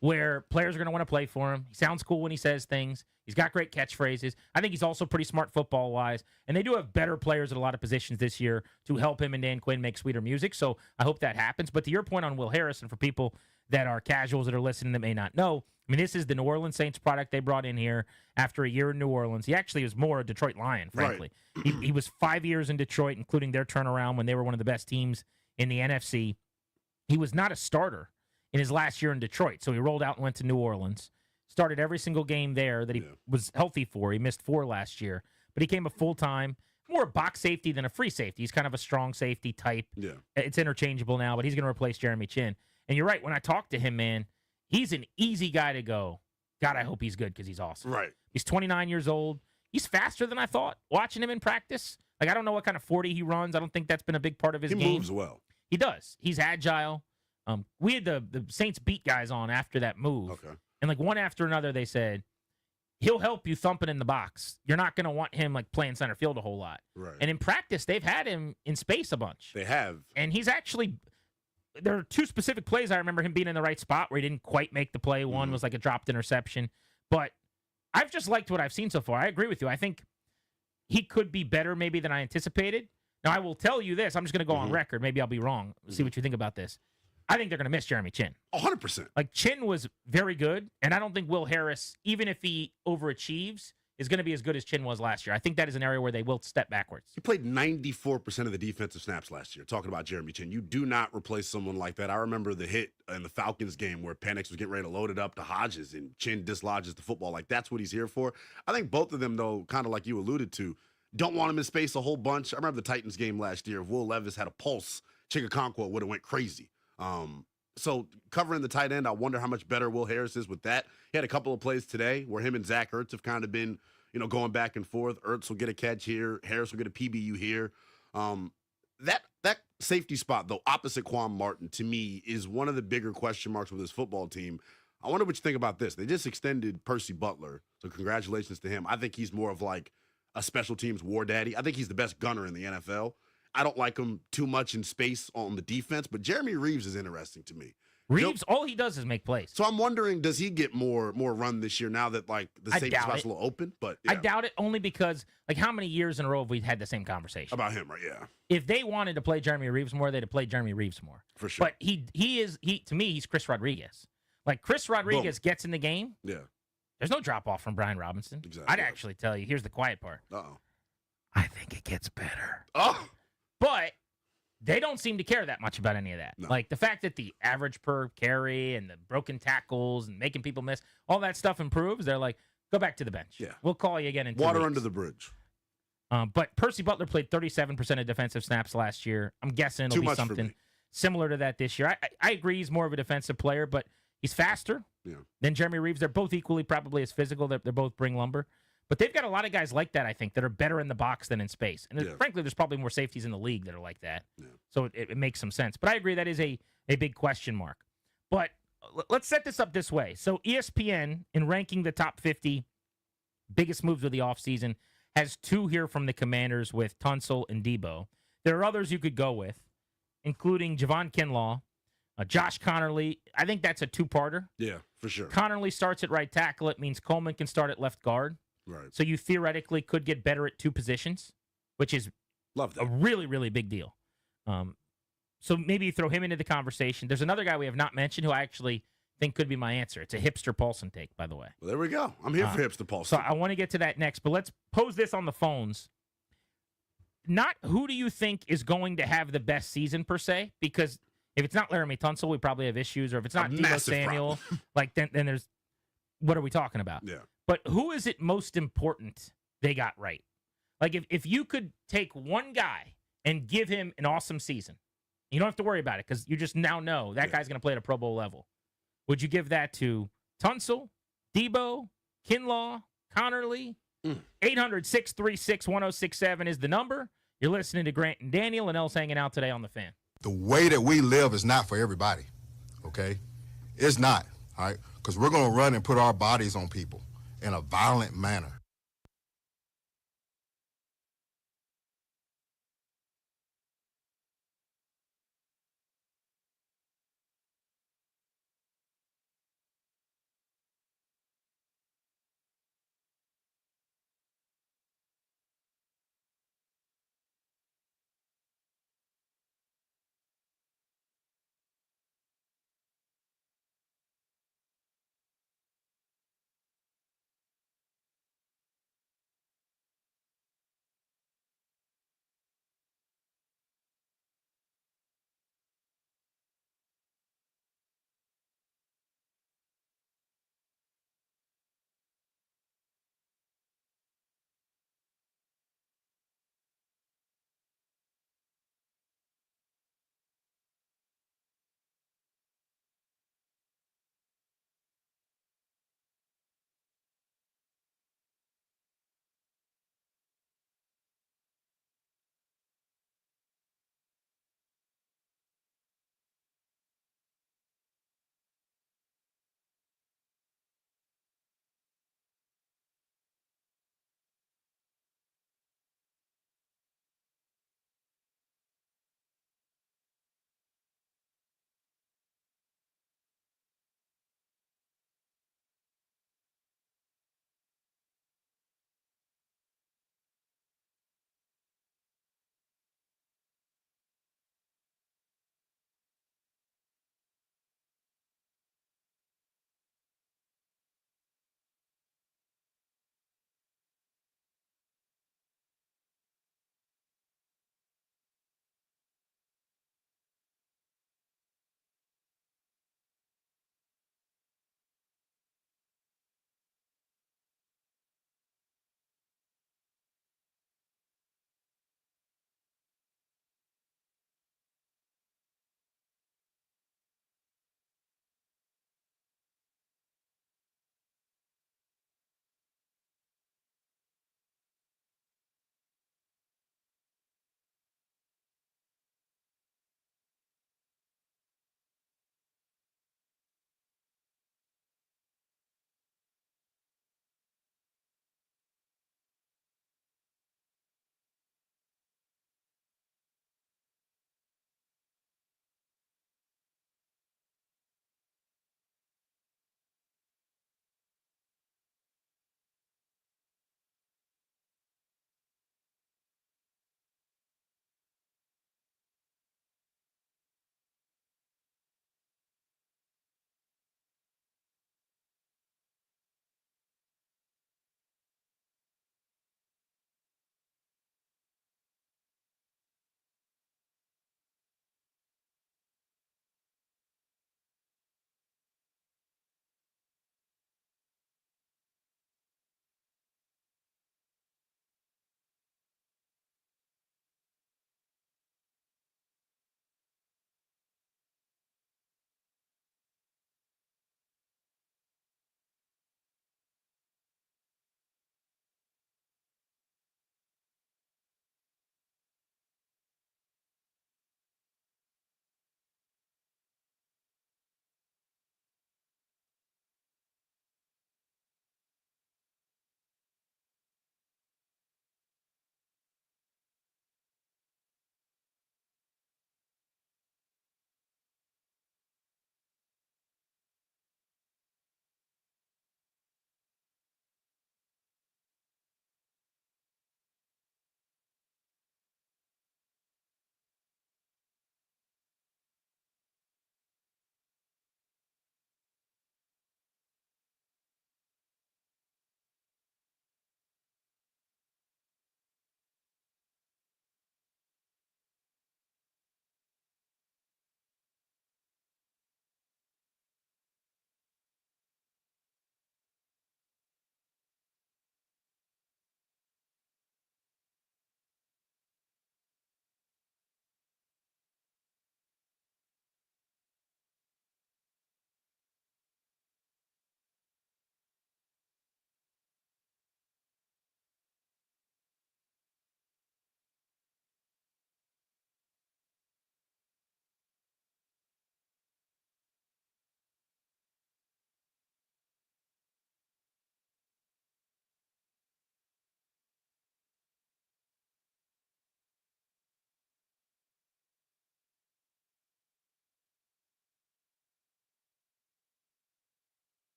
where players are going to want to play for him. He sounds cool when he says things. He's got great catchphrases. I think he's also pretty smart football-wise. And they do have better players at a lot of positions this year to help him and Dan Quinn make sweeter music. So I hope that happens. But to your point on Will Harris, and for people that are casuals that are listening that may not know, I mean, this is the New Orleans Saints product they brought in here after a year in New Orleans. He actually was more a Detroit Lion, frankly. Right. He was 5 years in Detroit, including their turnaround when they were one of the best teams in the NFC. He was not a starter in his last year in Detroit, so he rolled out and went to New Orleans. Started every single game there that he was healthy for. He missed 4 last year, but he came a full-time, more a box safety than a free safety. He's kind of a strong safety type. Yeah. It's interchangeable now, but he's going to replace Jeremy Chin. And you're right, when I talk to him, man, he's an easy guy to go. God, I hope he's good because he's awesome. Right. He's 29 years old. He's faster than I thought watching him in practice. Like, I don't know what kind of 40 he runs. I don't think that's been a big part of his game. He moves well. He does. He's agile. We had the Saints beat guys on after that move. Okay. And, like, one after another, they said, he'll help you thumping in the box. You're not going to want him, like, playing center field a whole lot. Right. And in practice, they've had him in space a bunch. They have. And he's actually – there are 2 specific plays I remember him being in the right spot where he didn't quite make the play. One was like a dropped interception. But I've just liked what I've seen so far. I agree with you. I think he could be better maybe than I anticipated. Now, I will tell you this. I'm just going to go on record. Maybe I'll be wrong. See what you think about this. I think they're going to miss Jeremy Chin. 100%. Like, Chin was very good, and I don't think Will Harris, even if he overachieves, is going to be as good as Chin was last year. I think that is an area where they will step backwards. He played 94% of the defensive snaps last year, talking about Jeremy Chin. You do not replace someone like that. I remember the hit in the Falcons game where Penix was getting ready to load it up to Hodges, and Chin dislodges the football. Like, that's what he's here for. I think both of them, though, kind of like you alluded to, don't want him in space a whole bunch. I remember the Titans game last year. If Will Levis had a pulse, Chigakonkwo would have went crazy. So covering the tight end, I wonder how much better Will Harris is with that. He had a couple of plays today where him and Zach Ertz have kind of been, going back and forth. Ertz will get a catch here. Harris will get a PBU here. That safety spot, though, opposite Quan Martin, to me, is one of the bigger question marks with this football team. I wonder what you think about this. They just extended Percy Butler, so congratulations to him. I think he's more of like a special teams war daddy. I think he's the best gunner in the NFL. I don't like him too much in space on the defense, but Jeremy Reeves is interesting to me. Reeves, all he does is make plays. So I'm wondering, does he get more run this year now that, like, the safety spot's a little open? But yeah. I doubt it, only because, like, how many years in a row have we had the same conversation? About him, right? Yeah. If they wanted to play Jeremy Reeves more, they'd have played Jeremy Reeves more. For sure. But to me, he's Chris Rodriguez. Like, Chris Rodriguez gets in the game. Yeah. There's no drop-off from Brian Robinson. Exactly. I'd actually tell you, here's the quiet part. Uh-oh. I think it gets better. Oh. But they don't seem to care that much about any of that. No. Like, the fact that the average per carry and the broken tackles and making people miss, all that stuff improves. They're like, go back to the bench. Yeah. We'll call you again in 2 Water weeks. under the bridge. But Percy Butler played 37% of defensive snaps last year. I'm guessing it'll be something similar to that this year. I agree he's more of a defensive player, but he's faster than Jeremy Reeves. They're both equally probably as physical. They're both bring lumber. But they've got a lot of guys like that, I think, that are better in the box than in space. And frankly, there's probably more safeties in the league that are like that. Yeah. So it makes some sense. But I agree that is a big question mark. But let's set this up this way. So ESPN, in ranking the top 50 biggest moves of the offseason, has 2 here from the Commanders with Tunsil and Debo. There are others you could go with, including Javon Kinlaw, Josh Connerly. I think that's a 2-parter. Yeah, for sure. Connerly starts at right tackle. It means Coleman can start at left guard. Right. So you theoretically could get better at 2 positions, which is a really, really big deal. So maybe you throw him into the conversation. There's another guy we have not mentioned who I actually think could be my answer. It's a hipster Paulson take, by the way. Well, there we go. I'm here for hipster Paulson. So I want to get to that next, but let's pose this on the phones. Not who do you think is going to have the best season per se, because if it's not Laramie Tunsil, we probably have issues, or if it's not Deebo Samuel, like then there's what are we talking about? Yeah. But who is it most important they got right? Like, if you could take one guy and give him an awesome season, you don't have to worry about it because you just now know that guy's going to play at a Pro Bowl level. Would you give that to Tunsil, Debo, Kinlaw, Connerly, 800 636 1067 is the number. You're listening to Grant and Daniel, and L's hanging out today on The Fan. The way that we live is not for everybody, okay? It's not, all right? Because we're going to run and put our bodies on people in a violent manner.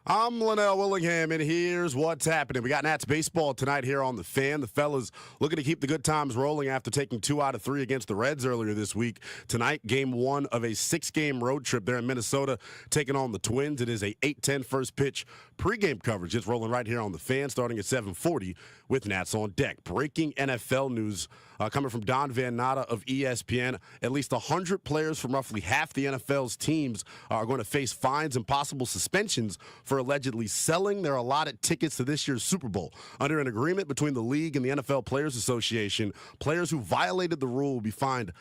I'm Linnell Willingham, and here's what's happening. We got Nats baseball tonight here on The Fan. The fellas looking to keep the good times rolling after taking 2 out of 3 against the Reds earlier this week. Tonight, game 1 of a 6-game road trip there in Minnesota, taking on the Twins. It is a 8:10 first pitch pregame coverage. It's rolling right here on The Fan, starting at 7:40 with Nats on deck. Breaking NFL news coming from Don Van Natta of ESPN. At least 100 players from roughly half the NFL's teams are going to face fines and possible suspensions for allegedly selling their allotted tickets to this year's Super Bowl. Under an agreement between the league and the NFL Players Association, players who violated the rule will be fined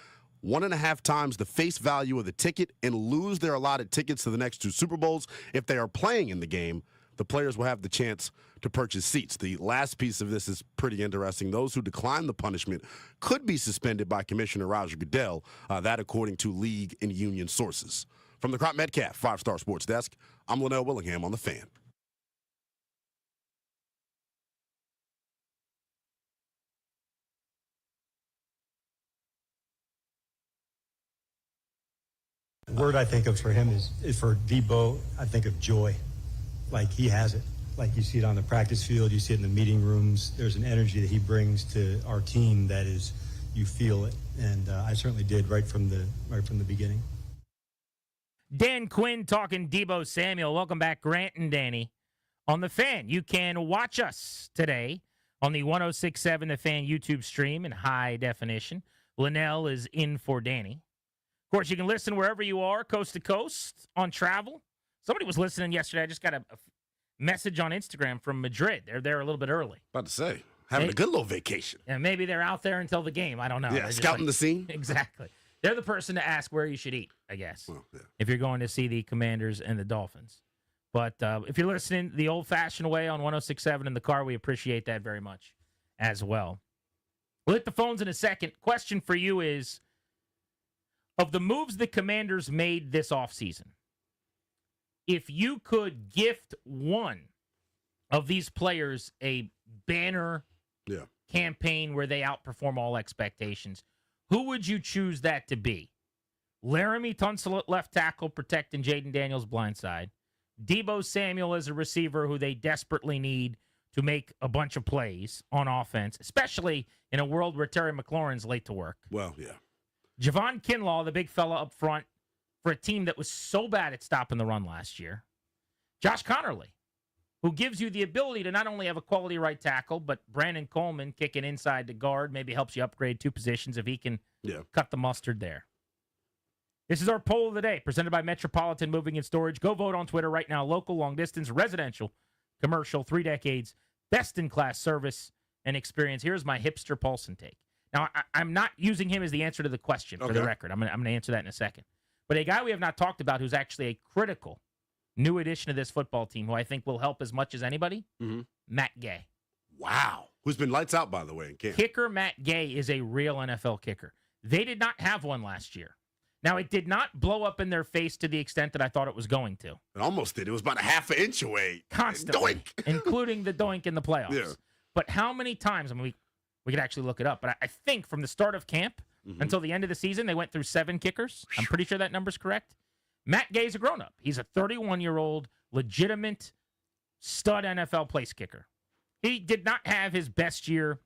1.5 times the face value of the ticket and lose their allotted tickets to the next 2 Super Bowls. If they are playing in the game, the players will have the chance to purchase seats. The last piece of this is pretty interesting. Those who decline the punishment could be suspended by Commissioner Roger Goodell, that according to league and union sources. From the Crop Metcalf 5-Star Sports Desk, I'm Linnell Willingham on The Fan. The word I think of for him is for Debo, I think of joy. Like he has it. Like you see it on the practice field, you see it in the meeting rooms. There's an energy that he brings to our team that is, you feel it. And I certainly did right from the beginning. Dan Quinn talking Debo Samuel. Welcome back, Grant and Danny on The Fan. You can watch us today on the 106.7 The Fan YouTube stream in high definition. Linnell is in for Danny. Of course, you can listen wherever you are, coast to coast, on travel. Somebody was listening yesterday. I just got a message on Instagram from Madrid. They're there a little bit early. About to say, having a good little vacation. Yeah, maybe they're out there until the game. I don't know. Yeah, scouting the scene. Exactly. They're the person to ask where you should eat, I guess, if you're going to see the Commanders and the Dolphins. But if you're listening the old-fashioned way on 106.7 in the car, we appreciate that very much as well. We'll hit the phones in a second. Question for you is, of the moves the Commanders made this offseason, if you could gift one of these players a banner campaign where they outperform all expectations, who would you choose that to be? Laramie Tunsil at left tackle, protecting Jaden Daniels' blind side. Debo Samuel as a receiver who they desperately need to make a bunch of plays on offense, especially in a world where Terry McLaurin's late to work. Well, yeah. Javon Kinlaw, the big fella up front, for a team that was so bad at stopping the run last year. Josh Connerly, who gives you the ability to not only have a quality right tackle, but Brandon Coleman kicking inside to guard maybe helps you upgrade 2 positions if he can cut the mustard there. This is our poll of the day, presented by Metropolitan Moving and Storage. Go vote on Twitter right now. Local, long distance, residential, commercial, 3 decades, best-in-class service and experience. Here's my hipster Paulson take. Now, I'm not using him as the answer to the question, for the record. I'm going to answer that in a second. But a guy we have not talked about who's actually a critical new addition to this football team, who I think will help as much as anybody, Matt Gay. Wow. Who's been lights out, by the way, in camp. Kicker Matt Gay is a real NFL kicker. They did not have one last year. Now, it did not blow up in their face to the extent that I thought it was going to. It almost did. It was about a half an inch away. Constantly. Doink. Including the doink in the playoffs. Yeah. But how many times, I mean, we could actually look it up, but I think from the start of camp until the end of the season, they went through 7 kickers. I'm pretty sure that number's correct. Matt Gay's a grown-up. He's a 31-year-old, legitimate stud NFL place kicker. He did not have his best year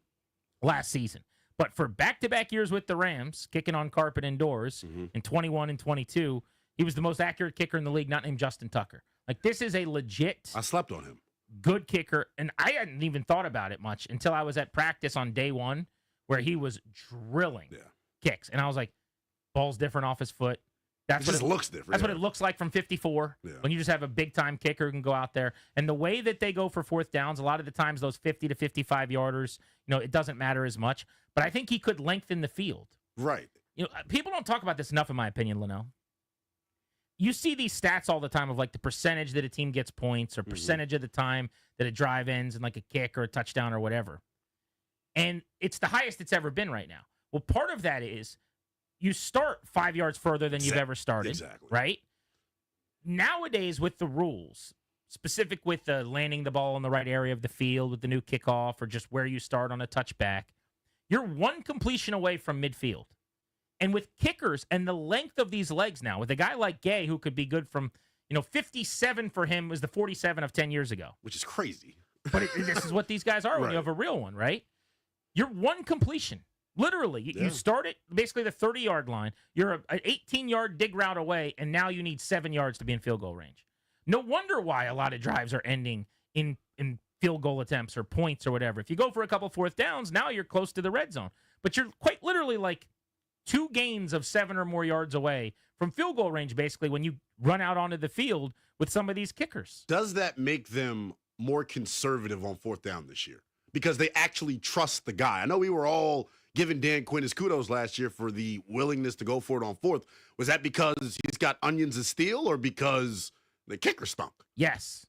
last season. But for back-to-back years with the Rams, kicking on carpet indoors in 21 and 22, he was the most accurate kicker in the league, not named Justin Tucker. Like, this is a legit... I slept on him. Good kicker, and I hadn't even thought about it much until I was at practice on day 1 where he was drilling kicks. And I was like, ball's different off his foot. It just looks different. That's what it looks like from 54 when you just have a big-time kicker who can go out there. And the way that they go for 4th downs, a lot of the times those 50 to 55-yarders, it doesn't matter as much. But I think he could lengthen the field. Right. People don't talk about this enough, in my opinion, Linnell. You see these stats all the time of like the percentage that a team gets points or percentage of the time that a drive ends in like a kick or a touchdown or whatever. And it's the highest it's ever been right now. Well, part of that is you start 5 yards further than you've ever started. Exactly. Right? Nowadays, with the rules, specific with landing the ball in the right area of the field with the new kickoff or just where you start on a touchback, you're one completion away from midfield. And with kickers and the length of these legs now, with a guy like Gay who could be good from, 57 for him was the 47 of 10 years ago. Which is crazy. But this is what these guys are when you have a real one, right? You're one completion. Literally, you start at basically the 30-yard line. You're an 18-yard dig route away, and now you need 7 yards to be in field goal range. No wonder why a lot of drives are ending in field goal attempts or points or whatever. If you go for a couple fourth downs, now you're close to the red zone. But you're quite literally like 2 gains of 7 or more yards away from field goal range, basically, when you run out onto the field with some of these kickers. Does that make them more conservative on fourth down this year? Because they actually trust the guy. I know we were all giving Dan Quinn his kudos last year for the willingness to go for it on fourth. Was that because he's got onions of steel or because the kicker stunk? Yes.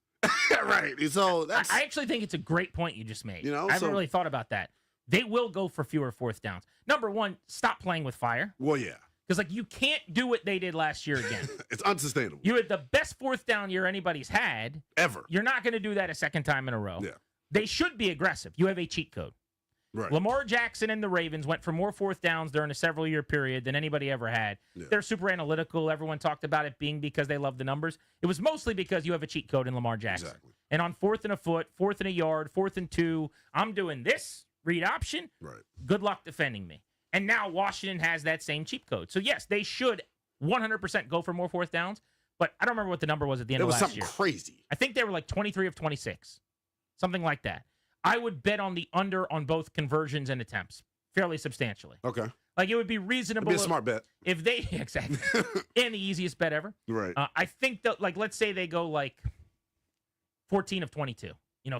Right. So that's. I actually think it's a great point you just made. I haven't really thought about that. They will go for fewer fourth downs. Number one, stop playing with fire. Well, yeah. Because, you can't do what they did last year again. It's unsustainable. You had the best fourth down year anybody's had. Ever. You're not going to do that a second time in a row. Yeah. They should be aggressive. You have a cheat code. Right. Lamar Jackson and the Ravens went for more fourth downs during a several-year period than anybody ever had. Yeah. They're super analytical. Everyone talked about it being because they love the numbers. It was mostly because you have a cheat code in Lamar Jackson. Exactly. And on 4th and a foot, 4th and a yard, 4th and 2, I'm doing this, read option. Right. Good luck defending me. And now Washington has that same cheat code. So, yes, they should 100% go for more fourth downs. But I don't remember what the number was at the end of last year. It was something crazy. I think they were like 23 of 26. Something like that. I would bet on the under on both conversions and attempts fairly substantially. Okay. It would be reasonable. It'd be a smart bet. If they, exactly. And the easiest bet ever. Right. I think that, let's say they go 14 of 22.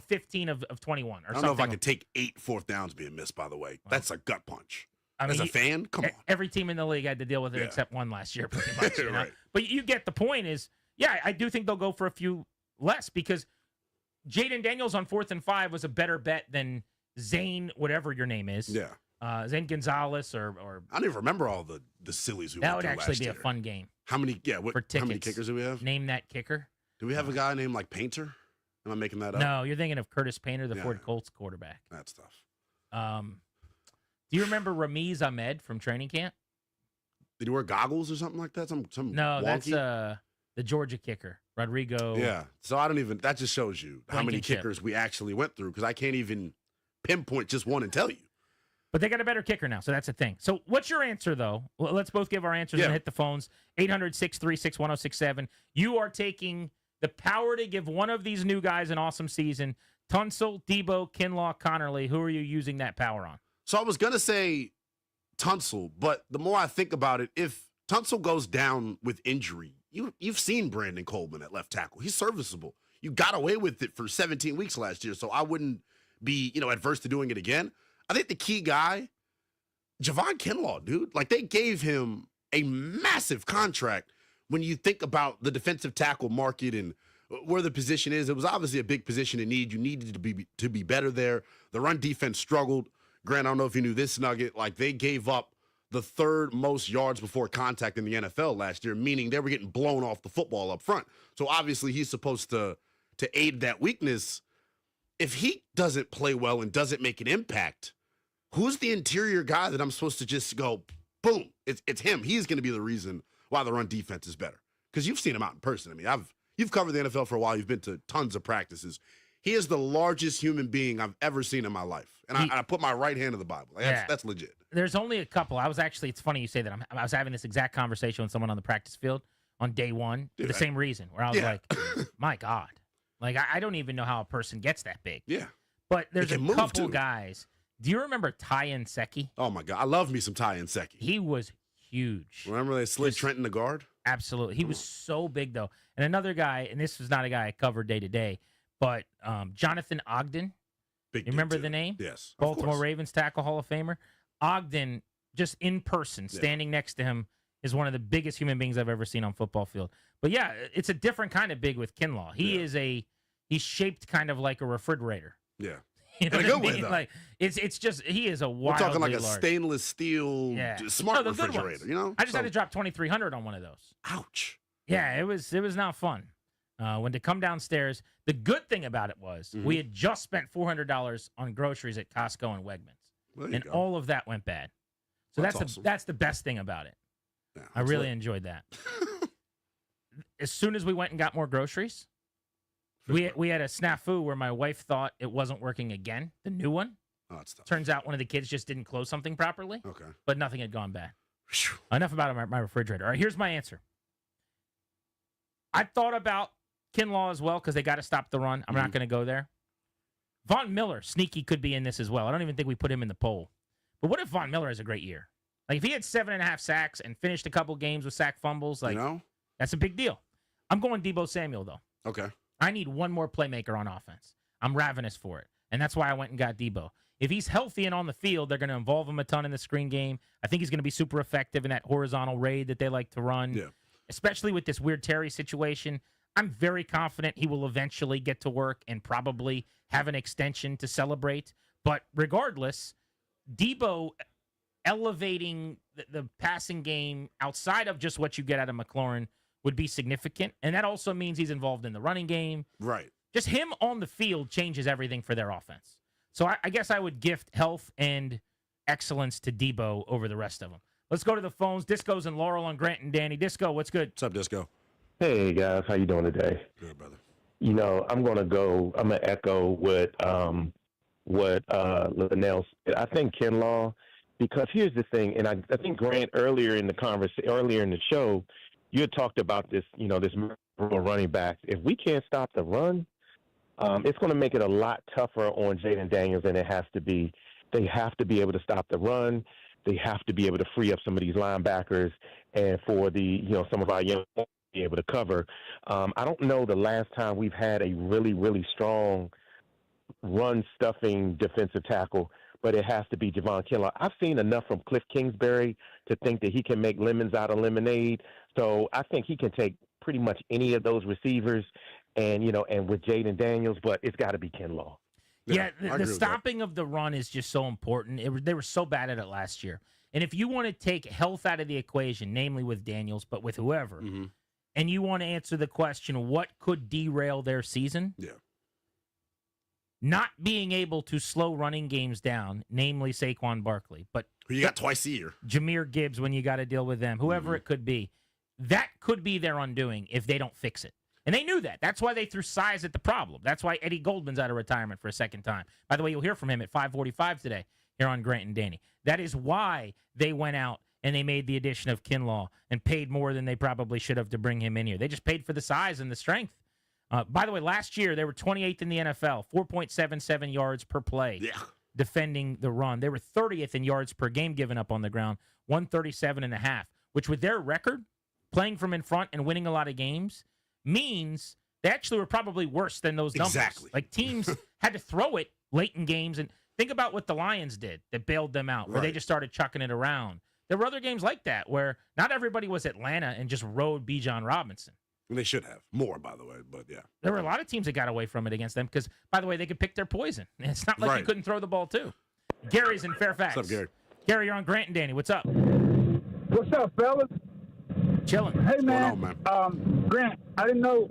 15 of 21 or something. I don't know if I could take 8 fourth downs being missed, by the way. That's a gut punch. As a fan, come on. Every team in the league had to deal with it except one last year, pretty much. Right. But you get the point is, I do think they'll go for a few less because Jaden Daniels on 4th and 5 was a better bet than Zane, whatever your name is. Yeah. Zane Gonzalez or I don't even remember all the sillies we that went would through actually last be year. a fun game. How many? Yeah. How many kickers do we have? Name that kicker. Do we have a guy named Painter? Am I making that up? No, you're thinking of Curtis Painter, the Ford Colts quarterback. That's tough. Do you remember Ramiz Ahmed from training camp? Did he wear goggles or something like that? Some No, wonky? that's the Georgia kicker, Rodrigo. Yeah. So I don't even. That just shows you how many Blankenship. kickers we actually went through because I can't even pinpoint just one and tell you. But they got a better kicker now, so that's the thing. So what's your answer, though? Well, let's both give our answers and hit the phones. 800-636-1067. You are taking the power to give one of these new guys an awesome season. Tunsil, Debo, Kinlaw, Connerly. Who are you using that power on? So I was going to say Tunsil, but the more I think about it, if Tunsil goes down with injury, you've seen Brandon Coleman at left tackle. He's serviceable. You got away with it for 17 weeks last year, so I wouldn't be, adverse to doing it again. I think the key guy, Javon Kinlaw, dude, they gave him a massive contract when you think about the defensive tackle market and where the position is. It was obviously a big position in need. You needed to be better there. The run defense struggled. Grant, I don't know if you knew this nugget. They gave up the 3rd most yards before contact in the NFL last year, meaning they were getting blown off the football up front. So obviously he's supposed to aid that weakness. If he doesn't play well and doesn't make an impact, who's the interior guy that I'm supposed to just go, boom, it's him. He's going to be the reason why the run defense is better. Because you've seen him out in person. I mean, you've covered the NFL for a while. You've been to tons of practices. He is the largest human being I've ever seen in my life. And I put my right hand to the Bible. That's legit. There's only a couple. it's funny you say that. I was having this exact conversation with someone on the practice field on day one for the same reason, where I was like, my God. I don't even know how a person gets that big. Yeah. But there's a couple too. guys. Do you remember Ty Nseki? Oh, my God. I love me some Ty Nseki. He was huge. Remember they slid Trent in the guard? Absolutely. He was so big, though. And another guy, and this was not a guy I covered day to day, but Jonathan Ogden. Big you remember the name? Yes. Baltimore Ravens tackle Hall of Famer. Ogden, just in person, standing next to him, is one of the biggest human beings I've ever seen on football field. But yeah, it's a different kind of big with Kinlaw. He's shaped kind of like a refrigerator. Yeah. You know in a good way, though. It's just he is a We're wildly talking like a large. stainless steel smart the good refrigerator, ones. I just had to drop $2,300 on one of those. Ouch. Yeah, it was not fun. When to come downstairs, the good thing about it was we had just spent $400 on groceries at Costco and Wegmans, and all of that went bad. So that's awesome. that's the best thing about it. Yeah, I really enjoyed that. as soon as we went and got more groceries, we had a snafu where my wife thought it wasn't working again, the new one. Oh, that's tough. Turns out one of the kids just didn't close something properly. Okay. But nothing had gone bad. Enough about my refrigerator. All right, here's my answer. I thought about Kinlaw as well because they got to stop the run. I'm not going to go there. Von Miller, sneaky, could be in this as well. I don't even think we put him in the poll. But what if Von Miller has a great year? Like, if he had 7.5 sacks and finished a couple games with sack fumbles, like, that's a big deal. I'm going Deebo Samuel, though. Okay. I need one more playmaker on offense. I'm ravenous for it. And that's why I went and got Deebo. If he's healthy and on the field, they're going to involve him a ton in the screen game. I think he's going to be super effective in that horizontal raid that they like to run, especially with this weird Terry situation. I'm very confident he will eventually get to work and probably have an extension to celebrate. But regardless, Deebo elevating the passing game outside of just what you get out of McLaurin would be significant. And that also means he's involved in the running game. Right. Just him on the field changes everything for their offense. So I guess I would gift health and excellence to Deebo over the rest of them. Let's go to the phones. Disco's and Laurel on Grant and Danny. Disco, what's good? What's up, Disco? Hey, guys. How you doing today? Good, brother. I'm going to echo what Linnell said. I think Kinlaw, because here's the thing, and I think, Grant, earlier in the show, you had talked about this, this running back. If we can't stop the run, it's going to make it a lot tougher on Jaden Daniels than it has to be. They have to be able to stop the run. They have to be able to free up some of these linebackers, and for some of our young to be able to cover. I don't know the last time we've had a really, really strong run-stuffing defensive tackle, but it has to be Javon Kinlaw. I've seen enough from Cliff Kingsbury to think that he can make lemons out of lemonade. So I think he can take pretty much any of those receivers and with Jaden Daniels, but it's got to be Kinlaw. Yeah, the stopping of the run is just so important. They were so bad at it last year. And if you want to take health out of the equation, namely with Daniels, but with whoever, and you want to answer the question, what could derail their season? Yeah. Not being able to slow running games down, namely Saquon Barkley, but who you got twice a year. Jahmyr Gibbs when you got to deal with them, whoever it could be. That could be their undoing if they don't fix it. And they knew that. That's why they threw size at the problem. That's why Eddie Goldman's out of retirement for a second time. By the way, you'll hear from him at 5:45 today here on Grant and Danny. That is why they went out and they made the addition of Kinlaw and paid more than they probably should have to bring him in here. They just paid for the size and the strength. By the way, last year they were 28th in the NFL, 4.77 yards per play defending the run. They were 30th in yards per game given up on the ground, 137.5, which with their record, playing from in front and winning a lot of games, means they actually were probably worse than those numbers. Exactly. Like, teams had to throw it late in games. And think about what the Lions did that bailed them out, where they just started chucking it around. There were other games like that where not everybody was Atlanta and just rode Bijan Robinson. And they should have more, by the way, but yeah. There were a lot of teams that got away from it against them because, by the way, they could pick their poison. It's not like you couldn't throw the ball, too. Gary's in Fairfax. What's up, Gary? Gary, you're on Grant and Danny. What's up? What's up, fellas? Chilling. Hey, man. What's going on, man? Grant, I didn't know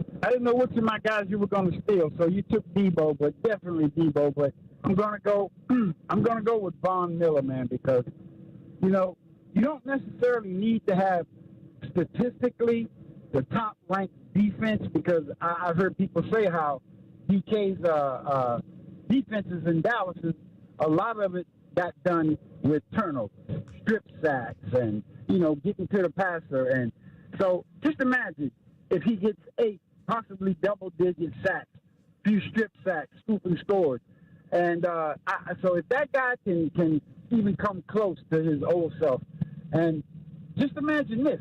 which of my guys you were going to steal, so you took Deebo, but definitely Deebo. But I'm going to go. I'm going to go with Von Miller, man, because you don't necessarily need to have statistically the top-ranked defense, because I've heard people say how DK's defenses in Dallas, a lot of it got done with turnovers, strip sacks, and getting to the passer. And so just imagine if he gets 8, possibly double-digit sacks, few strip sacks, scooping scores. And so if that guy can even come close to his old self, and just imagine this.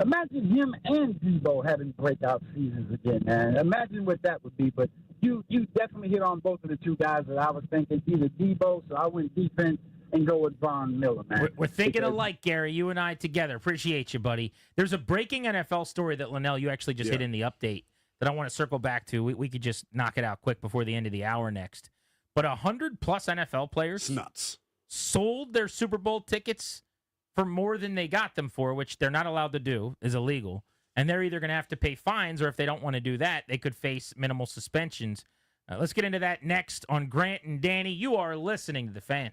Imagine him and Deebo having breakout seasons again, man. Imagine what that would be. But you definitely hit on both of the two guys that I was thinking, either Deebo, so I went defense, and go with Von Miller, man. We're thinking alike, Gary, you and I together. Appreciate you, buddy. There's a breaking NFL story that, Linnell, you actually just hit in the update that I want to circle back to. We could just knock it out quick before the end of the hour next. But 100-plus NFL players sold their Super Bowl tickets for more than they got them for, which they're not allowed to do, is illegal. And they're either going to have to pay fines, or if they don't want to do that, they could face minimal suspensions. Let's get into that next on Grant and Danny. You are listening to The Fan.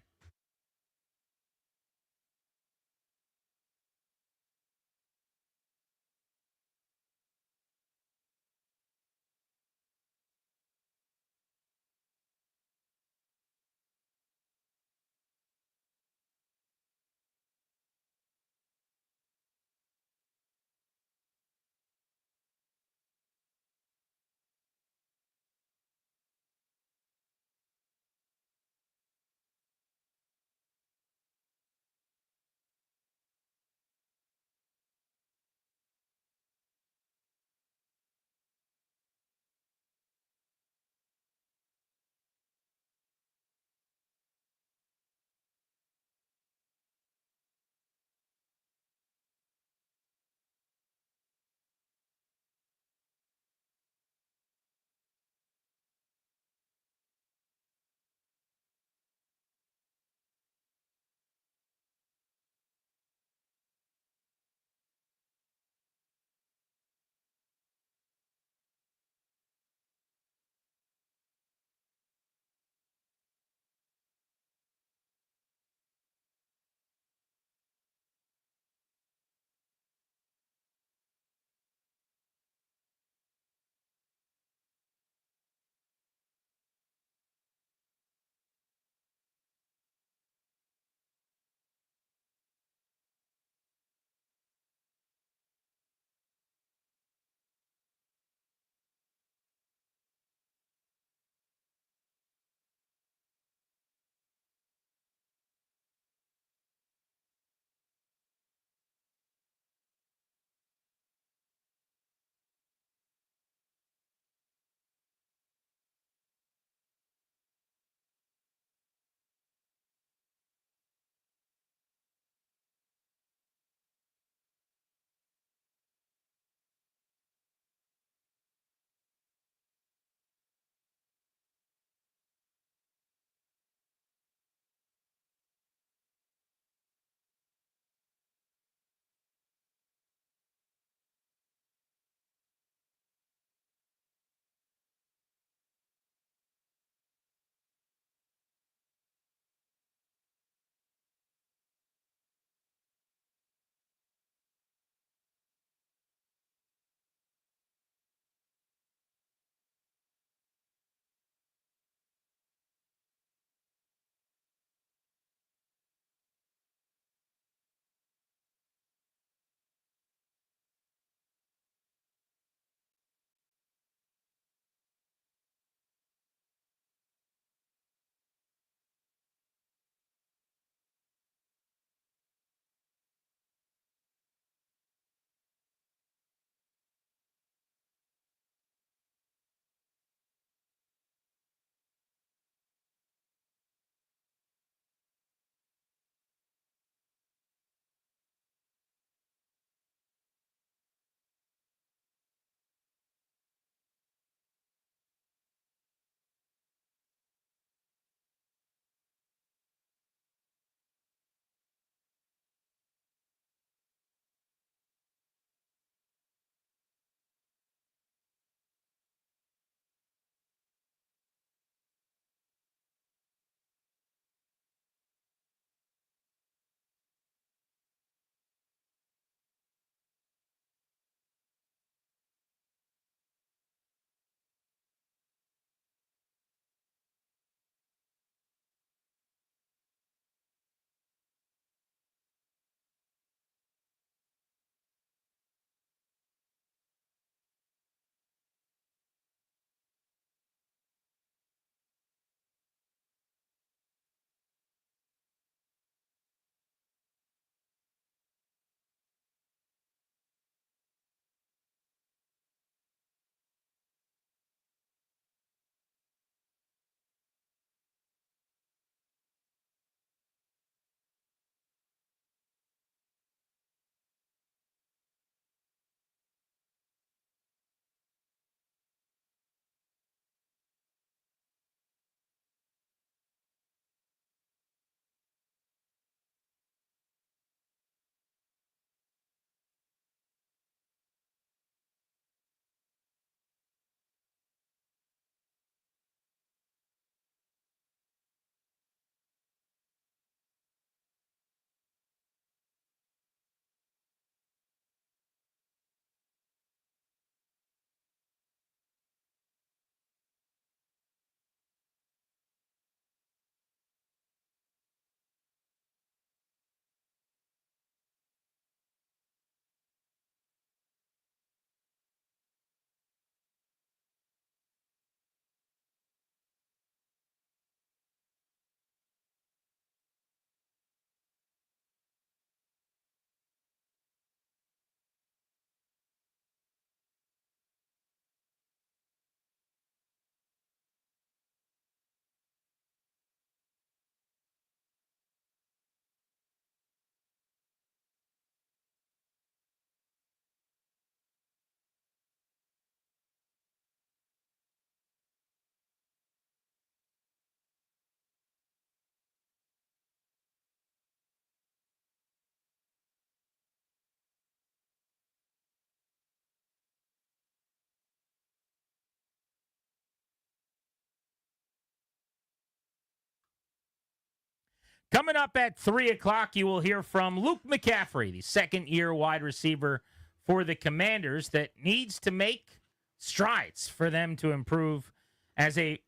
Coming up at 3 o'clock, you will hear from Luke McCaffrey, the second-year wide receiver for the Commanders that needs to make strides for them to improve as a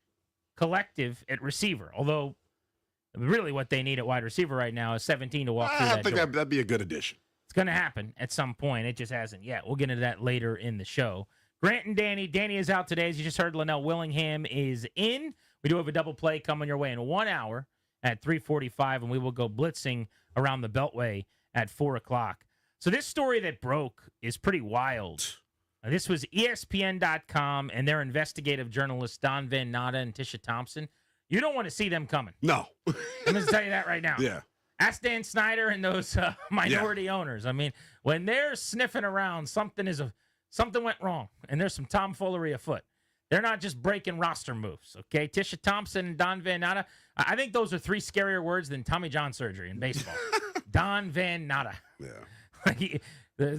collective at receiver. Although, really what they need at wide receiver right now is 17 to walk through that I think door. that'd be a good addition. It's going to happen at some point. It just hasn't yet. We'll get into that later in the show. Grant and Danny. Danny is out today. As you just heard, Linnell Willingham is in. We do have a double play coming your way in 1 hour at 3:45, and we will go blitzing around the Beltway at 4 o'clock. So this story that broke is pretty wild. This was ESPN.com and their investigative journalists Don Van Natta and Tisha Thompson. You don't want to see them coming. No. I'm going to tell you that right now. Yeah. Ask Dan Snyder and those minority owners. I mean, when they're sniffing around, something went wrong, and there's some tomfoolery afoot. They're not just breaking roster moves, okay? Tisha Thompson and Don Van Natta, I think those are 3 scarier words than Tommy John surgery in baseball. Don Van Natta. Yeah.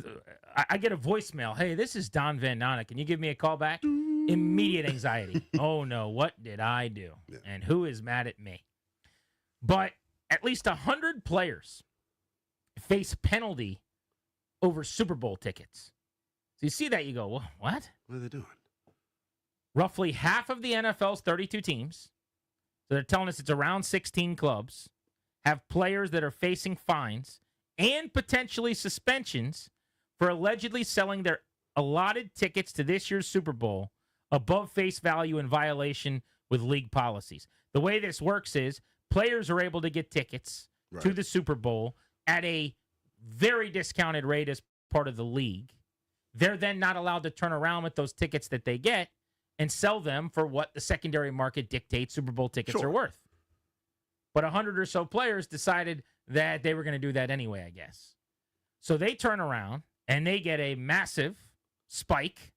I get a voicemail. Hey, this is Don Van Natta. Can you give me a call back? Immediate anxiety. Oh, no, what did I do? Yeah. And who is mad at me? But at least 100 players face penalty over Super Bowl tickets. So you see that, you go, well, what? What are they doing? Roughly half of the NFL's 32 teams, so they're telling us it's around 16 clubs, have players that are facing fines and potentially suspensions for allegedly selling their allotted tickets to this year's Super Bowl above face value in violation with league policies. The way this works is players are able to get tickets to the Super Bowl at a very discounted rate as part of the league. They're then not allowed to turn around with those tickets that they get and sell them for what the secondary market dictates Super Bowl tickets are worth. But 100 or so players decided that they were going to do that anyway, I guess. So they turn around and they get a massive spike,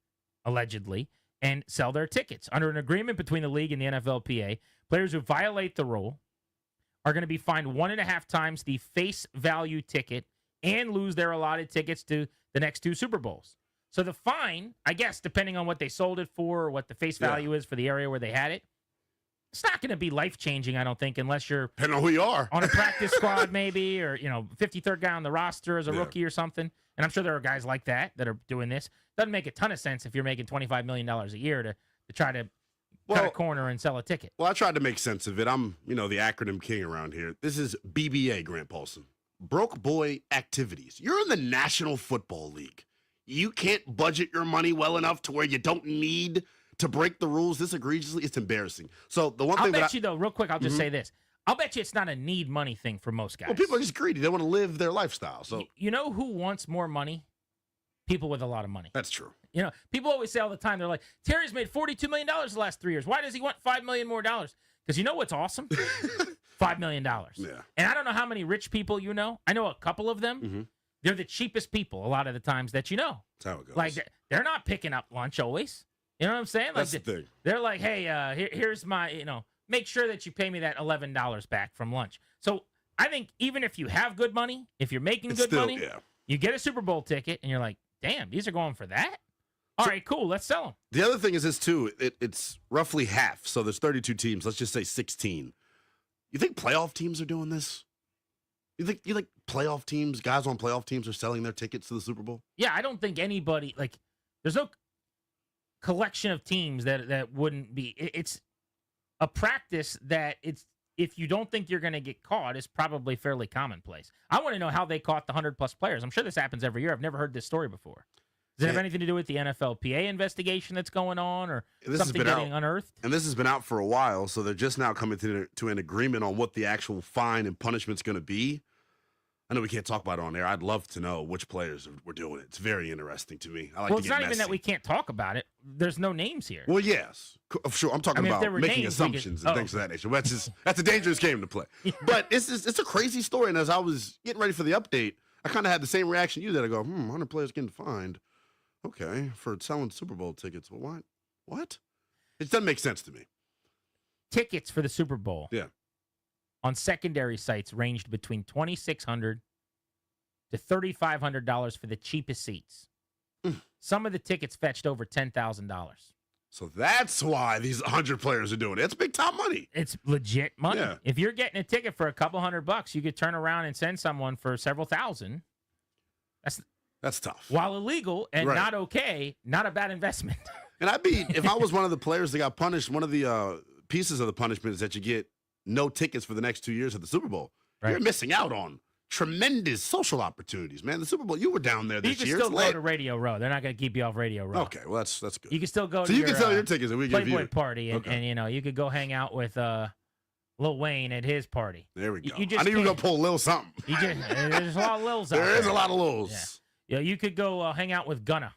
allegedly, and sell their tickets. Under an agreement between the league and the NFLPA, players who violate the rule are going to be fined 1.5 times the face value ticket and lose their allotted tickets to the next 2 Super Bowls. So the fine, I guess, depending on what they sold it for or what the face value is for the area where they had it, it's not going to be life-changing, I don't think, unless you're depending on who you are on a practice squad maybe, or 53rd guy on the roster as a rookie or something. And I'm sure there are guys like that are doing this. Doesn't make a ton of sense if you're making $25 million a year to try to cut a corner and sell a ticket. Well, I tried to make sense of it. I'm, the acronym king around here. This is BBA, Grant Paulson. Broke boy activities. You're in the National Football League. You can't budget your money well enough to where you don't need to break the rules this egregiously. It's embarrassing. So the one thing I'll bet you, though, real quick, I'll just say this. I'll bet you it's not a need money thing for most guys. Well, people are just greedy. They want to live their lifestyle. So you know who wants more money? People with a lot of money. That's true. People always say all the time, they're like, Terry's made $42 million the last 3 years. Why does he want $5 million more? Because you know what's awesome? $5 million. Yeah. And I don't know how many rich people you know. I know a couple of them. They're the cheapest people a lot of the times that you know. That's how it goes. Like, they're not picking up lunch always. You know what I'm saying? Like, That's the thing. They're like, hey, here's my, make sure that you pay me that $11 back from lunch. So I think even if you have good money, if you're making good money, you get a Super Bowl ticket and you're like, damn, these are going for that? All right, cool. Let's sell them. The other thing is this, too. It's roughly half. So there's 32 teams. Let's just say 16. You think playoff teams are doing this? You think playoff teams, guys on playoff teams are selling their tickets to the Super Bowl? Yeah, I don't think anybody, there's no collection of teams that wouldn't be. It's a practice that if you don't think you're going to get caught, is probably fairly commonplace. I want to know how they caught the 100-plus players. I'm sure this happens every year. I've never heard this story before. Does it have anything to do with the NFLPA investigation that's going on, or something getting unearthed? And this has been out for a while, so they're just now coming to an agreement on what the actual fine and punishment's going to be. I know we can't talk about it on there. I'd love to know which players were doing it. It's very interesting to me. I like well, to it's get not messy. even that we can't talk about it. There's no names here. Well, yes, sure. I'm talking about making names, assumptions and things of that nature. That's a dangerous game to play. But it's a crazy story. And as I was getting ready for the update, I kind of had the same reaction you did. I go, 100 players getting fined. Okay, for selling Super Bowl tickets. Well, what? It doesn't make sense to me. Tickets for the Super Bowl. Yeah. On secondary sites ranged between $2,600 to $3,500 for the cheapest seats. Some of the tickets fetched over $10,000. So that's why these 100 players are doing it. It's big time money. It's legit money. Yeah. If you're getting a ticket for a couple $100, you could turn around and send someone for several thousand. That's tough. While illegal and Right. not okay, not a bad investment. And if I was one of the players that got punished, one of the pieces of the punishment is that you get no tickets for the next 2 years at the Super Bowl. Right. You're missing out on tremendous social opportunities, man. The Super Bowl, you were down there You this can year. still It's go lit. to Radio Row. They're not going to keep you off Radio Row. Okay, well that's good. You can still go So to you your, can sell your tickets and we can Playboy view. party, and, Okay. and you could go hang out with Lil Wayne at his party. There we go. You just I need to go can't- pull Lil something. There's a lot of Lils out there. There is a lot of Lils. Yeah, you could go hang out with Gunna.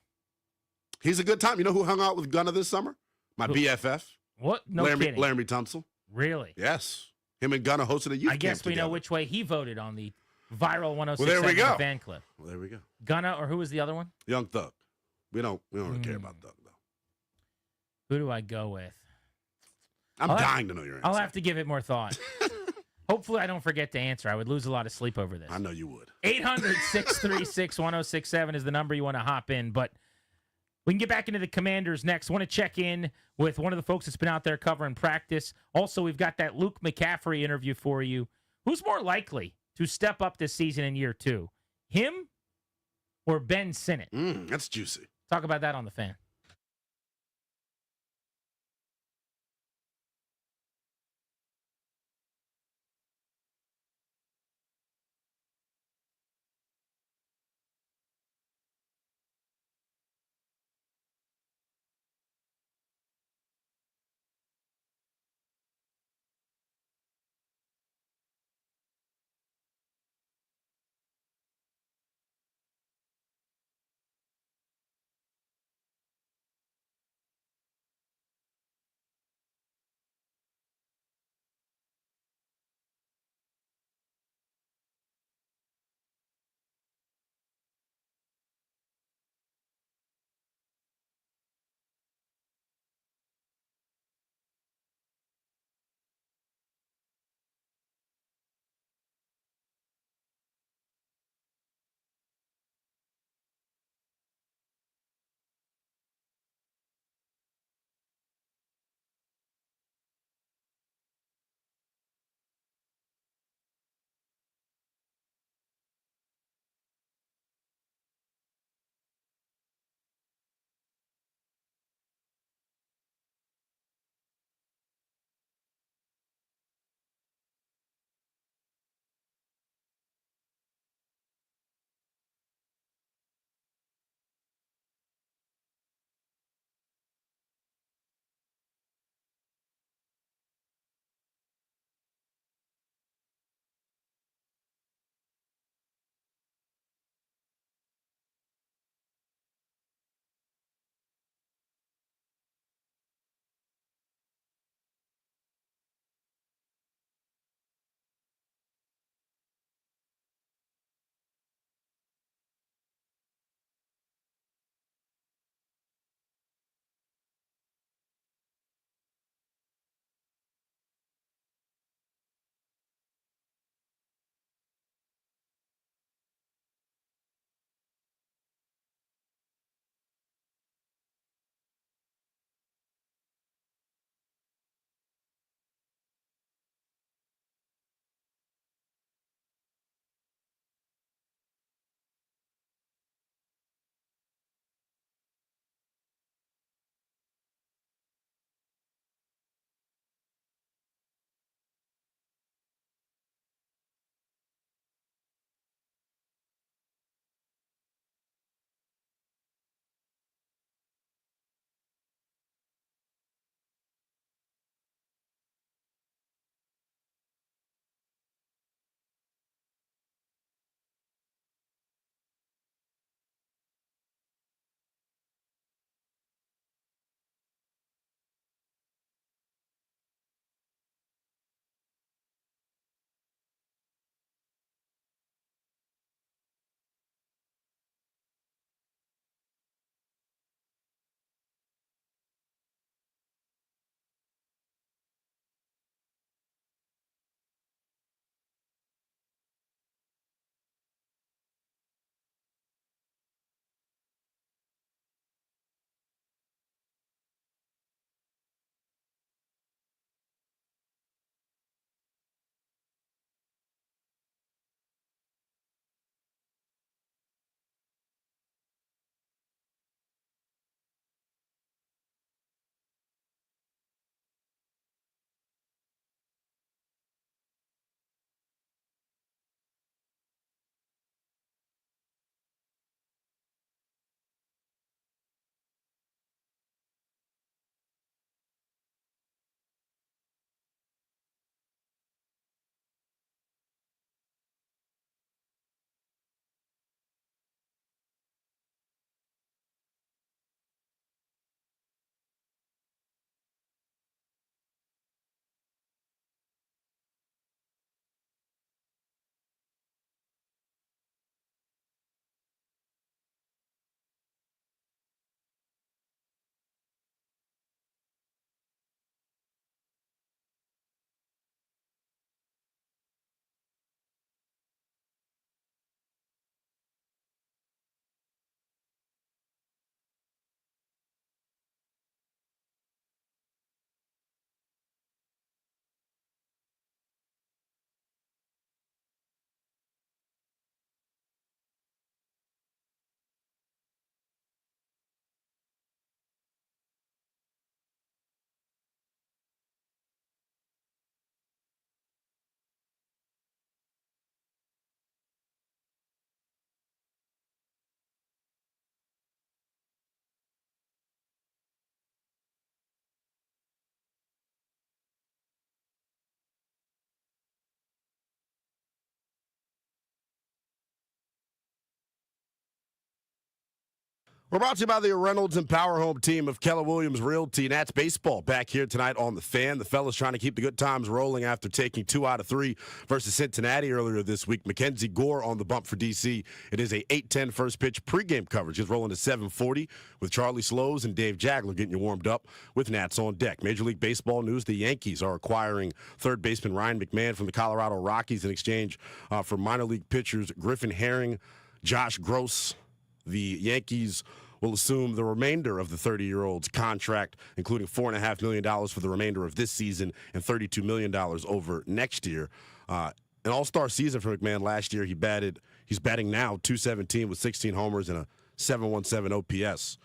He's a good time. You know who hung out with Gunna this summer? My BFF. What? No Laramie, kidding. Laramie Tunsil. Really? Yes. Him and Gunna hosted a youth I guess camp we know together. which way he voted on the viral 106 Well, there we go. fan clip. Well, there we go. Gunna, or who was the other one? Young Thug. We don't really care about Thug though. Who do I go with? I'm dying to know your answer. I'll have to give it more thought. Hopefully, I don't forget to answer. I would lose a lot of sleep over this. I know you would. 800-636-1067 is the number you want to hop in. But we can get back into the Commanders next. Want to check in with one of the folks that's been out there covering practice. Also, we've got that Luke McCaffrey interview for you. Who's more likely to step up this season in year 2? Him or Ben Sinnott? That's juicy. Talk about that on the Fan. We're brought to you by the Reynolds and Power Home team of Keller Williams Realty. Nats baseball back here tonight on The Fan. The fellas trying to keep the good times rolling after taking 2 out of 3 versus Cincinnati earlier this week. Mackenzie Gore on the bump for D.C. It is a 8:10 first pitch pregame coverage. It's rolling to 7:40 with Charlie Slows and Dave Jagler getting you warmed up with Nats on deck. Major League Baseball news, the Yankees are acquiring third baseman Ryan McMahon from the Colorado Rockies in exchange for minor league pitchers Griffin Herring, Josh Gross. The Yankees will assume the remainder of the 30-year-old's contract, including $4.5 million for the remainder of this season and $32 million over next year. An all-star season for McMahon last year. He's batting now .217 with 16 homers and a .717 OPS.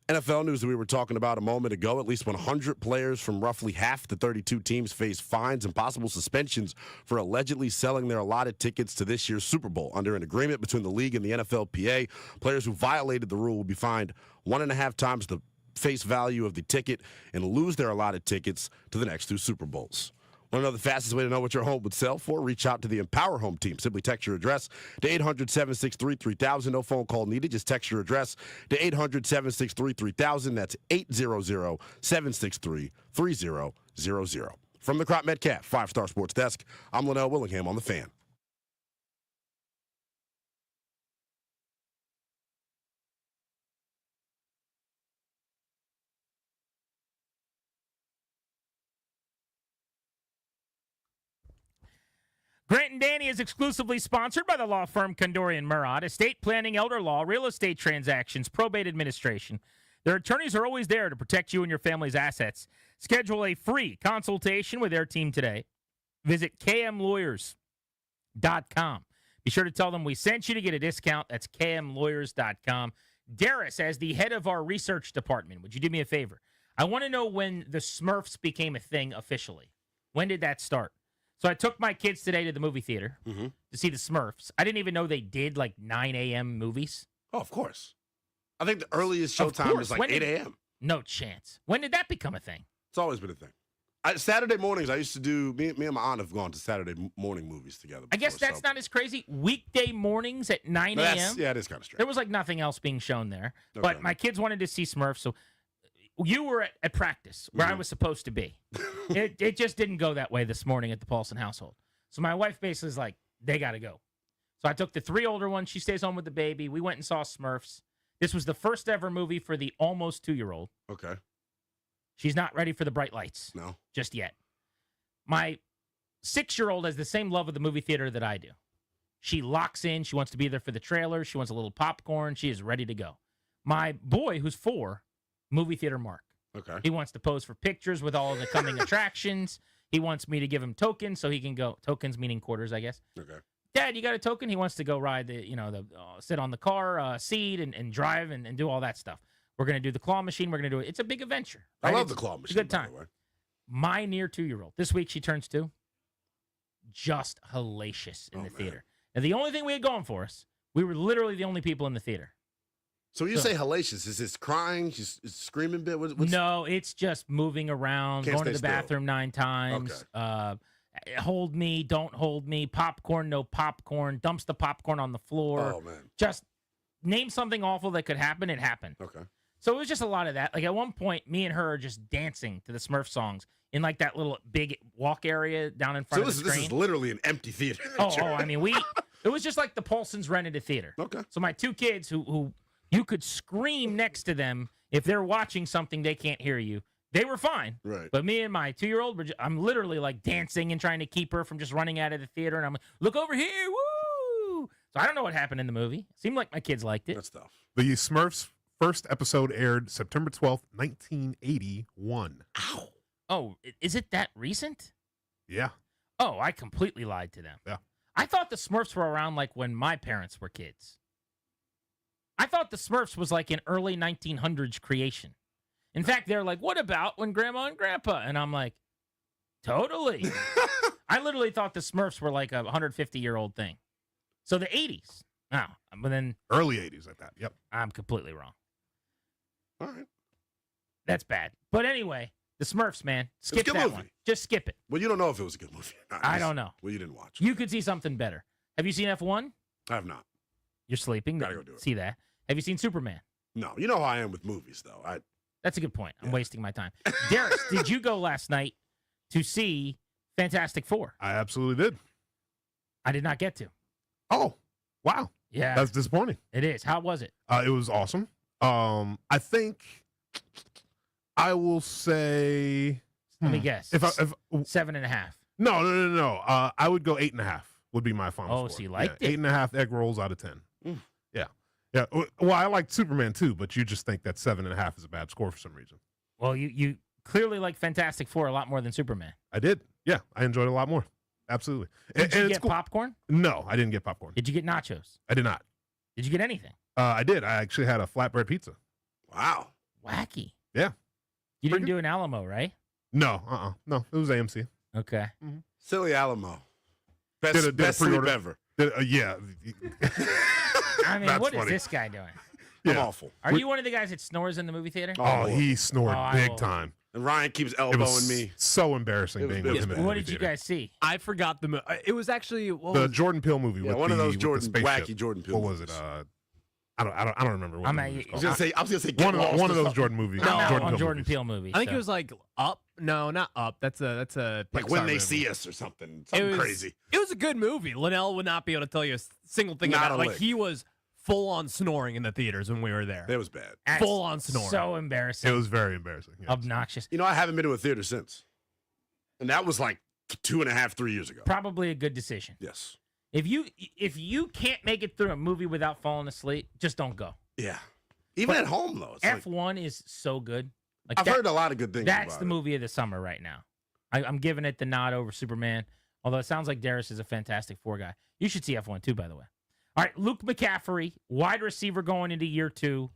NFL news that we were talking about a moment ago, at least 100 players from roughly half the 32 teams face fines and possible suspensions for allegedly selling their allotted tickets to this year's Super Bowl. Under an agreement between the league and the NFLPA, players who violated the rule will be fined 1.5 times the face value of the ticket and lose their allotted tickets to the next 2 Super Bowls. Want to know the fastest way to know what your home would sell for? Reach out to the Empower Home team. Simply text your address to 800-763-3000. No phone call needed. Just text your address to 800-763-3000. That's 800-763-3000. From the Crop Metcalf 5-Star Sports Desk, I'm Linnell Willingham on The Fan. Grant and Danny is exclusively sponsored by the law firm Condori and Murat, estate planning, elder law, real estate transactions, probate administration. Their attorneys are always there to protect you and your family's assets. Schedule a free consultation with their team today. Visit kmlawyers.com. Be sure to tell them we sent you to get a discount. That's kmlawyers.com. Darius, as the head of our research department, would you do me a favor? I want to know when the Smurfs became a thing officially. When did that start? So I took my kids today to the movie theater to see the Smurfs. I didn't even know they did like 9 a.m. movies. Oh, of course. I think the earliest showtime is like 8 a.m. No chance. When did that become a thing? It's always been a thing. Saturday mornings, I used to do, me and my aunt have gone to Saturday morning movies together before, I guess that's not as crazy. Weekday mornings at 9 a.m.? Yeah, it is kind of strange. There was like nothing else being shown there. Okay. But my kids wanted to see Smurfs, so you were at practice where I was supposed to be. It just didn't go that way this morning at the Paulson household. So my wife basically is like, they got to go. So I took the 3 older ones. She stays home with the baby. We went and saw Smurfs. This was the first ever movie for the almost 2-year-old. Okay. She's not ready for the bright lights. No. Just yet. My 6-year-old has the same love of the movie theater that I do. She locks in. She wants to be there for the trailer. She wants a little popcorn. She is ready to go. My boy, who's 4, movie theater Mark. Okay. He wants to pose for pictures with all of the coming attractions. He wants me to give him tokens so he can go. Tokens meaning quarters, I guess. Okay. Dad, you got a token? He wants to go ride sit on the car seat and drive and do all that stuff. We're going to do the claw machine. We're going to do it. It's a big adventure. Right? I love the claw machine. It's a good time. My near 2-year-old. This week she turns 2. Just hellacious in the theater. And the only thing we had going for us, we were literally the only people in the theater. So you say hellacious. Is this crying? She's screaming a bit? No, it's just moving around, Can't going to the stay bathroom 9 times. Okay. Hold me, don't hold me. Popcorn, no popcorn. Dumps the popcorn on the floor. Oh, man. Just name something awful that could happen. It happened. Okay. So it was just a lot of that. Like at one point, me and her are just dancing to the Smurf songs in like that little big walk area down in front of the screen. This is literally an empty theater. I mean, it was just like the Paulsons rented a theater. Okay. So my 2 kids who you could scream next to them if they're watching something they can't hear you. They were fine. Right. But me and my 2-year-old, I'm literally like dancing and trying to keep her from just running out of the theater. And I'm like, look over here. Woo! So I don't know what happened in the movie. Seemed like my kids liked it. That's tough. The Smurfs' first episode aired September 12th, 1981. Ow. Oh, is it that recent? Yeah. Oh, I completely lied to them. Yeah. I thought the Smurfs were around like when my parents were kids. I thought the Smurfs was like an early 1900s creation. In fact, they're like, what about when Grandma and Grandpa? And I'm like, totally. I literally thought the Smurfs were like a 150-year-old thing. So the 80s. Now, but then early 80s, I thought. Yep. I'm completely wrong. All right. That's bad. But anyway, the Smurfs, man. Skip It's a good that movie. one. Just skip it. Well, you don't know if it was a good movie or not. I don't know. Well, you didn't watch it. You could see something better. Have you seen F1? I have not. You're sleeping. Gotta go do it. See that. Have you seen Superman? No, you know how I am with movies, though. That's a good point. I'm wasting my time. Darius, did you go last night to see Fantastic Four? I absolutely did. I did not get to. Oh, wow. Yeah. That's disappointing. It is. How was it? It was awesome. I think I will say. Let me guess. If 7.5. No. I would go 8.5 would be my final score. So you liked it? 8.5 egg rolls out of 10. Yeah. Well, I liked Superman too, but you just think that 7.5 is a bad score for some reason. Well, you clearly like Fantastic Four a lot more than Superman. I did. Yeah, I enjoyed it a lot more. Absolutely. Did you get popcorn? No, I didn't get popcorn. Did you get nachos? I did not. Did you get anything? I did. I actually had a flatbread pizza. Wow. Wacky. Yeah. You didn't do an Alamo, right? No, no. It was AMC. Okay. Mm-hmm. Silly Alamo. Best sleep ever. Yeah. I mean, That's what is funny. this guy doing? I'm awful. Are you one of the guys that snores in the movie theater? Oh, he snored big time. And Ryan keeps It elbowing was me. so embarrassing being with him. in the What movie did you theater. guys see? I forgot the movie. It was actually The Jordan Peele movie. Yeah, with one of the- those with Jordan the spaceship. wacky Jordan Peele. What was it? I don't remember. What I'm the at- movie was I was called. gonna say. One Get of Lost or those something. Jordan movies. I'm out on Peele Jordan movies. Peele movies. I think it was like Up. No, not Up. That's a Like Pixar When They movie. See Us or something. It Something was crazy. It was a good movie. Linnell would not be able to tell you a single thing Not about a it. Like lick. he was full on snoring in the theaters when we were there. It was bad. That's Full on snoring. So embarrassing. It was very embarrassing. Yes. Obnoxious. You know, I haven't been to a theater since. And that was like 2.5, 3 years ago. Probably a good decision. Yes. If you can't make it through a movie without falling asleep, just don't go. Yeah. Even But at home, though. It's like, F1 is so good. Like I've heard a lot of good things That's about the it. movie of the summer right now. I'm giving it the nod over Superman, although it sounds like Darius is a Fantastic Four guy. You should see F1 too, by the way. All right, Luke McCaffrey, wide receiver going into year 2.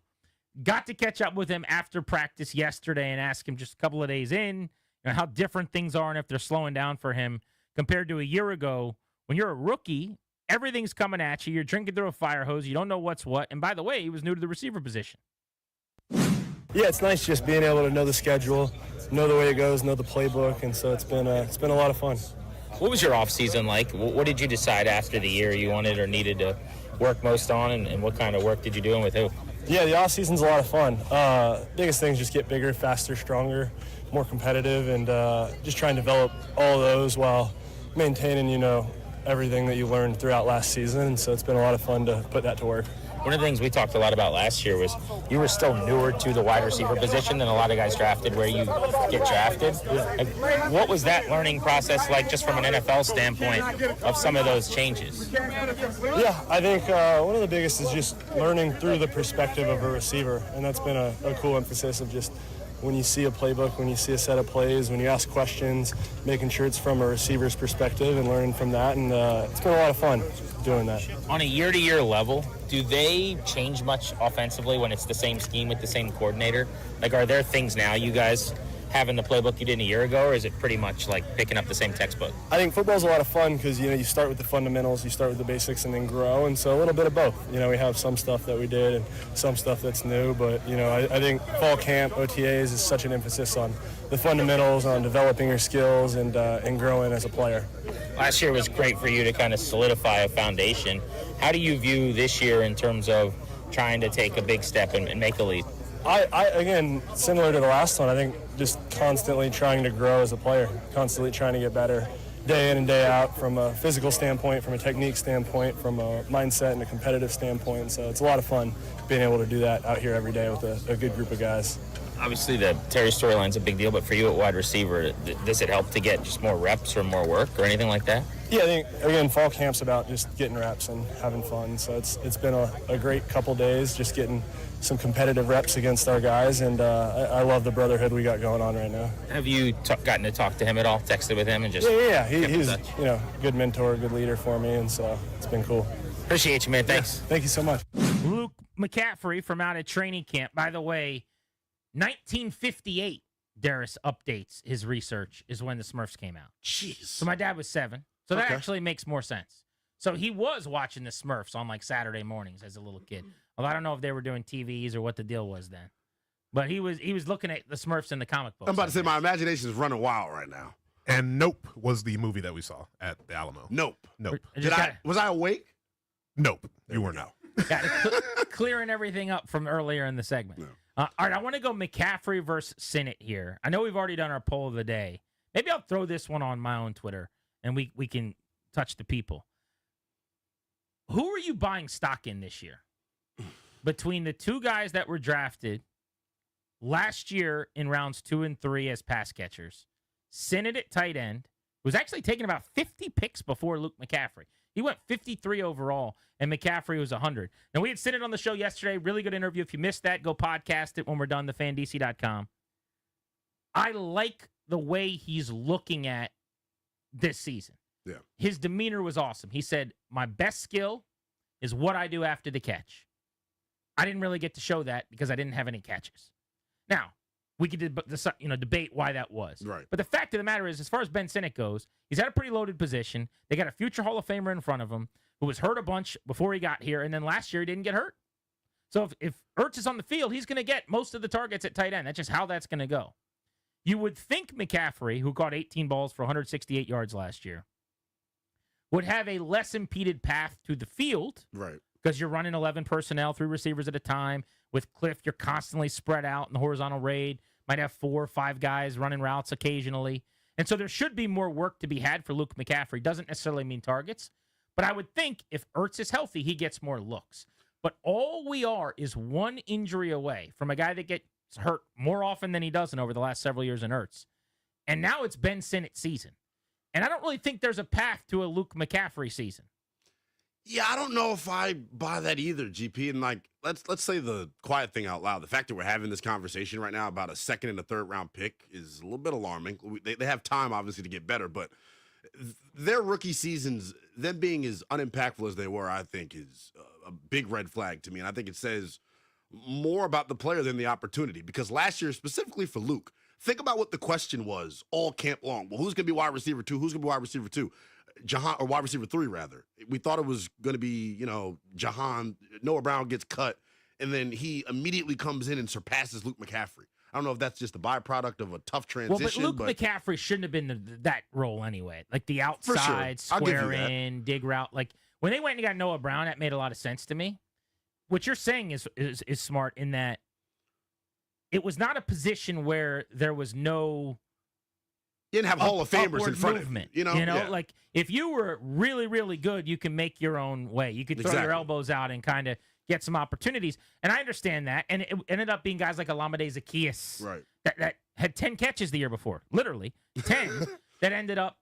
Got to catch up with him after practice yesterday and ask him just a couple of days in, how different things are and if they're slowing down for him compared to a year ago. When you're a rookie, everything's coming at you. You're drinking through a fire hose. You don't know what's what. And by the way, he was new to the receiver position. Yeah, it's nice just being able to know the schedule, know the way it goes, know the playbook, and so it's been a lot of fun. What was your off season like? What did you decide after the year you wanted or needed to work most on, and what kind of work did you do and with who? Yeah, the off season's a lot of fun. Biggest thing is just get bigger, faster, stronger, more competitive, and just try and develop all of those while maintaining, everything that you learned throughout last season. And so it's been a lot of fun to put that to work. One of the things we talked a lot about last year was you were still newer to the wide receiver position than a lot of guys drafted where you get drafted. What was that learning process like just from an NFL standpoint of some of those changes? Yeah, I think one of the biggest is just learning through the perspective of a receiver, and that's been a cool emphasis of just when you see a playbook, when you see a set of plays, when you ask questions, making sure it's from a receiver's perspective and learning from that, and it's been a lot of fun doing that. On a year-to-year level, do they change much offensively when it's the same scheme with the same coordinator? Like, are there things now you guys have in the playbook you did a year ago, or is it pretty much like picking up the same textbook? I think football's a lot of fun because, you start with the fundamentals, you start with the basics, and then grow, and so a little bit of both. We have some stuff that we did and some stuff that's new, but, I think fall camp, OTAs is such an emphasis on the fundamentals, on developing your skills and growing as a player. Last year was great for you to kind of solidify a foundation. How do you view this year in terms of trying to take a big step and make a leap? I again, similar to the last one, I think just constantly trying to grow as a player, constantly trying to get better day in and day out from a physical standpoint, from a technique standpoint, from a mindset and a competitive standpoint. So it's a lot of fun being able to do that out here every day with a good group of guys. Obviously, the Terry storyline's a big deal, but for you at wide receiver, does it help to get just more reps or more work or anything like that? Yeah, I think, again, fall camp's about just getting reps and having fun. So it's been a great couple days just getting some competitive reps against our guys, and I love the brotherhood we got going on right now. Have you gotten to talk to him at all, texted with him and just... Yeah. He's a good mentor, good leader for me, and so it's been cool. Appreciate you, man. Thanks. Yeah, thank you so much. Luke McCaffrey from out at training camp. By the way, 1958, Darius updates his research, is when the Smurfs came out. Jeez. So my dad was 7. So that Okay. actually makes more sense. So he was watching the Smurfs on like Saturday mornings as a little kid. Although I don't know if they were doing TVs or what the deal was then. But he was looking at the Smurfs in the comic books. I'm about to say my imagination is running wild right now. And Nope was the movie that we saw at the Alamo. Nope. Nope. Was I awake? Nope. You were not. Got it. Clearing everything up from earlier in the segment. All right, I want to go McCaffrey versus Sinnott here. I know we've already done our poll of the day. Maybe I'll throw this one on my own Twitter, and we can touch the people. Who are you buying stock in this year? Between the two guys that were drafted last year in rounds 2 and 3 as pass catchers, Sinnott at tight end, was actually taking about 50 picks before Luke McCaffrey. He went 53 overall, and McCaffrey was 100. Now, we had Sinnott on the show yesterday. Really good interview. If you missed that, go podcast it when we're done, thefandc.com. I like the way he's looking at this season. Yeah. His demeanor was awesome. He said, my best skill is what I do after the catch. I didn't really get to show that because I didn't have any catches. Now, we could debate why that was. Right. But the fact of the matter is, as far as Ben Sinnott goes, he's at a pretty loaded position. They got a future Hall of Famer in front of him who was hurt a bunch before he got here, and then last year he didn't get hurt. So if Ertz is on the field, he's going to get most of the targets at tight end. That's just how that's going to go. You would think McCaffrey, who caught 18 balls for 168 yards last year, would have a less impeded path to the field. Right. Because you're running 11 personnel, 3 receivers at a time. With Cliff, you're constantly spread out in the horizontal raid. Might have 4 or 5 guys running routes occasionally. And so there should be more work to be had for Luke McCaffrey. Doesn't necessarily mean targets. But I would think if Ertz is healthy, he gets more looks. But all we are is one injury away from a guy that gets hurt more often than he doesn't over the last several years in Ertz. And now it's Ben Sinnott's season. And I don't really think there's a path to a Luke McCaffrey season. Yeah, I don't know if I buy that either, GP. And like, let's say the quiet thing out loud. The fact that we're having this conversation right now about a second and a third round pick is a little bit alarming. They have time, obviously, to get better, but their rookie seasons, them being as unimpactful as they were, I think is a big red flag to me. And I think it says more about the player than the opportunity. Because last year, specifically for Luke, think about what the question was all camp long. Well, who's going to be wide receiver 2? Who's going to be wide receiver 2? Jahan, or wide receiver 3, rather. We thought it was going to be, Jahan. Noah Brown gets cut, and then he immediately comes in and surpasses Luke McCaffrey. I don't know if that's just a byproduct of a tough transition. Well, but Luke McCaffrey shouldn't have been that role anyway. Like the outside, square in, dig route. Like when they went and got Noah Brown, that made a lot of sense to me. What you're saying is smart in that it was not a position where there was no... You didn't have Hall of Famers in front movement, of you. Yeah. Like if you were really, really good, you can make your own way. You could throw your elbows out and kind of get some opportunities. And I understand that. And it ended up being guys like Olamide Zaccheaus right. that had 10 catches the year before, literally 10, that ended up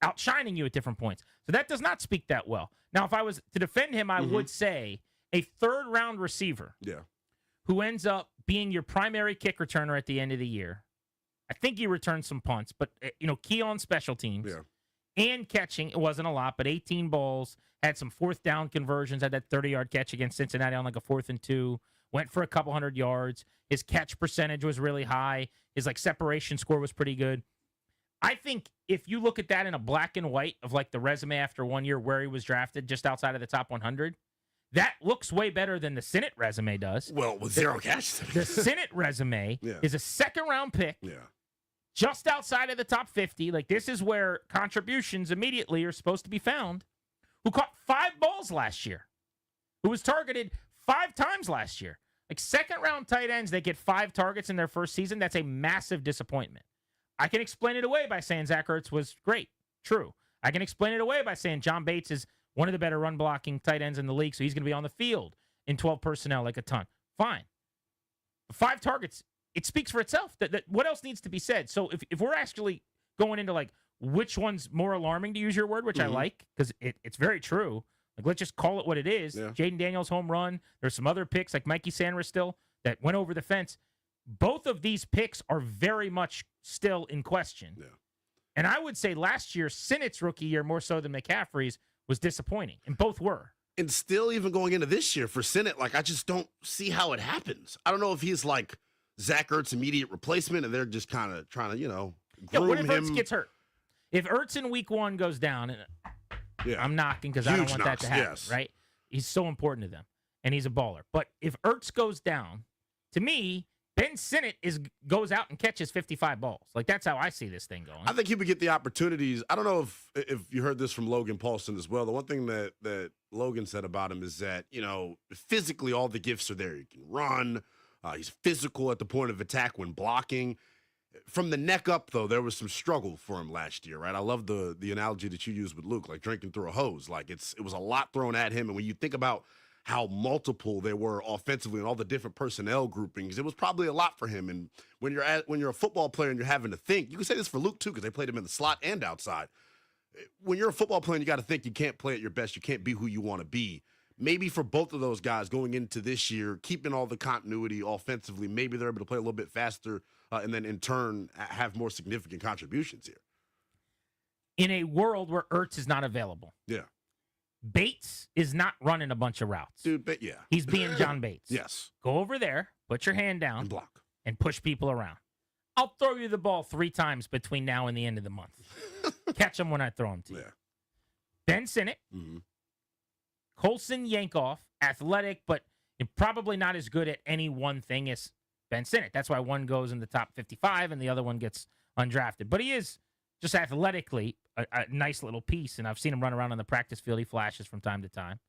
outshining you at different points. So that does not speak that well. Now, if I was to defend him, I would say a third-round receiver who ends up being your primary kick returner at the end of the year. I think he returned some punts, but, key on special teams and catching. It wasn't a lot, but 18 balls, had some fourth down conversions, had that 30-yard catch against Cincinnati on like a 4th and 2, went for a couple hundred yards. His catch percentage was really high. His separation score was pretty good. I think if you look at that in a black and white of like the resume after 1 year where he was drafted just outside of the top 100, that looks way better than the Sinnott resume does. Well, with 0 catches. The Sinnott resume is a second-round pick. Yeah. Just outside of the top 50, like this is where contributions immediately are supposed to be found, who caught 5 balls last year, who was targeted 5 times last year. Like second-round tight ends that get 5 targets in their first season, that's a massive disappointment. I can explain it away by saying Zach Ertz was great. True. I can explain it away by saying John Bates is one of the better run-blocking tight ends in the league, so he's going to be on the field in 12 personnel like a ton. Fine. 5 targets, it speaks for itself. That what else needs to be said? So if we're actually going into like which one's more alarming, to use your word, which I like, because it's very true. Like let's just call it what it is. Yeah. Jaden Daniels home run. There's some other picks like Mikey Sanders still that went over the fence. Both of these picks are very much still in question. Yeah. And I would say last year, Sinnott's rookie year more so than McCaffrey's was disappointing, and both were. And still, even going into this year for Sinnott, I just don't see how it happens. I don't know if he's like Zach Ertz's immediate replacement, and they're just kind of trying to, groom what if him. Ertz gets hurt? If Ertz in week 1 goes down, and I'm knocking because I don't want that to happen, right? He's so important to them, and he's a baller. But if Ertz goes down, to me, Ben Sinnott goes out and catches 55 balls. Like, that's how I see this thing going. I think he would get the opportunities. I don't know if you heard this from Logan Paulson as well. The one thing that Logan said about him is that, physically all the gifts are there. He can run. He's physical at the point of attack when blocking. From the neck up, though, there was some struggle for him last year, right? I love the analogy that you used with Luke, like drinking through a hose. Like, it was a lot thrown at him. And when you think about how multiple they were offensively and all the different personnel groupings, it was probably a lot for him. And when you're a football player and you're having to think, you can say this for Luke too, because they played him in the slot and outside. When you're a football player, you got to think you can't play at your best. You can't be who you want to be. Maybe for both of those guys going into this year, keeping all the continuity offensively, maybe they're able to play a little bit faster and then in turn have more significant contributions here. In a world where Ertz is not available. Yeah. Bates is not running a bunch of routes. Dude, but yeah. He's being John Bates. Yes. Go over there, put your hand down, and block, and push people around. I'll throw you the ball 3 times between now and the end of the month. Catch them when I throw them to you. Yeah. Ben Sinnott, Colson Yankoff, athletic, but probably not as good at any one thing as Ben Sinnott. That's why one goes in the top 55 and the other one gets undrafted. But he is just athletically a nice little piece, and I've seen him run around on the practice field. He flashes from time to time.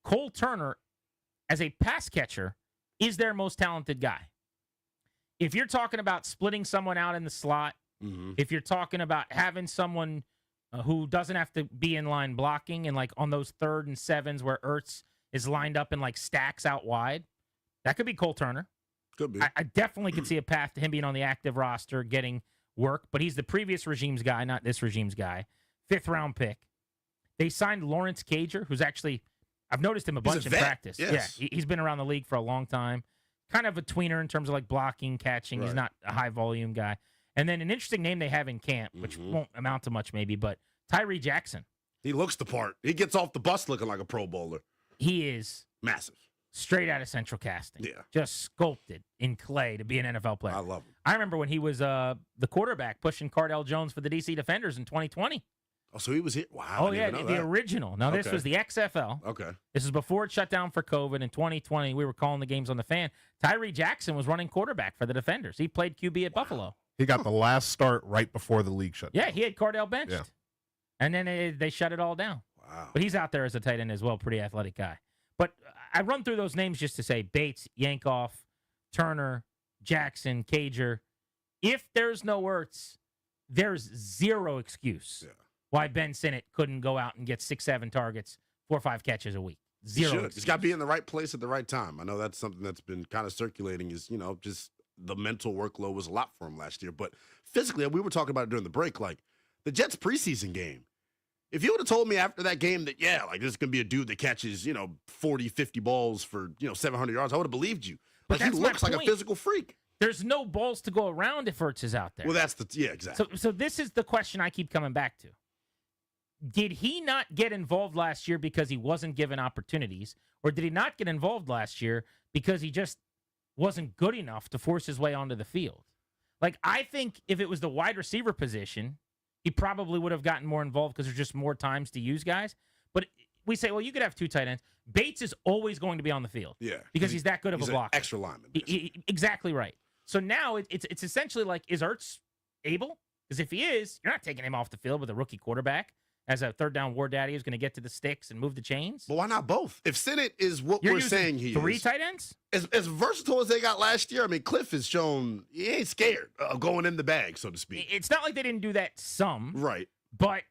Cole Turner, as a pass catcher, is their most talented guy. If you're talking about splitting someone out in the slot, if you're talking about having someone who doesn't have to be in line blocking and like on those 3rd and 7s where Ertz is lined up in like stacks out wide, that could be Cole Turner. Could be. I definitely could see a path to him being on the active roster, getting work, but he's the previous regime's guy, not this regime's guy. 5th-round pick. They signed Lawrence Cager, who's actually, I've noticed him a bunch in practice. Yes. Yeah, he's been around the league for a long time. Kind of a tweener in terms of like blocking, catching. Right. He's not a high-volume guy. And then an interesting name they have in camp, which won't amount to much maybe, but Tyree Jackson. He looks the part. He gets off the bus looking like a Pro Bowler. He is massive. Straight out of Central Casting. Yeah. Just sculpted in clay to be an NFL player. I love him. I remember when he was the quarterback pushing Cardell Jones for the DC Defenders in 2020. Oh, so he was here? Wow. Oh, yeah, the original. Now, this was the XFL. Okay. This is before it shut down for COVID. In 2020, we were calling the games on the fan. Tyree Jackson was running quarterback for the Defenders. He played QB at Buffalo. He got the last start right before the league shut down. Yeah, he had Cardell benched. Yeah. And then they shut it all down. Wow. But he's out there as a tight end as well, pretty athletic guy. But I run through those names just to say Bates, Yankoff, Turner, Jackson, Cager. If there's no Ertz, there's zero excuse why Ben Sinnott couldn't go out and get 6-7 targets, 4 or 5 catches a week. Zero. He's got to be in the right place at the right time. I know that's something that's been kind of circulating is, just the mental workload was a lot for him last year. But physically, we were talking about it during the break, like the Jets preseason game. If you would have told me after that game that, this is going to be a dude that catches, 40, 50 balls for, 700 yards, I would have believed you. Like, he looks like a physical freak. There's no balls to go around if Ertz is out there. Well, exactly. So this is the question I keep coming back to. Did he not get involved last year because he wasn't given opportunities? Or did he not get involved last year because he just wasn't good enough to force his way onto the field? Like, I think if it was the wide receiver position, he probably would have gotten more involved because there's just more times to use guys. But we say, well, you could have 2 tight ends. Bates is always going to be on the field. Yeah. Because he's that good of a blocker. Extra lineman. Exactly right. So now it's essentially like, is Ertz able? Because if he is, you're not taking him off the field with a rookie quarterback as a 3rd down war daddy who's going to get to the sticks and move the chains. But why not both? If Sinnott is what we're saying he is. 3 tight ends? As versatile as they got last year, I mean, Cliff has shown he ain't scared of going in the bag, so to speak. It's not like they didn't do that some. Right. But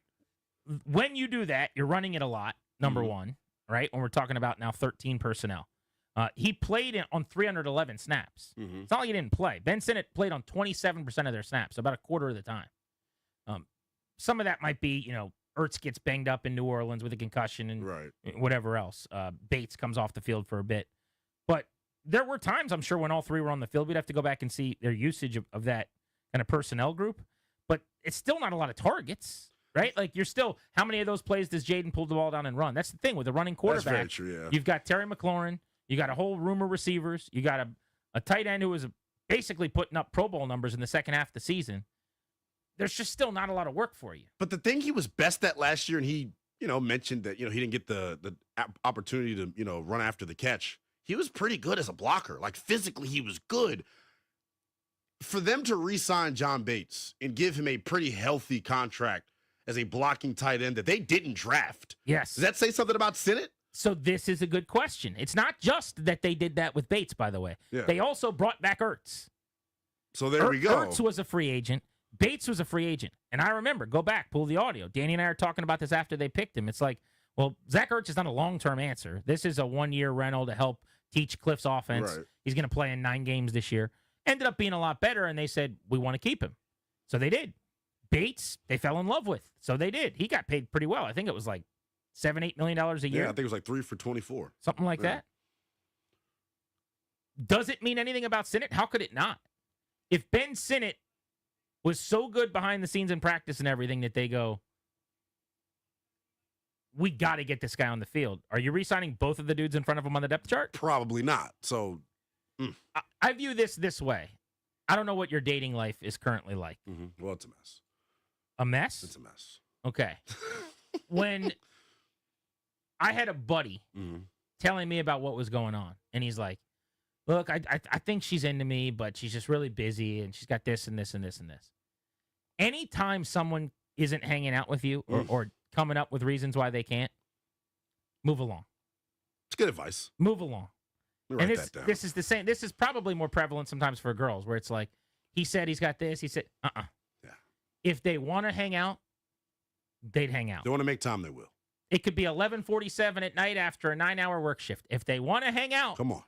when you do that, you're running it a lot, number one, right? When we're talking about now 13 personnel. He played on 311 snaps. It's not like he didn't play. Ben Sinnott played on 27% of their snaps, about a quarter of the time. Some of that might be, Ertz gets banged up in New Orleans with a concussion and whatever else. Bates comes off the field for a bit. But there were times, I'm sure, when all 3 were on the field. We'd have to go back and see their usage of that kind of personnel group. But it's still not a lot of targets, right? Like, you're still, how many of those plays does Jaden pull the ball down and run? That's the thing with a running quarterback. That's very true, yeah. You've got Terry McLaurin. You got a whole room of receivers. You got a tight end who was basically putting up Pro Bowl numbers in the second half of the season. There's just still not a lot of work for you. But the thing he was best at last year, and he, mentioned that, he didn't get the opportunity to, run after the catch. he was pretty good as a blocker. Like physically, he was good. For them to re-sign John Bates and give him a pretty healthy contract as a blocking tight end that they didn't draft. Yes. Does that say something about Sinnott? So this is a good question. It's not just that they did that with Bates, by the way. Yeah. They also brought back Ertz. So there we go. Ertz was a free agent. Bates was a free agent. And I remember, go back, pull the audio. Danny and I are talking about this after they picked him. It's like, well, Zach Ertz is not a long-term answer. This is a one-year rental to help teach Cliff's offense. Right. He's going to play in 9 games this year. Ended up being a lot better, and they said, we want to keep him. So they did. Bates, they fell in love with. So they did. He got paid pretty well. I think it was like $7-8 million a year. Yeah, I think it was like 3 for 24. Something like that. Does it mean anything about Sinnott? How could it not? If Ben Sinnott was so good behind the scenes in practice and everything that they go, we got to get this guy on the field. Are you re-signing both of the dudes in front of him on the depth chart? Probably not. So I view this way. I don't know what your dating life is currently like. Well, it's a mess. A mess? It's a mess. Okay. When I had a buddy telling me about what was going on, and he's like, look, I think she's into me, but she's just really busy, and she's got this and this and this and this. Anytime someone isn't hanging out with you or coming up with reasons why they can't, move along. It's good advice. Move along. Write And that down. this is the same. This is probably more prevalent sometimes for girls, where it's like, he said he's got this. He said, Yeah. If they want to hang out, they'd hang out. They want to make time, they will. It could be 11:47 at night after a 9-hour work shift. If they want to hang out, Come on.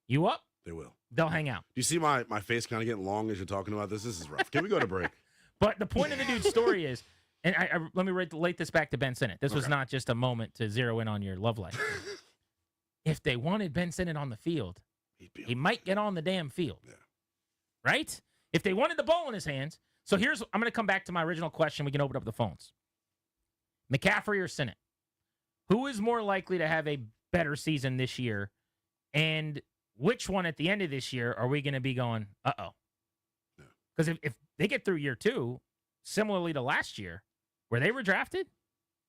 you up? They will. They'll hang out. Do you see my face kind of getting long as you're talking about this? This is rough. Can we go to break? But the point of the dude's story is, and let me relate this back to Ben Sinnott. This was not just a moment to zero in on your love life. If they wanted Ben Sinnott on the field, he might get on the damn field. Yeah. Right? If they wanted the ball in his hands. So I'm going to come back to my original question. We can open up the phones. McCaffrey or Sinnott? Who is more likely to have a better season this year? And which one at the end of this year are we going to be going, uh-oh? Because if they get through year 2, similarly to last year, where they were drafted,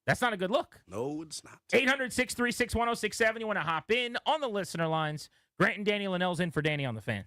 that's not a good look. No, it's not. 800-636-1067. You want to hop in on the listener lines. Grant and Danny Linnell's in for Danny on the Fan.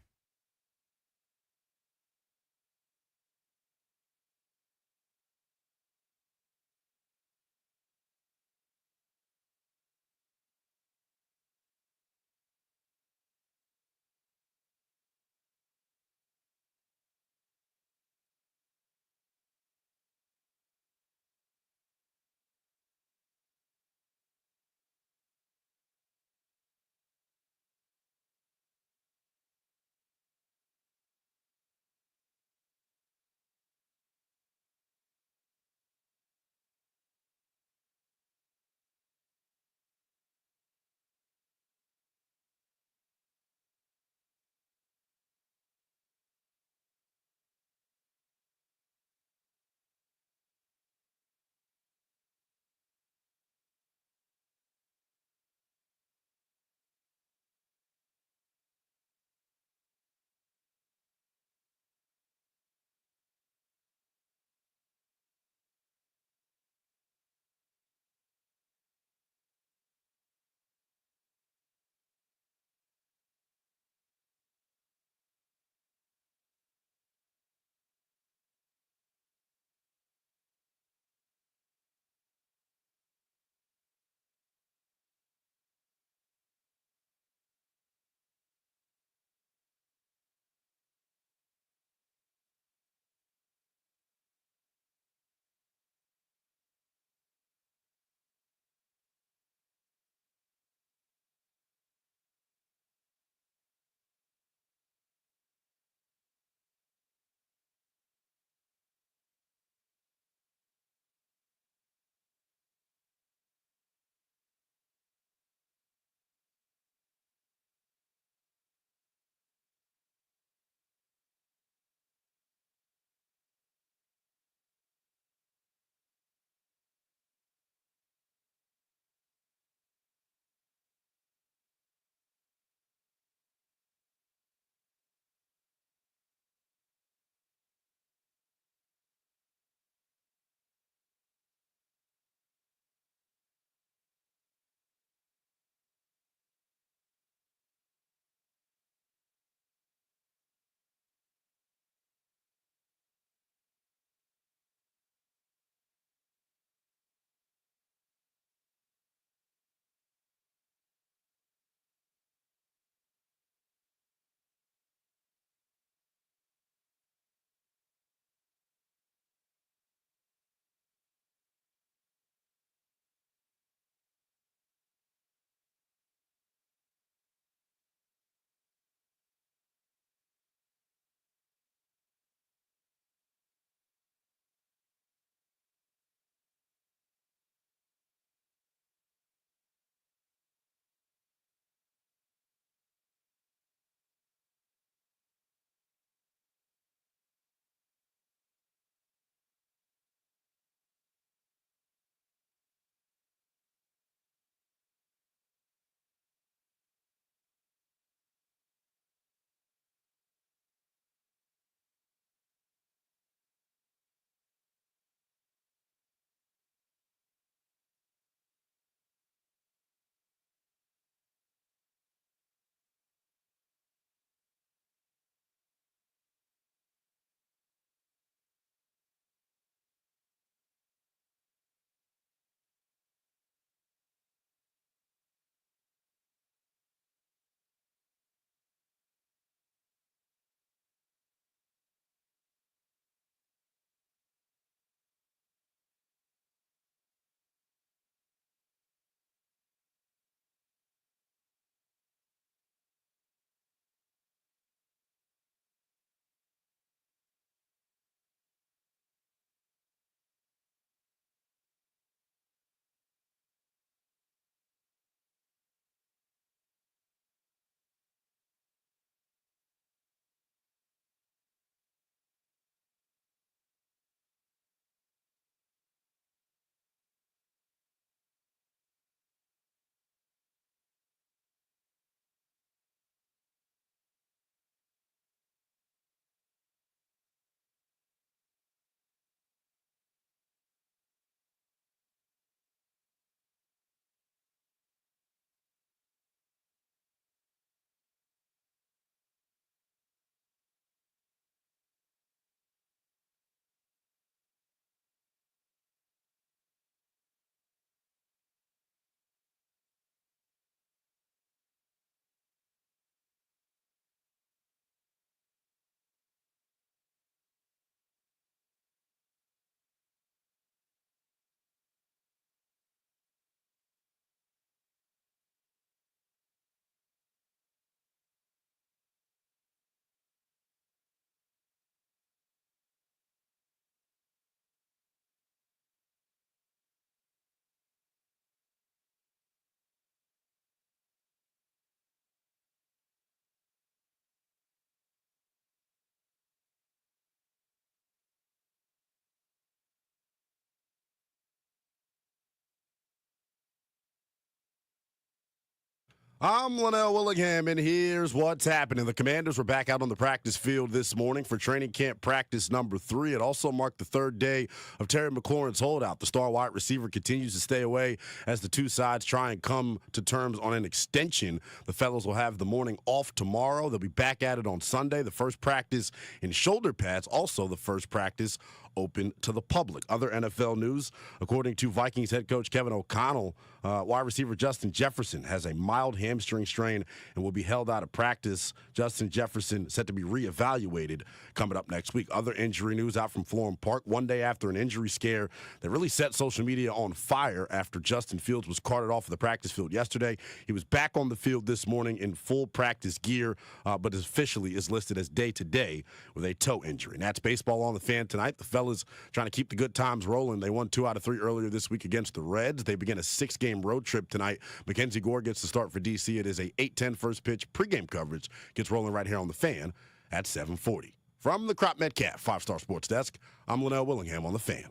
I'm Linnell Willingham, and here's what's happening. The Commanders were back out on the practice field this morning for training camp practice number 3. It also marked the third day of Terry McLaurin's holdout. The star wide receiver continues to stay away as the two sides try and come to terms on an extension. The fellows will have the morning off tomorrow. They'll be back at it on Sunday. The first practice in shoulder pads, also the first practice open to the public. Other NFL news, according to Vikings head coach Kevin O'Connell, wide receiver Justin Jefferson has a mild hamstring strain and will be held out of practice. Justin Jefferson set to be reevaluated coming up next week. Other injury news out from Florham Park. One day after an injury scare that really set social media on fire after Justin Fields was carted off of the practice field yesterday. He was back on the field this morning in full practice gear, but officially is listed as day-to-day with a toe injury. And that's baseball on the Fan tonight. The fellas trying to keep the good times rolling. They won 2 out of 3 earlier this week against the Reds. They begin a 6-game road trip tonight. Mackenzie Gore gets the start for D.C. It is a 8:10 first pitch. Pregame coverage gets rolling right here on the Fan at 7:40. From the Crop Metcalf 5-Star Sports Desk, I'm Linnell Willingham on the Fan.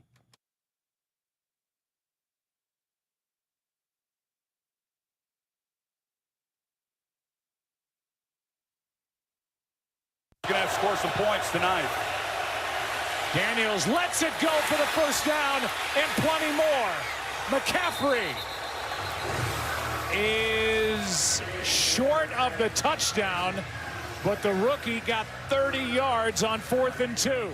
Going to have to score some points tonight. Daniels lets it go for the first down and plenty more. McCaffrey is short of the touchdown, but the rookie got 30 yards on 4th and 2.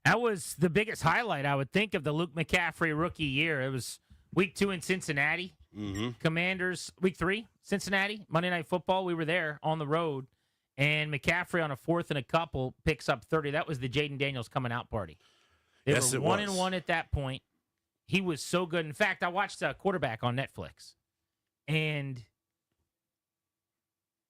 That was the biggest highlight, I would think, of the Luke McCaffrey rookie year. It was week 2 in Cincinnati. Commanders, week 3, Cincinnati, Monday Night Football. We were there on the road. And McCaffrey on a 4th and a couple picks up 30. That was the Jaden Daniels coming out party. They were 1-1 at that point. He was so good. In fact, I watched Quarterback on Netflix. And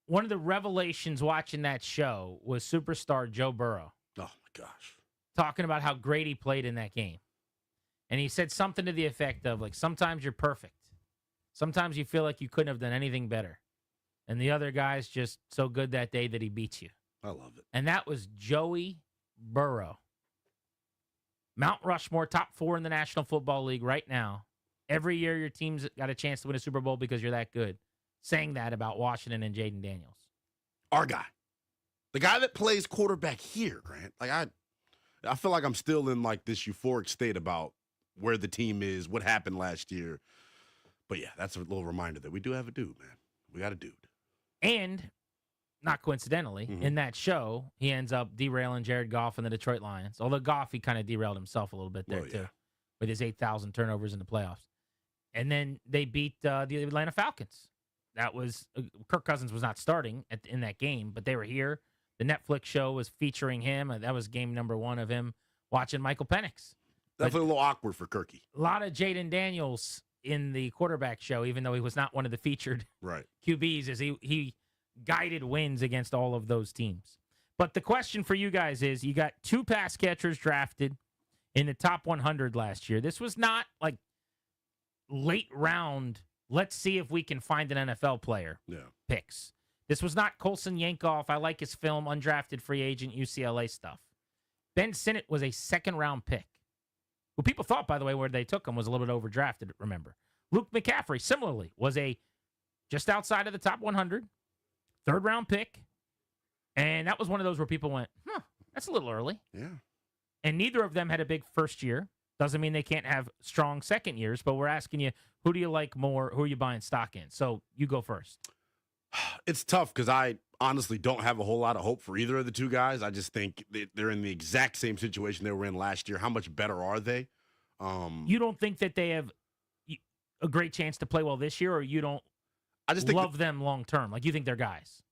one of the revelations watching that show was superstar Joe Burrow. Oh, my gosh. Talking about how great he played in that game. And he said something to the effect of, like, sometimes you're perfect. Sometimes you feel like you couldn't have done anything better. And the other guy's just so good that day that he beats you. I love it. And that was Joey Burrow. Mount Rushmore, top 4 in the National Football League right now. Every year your team's got a chance to win a Super Bowl because you're that good. Saying that about Washington and Jaden Daniels. Our guy. The guy that plays quarterback here, Grant. Like I feel like I'm still in like this euphoric state about where the team is, what happened last year. But yeah, that's a little reminder that we do have a dude, man. We got a dude. And, not coincidentally, in that show, he ends up derailing Jared Goff and the Detroit Lions. Although Goff, he kind of derailed himself a little bit there, too, with his 8,000 turnovers in the playoffs. And then they beat the Atlanta Falcons. That was Kirk Cousins was not starting in that game, but they were here. The Netflix show was featuring him. That was game number 1 of him watching Michael Penix. Definitely a little awkward for Kirky. A lot of Jaden Daniels in the quarterback show, even though he was not one of the featured QBs, as he guided wins against all of those teams. But the question for you guys is, you got 2 pass catchers drafted in the top 100 last year. This was not like late round, let's see if we can find an NFL player picks. This was not Colson Yankoff, I like his film, undrafted free agent, UCLA stuff. Ben Sinnott was a 2nd-round pick. Who people thought, by the way, where they took him was a little bit overdrafted, remember. Luke McCaffrey, similarly, was a just outside of the top 100, 3rd-round pick. And that was one of those where people went, that's a little early. Yeah. And neither of them had a big first year. Doesn't mean they can't have strong second years, but we're asking you, who do you like more? Who are you buying stock in? So you go first. It's tough because I honestly don't have a whole lot of hope for either of the 2 guys. I just think they're in the exact same situation they were in last year. How much better are they? You don't think that they have a great chance to play well this year, or you don't love them long term? Like, you think they're guys?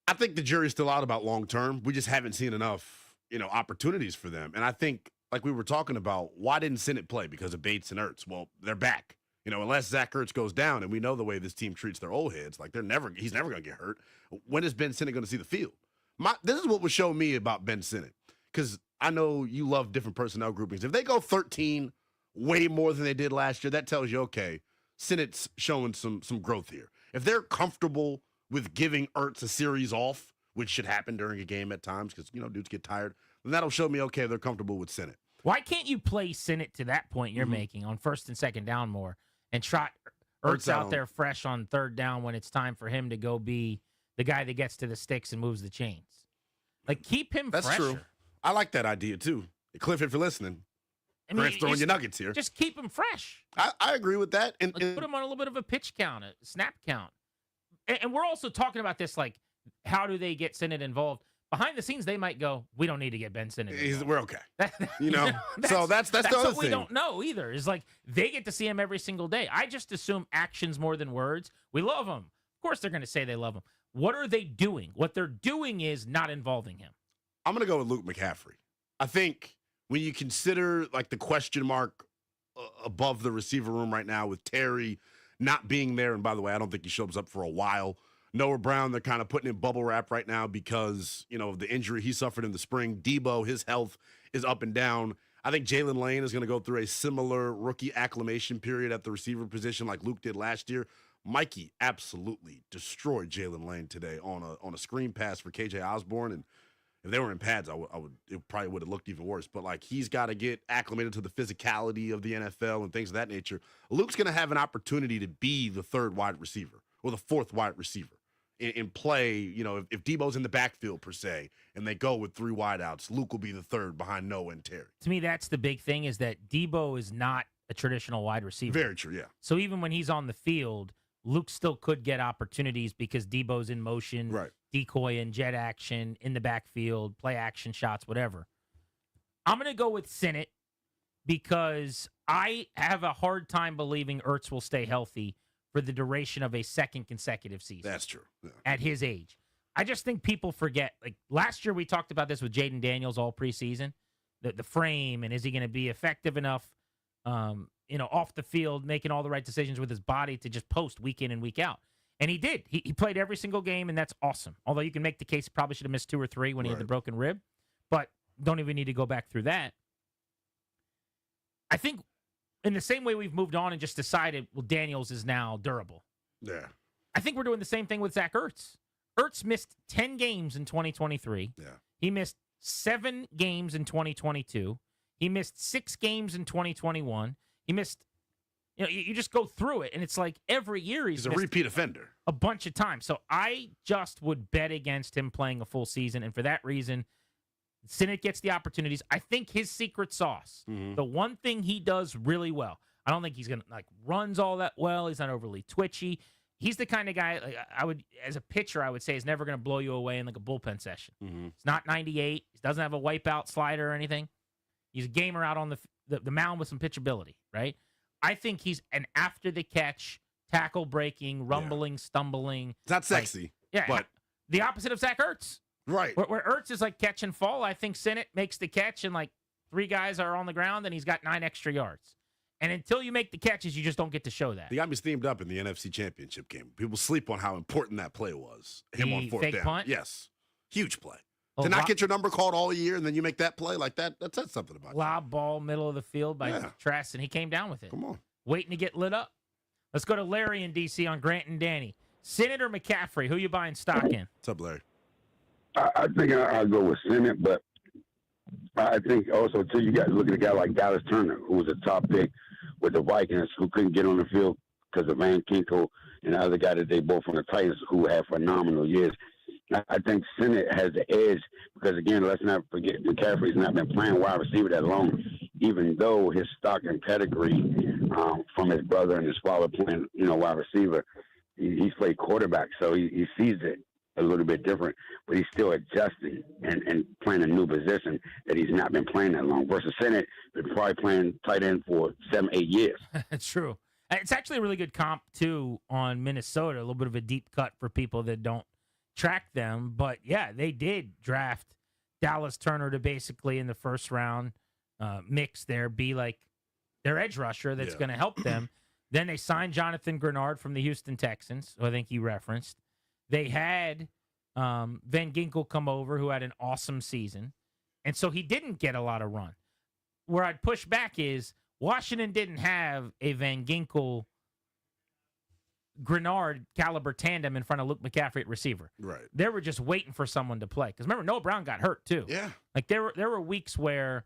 I think the jury's still out about long term. We just haven't seen enough, opportunities for them. And I think, like we were talking about, why didn't Sinnott play? Because of Bates and Ertz. Well, they're back. Unless Zach Ertz goes down, and we know the way this team treats their old heads, like he's never going to get hurt. When is Ben Sinnott going to see the field? This is what would show me about Ben Sinnott, because I know you love different personnel groupings. If they go 13, way more than they did last year, that tells you, okay, Sinnott's showing some growth here. If they're comfortable with giving Ertz a series off, which should happen during a game at times because, dudes get tired, then that'll show me, okay, they're comfortable with Sinnott. Why can't you play Sinnott to that point you're making on 1st and 2nd down more and trot Ertz out there fresh on third down when it's time for him to go be the guy that gets to the sticks and moves the chains. Like, keep him That's fresher. true. I like that idea, too. Cliff, if you're listening, Grant's throwing your nuggets here. Just keep him fresh. I agree with that. And put him on a little bit of a pitch count, a snap count. And we're also talking about this, like, how do they get Sinnott involved? Behind the scenes, they might go, we don't need to get Ben Sinnott involved. We're okay. So that's the other what thing. we don't know either. Is like, they get to see him every single day. I just assume actions more than words. We love him. Of course they're going to say they love him. What are they doing? What they're doing is not involving him. I'm going to go with Luke McCaffrey. I think when you consider, like, the question mark above the receiver room right now with Terry not being there, and by the way, I don't think he shows up for a while. Noah Brown, they're kind of putting in bubble wrap right now because, of the injury he suffered in the spring. Debo, his health is up and down. I think Jalen Lane is going to go through a similar rookie acclimation period at the receiver position like Luke did last year. Mikey absolutely destroyed Jalen Lane today on a screen pass for KJ Osborne, and if they were in pads, it probably would have looked even worse. But, like, he's got to get acclimated to the physicality of the NFL and things of that nature. Luke's going to have an opportunity to be the third wide receiver or the fourth wide receiver in play. If Debo's in the backfield, per se, and they go with three wideouts, Luke will be the third behind Noah and Terry. To me, that's the big thing, is that Debo is not a traditional wide receiver. Very true, yeah. So even when he's on the field, Luke still could get opportunities because Debo's in motion, right, decoy and jet action, in the backfield, play action shots, whatever. I'm going to go with Sinnott because I have a hard time believing Ertz will stay healthy for the duration of a second consecutive season. That's true. Yeah. At his age. I just think people forget. Like, last year we talked about this with Jaden Daniels all preseason, the frame, and is he going to be effective enough, off the field, making all the right decisions with his body to just post week in and week out. And he did. He played every single game, and that's awesome. Although you can make the case he probably should have missed 2 or 3 when he had the broken rib. But don't even need to go back through that. I think in the same way we've moved on and just decided, well, Daniels is now durable. Yeah. I think we're doing the same thing with Zach Ertz. Ertz missed 10 games in 2023. Yeah. He missed 7 games in 2022. He missed 6 games in 2021. He missed, you just go through it, and it's like every year he's a repeat offender a bunch of times. So I just would bet against him playing a full season, and for that reason, Sinnott gets the opportunities. I think his secret sauce, the one thing he does really well, I don't think he's going to, runs all that well. He's not overly twitchy. He's the kind of guy, as a pitcher, I would say, is never going to blow you away in a bullpen session. It's not 98. He doesn't have a wipeout slider or anything. He's a gamer out on the mound with some pitchability, right? I think he's an after-the-catch, tackle-breaking, rumbling, stumbling. It's not sexy. But the opposite of Zach Ertz. Right. Where Ertz is like catch and fall, I think Sinnott makes the catch and 3 guys are on the ground and he's got 9 extra yards. And until you make the catches, you just don't get to show that. He got me steamed up in the NFC Championship game. People sleep on how important that play was. Him on fourth fake down. Punt? Yes. Huge play. To not get your number called all year and then you make that play like that says something about you. Lob ball, middle of the field by Trask, and he came down with it. Come on. Waiting to get lit up. Let's go to Larry in D.C. on Grant and Danny. Sinnott or McCaffrey? Who you buying stock in? What's up, Larry? I think I'll go with Sinnott, but I think also, too, you got to look at a guy like Dallas Turner, who was a top pick with the Vikings, who couldn't get on the field because of Van Kinkel and the other guy that they both from the Titans, who had phenomenal years. I think Sinnott has the edge because, again, let's not forget McCaffrey's not been playing wide receiver that long, even though his stock and pedigree from his brother and his father playing, wide receiver, he's played quarterback, so he sees it a little bit different, but he's still adjusting and playing a new position that he's not been playing that long. Versus Sinnott, been probably playing tight end for 7-8 years. That's true. It's actually a really good comp, too, on Minnesota, a little bit of a deep cut for people that don't track them. But, yeah, they did draft Dallas Turner to basically, in the first round, mix there, be like their edge rusher that's going to help them. Then they signed Jonathan Grenard from the Houston Texans, who I think you referenced. They had Van Ginkel come over, who had an awesome season. And so he didn't get a lot of run. Where I'd push back is Washington didn't have a Van Ginkel Grenard caliber tandem in front of Luke McCaffrey at receiver. Right. They were just waiting for someone to play. Because remember, Noah Brown got hurt too. Yeah. Like there were weeks where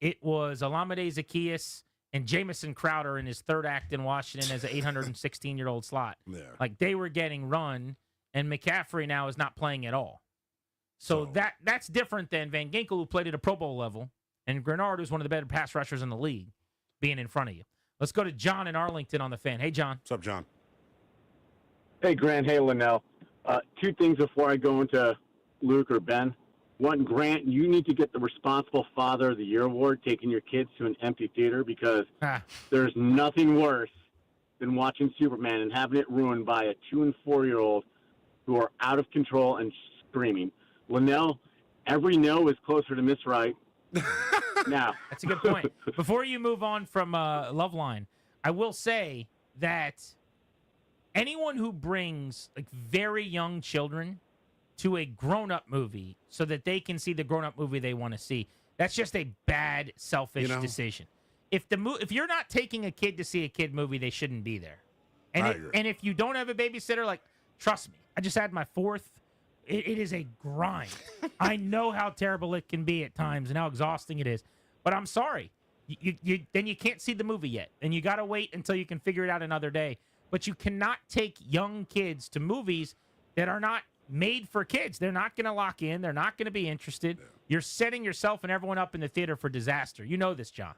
it was Olamide Zaccheaus and Jamison Crowder in his third act in Washington as an 816-year-old slot. Yeah. Like, they were getting run, and McCaffrey now is not playing at all. So that's different than Van Ginkel, who played at a Pro Bowl level, and Grenard, who's one of the better pass rushers in the league, being in front of you. Let's go to John in Arlington on the Fan. Hey, John. What's up, John? Hey, Grant. Hey, Linnell. Two things before I go into Luke or Ben. One, Grant, you need to get the Responsible Father of the Year award, taking your kids to an empty theater, because there's nothing worse than watching Superman and having it ruined by a 2- and 4-year-old who are out of control and screaming. Linnell, every no is closer to Miss Right. Now. That's a good point. Before you move on from Loveline, I will say that anyone who brings like very young children to a grown-up movie so that they can see the grown-up movie they want to see, that's just a bad, selfish decision. If you're not taking a kid to see a kid movie, they shouldn't be there. And if you don't have a babysitter, like, trust me, I just had my fourth. It is a grind. I know how terrible it can be at times and how exhausting it is. But I'm sorry. Then you can't see the movie yet. And you got to wait until you can figure it out another day. But you cannot take young kids to movies that are not made for kids. They're not going to lock in. They're not going to be interested. Yeah. You're setting yourself and everyone up in the theater for disaster. You know this, John.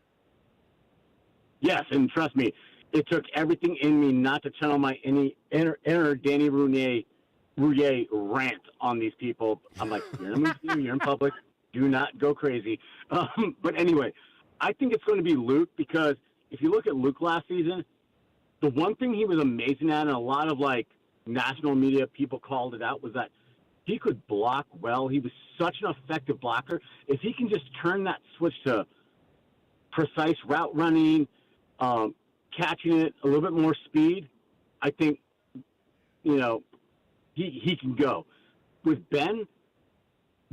Yes, and trust me, it took everything in me not to channel my inner Danny Roulier rant on these people. I'm like, you're in a movie theater, you're in public, do not go crazy. But anyway, I think it's going to be Luke, because if you look at Luke last season, the one thing he was amazing at, and a lot of like national media people called it out, was that he could block well. He was such an effective blocker. If he can just turn that switch to precise route running, catching it, a little bit more speed, I think, he can go. With Ben's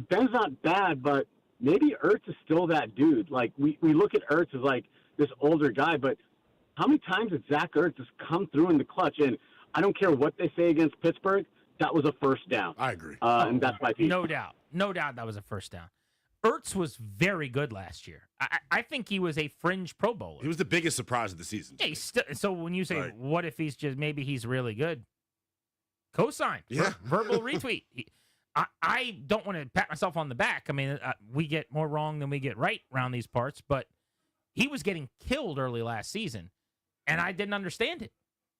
not bad, but maybe Ertz is still that dude. Like, we look at Ertz as like this older guy, but how many times did Zach Ertz just come through in the clutch? And I don't care what they say against Pittsburgh, that was a first down. I agree. And that's my piece. No doubt that was a first down. Ertz was very good last year. I think he was a fringe Pro Bowler. He was the biggest surprise of the season. Yeah, so when you say, what if maybe he's really good? Cosign. Yeah. Verbal retweet. I don't want to pat myself on the back. I mean, we get more wrong than we get right around these parts, but he was getting killed early last season, and I didn't understand it.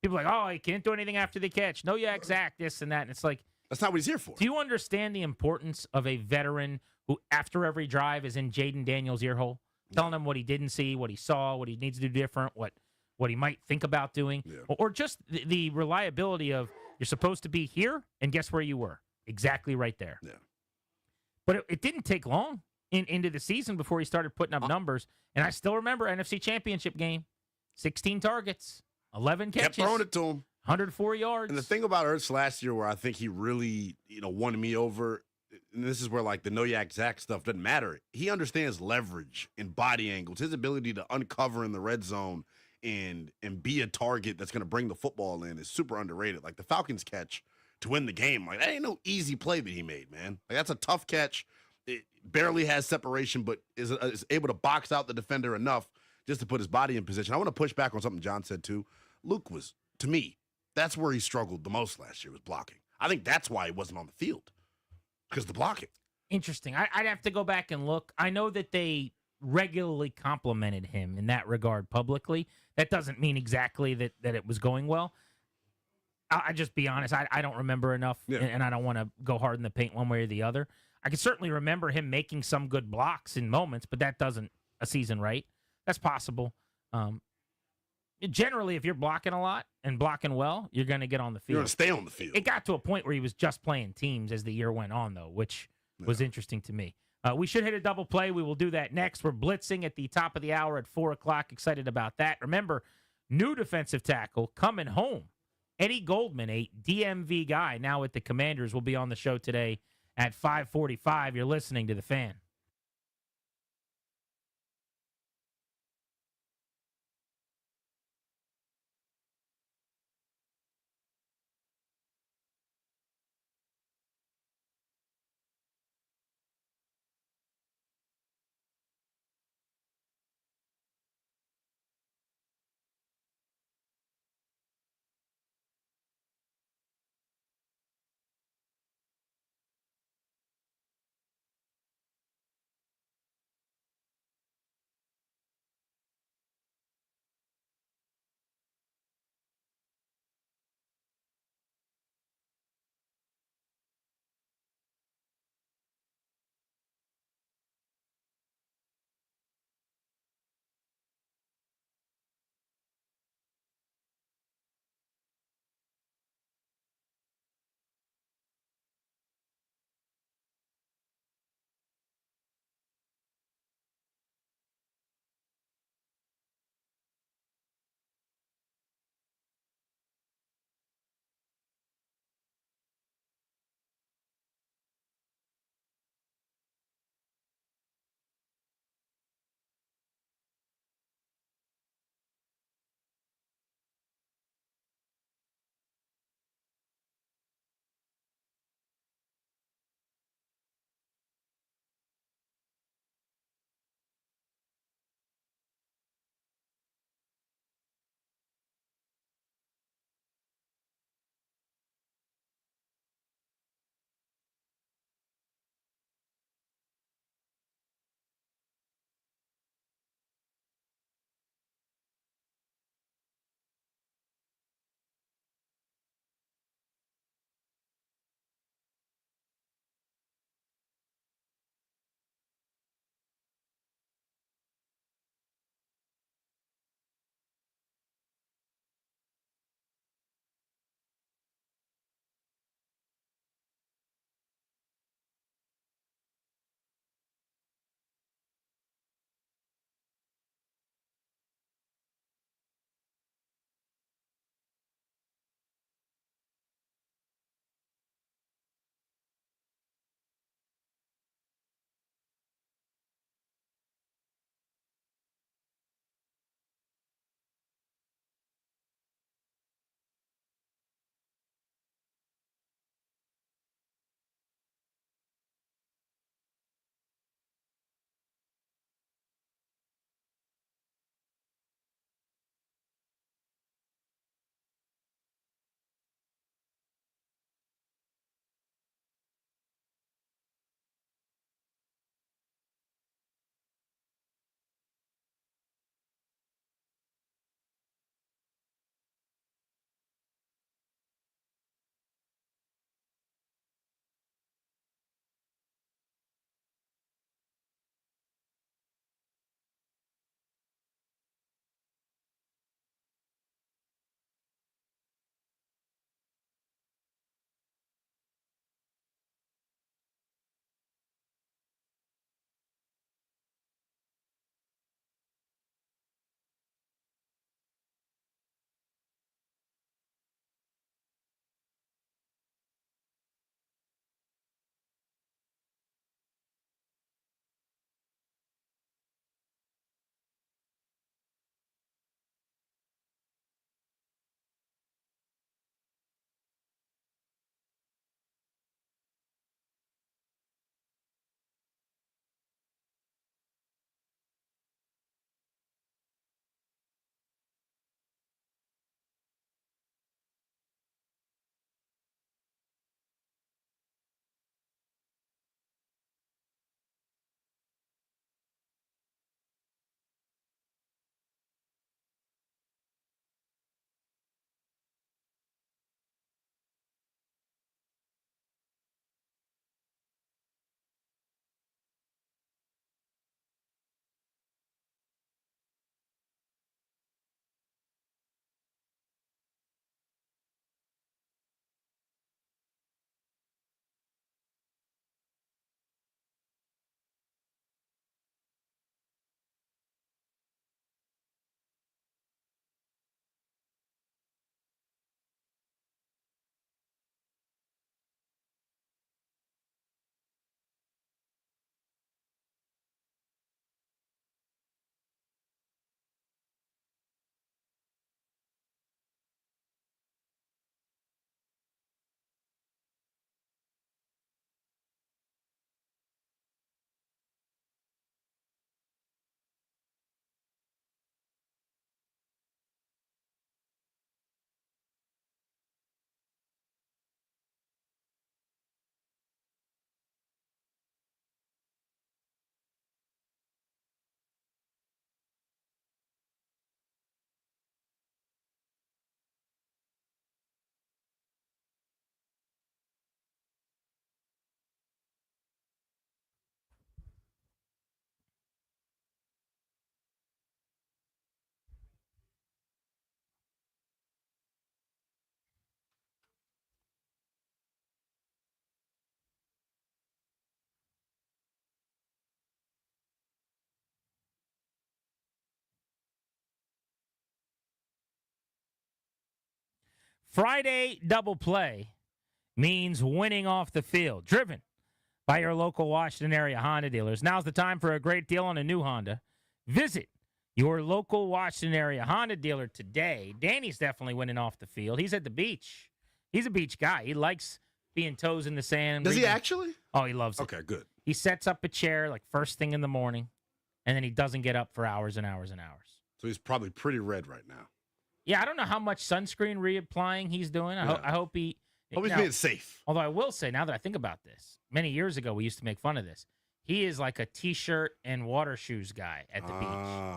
People are like, oh, he can't do anything after the catch. No, yeah, exact, this and that. And it's like, that's not what he's here for. Do you understand the importance of a veteran who, after every drive, is in Jaden Daniels' ear hole, telling him what he didn't see, what he saw, what he needs to do different, what he might think about doing, or just the reliability of, you're supposed to be here, and guess where you were? Exactly right there. Yeah. But it didn't take long into the season before he started putting up numbers. And I still remember NFC Championship game, 16 targets, 11 catches. Kept throwing it to him. 104 yards. And the thing about Ertz last year, where I think he really, won me over, and this is where like the no yak Zach stuff doesn't matter. He understands leverage and body angles, his ability to uncover in the red zone and be a target that's going to bring the football in is super underrated. Like the Falcons catch to win the game, like that ain't no easy play that he made, man. Like that's a tough catch. It barely has separation, but is able to box out the defender enough just to put his body in position. I want to push back on something John said too. Luke was, to me, that's where he struggled the most last year, was blocking. I think that's why he wasn't on the field, because the blocking. Interesting. I'd have to go back and look. I know that they regularly complimented him in that regard publicly. That doesn't mean exactly that it was going well. I'll just be honest. I don't remember enough, and I don't want to go hard in the paint one way or the other. I can certainly remember him making some good blocks in moments, but that doesn't a season right. That's possible. Generally, if you're blocking a lot and blocking well, you're going to get on the field. You're going to stay on the field. It got to a point where he was just playing teams as the year went on, though, which was interesting to me. We should hit a double play. We will do that next. We're blitzing at the top of the hour at 4 o'clock. Excited about that. Remember, new defensive tackle coming home. Eddie Goldman, a DMV guy, now with the Commanders, will be on the show today at 5:45. You're listening to The Fan. Friday double play means winning off the field. Driven by your local Washington area Honda dealers. Now's the time for a great deal on a new Honda. Visit your local Washington area Honda dealer today. Danny's definitely winning off the field. He's at the beach. He's a beach guy. He likes being toes in the sand. Does he actually? Oh, he loves it. Okay, good. He sets up a chair like first thing in the morning, and then he doesn't get up for hours and hours and hours. So he's probably pretty red right now. Yeah, I don't know how much sunscreen reapplying he's doing. I hope he... Hope he's now, being safe. Although I will say, now that I think about this, many years ago we used to make fun of this. He is like a T-shirt and water shoes guy at the beach.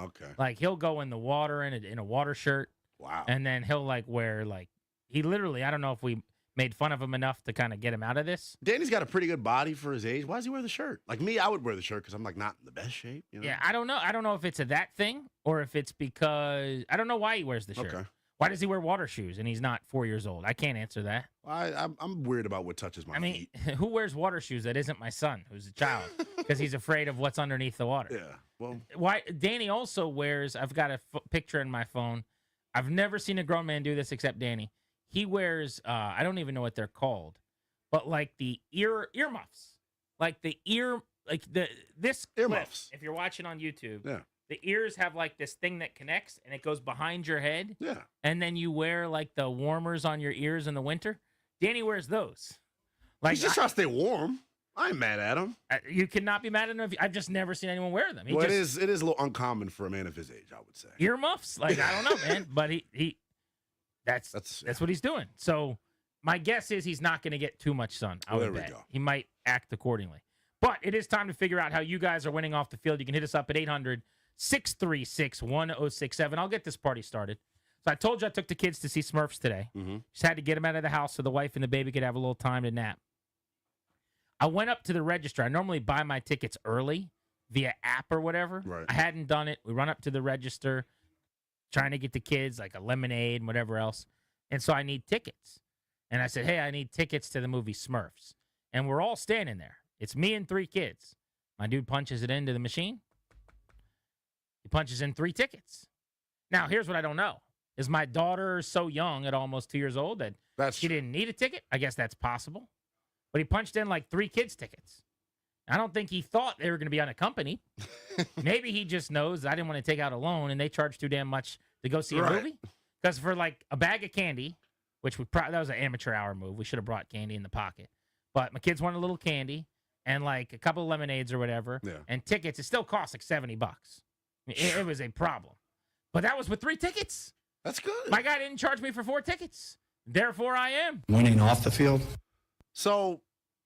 Okay. Like he'll go in the water in a water shirt. Wow. And then he'll like wear like he literally. I don't know if we made fun of him enough to kind of get him out of this. Danny's got a pretty good body for his age. Why does he wear the shirt? Like me, I would wear the shirt because I'm like not in the best shape. You know? Yeah, I don't know. I don't know if it's a that thing or if it's because I don't know why he wears the shirt. Okay. Why does he wear water shoes and he's not 4 years old? I can't answer that. I'm weird about what touches my feet. Who wears water shoes that isn't my son, who's a child, because he's afraid of what's underneath the water? Yeah. Well, why? Danny also wears. I've got a picture in my phone. I've never seen a grown man do this except Danny. He wears. I don't even know what they're called, but like the earmuffs, like the ear, like this earmuffs. If you're watching on YouTube, yeah. The ears have like this thing that connects and it goes behind your head. Yeah. And then you wear like the warmers on your ears in the winter. Danny wears those. Like he's just trying to stay warm. I ain't mad at him. You cannot be mad at him. I've just never seen anyone wear them. It is a little uncommon for a man of his age, I would say. Earmuffs? Like, I don't know, man. But that's what he's doing. So my guess is he's not going to get too much sun. I would bet. Go. He might act accordingly. But it is time to figure out how you guys are winning off the field. You can hit us up at 800-636-1067. I'll get this party started. So I told you I took the kids to see Smurfs today. Mm-hmm. Just had to get them out of the house so the wife and the baby could have a little time to nap. I went up to the register. I normally buy my tickets early via app or whatever. Right. I hadn't done it. We run up to the register trying to get the kids like a lemonade and whatever else. And so I need tickets. And I said, hey, I need tickets to the movie Smurfs. And we're all standing there. It's me and 3 kids. My dude punches it into the machine. He punches in 3 tickets. Now, here's what I don't know. Is my daughter so young at almost 2 years old that she didn't need a ticket? I guess that's possible. But he punched in like 3 kids' tickets. I don't think he thought they were going to be unaccompanied. Maybe he just knows I didn't want to take out a loan and they charged too damn much to go see a movie. Because for like a bag of candy, which that was an amateur hour move. We should have brought candy in the pocket. But my kids wanted a little candy and like a couple of lemonades or whatever. Yeah. And tickets, it still cost like $70. It was a problem. But that was with 3 tickets. That's good. My guy didn't charge me for 4 tickets. Therefore, I am. Winning off the field. So,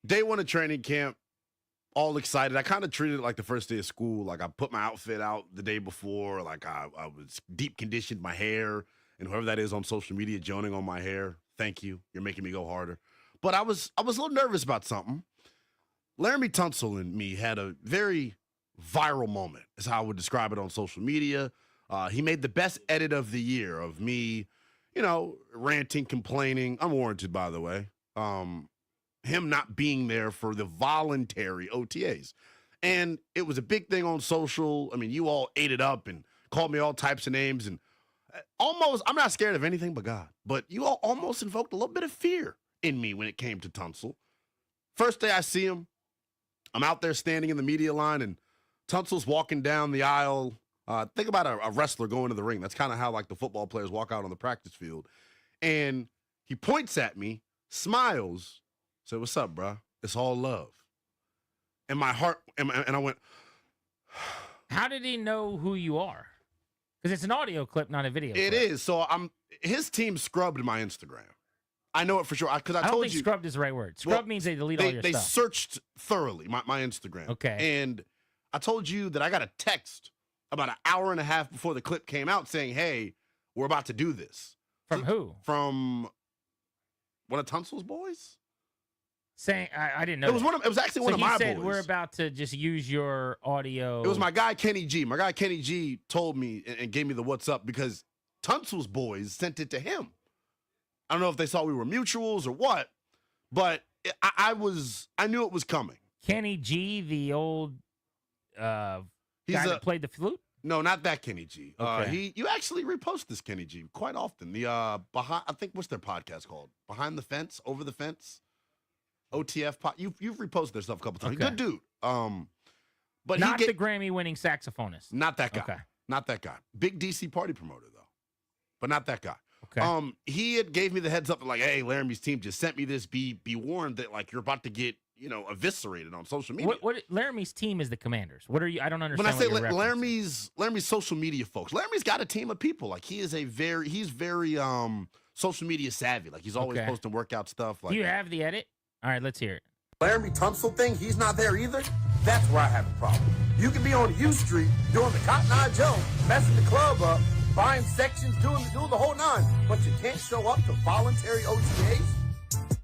day 1 of training camp, all excited. I kind of treated it like the first day of school. Like I put my outfit out the day before. Like I was deep conditioned my hair. And whoever that is on social media joning on my hair, thank you. You're making me go harder. But I was a little nervous about something. Laramie Tunsil and me had a very viral moment, is how I would describe it on social media. He made the best edit of the year of me, ranting, complaining. Unwarranted, by the way. Him not being there for the voluntary OTAs. And it was a big thing on social. I mean, you all ate it up and called me all types of names. And almost, I'm not scared of anything but God. But you all almost invoked a little bit of fear in me when it came to Tunsil. First day I see him, I'm out there standing in the media line, and Tunsil's walking down the aisle. Think about a wrestler going to the ring. That's kind of how like the football players walk out on the practice field. And he points at me, smiles, said, "What's up, bro? It's all love." And my heart, and I went, how did he know who you are? Because it's an audio clip, not a video clip. It is. So his team scrubbed my Instagram. I know it for sure. Because I don't told think you, scrubbed is the right word. Scrub means they delete all your they stuff. They searched thoroughly my Instagram. Okay. And I told you that I got a text about an hour and a half before the clip came out saying, "Hey, we're about to do this." From who? From one of Tunsil's boys. Saying I didn't know. It was actually one of my boys. He said boys. We're about to just use your audio. It was my guy Kenny G. My guy Kenny G told me and gave me the what's up because Tunsil's boys sent it to him. I don't know if they saw we were mutuals or what, but I knew it was coming. Kenny G, the old guy that played the flute? No, not that Kenny G. Okay. You actually repost this Kenny G quite often. The behind, I think, what's their podcast called? Behind the Fence, Over the Fence, OTF. You've reposted their stuff a couple times. Okay. Good dude. But Not the Grammy-winning saxophonist. not that guy. Okay. Not that guy. Big DC party promoter though, but not that guy. Okay. He had gave me the heads up like, hey, Laramie's team just sent me this. Be warned that like you're about to get eviscerated on social media. What Laramie's team is the Commanders. What are you? I don't understand. When I say what you're referencing. Laramie's social media folks, Laramie's got a team of people. Like he's very social media savvy. Like he's always Okay. posting workout stuff. Like Do you have the edit? All right, let's hear it. Laramie Tunsil thing, he's not there either. That's where I have a problem. You can be on U Street doing the Cotton Eye Joe, messing the club up, buying sections, doing the whole nine, but you can't show up to voluntary OTAs.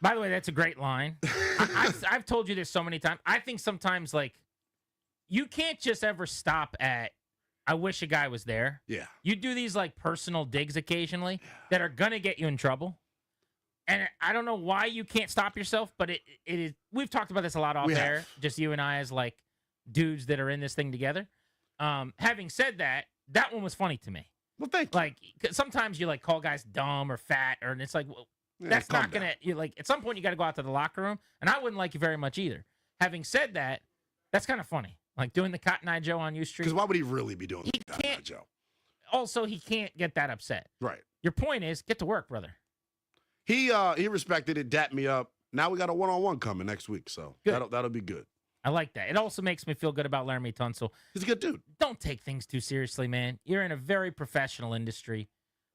By the way, that's a great line. I've told you this so many times. I think sometimes, like, you can't just ever stop at, I wish a guy was there. Yeah. You do these, like, personal digs occasionally that are going to get you in trouble. And I don't know why you can't stop yourself, but it is. We've talked about this a lot off We air, have. just you and I as, like, dudes that are in this thing together. Having said that, that one was funny to me. Well, thank you. Like, 'cause sometimes you, like, call guys dumb or fat, and it's like, well, that's calm not going to, like, at some point you got to go out to the locker room, and I wouldn't like you very much either. Having said that, that's kind of funny. Like doing the Cotton Eye Joe on U Street. Because why would he really be doing that, Joe? Also, he can't get that upset. Right. Your point is, get to work, brother. He respected it, dapped me up. Now we got a one-on-one coming next week, so that'll be good. I like that. It also makes me feel good about Laramie Tunsil. He's a good dude. Don't take things too seriously, man. You're in a very professional industry.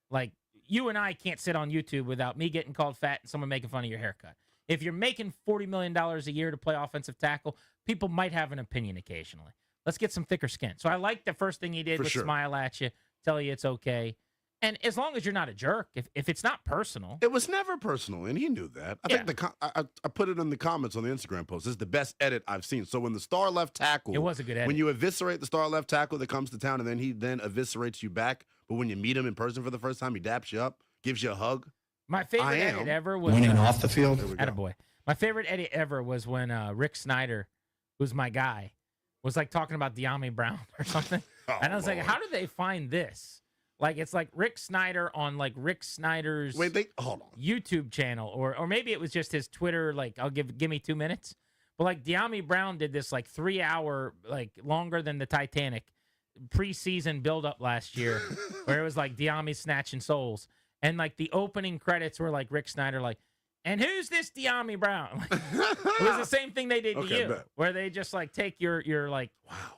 Like, you and I can't sit on YouTube without me getting called fat and someone making fun of your haircut. If you're making $40 million a year to play offensive tackle, people might have an opinion occasionally. Let's get some thicker skin. So I like the first thing he did For was sure. smile at you, tell you it's okay. And as long as you're not a jerk, if it's not personal. It was never personal, and he knew that. I think I put it in the comments on the Instagram post. This is the best edit I've seen. So when the star left tackle, It was a good edit. When you eviscerate the star left tackle that comes to town, and then he eviscerates you back. But when you meet him in person for the first time, he daps you up, gives you a hug. My favorite edit ever was Winning off the field. There we go. Attaboy. My favorite edit ever was when Rick Snyder, who's my guy, was like talking about De'Ami Brown or something. And I was like, how do they find this? Like, it's like Rick Snyder on like Rick Snyder's hold on. YouTube channel, or maybe it was just his Twitter. Like, give me 2 minutes. But like De'Ami Brown did this like 3 hour, like longer than the Titanic preseason buildup last year, where it was like De'Ami snatching souls, and like the opening credits were like Rick Snyder, like, and who's this De'Ami Brown? Like, it was the same thing they did to Okay, you, bet. where they just like take your like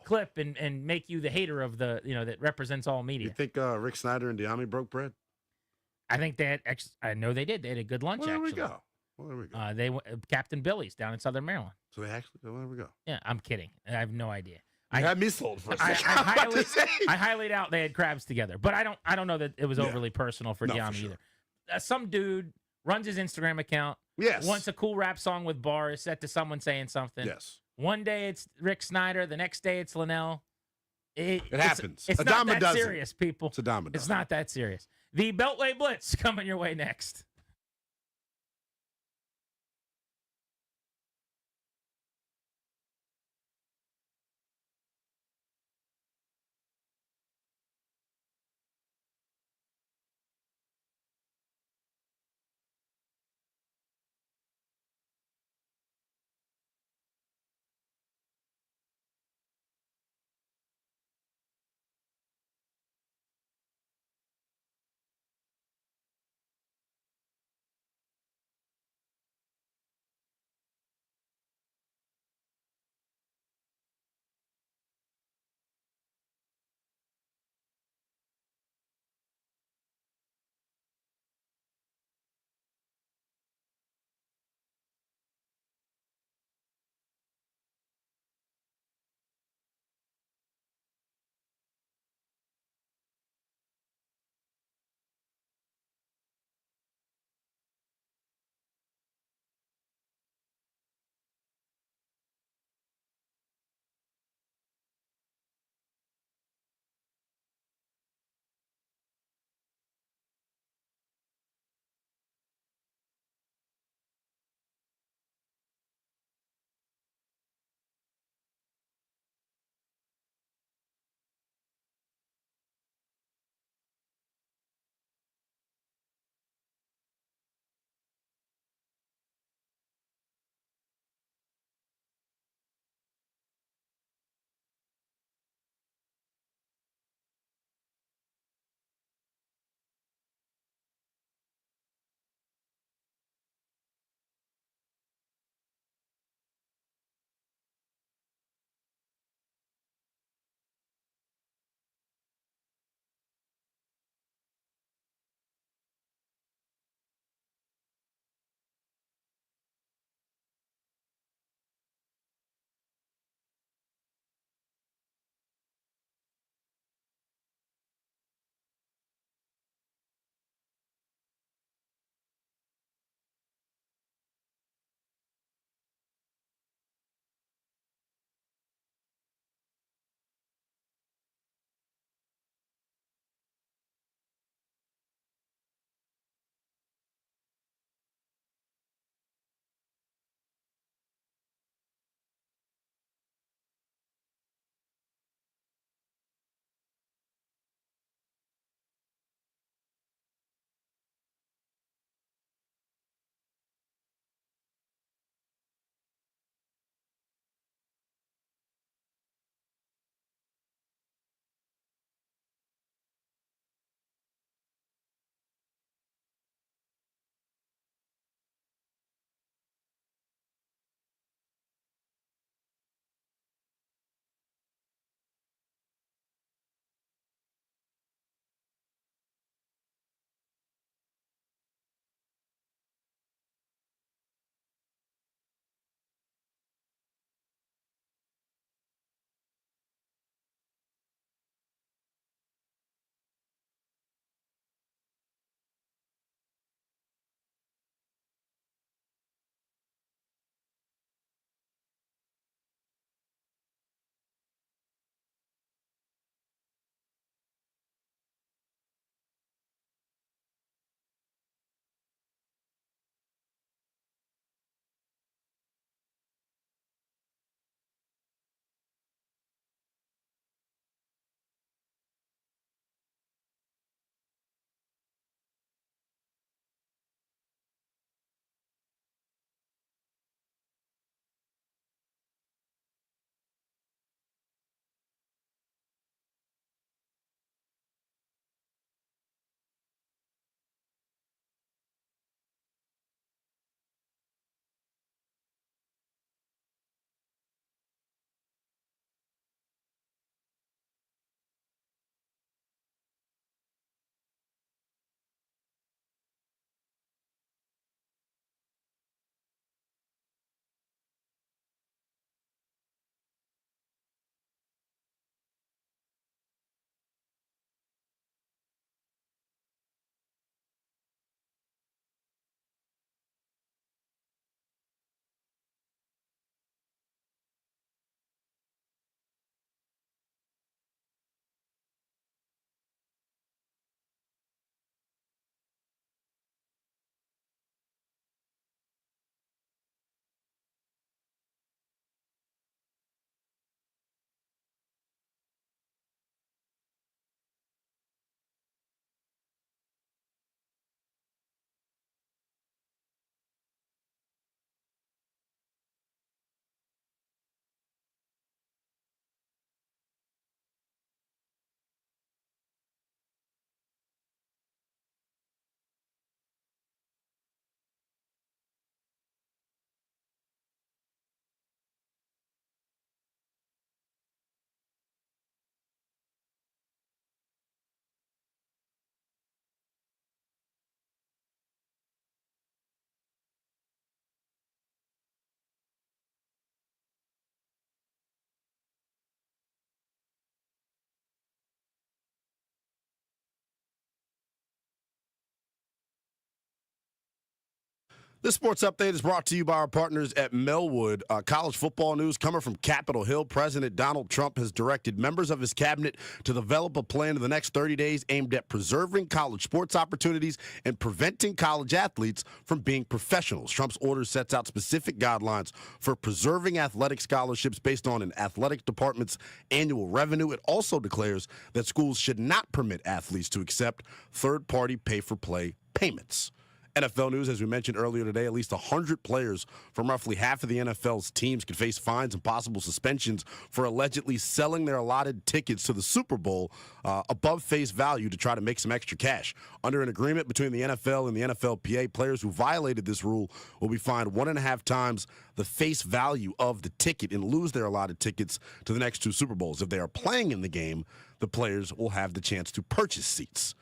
clip and make you the hater of the that represents all media. You think Rick Snyder and De'Ami broke bread? I think they had. I know they did. They had a good lunch. Well, there we actually. go. Well, there we go. They Captain Billy's down in Southern Maryland. So they actually. Well, there we go. Yeah, I'm kidding. I have no idea. You had me sold for a I, second. I'm about to say. I highly doubt they had crabs together, but I don't know that it was Yeah. overly personal for No, for De'Ami sure. either. Some dude runs his Instagram account. Yes. Wants a cool rap song with bars set to someone saying something. Yes. One day it's Rick Snyder. The next day it's Linnell. It happens. It's A not dime a that dozen. serious, people. It's a dime a It's dozen. not that serious. The Beltway Blitz coming your way next. This sports update is brought to you by our partners at Melwood. College football news coming from Capitol Hill. President Donald Trump has directed members of his cabinet to develop a plan in the next 30 days aimed at preserving college sports opportunities and preventing college athletes from being professionals. Trump's order sets out specific guidelines for preserving athletic scholarships based on an athletic department's annual revenue. It also declares that schools should not permit athletes to accept third-party pay-for-play payments. NFL news, as we mentioned earlier today, at least 100 players from roughly half of the NFL's teams could face fines and possible suspensions for allegedly selling their allotted tickets to the Super Bowl above face value to try to make some extra cash. Under an agreement between the NFL and the NFLPA, players who violated this rule will be fined 1.5 times the face value of the ticket and lose their allotted tickets to the next 2 Super Bowls. If they are playing in the game, the players will have the chance to purchase seats.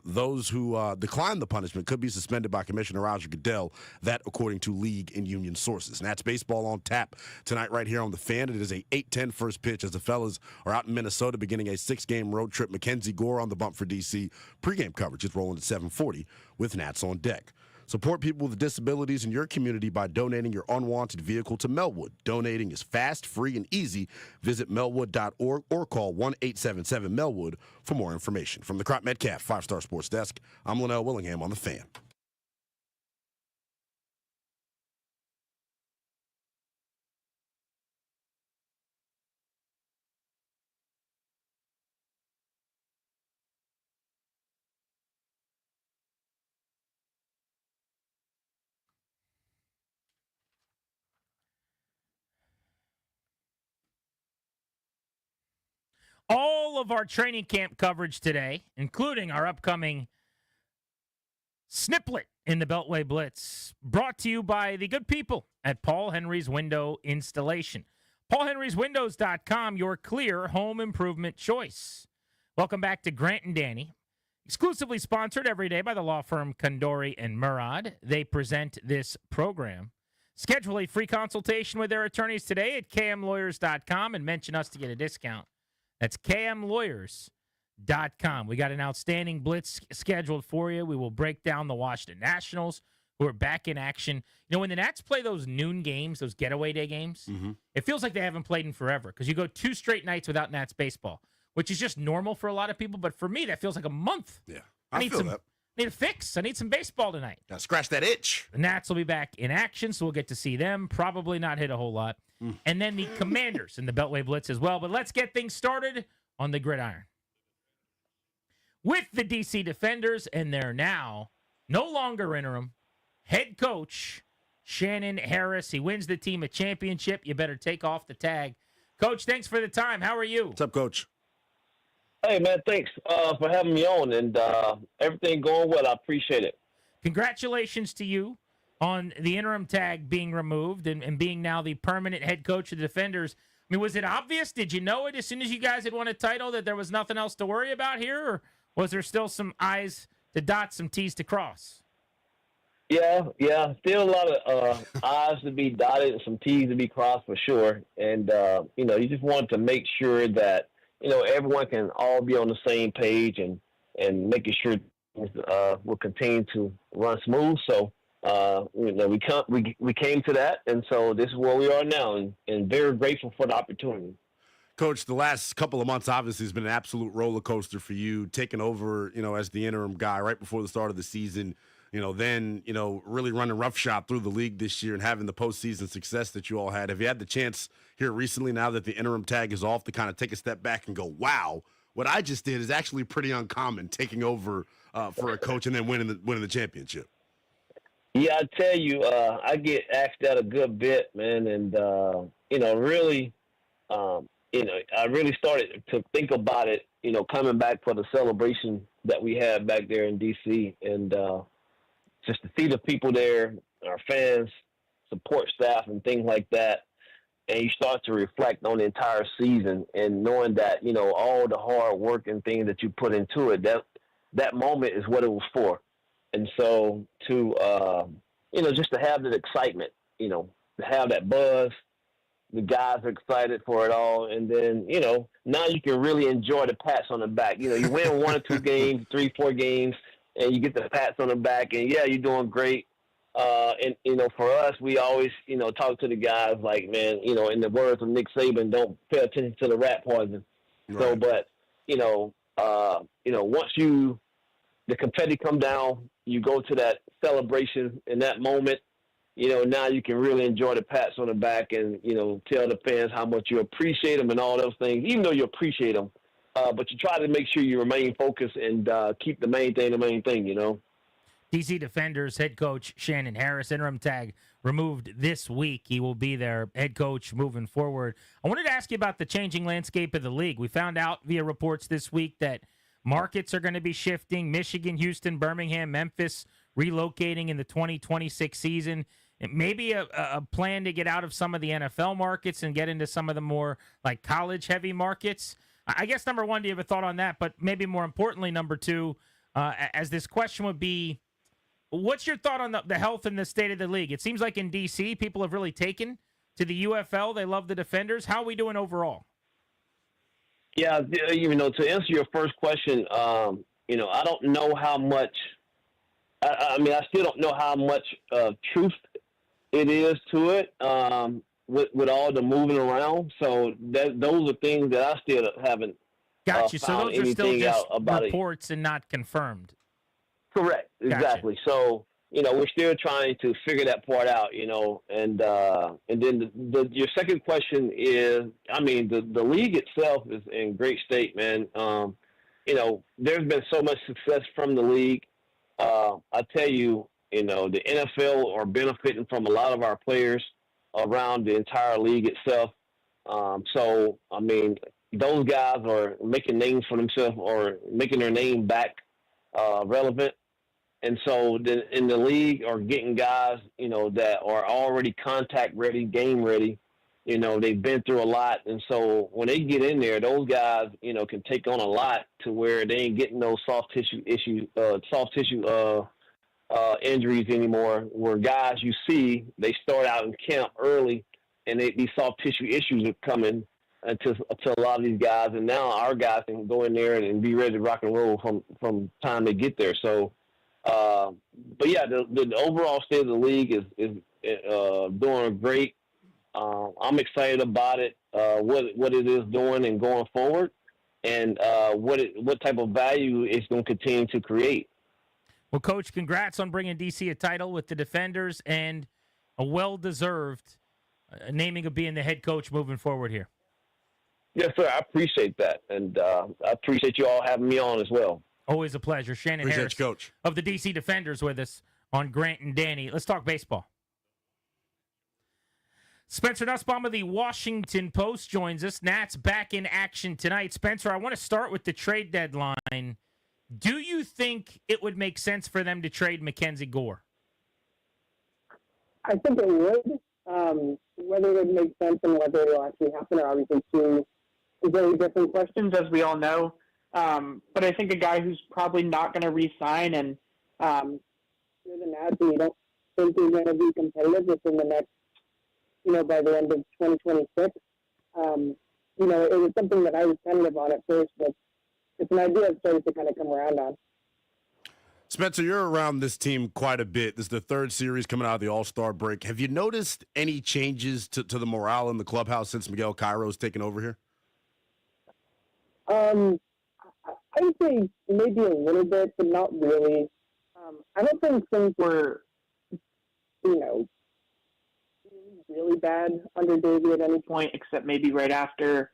Those who decline the punishment could be suspended by Commissioner Roger Goodell, that according to league and union sources. And that's baseball on tap tonight right here on The Fan. It is a 8:10 first pitch as the fellas are out in Minnesota beginning a 6-game road trip. Mackenzie Gore on the bump for D.C. Pregame coverage is rolling at 7:40 with Nats on deck. Support people with disabilities in your community by donating your unwanted vehicle to Melwood. Donating is fast, free, and easy. Visit melwood.org or call 1-877-MELWOOD for more information. From the Crop Metcalf 5-Star Sports Desk, I'm Linnell Willingham on The Fan. All of our training camp coverage today, including our upcoming Sniplet in the Beltway Blitz, brought to you by the good people at Paul Henry's Window Installation. PaulHenry'sWindows.com, your clear home improvement choice. Welcome back to Grant and Danny, exclusively sponsored every day by the law firm Condori and Murad. They present this program. Schedule a free consultation with their attorneys today at kmlawyers.com and mention us to get a discount. That's kmlawyers.com. We got an outstanding blitz scheduled for you. We will break down the Washington Nationals, who are back in action. You know, when the Nats play those noon games, those getaway day games, it feels like they haven't played in forever because you go 2 straight nights without Nats baseball, which is just normal for a lot of people. But for me, that feels like a month. Yeah, I feel that. Need a fix. I need some baseball tonight. Now scratch that itch. The Nats will be back in action, so we'll get to see them. Probably not hit a whole lot. And then the Commanders in the Beltway Blitz as well. But let's get things started on the gridiron with the DC Defenders, and they're now no longer interim head coach Shannon Harris. He wins the team a championship. You better take off the tag. Coach, thanks for the time. How are you? What's up, Coach? Hey, man, thanks for having me on, and everything going well. I appreciate it. Congratulations to you on the interim tag being removed and being now the permanent head coach of the Defenders. I mean, was it obvious? Did you know it as soon as you guys had won a title that there was nothing else to worry about here, or was there still some I's to dot, some T's to cross? Yeah. Still a lot of I's to be dotted and some T's to be crossed for sure. And, you just wanted to make sure that, everyone can all be on the same page and making sure we'll continue to run smooth. So, we came to that, and so this is where we are now, and very grateful for the opportunity. Coach, the last couple of months obviously has been an absolute roller coaster for you, taking over, as the interim guy right before the start of the season, then, really running roughshod through the league this year and having the postseason success that you all had. Have you had the chance here recently, now that the interim tag is off, to kind of take a step back and go, wow, what I just did is actually pretty uncommon, taking over for a coach and then winning the championship? Yeah, I tell you, I get asked that a good bit, man, and really, I really started to think about it, coming back for the celebration that we had back there in DC, and just to see the people there, our fans, support staff, and things like that, and you start to reflect on the entire season, and knowing that all the hard work and things that you put into it, that moment is what it was for. And so to, just to have that excitement, to have that buzz, the guys are excited for it all. And then, now you can really enjoy the pats on the back. You win 1 or 2 games, 3, 4 games, and you get the pats on the back. And, yeah, you're doing great. And for us, we always talk to the guys like, man, in the words of Nick Saban, don't pay attention to the rat poison. Right. So, but once the confetti come down, you go to that celebration in that moment. Now you can really enjoy the pats on the back and tell the fans how much you appreciate them and all those things. Even though you appreciate them, but you try to make sure you remain focused and keep the main thing the main thing. DC Defenders head coach Shannon Harris, interim tag removed this week. He will be their head coach moving forward. I wanted to ask you about the changing landscape of the league. We found out via reports this week that markets are going to be shifting. Michigan, Houston, Birmingham, Memphis relocating in the 2026 season. It may be a plan to get out of some of the NFL markets and get into some of the more like college-heavy markets. I guess, number one, do you have a thought on that? But maybe more importantly, number two, as this question would be, what's your thought on the health and the state of the league? It seems like in D.C., people have really taken to the UFL. They love the Defenders. How are we doing overall? Yeah, to answer your first question, I don't know how much I still don't know how much truth it is to it with all the moving around. So those are things that I still haven't Gotcha. So found those are still anything just out about reports and not confirmed. Correct. Exactly. Gotcha. So, we're still trying to figure that part out, and then your second question is, the league itself is in great state, man. There's been so much success from the league. I tell you, the NFL are benefiting from a lot of our players around the entire league itself. Those guys are making names for themselves or making their name back relevant. And so in the league are getting guys, that are already contact ready, game ready. They've been through a lot. And so when they get in there, those guys, can take on a lot to where they ain't getting those soft tissue injuries anymore, where guys you see, they start out in camp early and these soft tissue issues are coming to a lot of these guys. And now our guys can go in there and be ready to rock and roll from time they get there. So, but yeah, the overall state of the league is doing great. I'm excited about it, what it is doing and going forward, and what type of value it's going to continue to create. Well, Coach, congrats on bringing DC a title with the Defenders and a well-deserved naming of being the head coach moving forward here. Yes, sir. I appreciate that, and I appreciate you all having me on as well. Always a pleasure. Shannon Appreciate Harris you, Coach. of the DC Defenders with us on Grant and Danny. Let's talk baseball. Spencer Nussbaum of the Washington Post joins us. Nats back in action tonight. Spencer, I want to start with the trade deadline. Do you think it would make sense for them to trade Mackenzie Gore? I think it would. Whether it would make sense and whether it will actually happen are obviously two very different questions, as we all know. But I think a guy who's probably not going to re-sign and you're the Nats and you don't think you're going to be competitive within the next, by the end of 2026. It was something that I was tentative on at first, but it's an idea I've started to kind of come around on. Spencer, you're around this team quite a bit. This is the third series coming out of the All-Star break. Have you noticed any changes to the morale in the clubhouse since Miguel Cairo's taken over here? I would say maybe a little bit, but not really. I don't think things were, really bad under Davey at any point, except maybe right after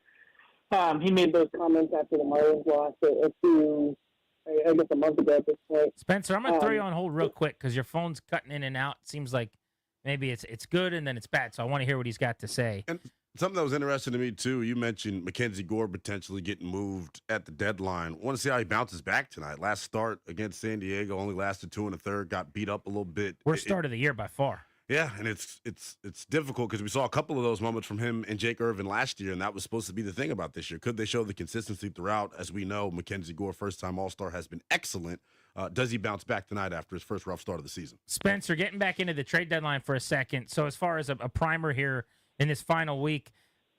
he made those comments after the Marlins lost a month ago at this point. Spencer, I'm going to throw you on hold real quick because your phone's cutting in and out. It seems like maybe it's good and then it's bad, so I want to hear what he's got to say. And something that was interesting to me, too, you mentioned Mackenzie Gore potentially getting moved at the deadline. I want to see how he bounces back tonight. Last start against San Diego only lasted 2 1/3, got beat up a little bit. Worst start of the year by far. Yeah, and it's difficult because we saw a couple of those moments from him and Jake Irvin last year, and that was supposed to be the thing about this year. Could they show the consistency throughout? As we know, Mackenzie Gore, first-time All-Star, has been excellent. Does he bounce back tonight after his first rough start of the season? Spencer, getting back into the trade deadline for a second. So as far as a primer here in this final week,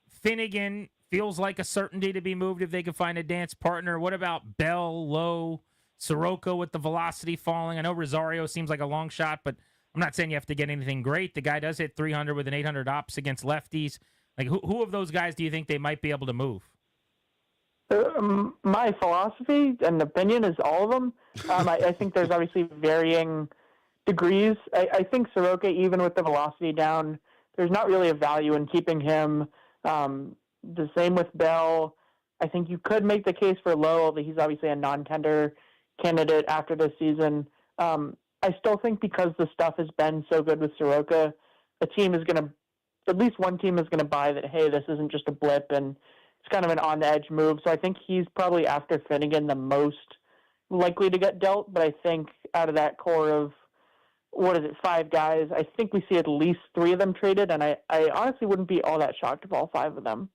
Finnegan feels like a certainty to be moved if they can find a dance partner. What about Bell, Lowe, Soroka with the velocity falling? I know Rosario seems like a long shot, but I'm not saying you have to get anything great. The guy does hit 300 with an 800 ops against lefties. Like, who of those guys do you think they might be able to move? My philosophy and opinion is all of them. I think there's obviously varying degrees. I think Soroka, even with the velocity down, there's not really a value in keeping him. The same with Bell. I think you could make the case for Lowe, although he's obviously a non-tender candidate after this season. I still think because the stuff has been so good with Soroka, a team is going to, at least one team is going to buy that, hey, this isn't just a blip, and it's kind of an on-the-edge move. So I think he's probably, after Finnegan, the most likely to get dealt. But I think out of that core of, 5 guys, I think we see at least 3 of them traded, and I honestly wouldn't be all that shocked if all 5 of them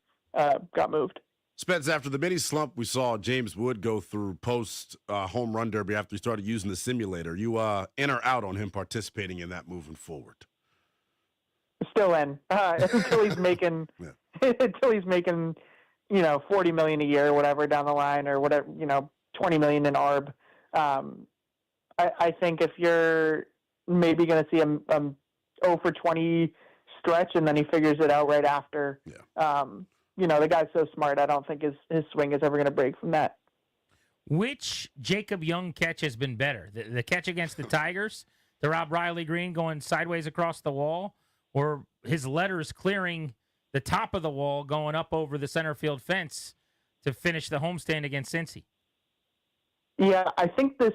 got moved. Spence, after the mini slump, we saw James Wood go through post home run derby after he started using the simulator. You in or out on him participating in that moving forward? Still in until he's making until he's making $40 million a year or whatever down the line, or whatever, $20 million in ARB. I think if you're maybe going to see him 0 for 20 stretch and then he figures it out right after. The guy's so smart. I don't think his swing is ever going to break from that. Which Jacob Young catch has been better? The catch against the Tigers, the Rob Riley Green going sideways across the wall, or his letters clearing the top of the wall going up over the center field fence to finish the homestand against Cincy? Yeah, I think this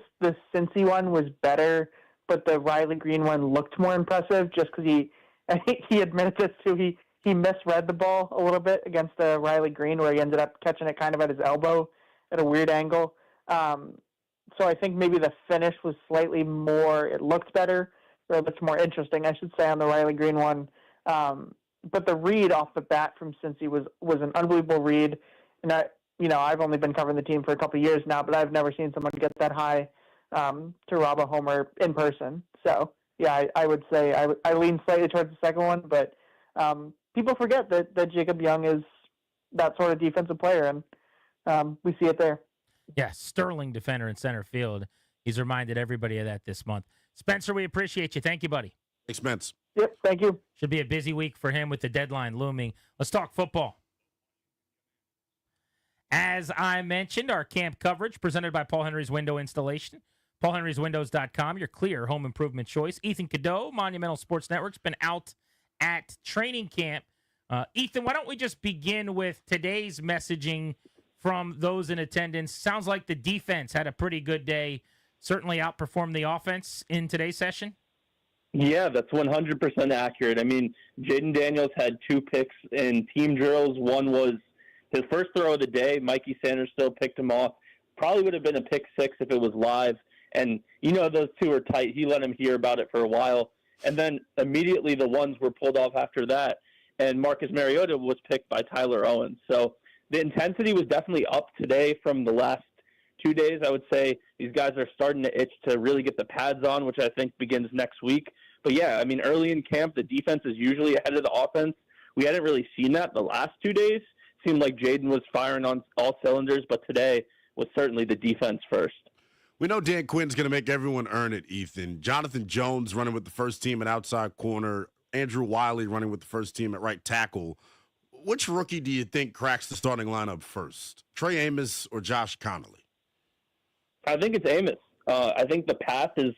Cincy one was better, but the Riley Green one looked more impressive just because I think he admitted this too. He misread the ball a little bit against the Riley Green, where he ended up catching it kind of at his elbow at a weird angle. So I think maybe the finish was slightly more, it looked better, or it's more interesting, I should say, on the Riley Green one. But the read off the bat from Cincy was an unbelievable read. And I've only been covering the team for a couple of years now, but I've never seen someone get that high to rob a homer in person. So yeah, I would say I lean slightly towards the second one, but people forget that Jacob Young is that sort of defensive player, and we see it there. Yeah, sterling defender in center field. He's reminded everybody of that this month. Spencer, we appreciate you. Thank you, buddy. Thanks, Spence. Yep, thank you. Should be a busy week for him with the deadline looming. Let's talk football. As I mentioned, our camp coverage presented by Paul Henry's Window Installation. PaulHenry'sWindows.com, your clear home improvement choice. Ethan Cadeau, Monumental Sports Network's been out at training camp. Ethan, why don't we just begin with today's messaging from those in attendance? Sounds like the defense had a pretty good day, certainly outperformed the offense in today's session. Yeah, that's 100% accurate. I mean, Jaden Daniels had 2 picks in team drills. One was his first throw of the day. Mikey Sanders still picked him off. Probably would have been a pick 6 if it was live. And, those 2 are tight. He let him hear about it for a while. And then immediately the ones were pulled off after that. And Marcus Mariota was picked by Tyler Owens. So the intensity was definitely up today from the last 2 days. I would say these guys are starting to itch to really get the pads on, which I think begins next week. But yeah, I mean, early in camp, the defense is usually ahead of the offense. We hadn't really seen that the last 2 days. Seemed like Jaden was firing on all cylinders, but today was certainly the defense first. We know Dan Quinn's going to make everyone earn it, Ethan. Jonathan Jones running with the first team at outside corner. Andrew Wiley running with the first team at right tackle. Which rookie do you think cracks the starting lineup first? Trey Amos or Josh Connolly? I think it's Amos. I think the path is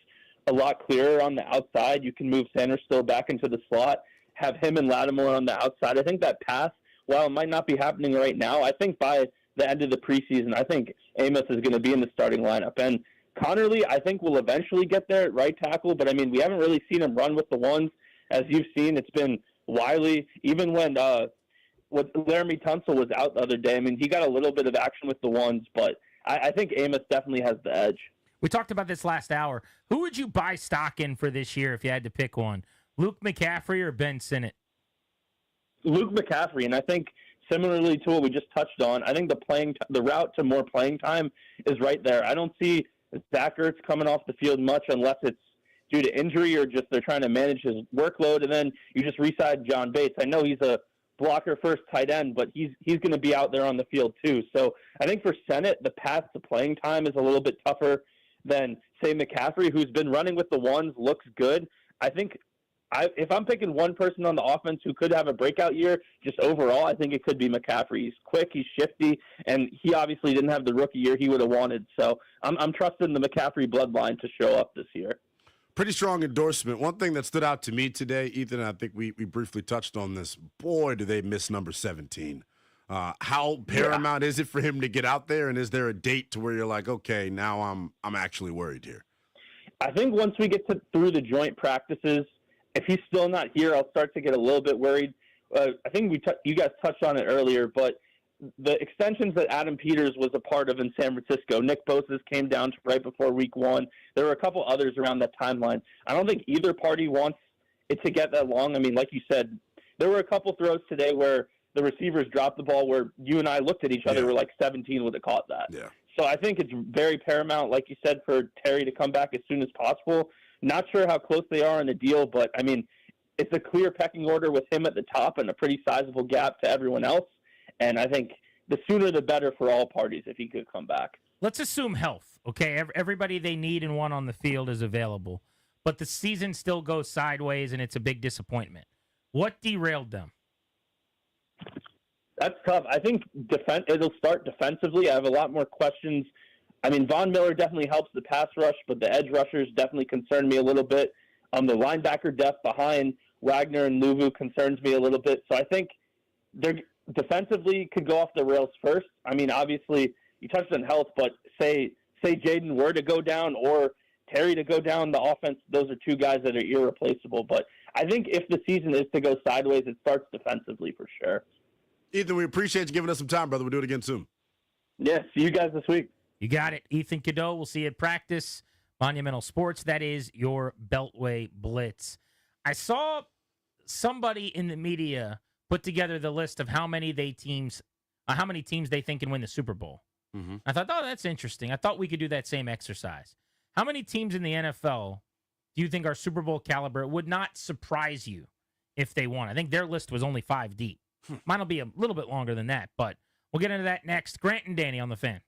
a lot clearer on the outside. You can move Sanders still back into the slot, have him and Lattimore on the outside. I think that path, while it might not be happening right now, I think by the end of the preseason, I think Amos is going to be in the starting lineup. And Connerly, I think, will eventually get there at right tackle, but I mean, we haven't really seen him run with the ones. As you've seen, it's been Wiley. Even when Laramie Tunsil was out the other day, I mean, he got a little bit of action with the ones, but I think Amos definitely has the edge. We talked about this last hour. Who would you buy stock in for this year if you had to pick one? Luke McCaffrey or Ben Sinnott? Luke McCaffrey, and I think similarly to what we just touched on, I think the route to more playing time is right there. I don't see Zach Ertz coming off the field much unless it's due to injury or just they're trying to manage his workload, and then you just re-side John Bates. I know he's a blocker first tight end, but he's going to be out there on the field too. So I think for Sinnott, the path to playing time is a little bit tougher than, say, McCaffrey, who's been running with the ones, looks good. I think if I'm picking one person on the offense who could have a breakout year, just overall, I think it could be McCaffrey. He's quick, he's shifty, and he obviously didn't have the rookie year he would have wanted. So I'm trusting the McCaffrey bloodline to show up this year. Pretty strong endorsement. One thing that stood out to me today, Ethan, and I think we briefly touched on this. Boy, do they miss number 17. How paramount is it for him to get out there, and is there a date to where you're like, okay, now I'm actually worried here? I think once we get through the joint practices, if he's still not here, I'll start to get a little bit worried. I think you guys touched on it earlier, but the extensions that Adam Peters was a part of in San Francisco, Nick Bosa's came down right before week 1. There were a couple others around that timeline. I don't think either party wants it to get that long. I mean, like you said, there were a couple throws today where the receivers dropped the ball where you and I looked at each other, we're like 17 would have caught that. Yeah. So I think it's very paramount, like you said, for Terry to come back as soon as possible. Not sure how close they are in the deal, but, I mean, it's a clear pecking order with him at the top and a pretty sizable gap to everyone else. And I think the sooner the better for all parties if he could come back. Let's assume health, okay? Everybody they need and want on the field is available, but the season still goes sideways and it's a big disappointment. What derailed them? That's tough. I think it'll start defensively. I have a lot more questions. I mean, Von Miller definitely helps the pass rush, but the edge rushers definitely concern me a little bit. The linebacker depth behind Wagner and Luvu concerns me a little bit. So I think they're defensively could go off the rails first. I mean, obviously, you touched on health, but say Jaden were to go down or Terry to go down, the offense, those are two guys that are irreplaceable. But I think if the season is to go sideways, it starts defensively for sure. Ethan, we appreciate you giving us some time, brother. We'll do it again soon. Yeah, see you guys this week. You got it. Ethan Cadeau, we'll see you at practice. Monumental Sports, that is your Beltway Blitz. I saw somebody in the media put together the list of how many teams they think can win the Super Bowl. Mm-hmm. I thought, oh, that's interesting. I thought we could do that same exercise. How many teams in the NFL do you think are Super Bowl caliber? It would not surprise you if they won. I think their list was only 5 deep. Mine will be a little bit longer than that, but we'll get into that next. Grant and Danny on the Fan.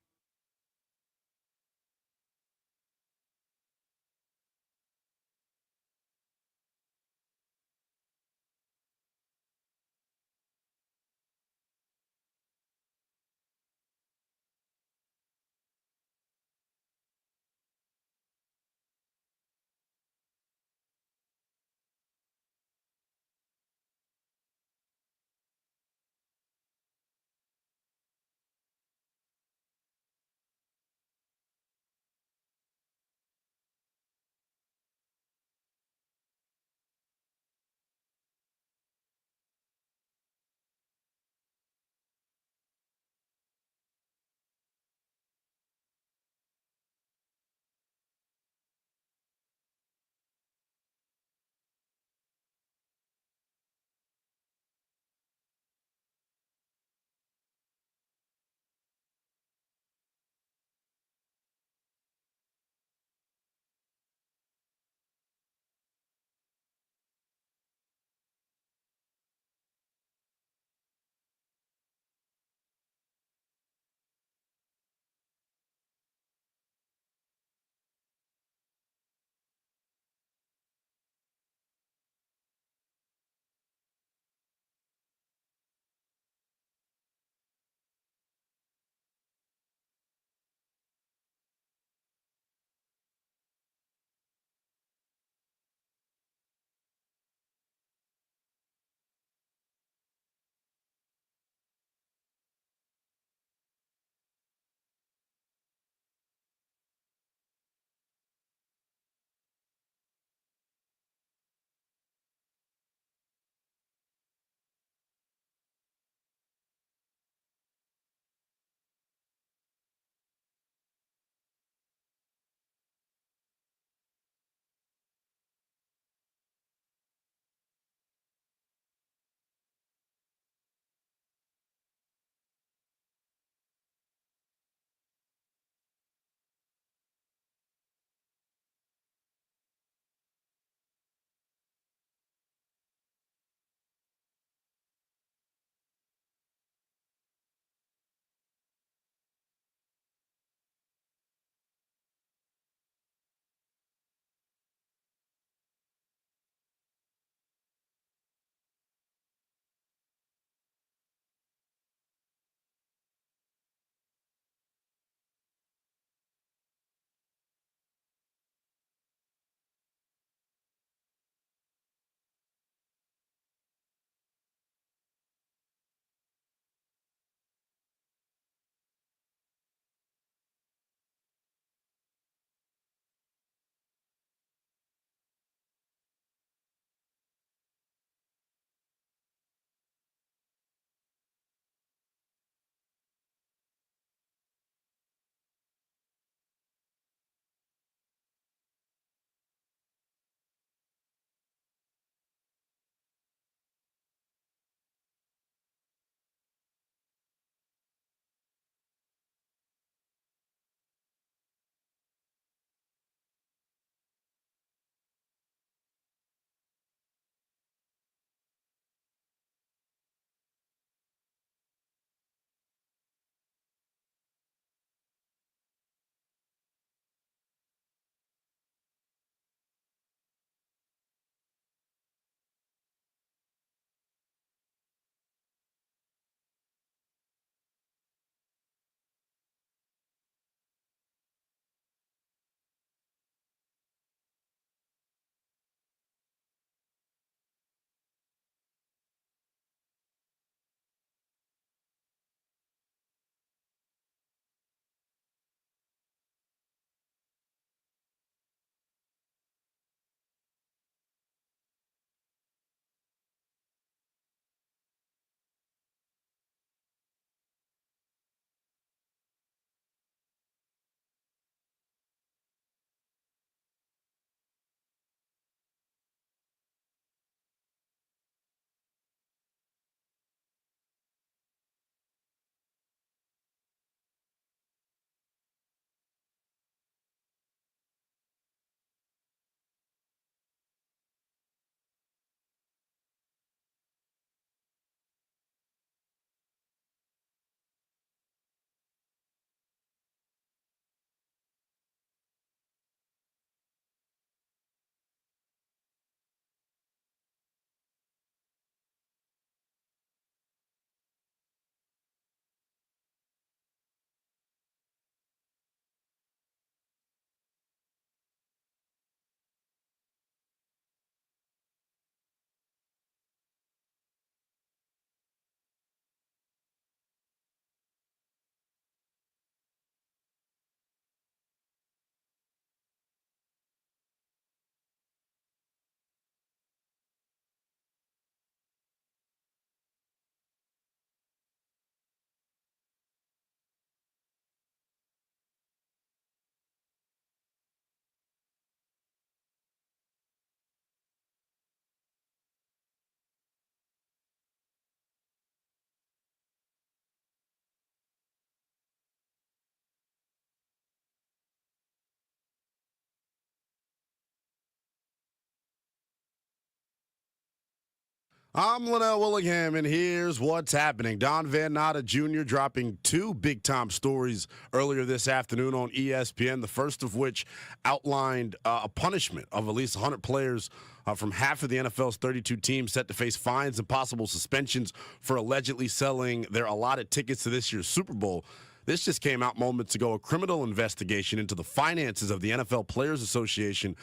I'm Linnell Willingham, and here's what's happening. Don Van Natta Jr. dropping 2 big-time stories earlier this afternoon on ESPN, the first of which outlined a punishment of at least 100 players from half of the NFL's 32 teams set to face fines and possible suspensions for allegedly selling their allotted tickets to this year's Super Bowl. This just came out moments ago. A criminal investigation into the finances of the NFL Players Association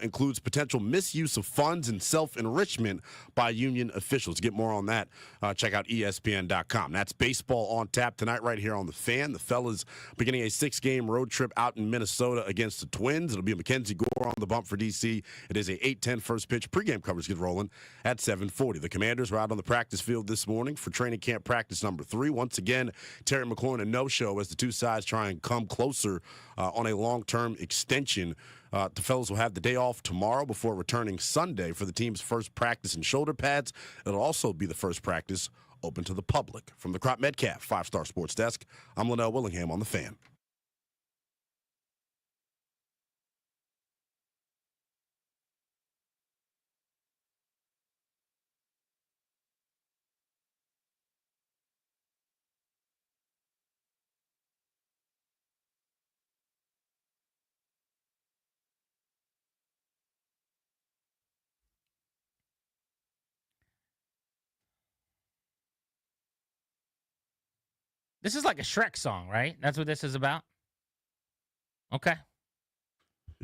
includes potential misuse of funds and self-enrichment by union officials. To get more on that, check out ESPN.com. That's baseball on tap tonight right here on The Fan. The fellas beginning a 6-game road trip out in Minnesota against the Twins. It'll be Mackenzie Gore on the bump for D.C. It is a 8:10 first pitch. Pregame coverage gets rolling at 7:40. The Commanders were out on the practice field this morning for training camp practice number 3. Once again, Terry McLaurin a no-show as the two sides try and come closer on a long-term extension. The fellas will have the day off tomorrow before returning Sunday for the team's first practice in shoulder pads. It'll also be the first practice open to the public. From the Crop Metcalf 5-Star Sports Desk, I'm Linnell Willingham on The Fan. This is like a Shrek song, right? That's what this is about? Okay.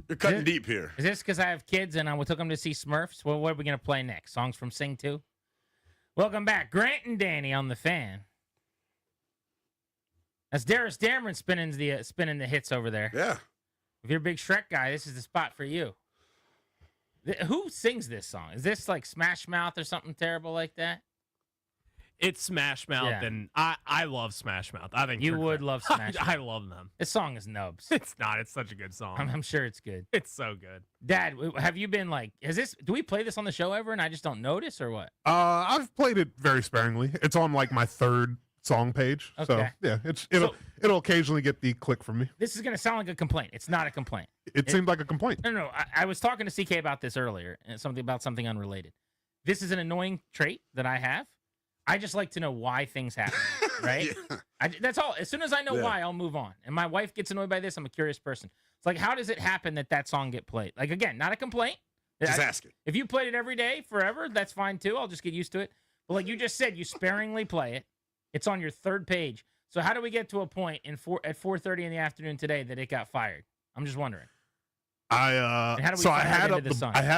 You're cutting deep here. Is this because I have kids and we took them to see Smurfs? Well, what are we going to play next? Songs from Sing 2? Welcome back. Grant and Danny on The Fan. That's Darius Dameron spinning the hits over there. Yeah. If you're a big Shrek guy, this is the spot for you. Who sings this song? Is this like Smash Mouth or something terrible like that? It's Smash Mouth, Yeah. and I love Smash Mouth. I think You they're would great. love Smash I Mouth. love them. This song is nubs. It's not. It's such a good song. I'm sure it's good. It's so good. Dad, have you been like, do we play this on the show ever and I just don't notice or what? I've played it very sparingly. It's on like my 3rd song page. So Okay. yeah, it'll occasionally get the click from me. This is going to sound like a complaint. It's not a complaint. It seemed like a complaint. No. I was talking to CK about this earlier, and something unrelated. This is an annoying trait that I have. I just like to know why things happen, right? That's all. As soon as I know why, I'll move on. And my wife gets annoyed by this. I'm a curious person. It's like, how does it happen that song get played? Like, again, not a complaint. Just asking. If you played it every day forever, that's fine too. I'll just get used to it. But like you just said, you sparingly play it. It's on your 3rd page. So how do we get to a point at 4:30 in the afternoon today that it got fired? I'm just wondering. I had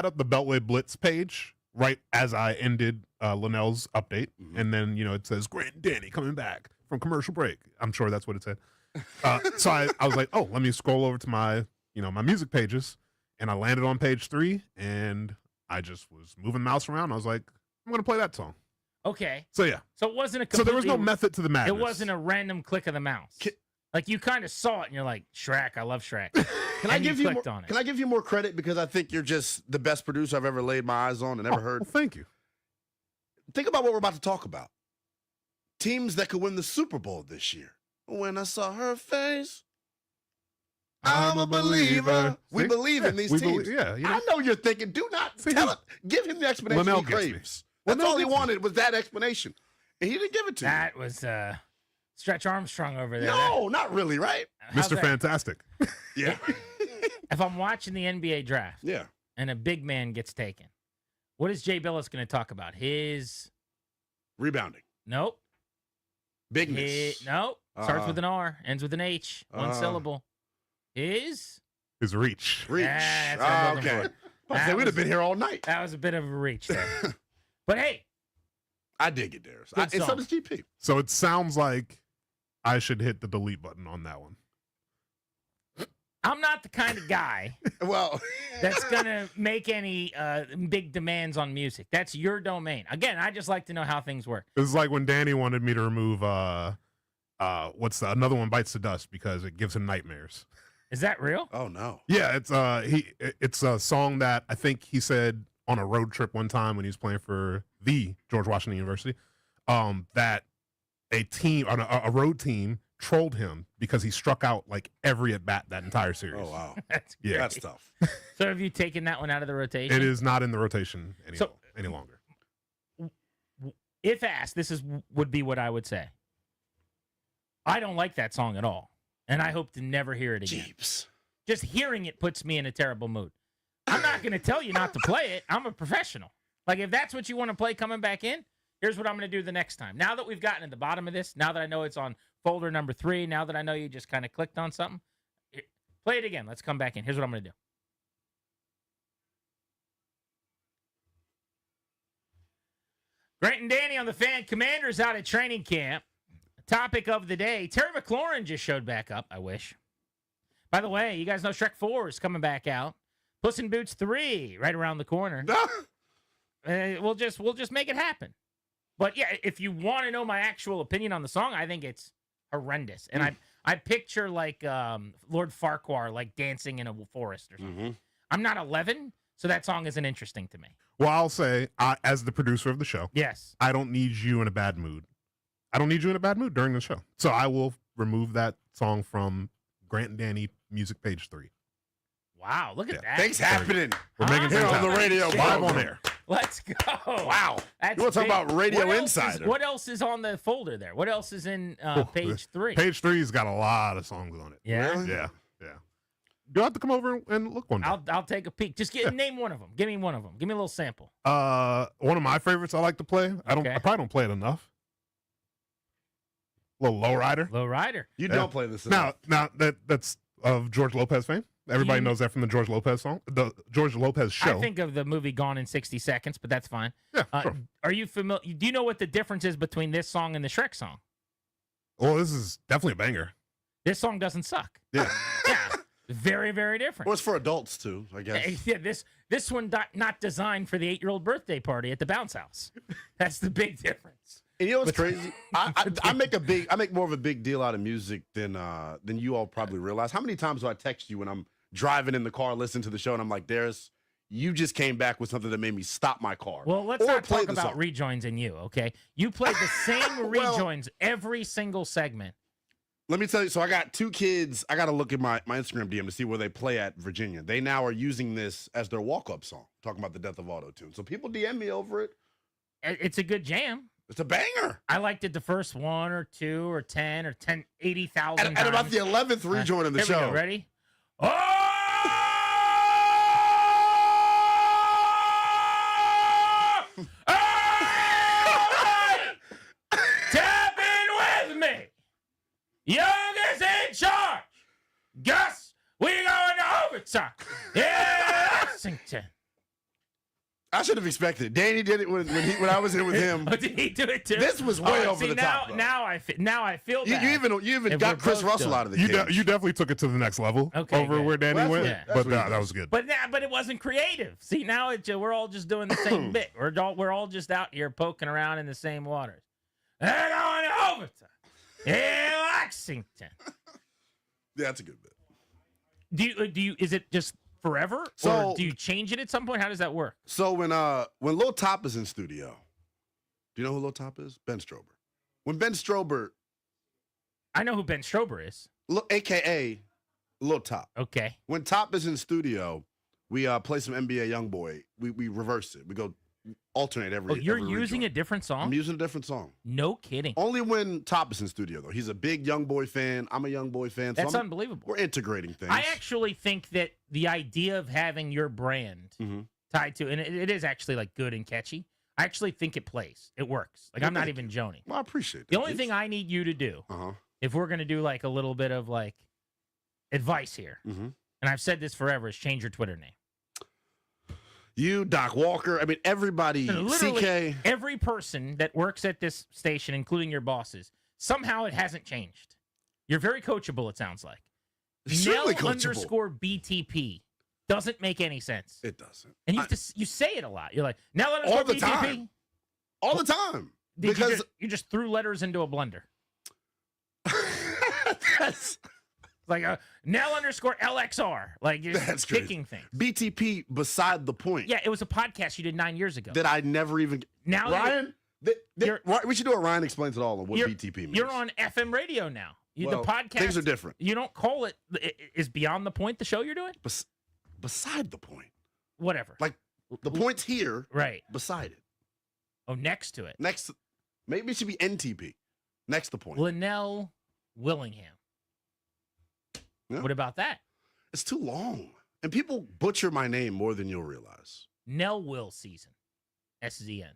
up the Beltway Blitz page right as I ended Linnell's update, and then it says Grant and Danny coming back from commercial break. I'm sure that's what it said. So I was like, oh, let me scroll over to my my music pages, and I landed on page 3, and I just was moving the mouse around. I was like, I'm gonna play that song. Okay. So yeah. So it wasn't a. So there was no method to the madness. It wasn't a random click of the mouse. Like you kind of saw it, and you're like, Shrek. I love Shrek. Can I give you more credit because I think you're just the best producer I've ever laid my eyes on and ever heard. Well, thank you. Think about what we're about to talk about. Teams that could win the Super Bowl this year. When I saw her face, I'm a believer. We believe in these teams. I know you're thinking, do not tell it. Give him the explanation he craves. That's all he wanted was that explanation. And he didn't give it to you. That was Stretch Armstrong over there. No, not really, right? Mr. Fantastic. Yeah. If I'm watching the NBA draft, and a big man gets taken, what is Jay Billis going to talk about? His rebounding. Nope. Bigness. Nope. Starts with an R, ends with an H. One syllable. His reach. Reach. Yeah, that's what I'm looking for. We'd have been here all night. That was a bit of a reach there. But hey, I dig it, Darius. It's on the GP. So it sounds like I should hit the delete button on that one. I'm not the kind of guy that's going to make any big demands on music. That's your domain. Again, I just like to know how things work. It was like when Danny wanted me to remove another one bites the dust because it gives him nightmares. Is that real? Oh no. Yeah, it's a song that I think he said on a road trip one time when he was playing for the George Washington University, that a road team trolled him because he struck out like every at bat that entire series. Oh wow. That's tough. So have you taken that one out of the rotation? It is not in the rotation any longer. If asked, would be what I would say. I don't like that song at all, and I hope to never hear it again. Jeeps. Just hearing it puts me in a terrible mood. I'm not going to tell you not to play it. I'm a professional. Like, if that's what you want to play coming back in, here's what I'm going to do the next time. Now that we've gotten to the bottom of this, now that I know it's on folder number 3, now that I know you just kind of clicked on something, play it again. Let's come back in. Here's what I'm going to do. Grant and Danny on the Fan. Commanders out at training camp. Topic of the day. Terry McLaurin just showed back up. I wish. By the way, you guys know Shrek 4 is coming back out. Puss in Boots 3 right around the corner. We'll just make it happen. But yeah, if you want to know my actual opinion on the song, I think it's horrendous. And I picture like Lord Farquhar like dancing in a forest or something. Mm-hmm. I'm not 11, so that song isn't interesting to me. Well, I'll say, as the producer of the show, yes, I don't need you in a bad mood. I don't need you in a bad mood during the show. So I will remove that song from Grant and Danny music page 3. Wow, look at that. Things happening. We're making here things on the happen. radio. Live on air. Let's go. Wow. That's you want to talk about Radio Insider? What else is on the folder there? What else is in page 3? Page 3's got a lot of songs on it. Yeah? Really? Yeah. You'll have to come over and look one day. I'll take a peek. Just name one of them. Give me one of them. Give me a little sample. One of my favorites I like to play. I probably don't play it enough. A little Lowrider. Lowrider. You don't play this enough. Now that's of George Lopez fame. Everybody knows that from the George Lopez song, the George Lopez show. I think of the movie Gone in 60 Seconds, but that's fine. Yeah, sure. Are you familiar? Do you know what the difference is between this song and the Shrek song? Well, this is definitely a banger. This song doesn't suck. Yeah. Yeah. Very, very different. Well, it's for adults too, I guess. Yeah, this one not designed for the 8-year-old birthday party at the bounce house. That's the big difference. And you know what's crazy? I make more of a big deal out of music than you all probably realize. How many times do I text you when I'm driving in the car, listening to the show, and I'm like, you just came back with something that made me stop my car. Well, let's not talk about rejoins and you, okay? You play the same rejoins every single segment. Let me tell you, so I got 2 kids. I got to look at my Instagram DM to see where they play at Virginia. They now are using this as their walk-up song, talking about the death of auto-tune. So people DM me over it. It's a good jam. It's a banger. I liked it the first 1 or 2 or 10 or 80,000 times. And about the 11th rejoin in the show. Here we go. Ready? Oh! Tap in with me. Youngest in charge. Gus, we going to overtime. Yeah, Lexington. I should have expected. Danny did it when I was in with him. Oh, did he do it too? This was way over the top. Now I feel bad. You even got Chris Russell out of the game. You definitely took it to the next level over where Danny went. Yeah. But that was good. But it wasn't creative. See, now we're all just doing the same bit. We're all just out here poking around in the same waters. They're going to overtime. In Lexington. Yeah, that's a good bit. Do you? Is it just forever, or do you change it at some point? How does that work? So when Lil Top is in studio, do you know who Lil Top is? Ben Strober. When Ben Strober, I know who Ben Strober is, AKA Lil Top. Okay. When Top is in studio, we play some NBA YoungBoy. We reverse it. We go alternate every. Oh, you're every using rejoin. a different song? I'm using a different song. No kidding. Only when Top is in studio though. He's a big YoungBoy fan. I'm a YoungBoy fan. That's so unbelievable. We're integrating things. I actually think that the idea of having your brand tied to, and it is actually like good and catchy. I actually think it plays. It works. Like, I'm not even joning. Well, I appreciate that. The only thing I need you to do, if we're going to do like a little bit of like advice here, and I've said this forever, is change your Twitter name. You, Doc Walker, I mean, everybody, Literally, CK. every person that works at this station, including your bosses, somehow it hasn't changed. You're very coachable, it sounds like. Certainly Nell coachable. _BTP doesn't make any sense. It doesn't. And you say it a lot. You're like, Nell _ all the BTP. time. All the time. Because you just threw letters into a blender. That's like a Nell _LXR. Like, you're That's picking crazy. things. BTP beside the point. Yeah, it was a podcast you did 9 years ago. That I never even. Now Ryan, we should do a Ryan Explains It All on what BTP means. You're on FM radio now. The podcast. Things are different. You don't call it. Is Beyond the Point the show you're doing? Beside the point. Whatever. Like, the point's here. Right. Beside it. Oh, next to it. Next. Maybe it should be NTP. Next to point. Linnell Willingham. Yeah. What about that? It's too long. And people butcher my name more than you'll realize. Nell Will season. SZN.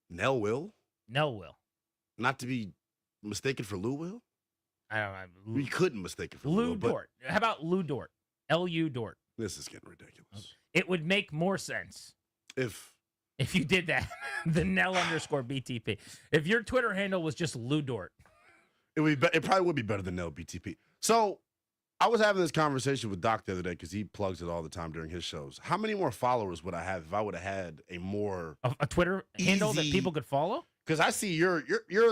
Nell Will? Nell Will. Not to be mistaken for Lou Will? I don't know. We couldn't mistake it for Lou Lou. But Dort. How about Lou Dort? L-U Dort. this is getting ridiculous. It would make more sense If you did that. The Nell_BTP. If your Twitter handle was just Lou Dort. it probably would be better than Nell BTP. So I was having this conversation with Doc the other day because he plugs it all the time during his shows. How many more followers would I have if I would have had a more a Twitter handle that people could follow? Because I see you're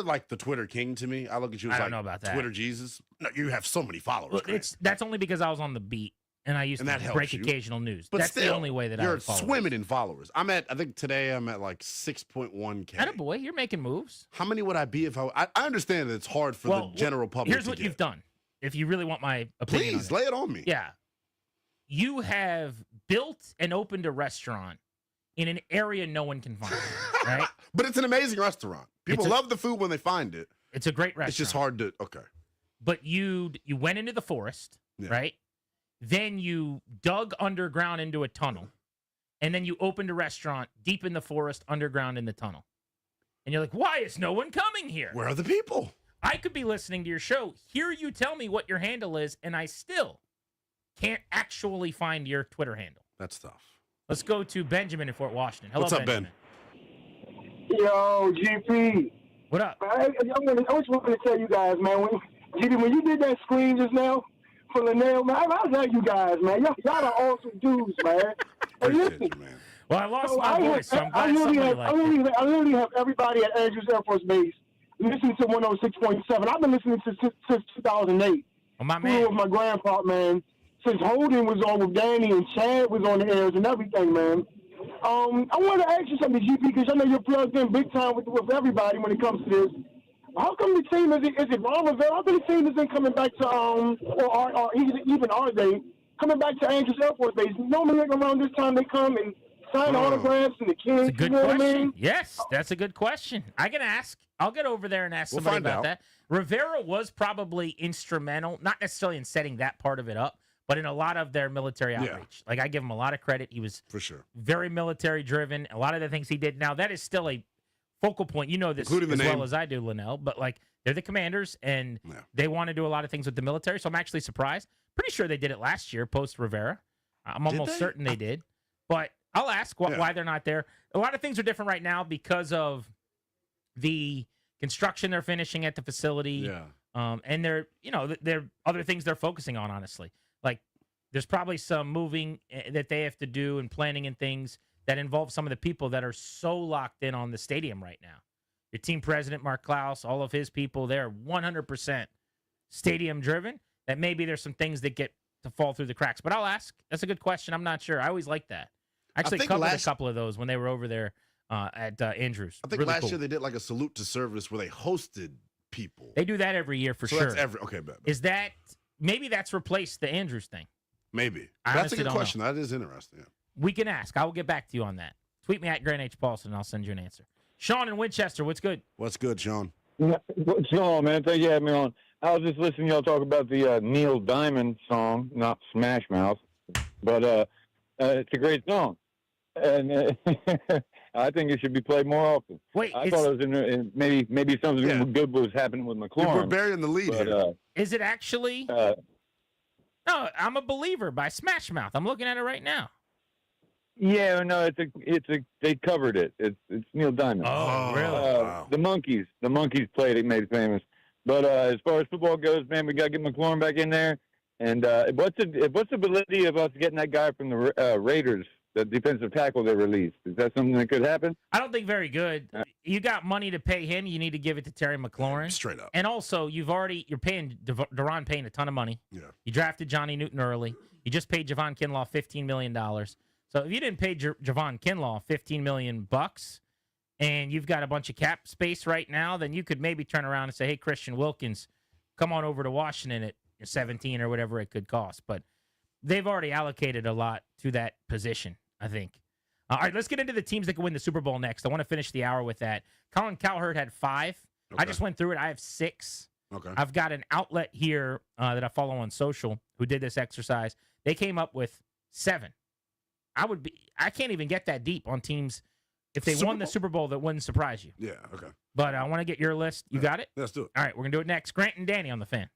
like the Twitter king to me. I look at you as I don't like know about that. Twitter Jesus. No, you have so many followers. Grant. That's only because I was on the beat and I used And to that helps break you. occasional news. But That's still, the only way that I you're would follow. swimming in followers. I think today I'm at like 6.1K. Attaboy, you're making moves. How many would I be if I understand that it's hard for the general public. Here's what you've done. If you really want my opinion, Please lay it on me. Yeah, you have built and opened a restaurant in an area no one can find, right? But it's an amazing restaurant. People love the food when they find it. It's a great restaurant. It's just hard to But you went into the forest, right? Then you dug underground into a tunnel, and then you opened a restaurant deep in the forest, underground in the tunnel. And you're like, why is no one coming here? Where are the people? I could be listening to your show, hear you tell me what your handle is, and I still can't actually find your Twitter handle. That's tough. Let's go to Benjamin in Fort Washington. Hello, What's up, Benjamin. Ben? Yo, GP. What up? I just wanted to tell you guys, man, when you did that screen just now for Linnell, man, I love you guys, man. Y'all are awesome dudes, man. Hey, listen. Well, I lost my voice, so I'm glad somebody liked it. I literally have everybody at Andrews Air Force Base listening to 106.7. I've been listening since 2008. Well, my man. With my grandpa, man. Since Holden was on with Danny and Chad was on the airs and everything, man. I wanted to ask you something, GP, because I know you're plugged in big time with everybody when it comes to this. How come the team is it Ron Rivera? How come the team isn't coming back to or even are they coming back to Andrews Air Force Base? Normally around this time they come and sign autographs and the kids. That's a good you know question. What I mean? Yes, that's a good question. I can ask. I'll get over there and ask We'll somebody find about out. that. Rivera was probably instrumental, not necessarily in setting that part of it up, but in a lot of their military outreach. Like, I give him a lot of credit. He was for sure very military driven. A lot of the things he did. Now, that is still a focal point. You know this Including the as name. well as I do, Linnell. But, like, they're the commanders, and they want to do a lot of things with the military. So I'm actually surprised. Pretty sure they did it last year, post Rivera. I'm almost certain they did. But I'll ask why they're not there. A lot of things are different right now because of the construction they're finishing at the facility. Yeah. And there are other things they're focusing on, honestly. Like, there's probably some moving that they have to do and planning and things that involve some of the people that are so locked in on the stadium right now. Your team president, Mark Klaus, all of his people, they're 100% stadium driven. That maybe there's some things that get to fall through the cracks. But I'll ask. That's a good question. I'm not sure. I always like that. I actually think covered a couple of those when they were over there at Andrews. I think Really last cool. year they did like a salute to service where they hosted people. They do that every year for So sure. that's okay, bet. Is that maybe that's replaced the Andrews thing? Maybe. I That's a honestly good don't question. That is interesting. Yeah. We can ask. I will get back to you on that. Tweet me at Grant H. Paulson, and I'll send you an answer. Sean in Winchester, what's good? What's good, Sean? What's going on, man? Thank you for having me on. I was just listening to y'all talk about the Neil Diamond song, not Smash Mouth, but it's a great song. And I think it should be played more often. Wait, I thought it was maybe something good was happening with McLaurin. We're burying the lead here. Is it actually? No, I'm a believer by Smash Mouth. I'm looking at it right now. Yeah, no, they covered it. It's Neil Diamond. Oh, really? The Monkees played it, made it famous. But as far as football goes, man, we got to get McLaurin back in there. And what's the validity of us getting that guy from the Raiders, the defensive tackle they released? Is that something that could happen? I don't think very good. You got money to pay him. You need to give it to Terry McLaurin. Straight up. And also, you're paying Deron Payne a ton of money. Yeah. You drafted Johnny Newton early. You just paid Javon Kinlaw $15 million. So if you didn't pay Javon Kinlaw $15 million and you've got a bunch of cap space right now, then you could maybe turn around and say, hey, Christian Wilkins, come on over to Washington at 17 or whatever it could cost. But they've already allocated a lot to that position, I think. All right, let's get into the teams that can win the Super Bowl next. I want to finish the hour with that. Colin Cowherd had 5. Okay. I just went through it. I have 6. Okay. I've got an outlet here that I follow on social who did this exercise. They came up with 7. I can't even get that deep on teams if they won the Super Bowl that wouldn't surprise you. Yeah, okay. But I want to get your list. You got it? Let's do it. All right, we're going to do it next. Grant and Danny on the Fan.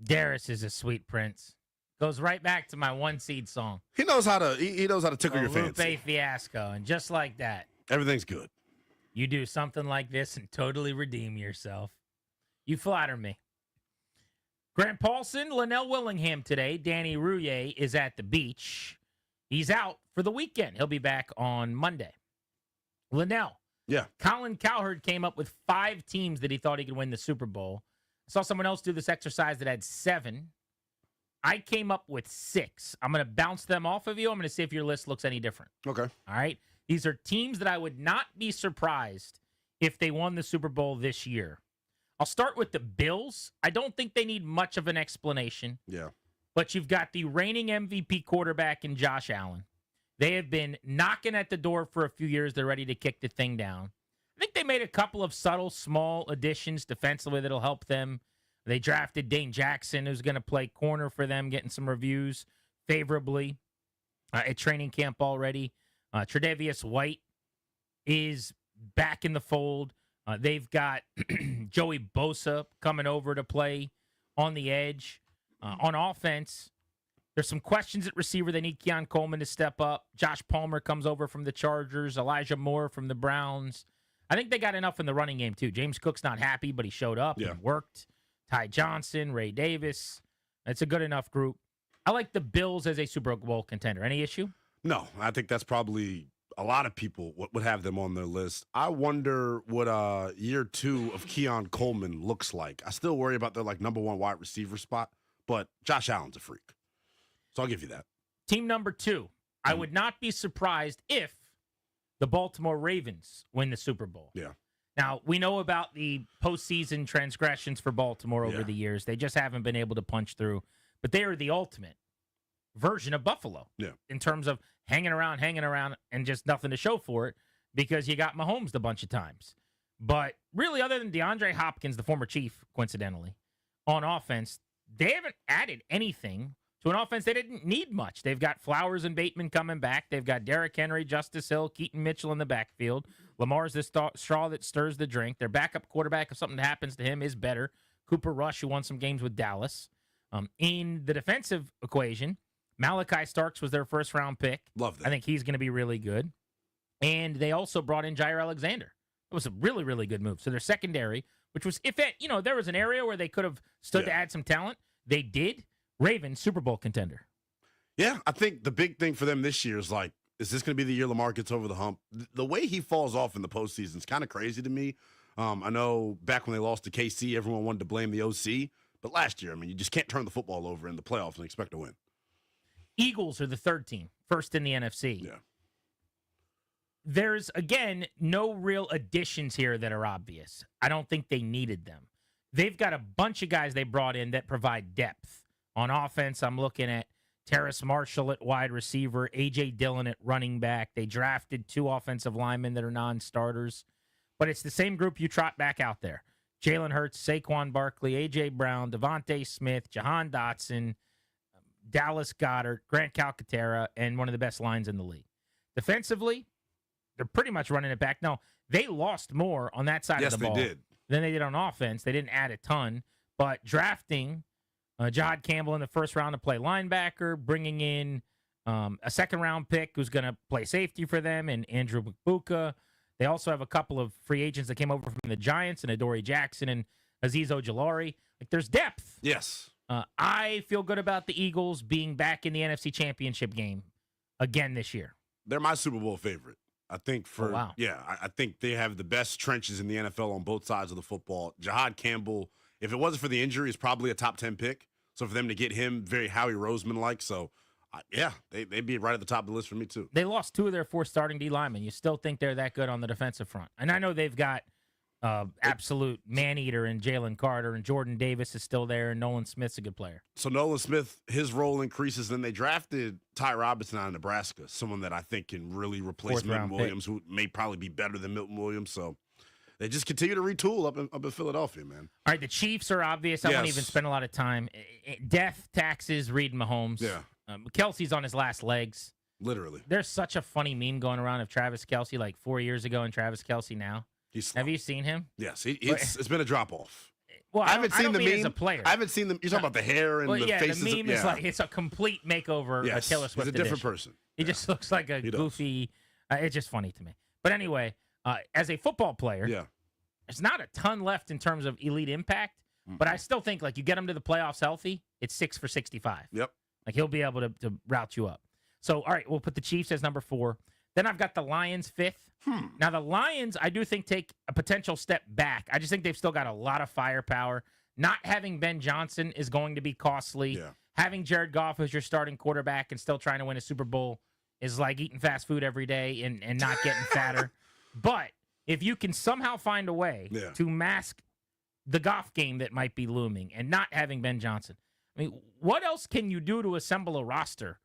Darius is a sweet prince. Goes right back to my 1-seed song. He knows how to tickle your fancy. Lupe Fiasco, and just like that, everything's good. You do something like this and totally redeem yourself. You flatter me. Grant Paulson, Linnell Willingham today. Danny Rouillet is at the beach. He's out for the weekend. He'll be back on Monday. Linnell. Yeah. Colin Cowherd came up with 5 teams that he thought he could win the Super Bowl. I saw someone else do this exercise that had 7. I came up with 6. I'm going to bounce them off of you. I'm going to see if your list looks any different. Okay. All right. These are teams that I would not be surprised if they won the Super Bowl this year. I'll start with the Bills. I don't think they need much of an explanation. Yeah. But you've got the reigning MVP quarterback in Josh Allen. They have been knocking at the door for a few years. They're ready to kick the thing down. I think they made a couple of subtle, small additions defensively that'll help them. They drafted Dane Jackson, who's going to play corner for them, getting some reviews favorably at training camp already. Tre'Davious White is back in the fold. They've got Joey Bosa coming over to play on the edge. On offense, there's some questions at receiver. They need Keon Coleman to step up. Josh Palmer comes over from the Chargers. Elijah Moore from the Browns. I think they got enough in the running game, too. James Cook's not happy, but he showed up and worked. Ty Johnson, Ray Davis. It's a good enough group. I like the Bills as a Super Bowl contender. Any issue? No, I think that's probably a lot of people would have them on their list. I wonder what year 2 of Keon Coleman looks like. I still worry about their number 1 wide receiver spot, but Josh Allen's a freak. So I'll give you that. Team number 2. I would not be surprised if the Baltimore Ravens win the Super Bowl. Yeah. Now, we know about the postseason transgressions for Baltimore over the years. They just haven't been able to punch through. But they are the ultimate version of Buffalo in terms of hanging around, and just nothing to show for it because you got Mahomes a bunch of times. But really, other than DeAndre Hopkins, the former Chief, coincidentally, on offense, they haven't added anything to an offense they didn't need much. They've got Flowers and Bateman coming back. They've got Derrick Henry, Justice Hill, Keaton Mitchell in the backfield. Lamar's the straw that stirs the drink. Their backup quarterback, if something happens to him, is better. Cooper Rush, who won some games with Dallas. In the defensive equation, Malachi Starks was their first-round pick. Love that. I think he's going to be really good. And they also brought in Jair Alexander. It was a really, really good move. So their secondary, which was, there was an area where they could have stood to add some talent, they did. Ravens, Super Bowl contender. Yeah, I think the big thing for them this year is is this going to be the year Lamar gets over the hump? The way he falls off in the postseason is kind of crazy to me. I know back when they lost to KC, everyone wanted to blame the OC. But last year, you just can't turn the football over in the playoffs and expect to win. Eagles are the 3rd team, first in the NFC. Yeah. There's, again, no real additions here that are obvious. I don't think they needed them. They've got a bunch of guys they brought in that provide depth. On offense, I'm looking at Terrace Marshall at wide receiver, A.J. Dillon at running back. They drafted 2 offensive linemen that are non-starters. But it's the same group you trot back out there. Jalen Hurts, Saquon Barkley, A.J. Brown, Devontae Smith, Jahan Dotson, Dallas Goedert, Grant Calcaterra, and one of the best lines in the league. Defensively, they're pretty much running it back. No, they lost more on that side of the ball than they did on offense. They didn't add a ton. But drafting Jahad Campbell in the first round to play linebacker, bringing in a second-round pick who's going to play safety for them, and Andrew Mbuka. They also have a couple of free agents that came over from the Giants, and Adoree Jackson and Azeez Ojulari. There's depth. Yes. I feel good about the Eagles being back in the NFC Championship game again this year. They're my Super Bowl favorite. I think I think they have the best trenches in the NFL on both sides of the football. Jahad Campbell, if it wasn't for the injury, is probably a top 10 pick. So for them to get him, very Howie Roseman-like. So, they'd be right at the top of the list for me, too. They lost 2 of their 4 starting D linemen. You still think they're that good on the defensive front. And I know they've got absolute man-eater in Jalen Carter, and Jordan Davis is still there, and Nolan Smith's a good player. So Nolan Smith, his role increases. Then they drafted Ty Robinson out of Nebraska, someone that I think can really replace Milton Williams, who may probably be better than Milton Williams. So they just continue to retool up in Philadelphia, man. All right, the Chiefs are obvious. I won't even spend a lot of time. Death, taxes, Reed Mahomes. Yeah. Kelsey's on his last legs. Literally. There's such a funny meme going around of Travis Kelce 4 years ago and Travis Kelce now. Have you seen him? Yes, it's been a drop-off. Well, I haven't seen the meme as a player. I haven't seen them. You're talking about the hair and the faces. The meme is like it's a complete makeover of Taylor Swift. He's a different edition. person. He just looks like a goofy. It's just funny to me. But anyway, as a football player, there's not a ton left in terms of elite impact. But I still think like you get him to the playoffs healthy, it's 6 for 65. Yep. Like he'll be able to route you up. So all right, we'll put the Chiefs as number 4. Then I've got the Lions 5th. Now the Lions, I do think take a potential step back. I just think they've still got a lot of firepower. Not having Ben Johnson is going to be costly. Yeah. Having Jared Goff as your starting quarterback and still trying to win a Super Bowl is like eating fast food every day and not getting fatter. But if you can somehow find a way to mask the Goff game that might be looming and not having Ben Johnson, I mean, what else can you do to assemble a roster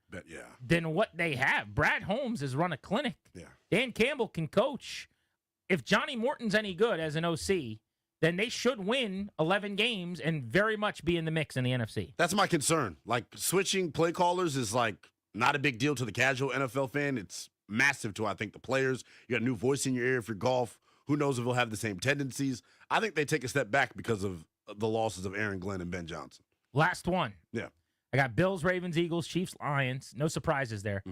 than what they have? Brad Holmes has run a clinic. Yeah. Dan Campbell can coach. If Johnny Morton's any good as an OC, then they should win 11 games and very much be in the mix in the NFC. That's my concern. Like, switching play callers is, like, not a big deal to the casual NFL fan. It's massive to, I think, the players. You got a new voice in your ear if you're Goff. Who knows if he'll have the same tendencies. I think they take a step back because of the losses of Aaron Glenn and Ben Johnson. Last one. Yeah. I got Bills, Ravens, Eagles, Chiefs, Lions. No surprises there.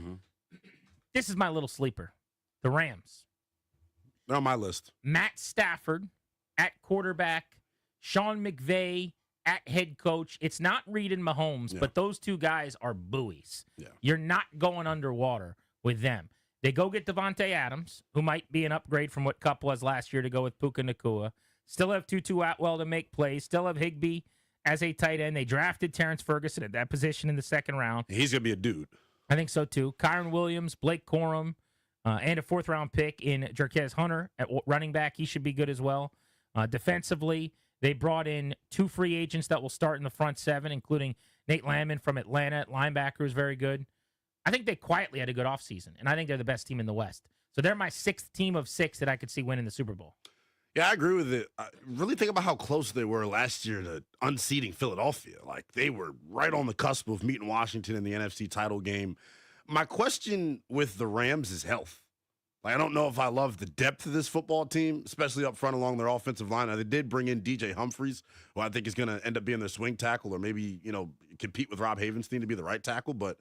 This is my little sleeper. The Rams. They're on my list. Matt Stafford at quarterback, Sean McVay at head coach. It's not Reed and Mahomes, but those two guys are buoys. Yeah. You're not going underwater with them. They go get Devontae Adams, who might be an upgrade from what Kupp was last year to go with Puka Nacua. Still have Tutu Atwell to make plays. Still have Higbee as a tight end. They drafted Terrence Ferguson at that position in the second round. He's going to be a dude. I think so, too. Kyron Williams, Blake Corum, and a fourth-round pick in Jarquez Hunter at running back. He should be good as well. Defensively, they brought in 2 free agents that will start in the front 7, including Nate Landman from Atlanta at linebacker is very good. I think they quietly had a good offseason, and I think they're the best team in the West. So they're my 6th team of 6 that I could see winning the Super Bowl. Yeah, I agree with it. Really think about how close they were last year to unseating Philadelphia. Like, they were right on the cusp of meeting Washington in the NFC title game. My question with the Rams is health. Like, I don't know if I love the depth of this football team, especially up front along their offensive line. Now, they did bring in DJ Humphries, who I think is going to end up being their swing tackle or maybe, compete with Rob Havenstein to be the right tackle. But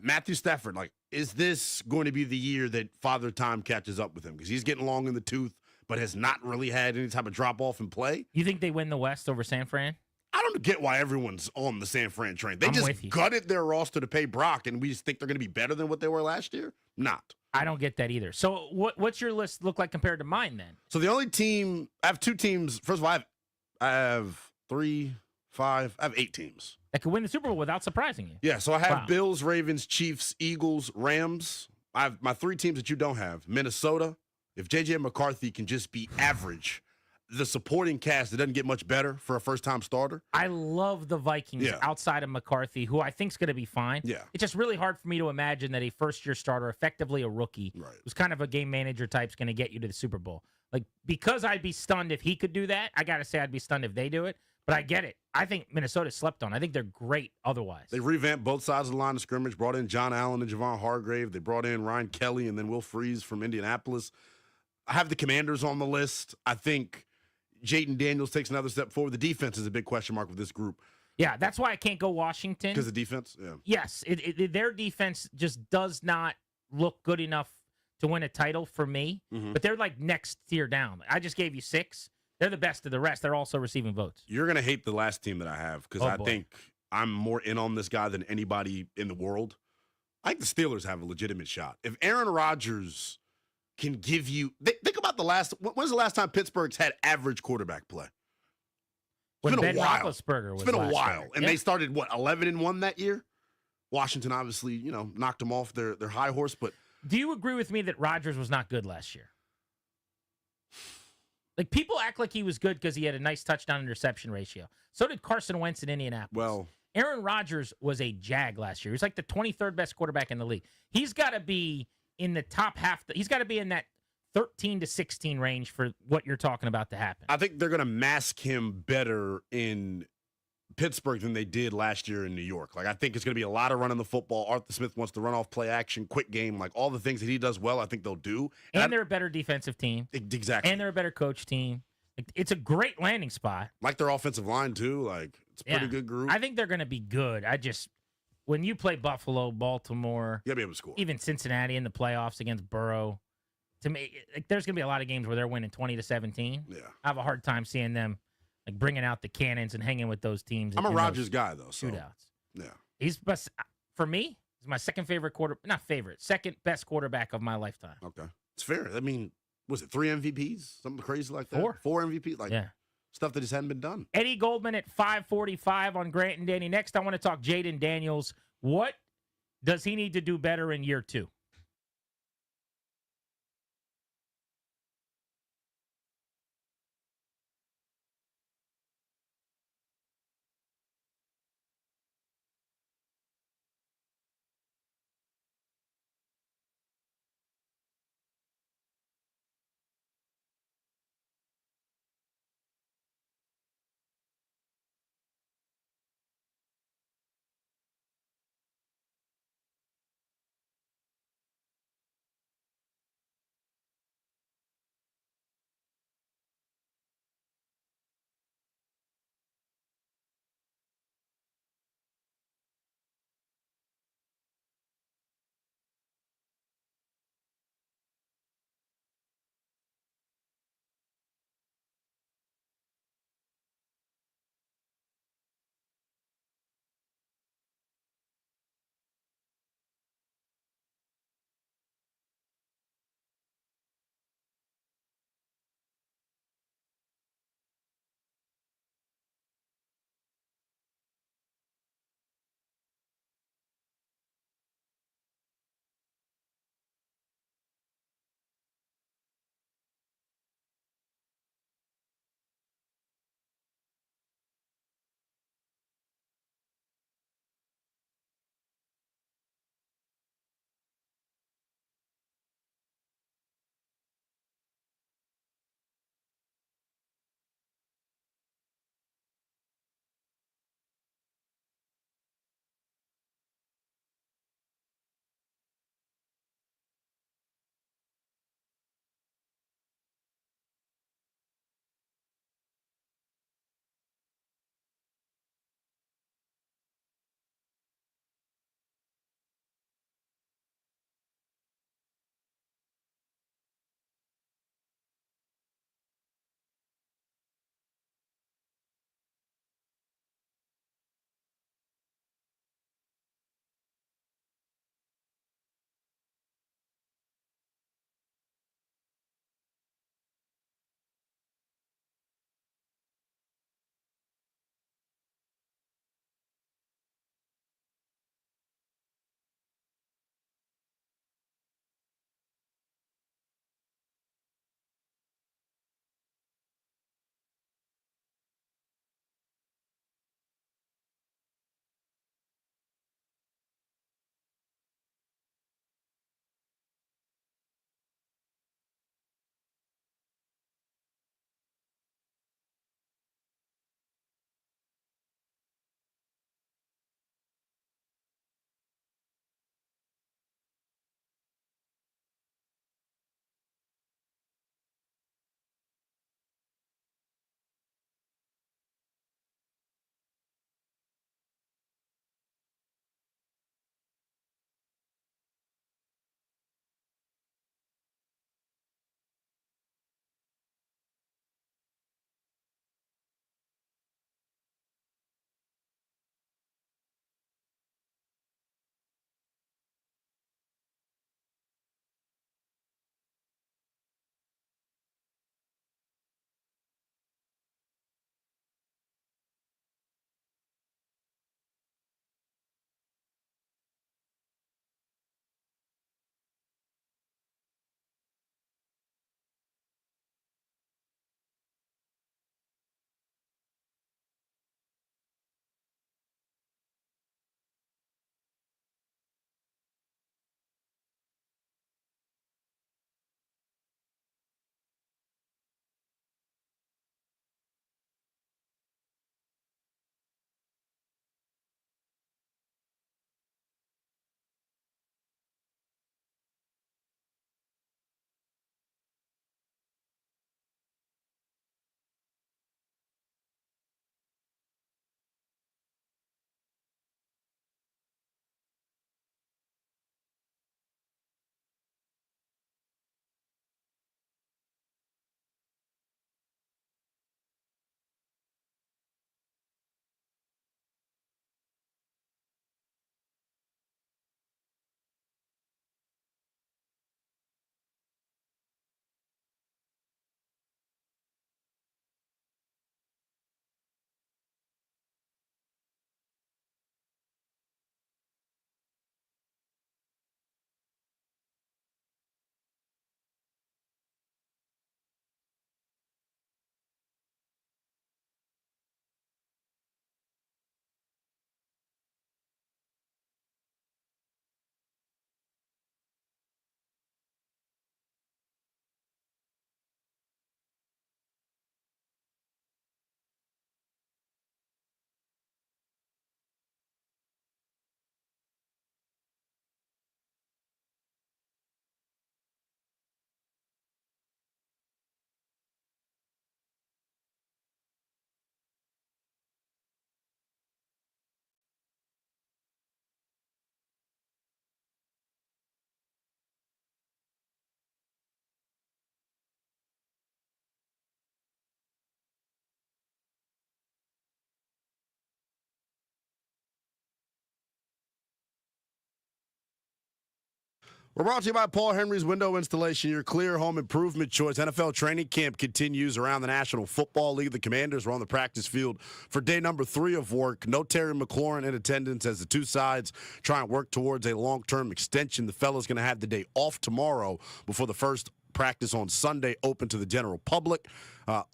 Matthew Stafford, like, is this going to be the year that Father Time catches up with him? Because he's getting long in the tooth, but has not really had any type of drop-off in play. You think they win the West over San Fran? I don't get why everyone's on the San Fran train. They just gutted their roster to pay Brock, and we just think they're going to be better than what they were last year? Not. I don't get that either. So what's your list look like compared to mine then? So the only team, I have 2 teams. First of all, I have 3, 5, I have 8 teams. That could win the Super Bowl without surprising you. Yeah, so I have Bills, Ravens, Chiefs, Eagles, Rams. I have my 3 teams that you don't have. Minnesota. If J.J. McCarthy can just be average, the supporting cast, it doesn't get much better for a first-time starter. I love the Vikings outside of McCarthy, who I think is going to be fine. Yeah. It's just really hard for me to imagine that a first-year starter, effectively a rookie, who's kind of a game manager type, is going to get you to the Super Bowl. Like, because I'd be stunned if he could do that, I got to say I'd be stunned if they do it. But I get it. I think Minnesota slept on. I think they're great otherwise. They revamped both sides of the line of scrimmage, brought in John Allen and Javon Hargrave. They brought in Ryan Kelly and then Will Freeze from Indianapolis. I have the Commanders on the list. I think Jaden Daniels takes another step forward. The defense is a big question mark with this group. Yeah, that's why I can't go Washington. Because the defense? Yeah. Yes, their defense just does not look good enough to win a title for me. But they're like next tier down. I just gave you 6. They're the best of the rest. They're also receiving votes. You're going to hate the last team that I have because I think I'm more in on this guy than anybody in the world. I think the Steelers have a legitimate shot. If Aaron Rodgers can give you – think about when's the last time Pittsburgh's had average quarterback play? It's been a while. It's been a while. And they started, 11-1 that year? Washington obviously, knocked them off their high horse. But do you agree with me that Rodgers was not good last year? Like, people act like he was good because he had a nice touchdown-interception ratio. So did Carson Wentz in Indianapolis. Well, Aaron Rodgers was a jag last year. He was like the 23rd best quarterback in the league. He's got to be in the top half. He's got to be in that 13 to 16 range for what you're talking about to happen. I think they're going to mask him better in Pittsburgh than they did last year in New York. Like, I think it's going to be a lot of running the football. Arthur Smith wants to run off play action, quick game, like all the things that he does well, I think they'll do. And they're a better defensive team. Exactly. And they're a better coach team. It's a great landing spot. Like their offensive line, too. Like, it's a pretty good group. I think they're going to be good. When you play Buffalo, Baltimore, you got to be able to score. Even Cincinnati in the playoffs against Burrow, to me, there's going to be a lot of games where they're winning 20-17. Yeah. I have a hard time seeing them bringing out the cannons and hanging with those teams. I'm a Rodgers guy, though. So. Shootouts. Yeah. For me, he's my second best quarterback of my lifetime. Okay. It's fair. I mean, was it 3 MVPs? Something crazy like that? 4 MVPs? Stuff that just hadn't been done. Eddie Goldman at 5:45 on Grant and Danny. Next, I want to talk Jaden Daniels. What does he need to do better in year 2? We're brought to you by Paul Henry's Window Installation, your clear home improvement choice. NFL training camp continues around the National Football League. The Commanders were on the practice field for day number 3 of work. No Terry McLaurin in attendance as the two sides try and work towards a long-term extension. The fellow's going to have the day off tomorrow before the first practice on Sunday open to the general public.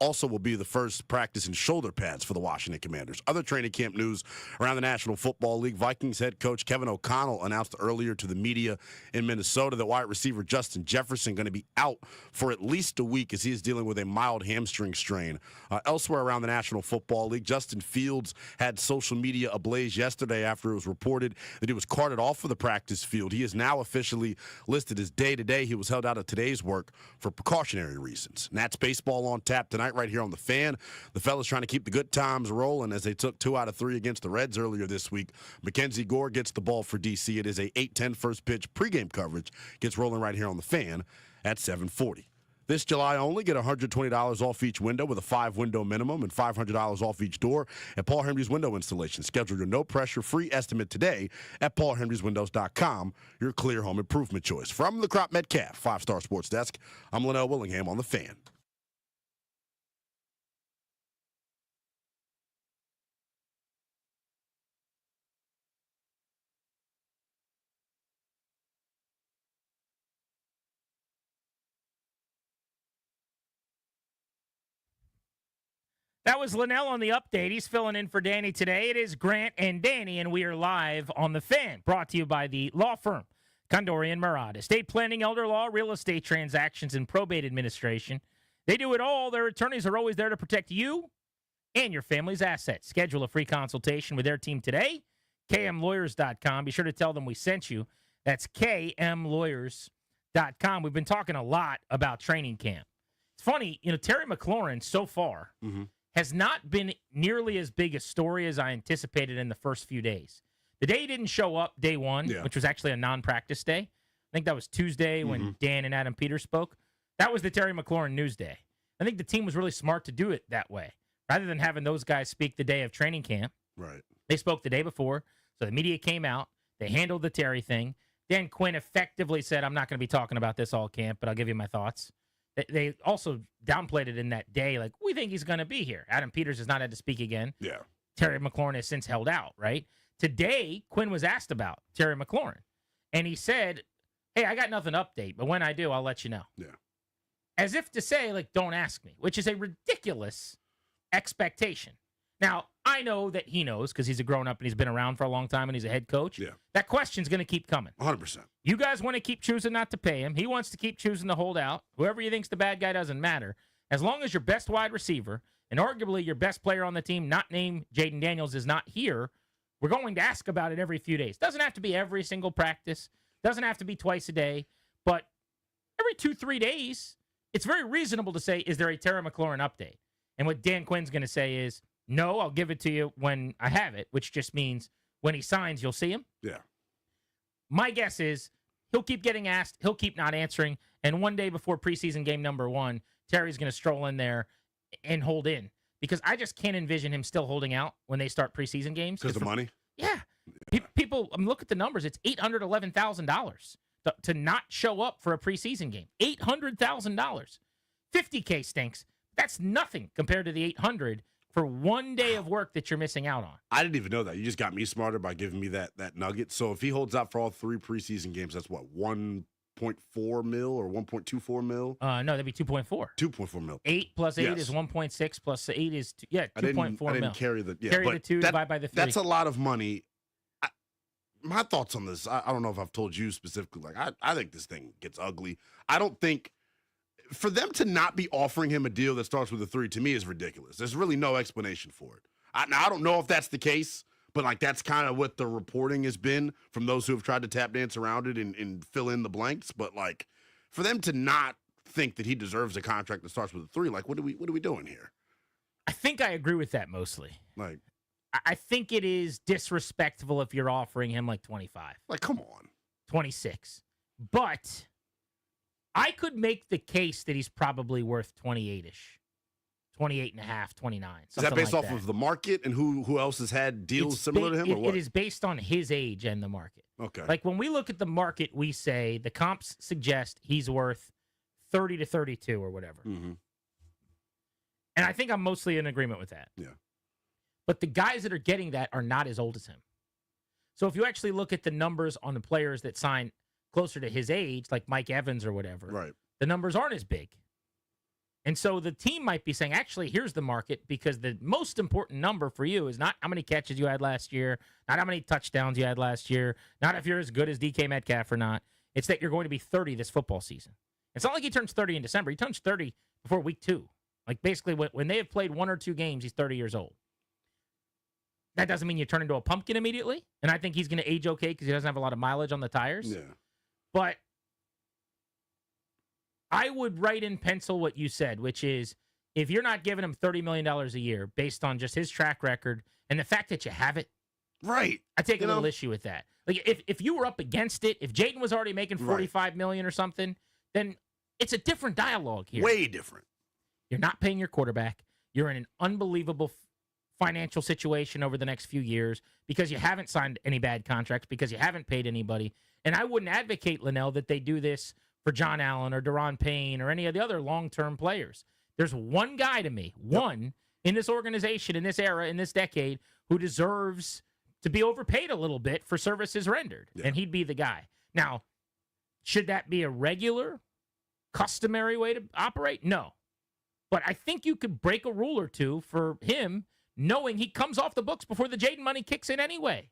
Also will be the first practice in shoulder pads for the Washington Commanders. Other training camp news around the National Football League. Vikings head coach Kevin O'Connell announced earlier to the media in Minnesota that wide receiver Justin Jefferson going to be out for at least a week as he is dealing with a mild hamstring strain. Elsewhere around the National Football League, Justin Fields had social media ablaze yesterday after it was reported that he was carted off of the practice field. He is now officially listed as day-to-day. He was held out of today's work for precautionary reasons. Nats baseball on tap tonight right here on the Fan. The fellas trying to keep the good times rolling as they took 2 out of 3 against the Reds earlier this week. Mackenzie Gore gets the ball for D.C. It is a 8:10 first pitch pregame coverage. Gets rolling right here on the Fan at 7:40. This July only, get $120 off each window with a 5-window minimum and $500 off each door at Paul Henry's Window Installation. Schedule your no-pressure free estimate today at paulhenryswindows.com, your clear home improvement choice. From the Crop Metcalf 5-Star Sports Desk, I'm Linnell Willingham on the Fan. That was Linnell on the update. He's filling in for Danny today. It is Grant and Danny, and we are live on the Fan, brought to you by the law firm Condori & Murad. Estate planning, elder law, real estate transactions, and probate administration. They do it all. Their attorneys are always there to protect you and your family's assets. Schedule a free consultation with their team today, kmlawyers.com. Be sure to tell them we sent you. That's kmlawyers.com. We've been talking a lot about training camp. It's funny, Terry McLaurin so far has not been nearly as big a story as I anticipated in the first few days. The day he didn't show up, day 1, which was actually a non-practice day. I think that was Tuesday when Dan and Adam Peters spoke. That was the Terry McLaurin news day. I think the team was really smart to do it that way. Rather than having those guys speak the day of training camp, they spoke the day before, so the media came out. They handled the Terry thing. Dan Quinn effectively said, I'm not going to be talking about this all camp, but I'll give you my thoughts. They also downplayed it in that day, like, we think he's going to be here. Adam Peters has not had to speak again. Yeah. Terry McLaurin has since held out, right? Today, Quinn was asked about Terry McLaurin, and he said, hey, I got nothing to update, but when I do, I'll let you know. Yeah. As if to say, like, don't ask me, which is a ridiculous expectation. Now, I know that he knows because he's a grown-up and he's been around for a long time and he's a head coach. Yeah. That question's going to keep coming. 100%. You guys want to keep choosing not to pay him. He wants to keep choosing to hold out. Whoever you think's the bad guy doesn't matter. As long as your best wide receiver and arguably your best player on the team, not named Jaden Daniels, is not here, we're going to ask about it every few days. Doesn't have to be every single practice. Doesn't have to be twice a day. But every 2-3 days, it's very reasonable to say, is there a Terry McLaurin update? And what Dan Quinn's going to say is, no, I'll give it to you when I have it, which just means when he signs, you'll see him. Yeah. My guess is he'll keep getting asked, he'll keep not answering, and one day before preseason game number 1, Terry's going to stroll in there and hold in because I just can't envision him still holding out when they start preseason games. Because of money? Yeah. People, look at the numbers. It's $811,000 to not show up for a preseason game. $800,000. $50K stinks. That's nothing compared to the $800 for one day of work that you're missing out on. I didn't even know that. You just got me smarter by giving me that nugget. So if he holds out for all 3 preseason games, that's what, 1.4 mil or 1.24 mil? No, that'd be 2.4. 2.4 mil. 8 plus 8 is 1.6 plus 8 is 2.4 mil. I didn't carry the carry the 2 divide by the 3. That's a lot of money. My thoughts on this, I don't know if I've told you specifically. Like I think this thing gets ugly. I don't think for them to not be offering him a deal that starts with a 3 to me is ridiculous. There's really no explanation for it. Now I don't know if that's the case, but like that's kind of what the reporting has been from those who have tried to tap dance around it and fill in the blanks. But like for them to not think that he deserves a contract that starts with a 3, like what are we doing here? I think I agree with that mostly. Like I think it is disrespectful if you're offering him like 25. Like come on. 26. But I could make the case that he's probably worth 28-ish. 28.5, 29. Is that based like off of the market and who else has had deals similar to him? Or what? It is based on his age and the market. Okay. Like when we look at the market, we say the comps suggest he's worth 30 to 32 or whatever. Mm-hmm. And I think I'm mostly in agreement with that. Yeah. But the guys that are getting that are not as old as him. So if you actually look at the numbers on the players that sign closer to his age, like Mike Evans or whatever, right, the numbers aren't as big. And so the team might be saying, actually, here's the market, because the most important number for you is not how many catches you had last year, not how many touchdowns you had last year, not if you're as good as DK Metcalf or not. It's that you're going to be 30 this football season. It's not like he turns 30 in December. He turns 30 before week 2. Like basically when they have played 1 or 2 games, he's 30 years old. That doesn't mean you turn into a pumpkin immediately. And I think he's going to age okay because he doesn't have a lot of mileage on the tires. Yeah. But I would write in pencil what you said, which is if you're not giving him $30 million a year based on just his track record and the fact that you have it, right? I take a little issue with that. Like if you were up against it, if Jayden was already making $45 million or something, then it's a different dialogue here. Way different. You're not paying your quarterback. You're in an unbelievable financial situation over the next few years because you haven't signed any bad contracts, because you haven't paid anybody. And I wouldn't advocate, Linnell, that they do this for John Allen or Daron Payne or any of the other long-term players. There's one guy to me, one in this organization, in this era, in this decade, who deserves to be overpaid a little bit for services rendered, and he'd be the guy. Now, should that be a regular, customary way to operate? No. But I think you could break a rule or two for him, knowing he comes off the books before the Jayden money kicks in anyway.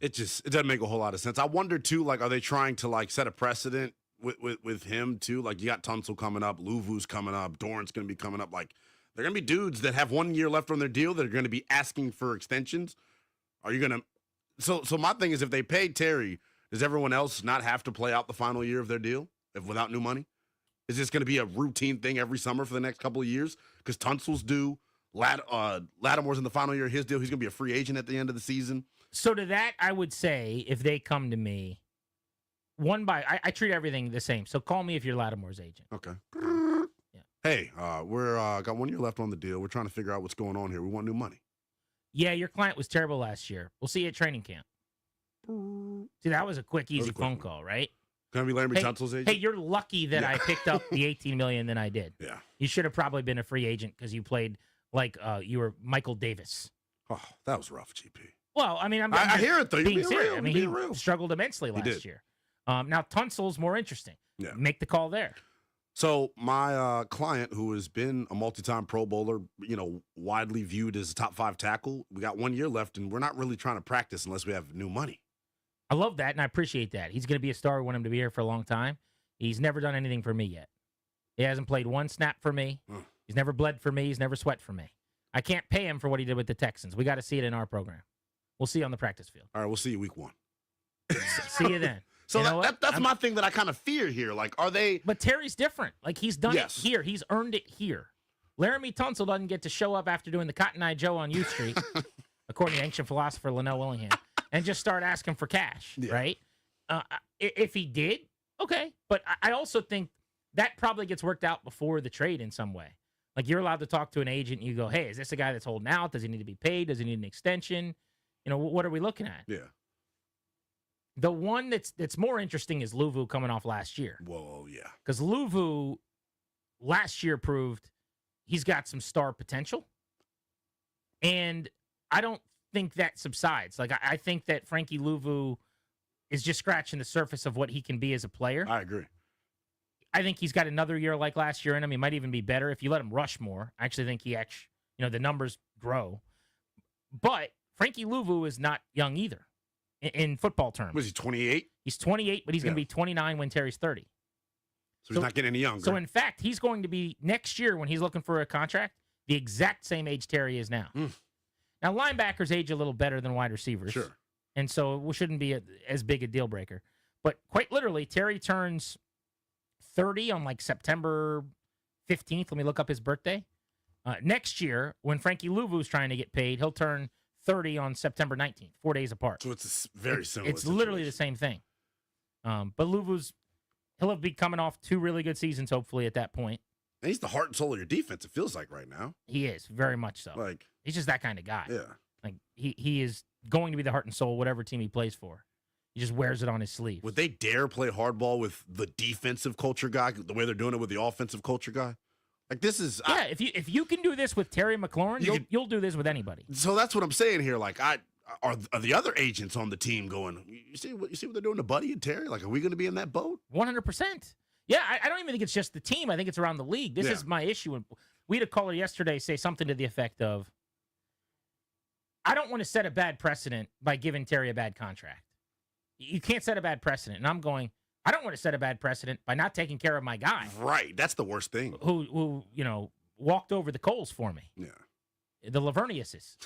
It doesn't make a whole lot of sense. I wonder, too, like, are they trying to, like, set a precedent with him, too? Like, you got Tunsil coming up, Luvu's coming up, Dorrance going to be coming up. Like, they're going to be dudes that have 1 year left on their deal that are going to be asking for extensions. Are you going to – so my thing is, if they pay Terry, does everyone else not have to play out the final year of their deal without new money? Is this going to be a routine thing every summer for the next couple of years? Because Tunsil's due. Lattimore's in the final year of his deal. He's going to be a free agent at the end of the season. So to that, I would say, if they come to me, I treat everything the same. So call me if you're Lattimore's agent. Okay. Yeah. Hey, we're got 1 year left on the deal. We're trying to figure out what's going on here. We want new money. Yeah, your client was terrible last year. We'll see you at training camp. See, that was a quick, easy phone call, right? Can I be Larry Tunsil's agent? Hey, you're lucky that I picked up the $18 million than I did. Yeah. You should have probably been a free agent because you played like you were Michael Davis. Oh, that was rough, GP. Well, I mean, I hear it, though. You're being serious. real. I mean, he struggled immensely last year. Now, Tunsil's more interesting. Yeah. Make the call there. So my client, who has been a multi-time Pro Bowler, widely viewed as a top 5 tackle, we got 1 year left, and we're not really trying to practice unless we have new money. I love that, and I appreciate that. He's going to be a star. I want him to be here for a long time. He's never done anything for me yet. He hasn't played one snap for me. He's never bled for me. He's never sweat for me. I can't pay him for what he did with the Texans. We got to see it in our program. We'll see you on the practice field. All right, we'll see you week 1. See you then. So you know that's my thing that I kind of fear here. Like, are they? But Terry's different. Like, he's done it here. He's earned it here. Laramie Tunsil doesn't get to show up after doing the Cotton Eye Joe on U Street, according to ancient philosopher Linnell Willingham, and just start asking for cash, right? If he did, okay. But I also think that probably gets worked out before the trade in some way. Like, you're allowed to talk to an agent, and you go, hey, is this a guy that's holding out? Does he need to be paid? Does he need an extension? What are we looking at? Yeah. The one that's more interesting is Luvu coming off last year. Whoa, yeah. Because Luvu last year proved he's got some star potential. And I don't think that subsides. Like, I think that Frankie Luvu is just scratching the surface of what he can be as a player. I agree. I think he's got another year like last year in him. He might even be better if you let him rush more. I actually think the numbers grow. But Frankie Luvu is not young either in football terms. Was he 28? He's 28, but he's going to be 29 when Terry's 30. So he's not getting any younger. So, in fact, he's going to be, next year when he's looking for a contract, the exact same age Terry is now. Now, linebackers age a little better than wide receivers. Sure. And so it shouldn't be as big a deal breaker. But quite literally, Terry turns 30 on like September 15th. Let me look up his birthday. Next year, when Frankie Luvu's trying to get paid, he'll turn 30 on September 19th, 4 days apart. So it's very similar. It's literally the same thing. But he'll be coming off 2 really good seasons, hopefully, at that point. And he's the heart and soul of your defense, it feels like right now. He is, very much so. Like, he's just that kind of guy. yeah. Like, he is going to be the heart and soul, whatever team he plays for. He just wears it on his sleeve. Would they dare play hardball with the defensive culture guy the way they're doing it with the offensive culture guy? Like, this is... Yeah, if you can do this with Terry McLaurin, you'll do this with anybody. So that's what I'm saying here. Like, are the other agents on the team going, you see what they're doing to Buddy and Terry? Like, are we going to be in that boat? 100%. Yeah, I don't even think it's just the team. I think it's around the league. This is my issue. We had a caller yesterday say something to the effect of, I don't want to set a bad precedent by giving Terry a bad contract. You can't set a bad precedent. And I'm going, I don't want to set a bad precedent by not taking care of my guy. Right. That's the worst thing. Who walked over the coals for me. Yeah. The Laverniuses.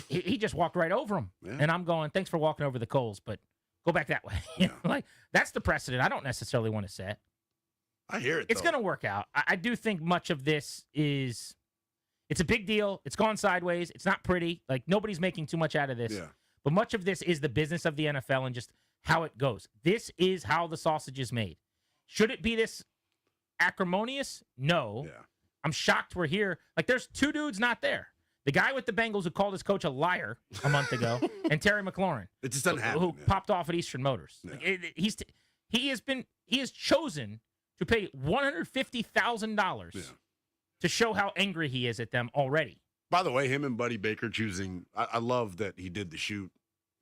he just walked right over them. Yeah. And I'm going, thanks for walking over the coals, but go back that way. Yeah. Like, that's the precedent I don't necessarily want to set. I hear it. It's going to work out. I do think much of this it's a big deal. It's gone sideways. It's not pretty. Like, nobody's making too much out of this. Yeah. But much of this is the business of the NFL and just how it goes. This is how the sausage is made. Should it be this acrimonious? No. Yeah. I'm shocked we're here. Like, there's two dudes not there. The guy with the Bengals who called his coach a liar a month ago, and Terry McLaurin. It just doesn't happen. Who popped off at Eastern Motors. Yeah. Like, he has chosen to pay $150,000 to show how angry he is at them already. By the way, him and Buddy Baker choosing, I love that he did the shoot.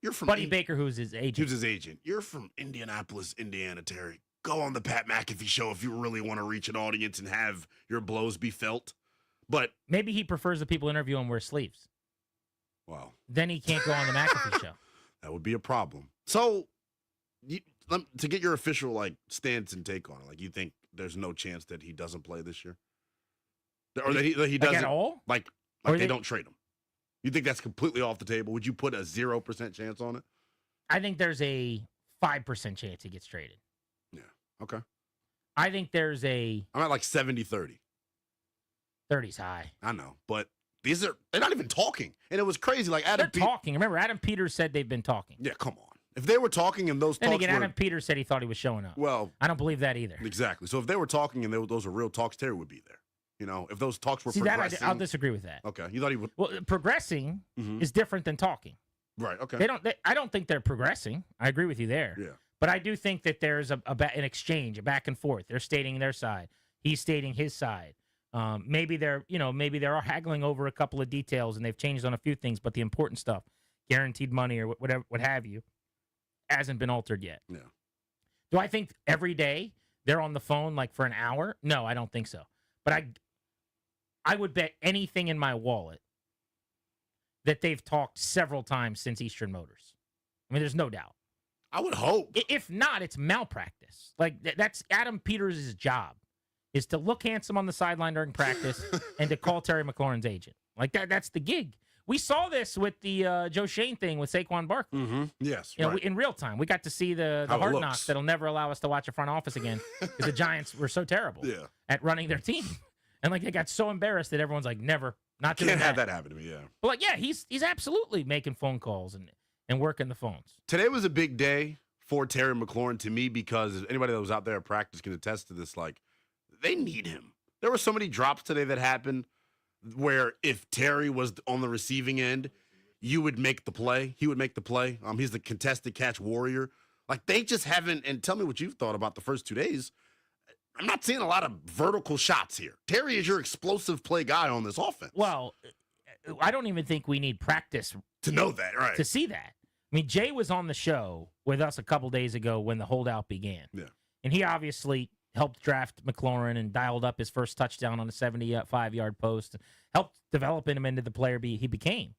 You're from Buddy Baker, who's his agent. Who's his agent. You're from Indianapolis, Indiana, Terry. Go on the Pat McAfee show if you really want to reach an audience and have your blows be felt. But maybe he prefers the people interview him wear sleeves. Wow. Then he can't go on the McAfee show. That would be a problem. So, to get your official stance and take on it, you think there's no chance that he doesn't play this year, or that he doesn't at all? Like they don't trade him. You think that's completely off the table? Would you put a 0% chance on it? I think there's a 5% chance he gets traded. Yeah. Okay. I think there's I'm at 70-30. 30's high. I know, but they're not even talking. And it was crazy. They're talking. Remember, Adam Peters said they've been talking. Yeah, come on. If they were talking and those then talks again, Adam Peters said he thought he was showing up. Well, I don't believe that either. Exactly. So if they were talking and those were real talks, Terry would be there. If those talks were progressing. I'll disagree with that. Okay. You thought he would. Well, progressing is different than talking. Right. Okay. I don't think they're progressing. I agree with you there. Yeah. But I do think that there's an exchange, a back and forth. They're stating their side. He's stating his side. Maybe they're haggling over a couple of details and they've changed on a few things, but the important stuff, guaranteed money or whatever, what have you, hasn't been altered yet. Yeah. Do I think every day they're on the phone for an hour? No, I don't think so. But I would bet anything in my wallet that they've talked several times since Eastern Motors. I mean, there's no doubt. I would hope. If not, it's malpractice. That's Adam Peters' job, is to look handsome on the sideline during practice and to call Terry McLaurin's agent. That's the gig. We saw this with the Joe Shane thing with Saquon Barkley. Mm-hmm. Yes, in real time. We got to see the hard knocks that'll never allow us to watch a front office again because the Giants were so terrible at running their team. And they got so embarrassed that everyone's never, not doing that. Can't have that happen to me, yeah. But he's absolutely making phone calls and working the phones. Today was a big day for Terry McLaurin to me because anybody that was out there at practice can attest to this. They need him. There were so many drops today that happened where if Terry was on the receiving end, you would make the play. He would make the play. He's the contested catch warrior. They just haven't, and tell me what you've thought about the first 2 days. I'm not seeing a lot of vertical shots here. Terry is your explosive play guy on this offense. Well, I don't even think we need practice to know that, right? To see that. I memean, Jay was on the show with us a couple days ago when the holdout began. Yeah. And he obviously helped draft McLaurin and dialed up his first touchdown on a 75-yard post, helped develop him into the player he became.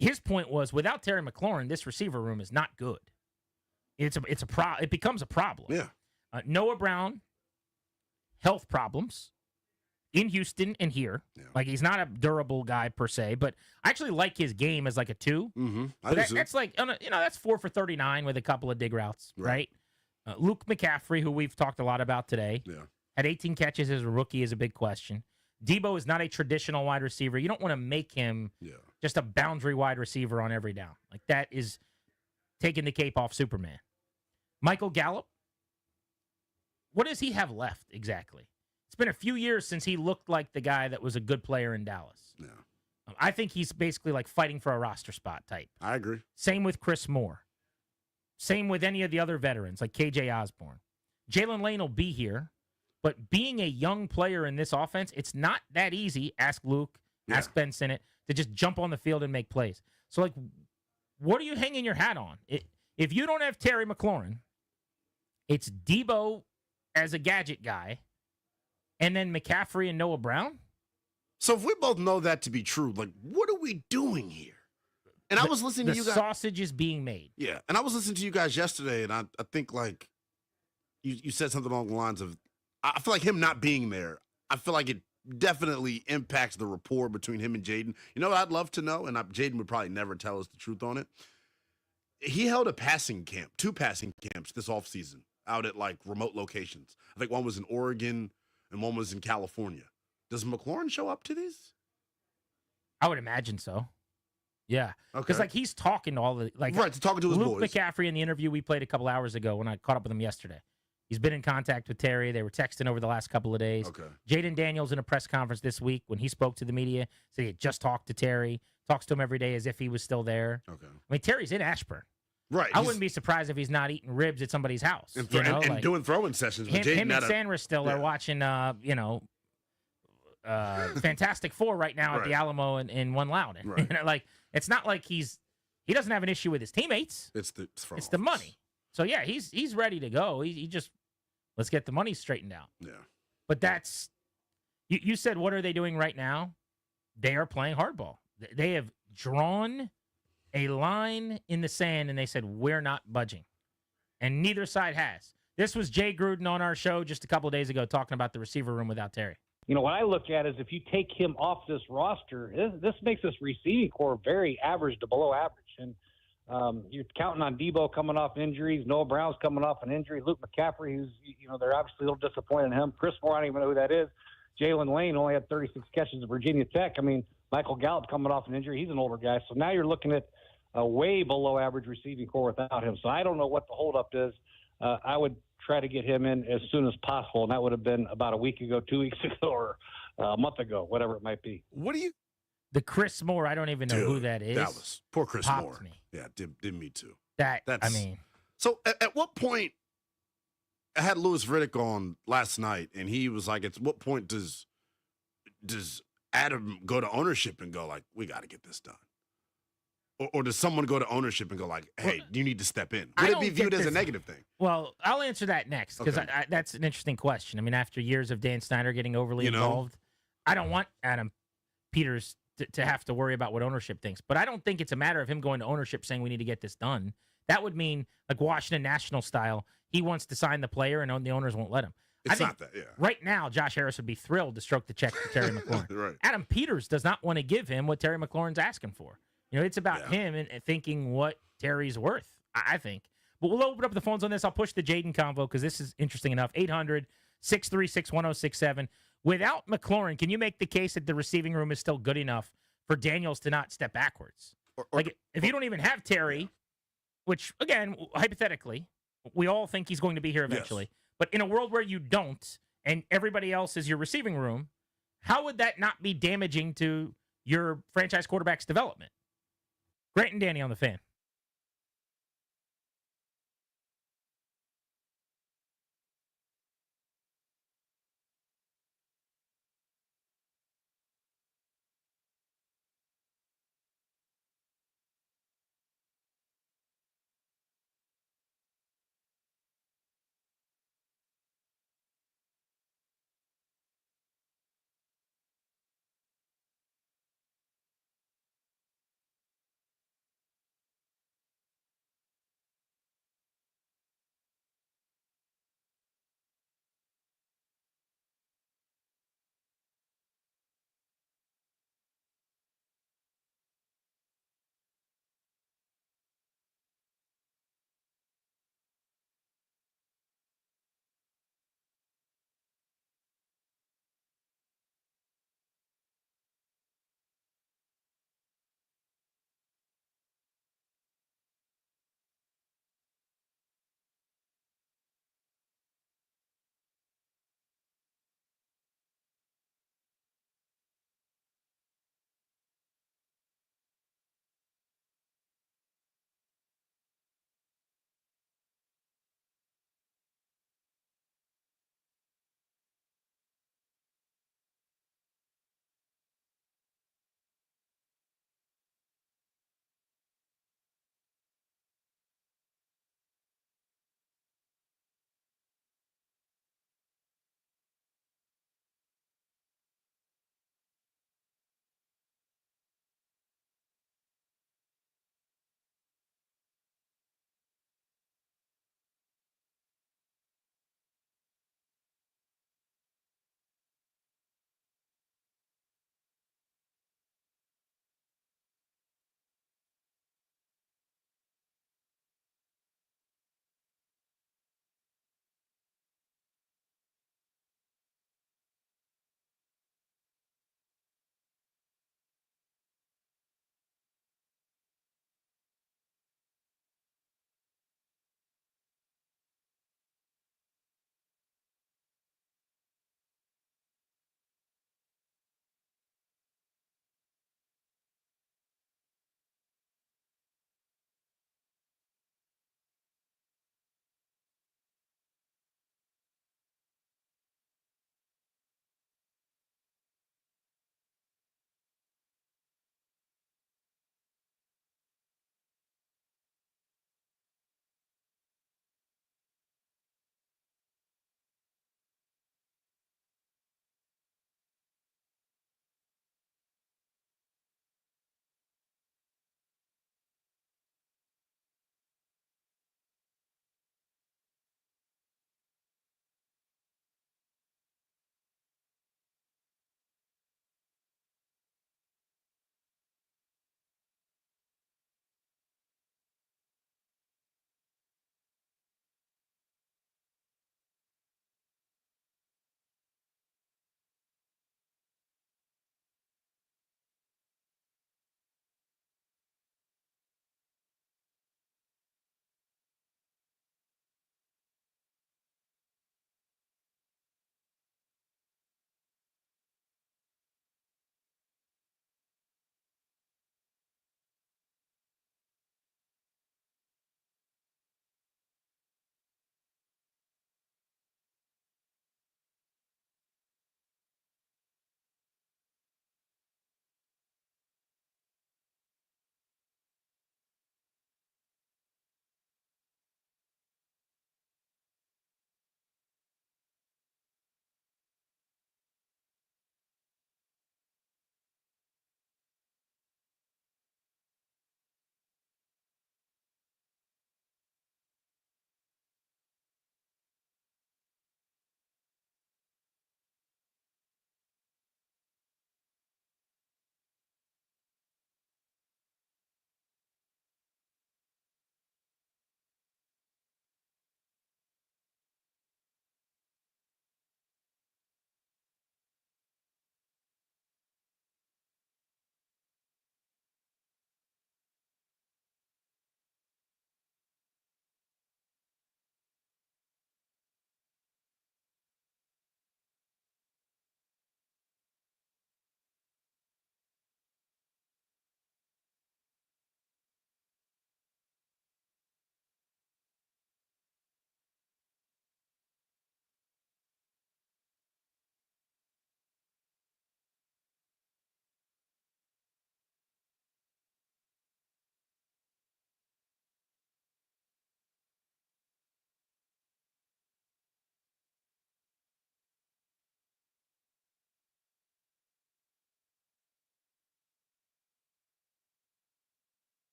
His point was, without Terry McLaurin, this receiver room is not good. It becomes a problem. Yeah. Noah Brown, health problems in Houston and here. Yeah. He's not a durable guy per se, but I actually like his game as a 2. Mm-hmm. That's that's 4 for 39 with a couple of dig routes, right? Luke McCaffrey, who we've talked a lot about today, had 18 catches as a rookie, is a big question. Debo is not a traditional wide receiver. You don't want to make him just a boundary wide receiver on every down. That is taking the cape off Superman. Michael Gallup, what does he have left exactly? been a few years since he looked like the guy that was a good player in Dallas. Yeah. I think he's basically like fighting for a roster spot type. I agree. Same with Chris Moore. Same with any of the other veterans like KJ Osborne. Jalen Lane will be here, but being a young player in this offense, it's not that easy. Ask Luke, ask Ben Sinnott, to just jump on the field and make plays. So, like, what are you hanging your hat on? If you don't have Terry McLaurin, it's Debo as a gadget guy, and then McCaffrey and Noah Brown? So if we both know that to be true, like, what are we doing here? And I was listening to you guys. The sausage is being made. Yeah, and I was listening to you guys yesterday, and I think, like, you said something along the lines of, I feel like him not being there, I feel like it definitely impacts the rapport between him and Jaden. You know what I'd love to know, and Jaden would probably never tell us the truth on it. He held a passing camp, 2 passing camps this offseason out at, like, remote locations. I think one was in Oregon and one was in California. Does McLaurin show up to these? I would imagine so. Yeah. Because, like, he's talking to all the, like, right, talking to his Luke boys. McCaffrey in the interview we played a couple hours ago when I caught up with him yesterday. He's been in contact with Terry. They were texting over the last couple of days. Okay. Jaden Daniels in a press conference this week when he spoke to the media said he had just talked to Terry, talks to him every day as if he was still there. Okay. I mean, Terry's in Ashburn. Right. I wouldn't be surprised if he's not eating ribs at somebody's house. And, you know, and like, doing throwing sessions with Jaden. him and Sanders still are watching, Fantastic Four right now at the Alamo in One Loudon. Right. You know, like, it's not like he doesn't have an issue with his teammates. It's the money. So yeah, he's ready to go. He just let's get the money straightened out. Yeah. But that's you said what are they doing right now? They are playing hardball. They have drawn a line in the sand and they said we're not budging. And neither side has. This was Jay Gruden on our show just a couple of days ago talking about the receiver room without Terry. You know, what I look at is if you take him off this roster, this makes this receiving core very average to below average. And you're counting on Debo coming off injuries. Noah Brown's coming off an injury. Luke McCaffrey, who's, they're obviously a little disappointed in him. Chris Moore, I don't even know who that is. Jalen Lane only had 36 catches at Virginia Tech. I mean, Michael Gallup coming off an injury. He's an older guy. So now you're looking at a way below average receiving core without him. So I don't know what the holdup is. I would try to get him in as soon as possible, and that would have been about a week ago, 2 weeks ago, or a month ago, whatever it might be. What do you? The Chris Moore, I don't even know who that is. Dallas. Poor Chris Popped Moore. Me. Yeah, did me too. So at what point? I had Louis Riddick on last night, and he was like, "At what point does Adam go to ownership and go like, we got to get this done?" Or does someone go to ownership and go like, hey, you need to step in? Would it be viewed as a negative thing? Well, I'll answer that next because that's an interesting question. I mean, after years of Dan Snyder getting overly involved, I don't want Adam Peters to have to worry about what ownership thinks. But I don't think it's a matter of him going to ownership saying we need to get this done. That would mean, like Washington National style, he wants to sign the player and the owners won't let him. It's not that, yeah. Right now, Josh Harris would be thrilled to stroke the check for Terry McLaurin. Right. Adam Peters does not want to give him what Terry McLaurin's asking for. It's about him and thinking what Terry's worth, I think. But we'll open up the phones on this. I'll push the Jaden convo because this is interesting enough. 800-636-1067. Without McLaurin, can you make the case that the receiving room is still good enough for Daniels to not step backwards? If you don't even have Terry, which, again, hypothetically, we all think he's going to be here eventually. Yes. But in a world where you don't and everybody else is your receiving room, how would that not be damaging to your franchise quarterback's development? Grant and Danny on the Fan.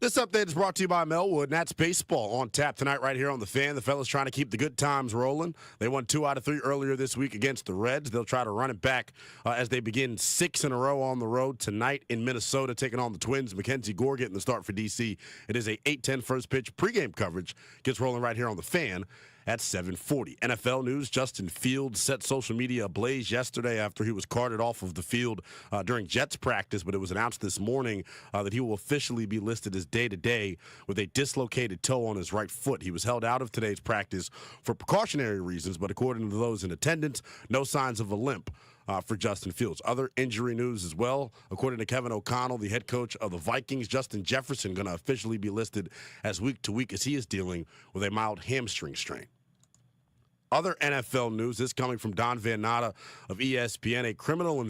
This update is brought to you by Melwood, and that's baseball on tap tonight right here on The Fan. The fellas trying to keep the good times rolling. They won 2 out of 3 earlier this week against the Reds. They'll try to run it back as they begin 6 in a row on the road tonight in Minnesota, taking on the Twins. Mackenzie Gore getting the start for D.C. It is a 8:10 first pitch pregame coverage. Gets rolling right here on The Fan at 7:40. NFL news, Justin Fields set social media ablaze yesterday after he was carted off of the field during Jets practice, but it was announced this morning that he will officially be listed as day-to-day with a dislocated toe on his right foot. He was held out of today's practice for precautionary reasons, but according to those in attendance, no signs of a limp for Justin Fields. Other injury news as well. According to Kevin O'Connell, the head coach of the Vikings, Justin Jefferson, going to officially be listed as week-to-week as he is dealing with a mild hamstring strain. Other NFL news, this coming from Don Van Natta of ESPN. A criminal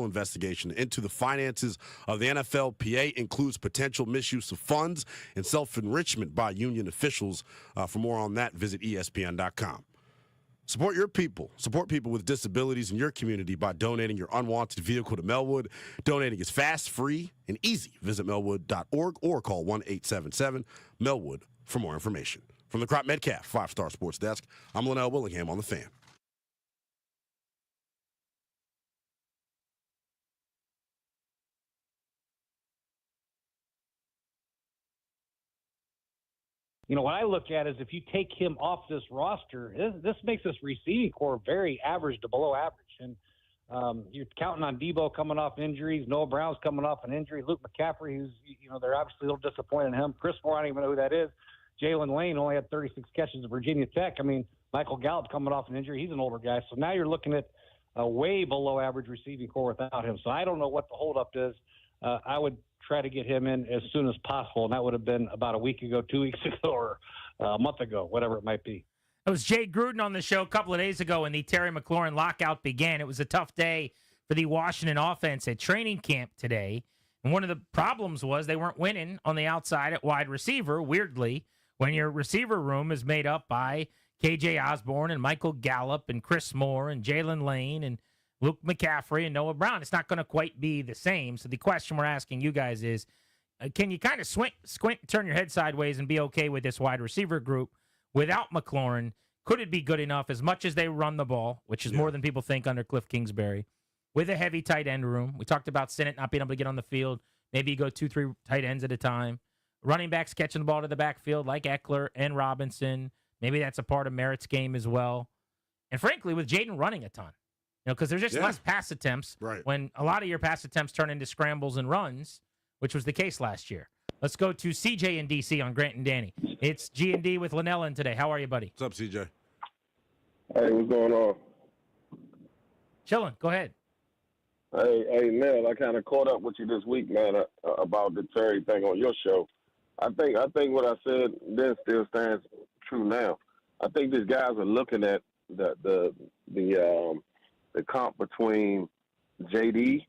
investigation into the finances of the NFLPA includes potential misuse of funds and self-enrichment by union officials. For more on that, visit ESPN.com. Support your people. Support people with disabilities in your community by donating your unwanted vehicle to Melwood. Donating is fast, free, and easy. Visit melwood.org or call 1-877-MELWOOD for more information. From the Crop Metcalf 5-Star Sports Desk, I'm Linnell Willingham on The Fan. You know, what I look at is if you take him off this roster, this makes this receiving core very average to below average. And you're counting on Debo coming off injuries. Noah Brown's coming off an injury. Luke McCaffrey, who's, they're obviously a little disappointed in him. Chris Moore, I don't even know who that is. Jalen Lane only had 36 catches at Virginia Tech. I mean, Michael Gallup coming off an injury. He's an older guy. So now you're looking at a way below average receiving core without him. So I don't know what the holdup is. I would try to get him in as soon as possible, and that would have been about a week ago, 2 weeks ago, or a month ago, whatever it might be. It was Jay Gruden on the show a couple of days ago when the Terry McLaurin lockout began. It was a tough day for the Washington offense at training camp today. And one of the problems was they weren't winning on the outside at wide receiver, weirdly, when your receiver room is made up by K.J. Osborne and Michael Gallup and Chris Moore and Jalen Lane and Luke McCaffrey and Noah Brown. It's not going to quite be the same. So the question we're asking you guys is, can you kind of squint, turn your head sideways and be okay with this wide receiver group without McLaurin? Could it be good enough as much as they run the ball, which is more than people think under Cliff Kingsbury, with a heavy tight end room? We talked about Sinnott not being able to get on the field. Maybe you go 2-3 tight ends at a time. Running backs catching the ball to the backfield like Eckler and Robinson. Maybe that's a part of Merritt's game as well. And frankly, with Jaden running a ton, because there's just less pass attempts when a lot of your pass attempts turn into scrambles and runs, which was the case last year. Let's go to CJ in D.C. on Grant and Danny. It's G&D with Linnell in today. How are you, buddy? What's up, CJ? Hey, what's going on? Chilling. Go ahead. Hey, Nell, I kind of caught up with you this week, man, about the Terry thing on your show. I think what I said then still stands true now. I think these guys are looking at the comp between JD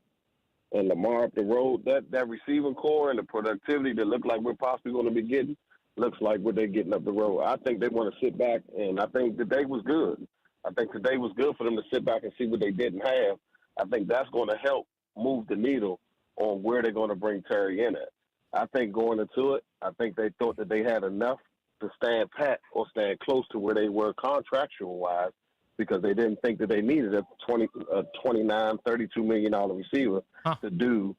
and Lamar up the road. That receiving core and the productivity that look like we're possibly going to be getting looks like what they're getting up the road. I think they want to sit back, and I think today was good. I think today was good for them to sit back and see what they didn't have. I think that's going to help move the needle on where they're going to bring Terry in at. I think going into it, I think they thought that they had enough to stand pat or stand close to where they were contractual-wise because they didn't think that they needed a $29, $32 million receiver to do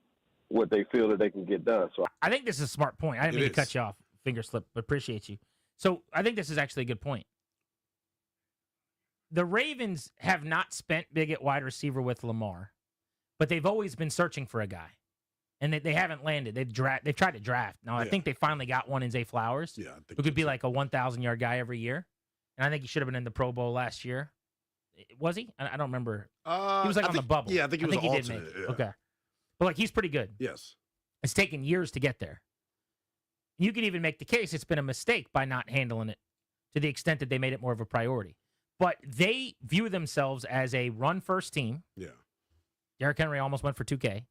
what they feel that they can get done. So I think this is a smart point. I didn't mean to cut you off, finger slip, but appreciate you. So I think this is actually a good point. The Ravens have not spent big at wide receiver with Lamar, but they've always been searching for a guy. And they haven't landed. They've tried to draft. Now, I think they finally got one in Zay Flowers, who could be like a 1,000-yard guy every year. And I think he should have been in the Pro Bowl last year. Was he? I don't remember. He was on the bubble. Yeah, I think he was did make it. Okay. But, he's pretty good. Yes. It's taken years to get there. You could even make the case it's been a mistake by not handling it to the extent that they made it more of a priority. But they view themselves as a run-first team. Yeah. Derrick Henry almost went for 2K.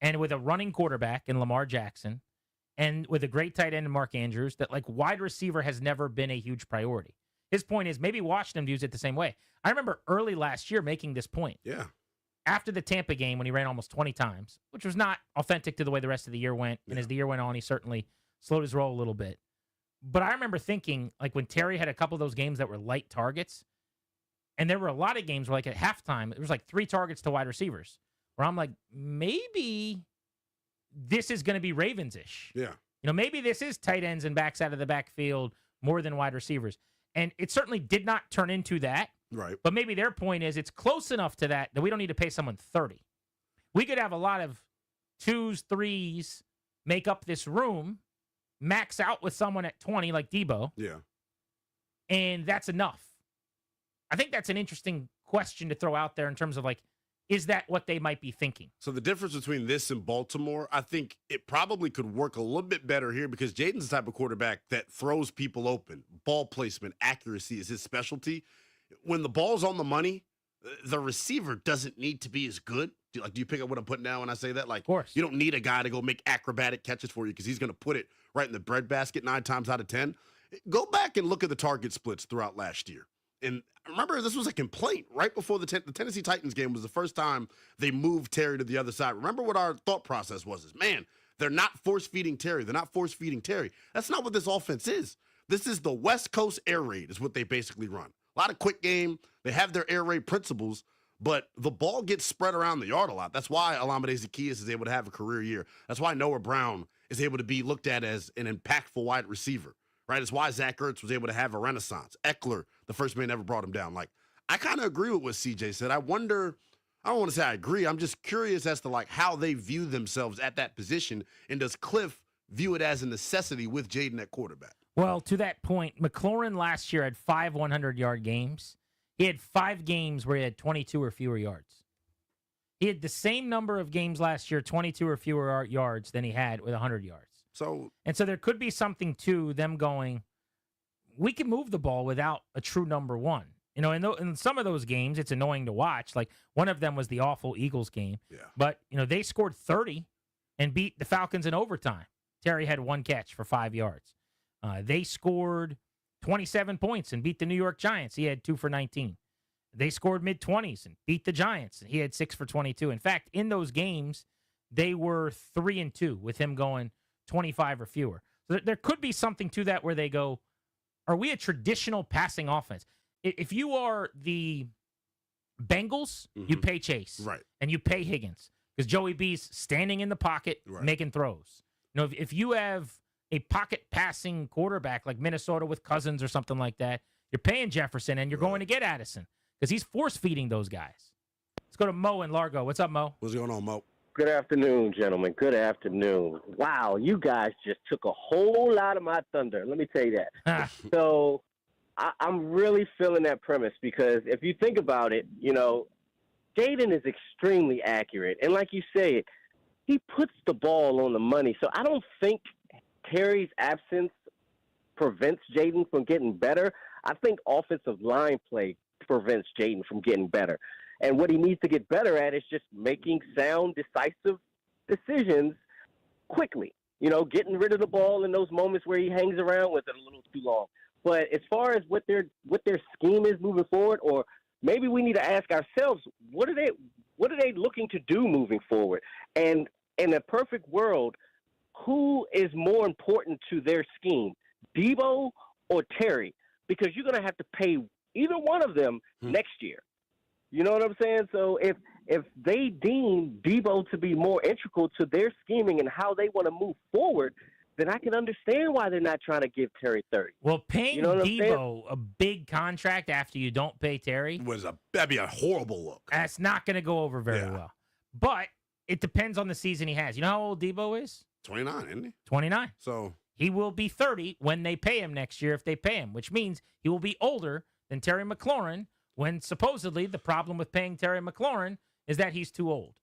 And with a running quarterback in Lamar Jackson, and with a great tight end in Mark Andrews, that wide receiver has never been a huge priority. His point is maybe Washington views it the same way. I remember early last year making this point. Yeah. after the Tampa game when he ran almost 20 times, which was not authentic to the way the rest of the year went. And as the year went on, he certainly slowed his roll a little bit. But I remember thinking, like when Terry had a couple of those games that were light targets, and there were a lot of games where like at halftime, it was like 3 targets to wide receivers, where I'm like, maybe this is going to be Ravens-ish. Yeah. You know, maybe this is tight ends and backs out of the backfield more than wide receivers. And it certainly did not turn into that. Right. But maybe their point is it's close enough to that we don't need to pay someone 30. We could have a lot of 2s, 3s make up this room, max out with someone at 20 like Debo. Yeah. And that's enough. I think that's an interesting question to throw out there in terms of like, is that what they might be thinking? So the difference between this and Baltimore, I think it probably could work a little bit better here because Jaden's the type of quarterback that throws people open. Ball placement, accuracy is his specialty. When the ball's on the money, the receiver doesn't need to be as good. Do you pick up what I'm putting down when I say that? Like, of course. You don't need a guy to go make acrobatic catches for you because he's going to put it right in the breadbasket 9 times out of 10. Go back and look at the target splits throughout last year. And remember, this was a complaint right before the Tennessee Titans game was the first time they moved Terry to the other side. Remember what our thought process was? Man, they're not force-feeding Terry. They're not force-feeding Terry. That's not what this offense is. This is the West Coast air raid is what they basically run. A lot of quick game. They have their air raid principles, but the ball gets spread around the yard a lot. That's why Olamide Zaccheaus is able to have a career year. That's why Noah Brown is able to be looked at as an impactful wide receiver. Right, it's why Zach Ertz was able to have a renaissance. Eckler, the first man ever brought him down. Like, I kind of agree with what CJ said. I wonder, I don't want to say I agree. I'm just curious as to like how they view themselves at that position, and does Cliff view it as a necessity with Jaden at quarterback? Well, to that point, McLaurin last year had 5 100-yard games. He had 5 games where he had 22 or fewer yards. He had the same number of games last year, 22 or fewer yards, than he had with 100 yards. So there could be something to them going, we can move the ball without a true number one. You know, in some of those games, it's annoying to watch. Like one of them was the awful Eagles game. Yeah. But, you know, they scored 30 and beat the Falcons in overtime. Terry had 1 catch for 5 yards. They scored 27 points and beat the New York Giants. He had 2 for 19. They scored mid-20s and beat the Giants. And he had 6 for 22. In fact, in those games, they were 3-2 with him going 25 or fewer. So there could be something to that where they go, are we a traditional passing offense? If you are the Bengals, you pay Chase. Right. And you pay Higgins because Joey B's standing in the pocket making throws. You know, if you have a pocket passing quarterback like Minnesota with Cousins or something like that, you're paying Jefferson and you're going to get Addison because he's force-feeding those guys. Let's go to Mo in Largo. What's up, Mo? What's going on, Mo? Good afternoon, gentlemen. Good afternoon. Wow, you guys just took a whole lot of my thunder. Let me tell you that. So I'm really feeling that premise because if you think about it, you know, Jaden is extremely accurate. And like you said, he puts the ball on the money. So I don't think Terry's absence prevents Jaden from getting better. I think offensive line play prevents Jaden from getting better. And what he needs to get better at is just making sound, decisive decisions quickly. You know, getting rid of the ball in those moments where he hangs around with it a little too long. But as far as what their scheme is moving forward, or maybe we need to ask ourselves, what are they looking to do moving forward? And in a perfect world, who is more important to their scheme, Debo or Terry? Because you're going to have to pay either one of them next year. You know what I'm saying? So if they deem Debo to be more integral to their scheming and how they want to move forward, then I can understand why they're not trying to give Terry 30. Well, paying Debo a big contract after you don't pay Terry that'd be a horrible look. That's not going to go over very well. But it depends on the season he has. You know how old Debo is? 29, isn't he? 29. So he will be 30 when they pay him next year if they pay him, which means he will be older than Terry McLaurin, when supposedly the problem with paying Terry McLaurin is that he's too old.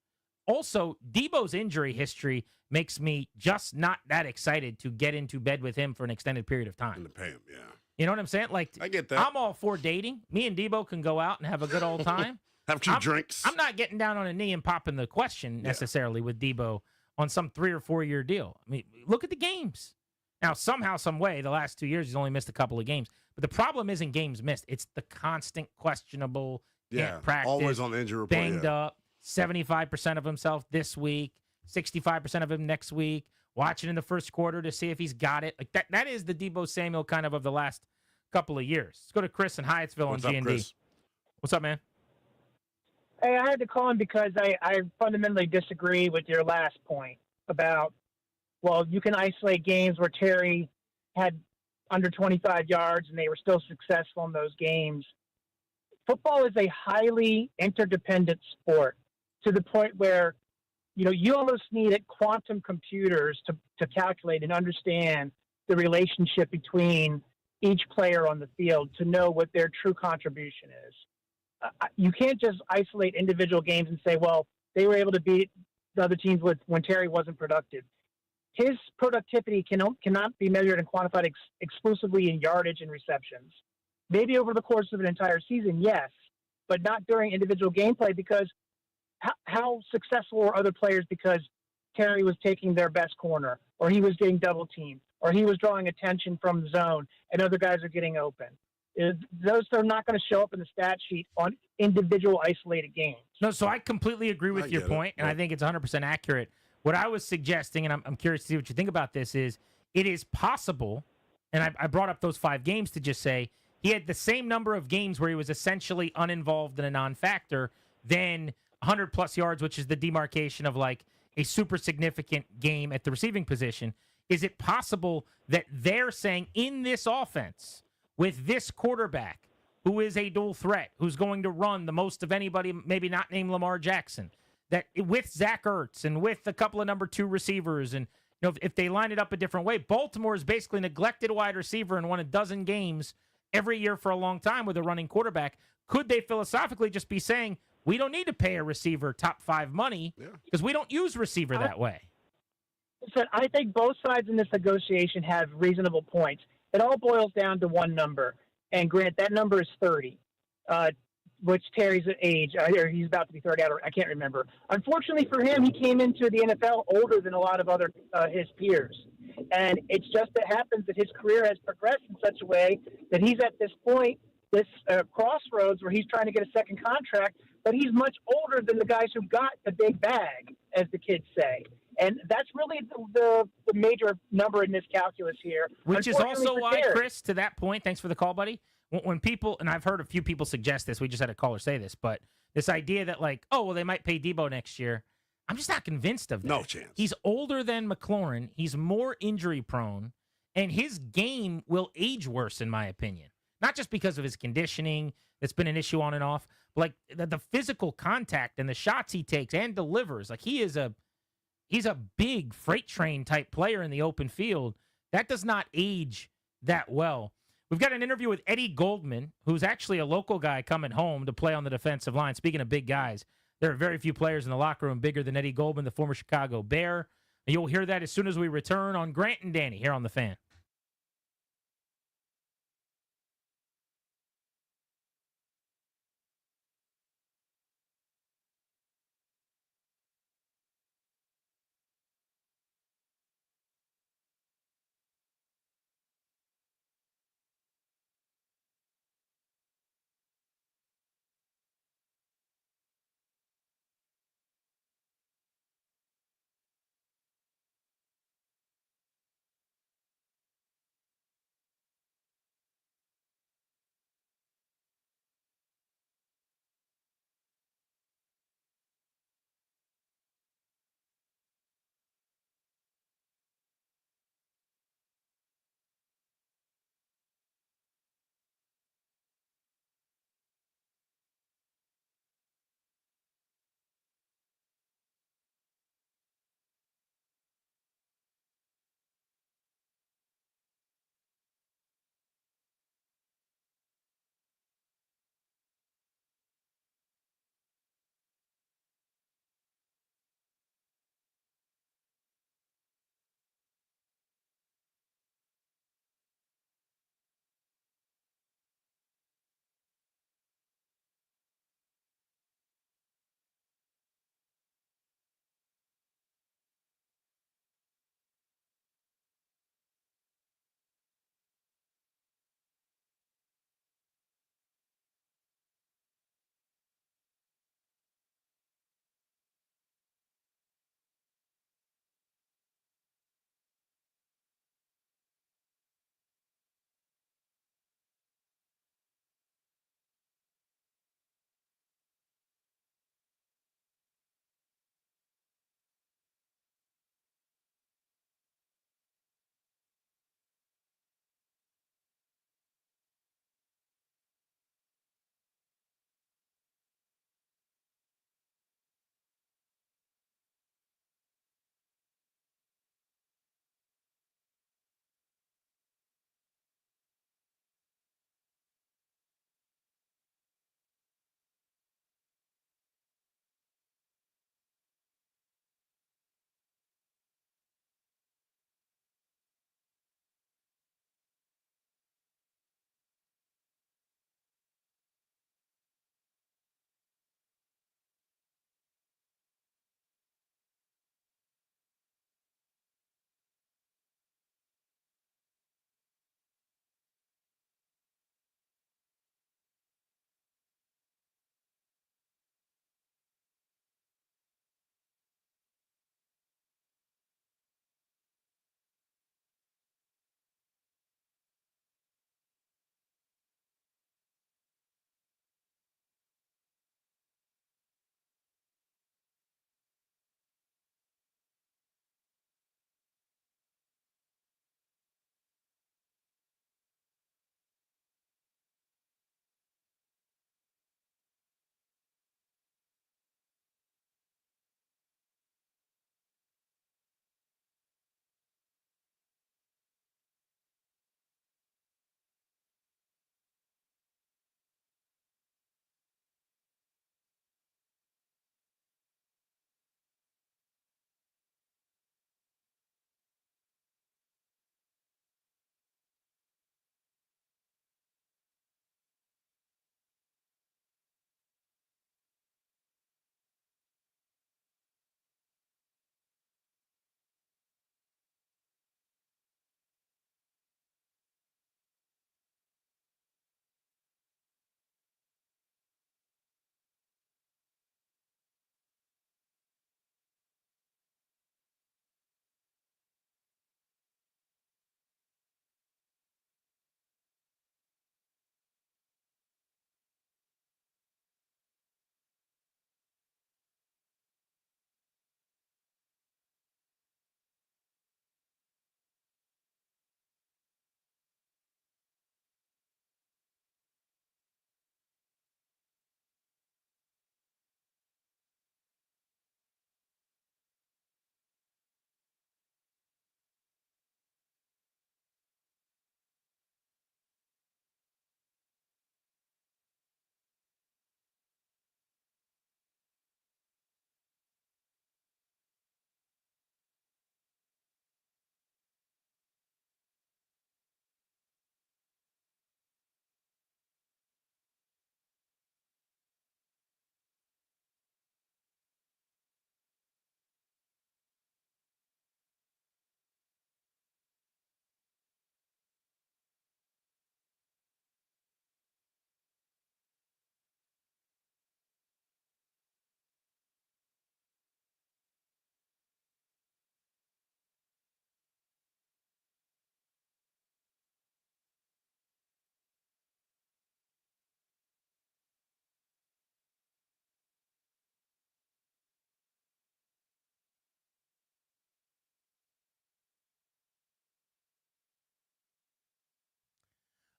Also, Debo's injury history makes me just not that excited to get into bed with him for an extended period of time. And to pay him, yeah. You know what I'm saying? Like, I get that. I'm all for dating. Me and Debo can go out and have a good old time. Have 2 drinks. I'm not getting down on a knee and popping the question necessarily with Debo on some 3 or 4 year deal. I mean, look at the games. Now, somehow, some way, the last 2 years, he's only missed a couple of games. But the problem isn't games missed. It's the constant questionable, can't practice, always on the injury report, banged up. 75% of himself this week, 65% of him next week, watching in the first quarter to see if he's got it. Like that is the Deebo Samuel kind of the last couple of years. Let's go to Chris in Hyattsville on G&D. Chris? What's up, man? Hey, I had to call him because I fundamentally disagree with your last point about, well, you can isolate games where Terry had under 25 yards and they were still successful in those games. Football is a highly interdependent sport to the point where, you almost need quantum computers to calculate and understand the relationship between each player on the field to know what their true contribution is. You can't just isolate individual games and say, well, they were able to beat the other teams when Terry wasn't productive. His productivity cannot be measured and quantified exclusively in yardage and receptions. Maybe over the course of an entire season, yes, but not during individual gameplay, because how successful were other players because Terry was taking their best corner, or he was getting double teamed, or he was drawing attention from the zone and other guys are getting open. Those are not going to show up in the stat sheet on individual isolated games. No, so I completely agree with your point, and I think it's 100% accurate. What I was suggesting, and I'm curious to see what you think about this, is it is possible, and I brought up those 5 games to just say he had the same number of games where he was essentially uninvolved in a non-factor than 100-plus yards, which is the demarcation of like a super significant game at the receiving position. Is it possible that they're saying in this offense, with this quarterback, who is a dual threat, who's going to run the most of anybody, maybe not named Lamar Jackson, that with Zach Ertz and with a couple of number 2 receivers, and if they line it up a different way, Baltimore has basically neglected a wide receiver and won a dozen games every year for a long time with a running quarterback. Could they philosophically just be saying, we don't need to pay a receiver top 5 money because we don't use receiver that way? Listen, I think both sides in this negotiation have reasonable points. It all boils down to one number. And Grant, that number is 30, which Terry's age, or he's about to be 30, I can't remember. Unfortunately for him, he came into the NFL older than a lot of other his peers. And it's just that happens that his career has progressed in such a way that he's at this point, this crossroads where he's trying to get a second contract, but he's much older than the guys who got the big bag, as the kids say. And that's really the major number in this calculus here. Which is also why, Chris, to that point, thanks for the call, buddy. When people, and I've heard a few people suggest this, we just had a caller say this, but this idea that like, oh, well, they might pay Deebo next year. I'm just not convinced of that. No chance. He's older than McLaurin. He's more injury prone, and his game will age worse, in my opinion. Not just because of his conditioning that's been an issue on and off, but like the physical contact and the shots he takes and delivers. Like he's a big freight train type player in the open field. That does not age that well. We've got an interview with Eddie Goldman, who's actually a local guy coming home to play on the defensive line. Speaking of big guys, there are very few players in the locker room bigger than Eddie Goldman, the former Chicago Bear. And you'll hear that as soon as we return on Grant and Danny here on The Fan.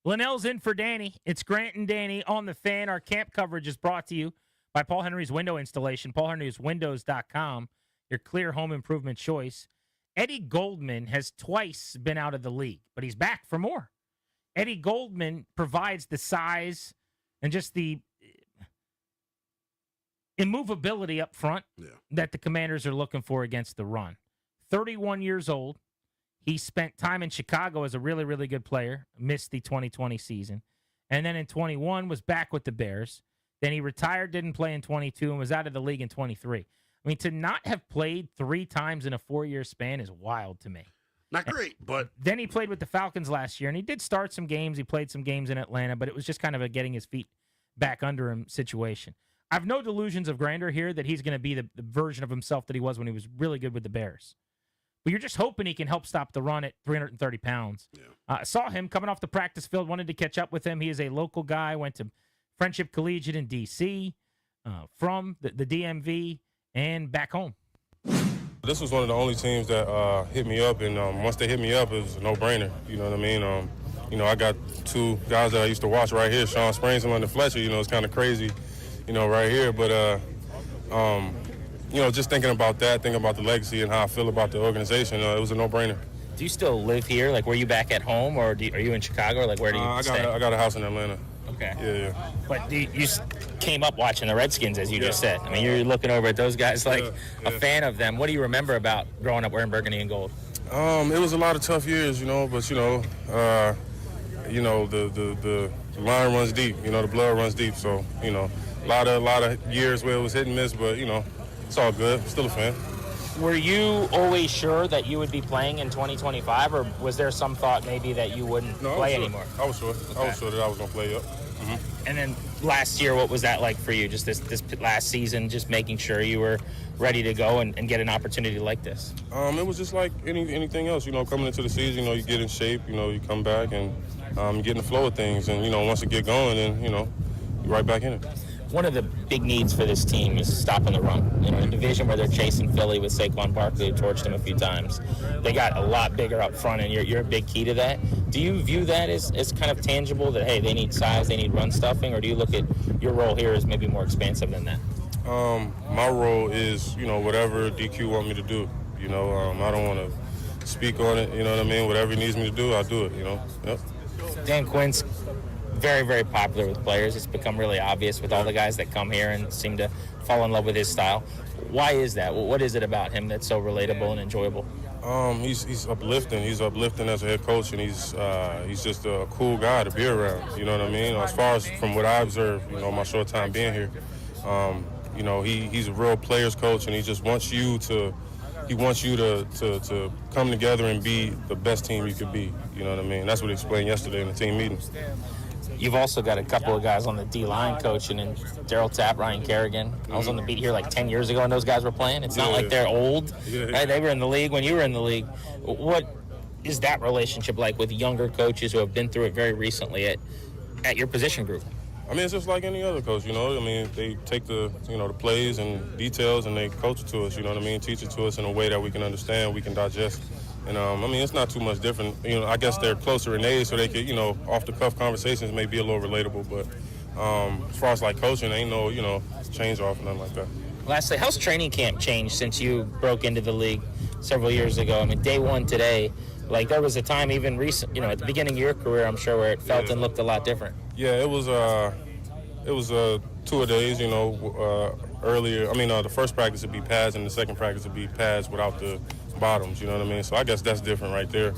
Linnell's in for Danny. It's Grant and Danny on the Fan. Our camp coverage is brought to you by Paul Henry's window installation, paulhenryswindows.com, your clear home improvement choice. Eddie Goldman has twice been out of the league, but he's back for more. Eddie Goldman provides the size and just the immovability up front that the Commanders are looking for against the run. 31 years old. He spent time in Chicago as a really, really good player, missed the 2020 season. And then in 21 was back with the Bears. Then he retired, didn't play in 22, and was out of the league in 23. I mean, to not have played 3 times in a 4-year span is wild to me. Not great, but... Then he played with the Falcons last year, and he did start some games. He played some games in Atlanta, but it was just kind of a getting his feet back under him situation. I have no delusions of grandeur here that he's going to be the version of himself that he was when he was really good with the Bears. But you're just hoping he can help stop the run at 330 pounds. Yeah. Saw him coming off the practice field, wanted to catch up with him. He is a local guy, went to Friendship Collegiate in D.C., from the DMV, and back home. This was one of the only teams that hit me up, and once they hit me up, it was a no-brainer. You know what I mean? I got 2 guys that I used to watch right here, Sean Springs and London Fletcher. It's kind of crazy, right here. But, just thinking about that, thinking about the legacy and how I feel about the organization, it was a no-brainer. Do you still live here? Like, were you back at home, or are you in Chicago? Or, like, where do you stay? I got a house in Atlanta. Okay. Yeah. But you came up watching the Redskins, as you just said. I mean, you're looking over at those guys like a fan of them. What do you remember about growing up wearing burgundy and gold? It was a lot of tough years, but the line runs deep. The blood runs deep. So a lot of years where it was hit and miss, but it's all good. Still a fan. Were you always sure that you would be playing in 2025, or was there some thought maybe that you wouldn't play anymore? I was sure. Okay. I was sure that I was going to play up. Mm-hmm. And then last year, what was that like for you? Just this last season, just making sure you were ready to go and get an opportunity like this? It was just like anything else. Coming into the season, you get in shape. You come back and you get in the flow of things. And once it get going, then you're right back in it. One of the big needs for this team is stopping the run. In a division where they're chasing Philly with Saquon Barkley, who torched him a few times, they got a lot bigger up front, and you're a big key to that. Do you view that as kind of tangible, that, hey, they need size, they need run stuffing, or do you look at your role here as maybe more expansive than that? My role is, whatever DQ want me to do. I don't want to speak on it, you know what I mean? Whatever he needs me to do, I'll do it, Yep. Dan Quinn's very, very popular with players. It's become really obvious with all the guys that come here and seem to fall in love with his style. Why is that? What is it about him that's so relatable and enjoyable? He's uplifting. He's uplifting as a head coach, and he's just a cool guy to be around. You know what I mean? As far as from what I observed, my short time being here, he's a real players coach, and he just wants you to. He wants you to come together and be the best team you could be. You know what I mean? That's what he explained yesterday in the team meeting. You've also got a couple of guys on the D-line coaching, and Daryl Tapp, Ryan Kerrigan. I was on the beat here like 10 years ago, and those guys were playing. It's not like they're old. Right? They were in the league when you were in the league. What is that relationship like with younger coaches who have been through it very recently at your position group? I mean, it's just like any other coach, they take the plays and details and they coach it to us, teach it to us in a way that we can understand, we can digest. And, it's not too much different. I guess they're closer in age, so they could, off-the-cuff conversations may be a little relatable. But as far as, like, coaching, ain't no, change off or nothing like that. Lastly, how's training camp changed since you broke into the league several years ago? I mean, day one today, like, there was a time even recent, at the beginning of your career, I'm sure, where it felt and looked a lot different. Yeah, it was 2 days, earlier. The first practice would be pads, and the second practice would be pads without the bottoms, you know what I mean? So I guess that's different right there.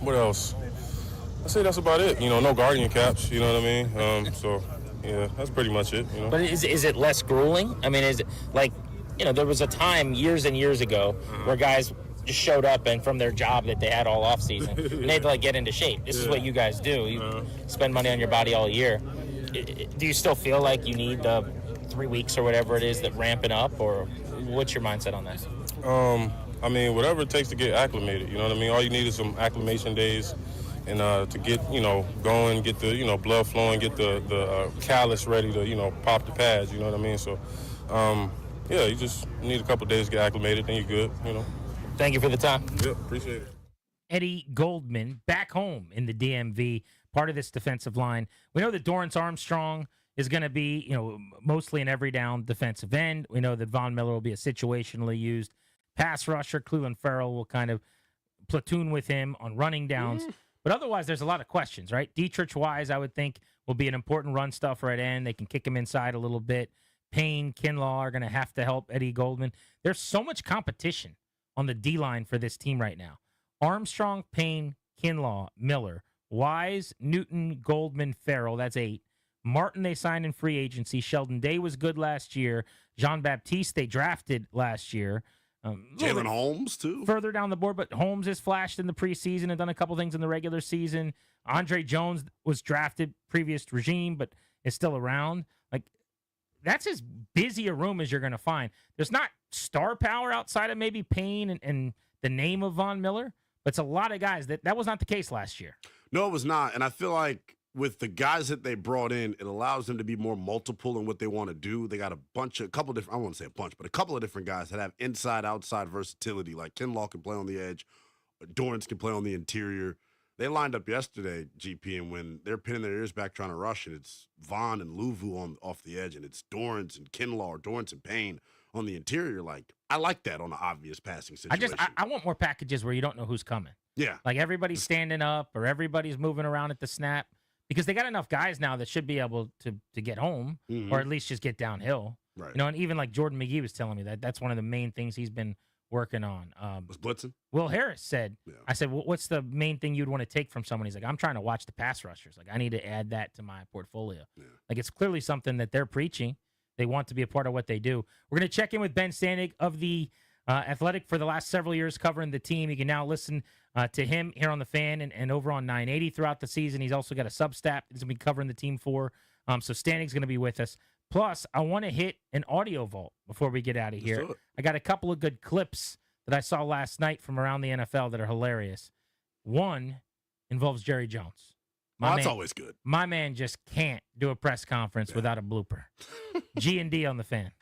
What else? I say that's about it. No guardian caps, you know what I mean? So, yeah, that's pretty much it, But is it less grueling? I mean, is it like, there was a time years and years ago where guys just showed up and from their job that they had all off season, and they had to, get into shape. This is what you guys do. You spend money on your body all year. Do you still feel like you need the 3 weeks or whatever it is that ramping up, or what's your mindset on that? Whatever it takes to get acclimated, you know what I mean? All you need is some acclimation days and to get, going, get the, blood flowing, get the callus ready to, pop the pads, you know what I mean? So, you just need a couple days to get acclimated, then you're good, Thank you for the time. Yep, appreciate it. Eddie Goldman back home in the DMV, part of this defensive line. We know that Dorrance Armstrong is going to be, mostly an every down defensive end. We know that Von Miller will be a situationally used pass rusher. Cleveland Farrell will kind of platoon with him on running downs. But otherwise, there's a lot of questions, right? Dietrich Wise, I would think, will be an important run stuffer at end. They can kick him inside a little bit. Payne, Kinlaw are going to have to help Eddie Goldman. There's so much competition on the D-line for this team right now. Armstrong, Payne, Kinlaw, Miller, Wise, Newton, Goldman, Farrell. That's 8. Martin, they signed in free agency. Sheldon Day was good last year. Jean-Baptiste, they drafted last year. Jalen Holmes, too. Further down the board, but Holmes has flashed in the preseason and done a couple things in the regular season. Andre Jones was drafted previous regime, but is still around. Like, that's as busy a room as you're going to find. There's not star power outside of maybe Payne and the name of Von Miller, but it's a lot of guys. That was not the case last year. No, it was not. And I feel like with the guys that they brought in, it allows them to be more multiple in what they want to do. They got a couple different, I won't say a bunch, but a couple of different guys that have inside, outside versatility. Like Kinlaw can play on the edge. Dorrance can play on the interior. They lined up yesterday, GP, and when they're pinning their ears back trying to rush, and it's Vaughn and Louvu off the edge, and it's Dorrance and Kinlaw or Dorrance and Payne on the interior. Like, I like that on an obvious passing situation. I want more packages where you don't know who's coming. Yeah. Like everybody's standing up or everybody's moving around at the snap because they got enough guys now that should be able to get home or at least just get downhill. Right. And even like Jordan McGee was telling me that's one of the main things he's been working on. Was blitzing? Will Harris said, I said, well, what's the main thing you'd want to take from someone? He's like, I'm trying to watch the pass rushers. Like, I need to add that to my portfolio. Yeah. Like, it's clearly something that they're preaching. They want to be a part of what they do. We're going to check in with Ben Stanig of the Athletic for the last several years covering the team. You can now listen to him here on the Fan and over on 980 throughout the season. He's also got a Substack he's going to be covering the team for. So Stanig's going to be with us. Plus, I want to hit an audio vault before we get out of here. I got a couple of good clips that I saw last night from around the NFL that are hilarious. One involves Jerry Jones. That's always good. My man just can't do a press conference without a blooper. G&D on the Fan.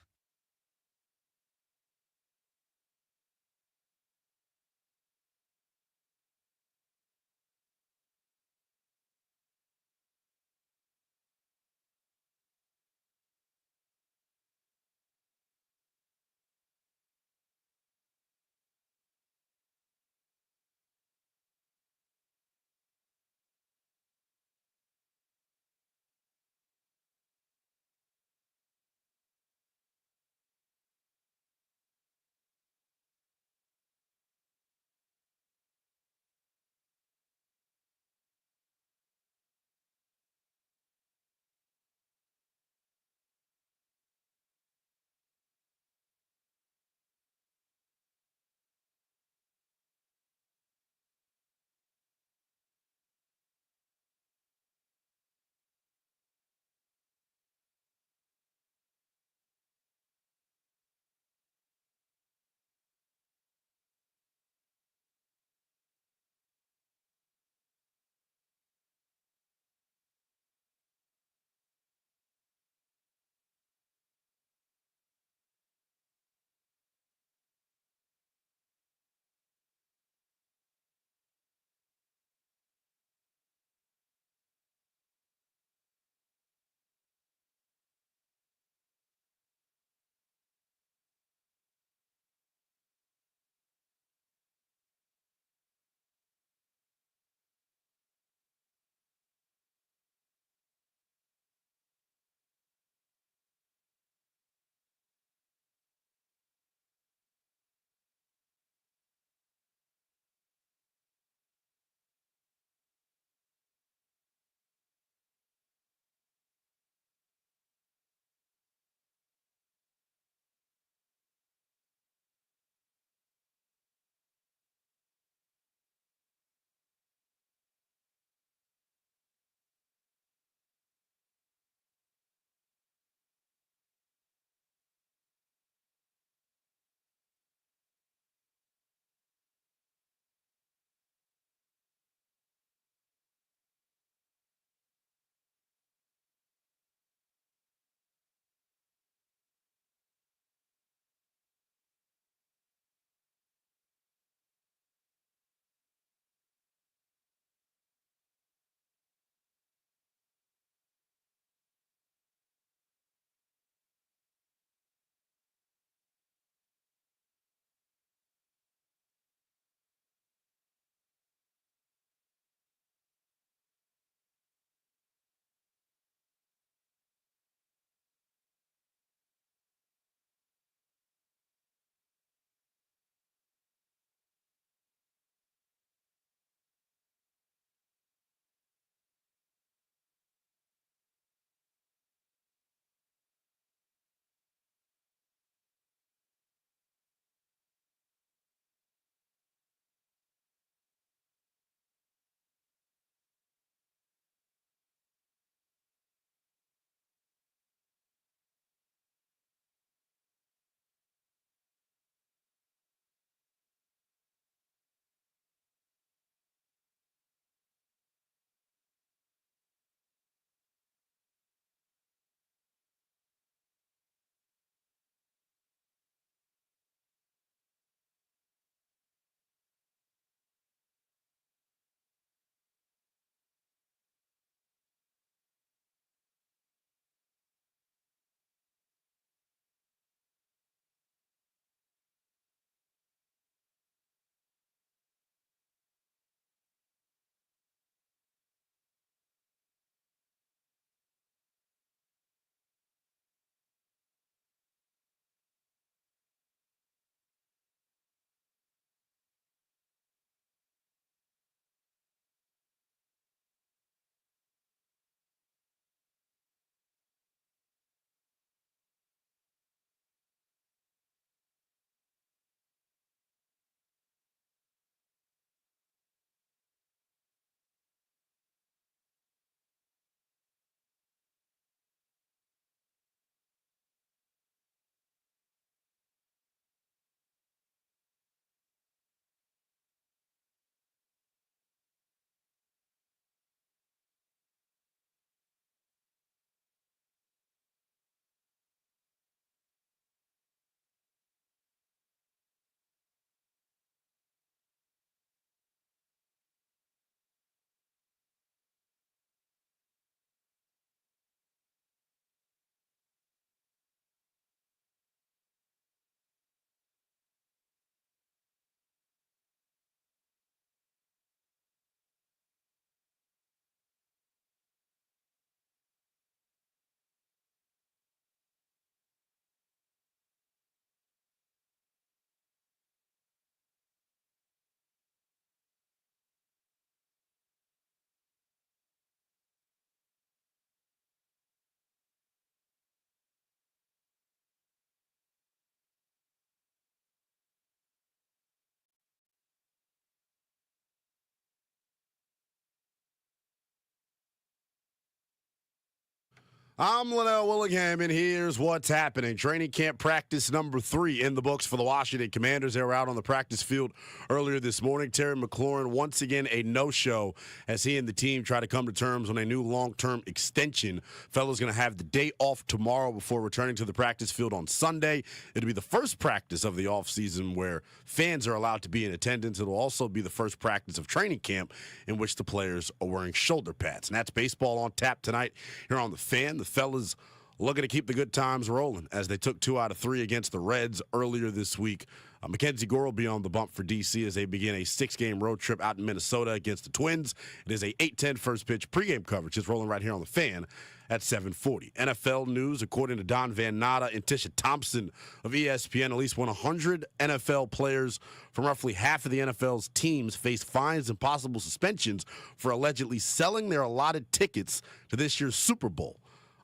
I'm Linnell Willingham, and here's what's happening. Training camp practice number 3 in the books for the Washington Commanders. They were out on the practice field earlier this morning. Terry McLaurin, once again, a no-show as he and the team try to come to terms on a new long-term extension. Fellow's going to have the day off tomorrow before returning to the practice field on Sunday. It'll be the first practice of the offseason where fans are allowed to be in attendance. It'll also be the first practice of training camp in which the players are wearing shoulder pads. And that's baseball on tap tonight here on The Fan. The fellas looking to keep the good times rolling as they took 2 out of 3 against the Reds earlier this week. Mackenzie Gore will be on the bump for D.C. as they begin a 6-game road trip out in Minnesota against the Twins. It is a 8:10 first pitch pregame coverage. It's rolling right here on The Fan at 7:40. NFL news, according to Don Van Natta and Tisha Thompson of ESPN, at least 100 NFL players from roughly half of the NFL's teams face fines and possible suspensions for allegedly selling their allotted tickets to this year's Super Bowl.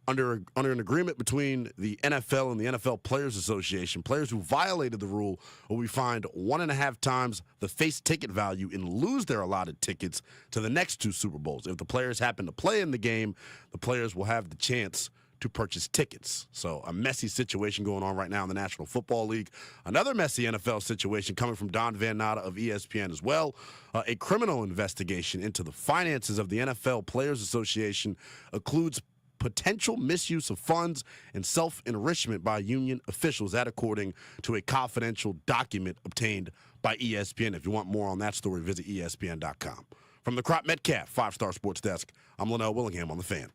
Under an agreement between the NFL and the NFL Players Association, players who violated the rule will be fined 1.5 times the face ticket value and lose their allotted tickets to the next 2 Super Bowls. If the players happen to play in the game, the players will have the chance to purchase tickets. So a messy situation going on right now in the National Football League. Another messy NFL situation coming from Don Van Natta of ESPN as well. A criminal investigation into the finances of the NFL Players Association includes potential misuse of funds and self-enrichment by union officials. That according to a confidential document obtained by ESPN. If you want more on that story, visit ESPN.com. From the Crop Metcalf 5-Star Sports Desk, I'm Linnell Willingham on The Fan.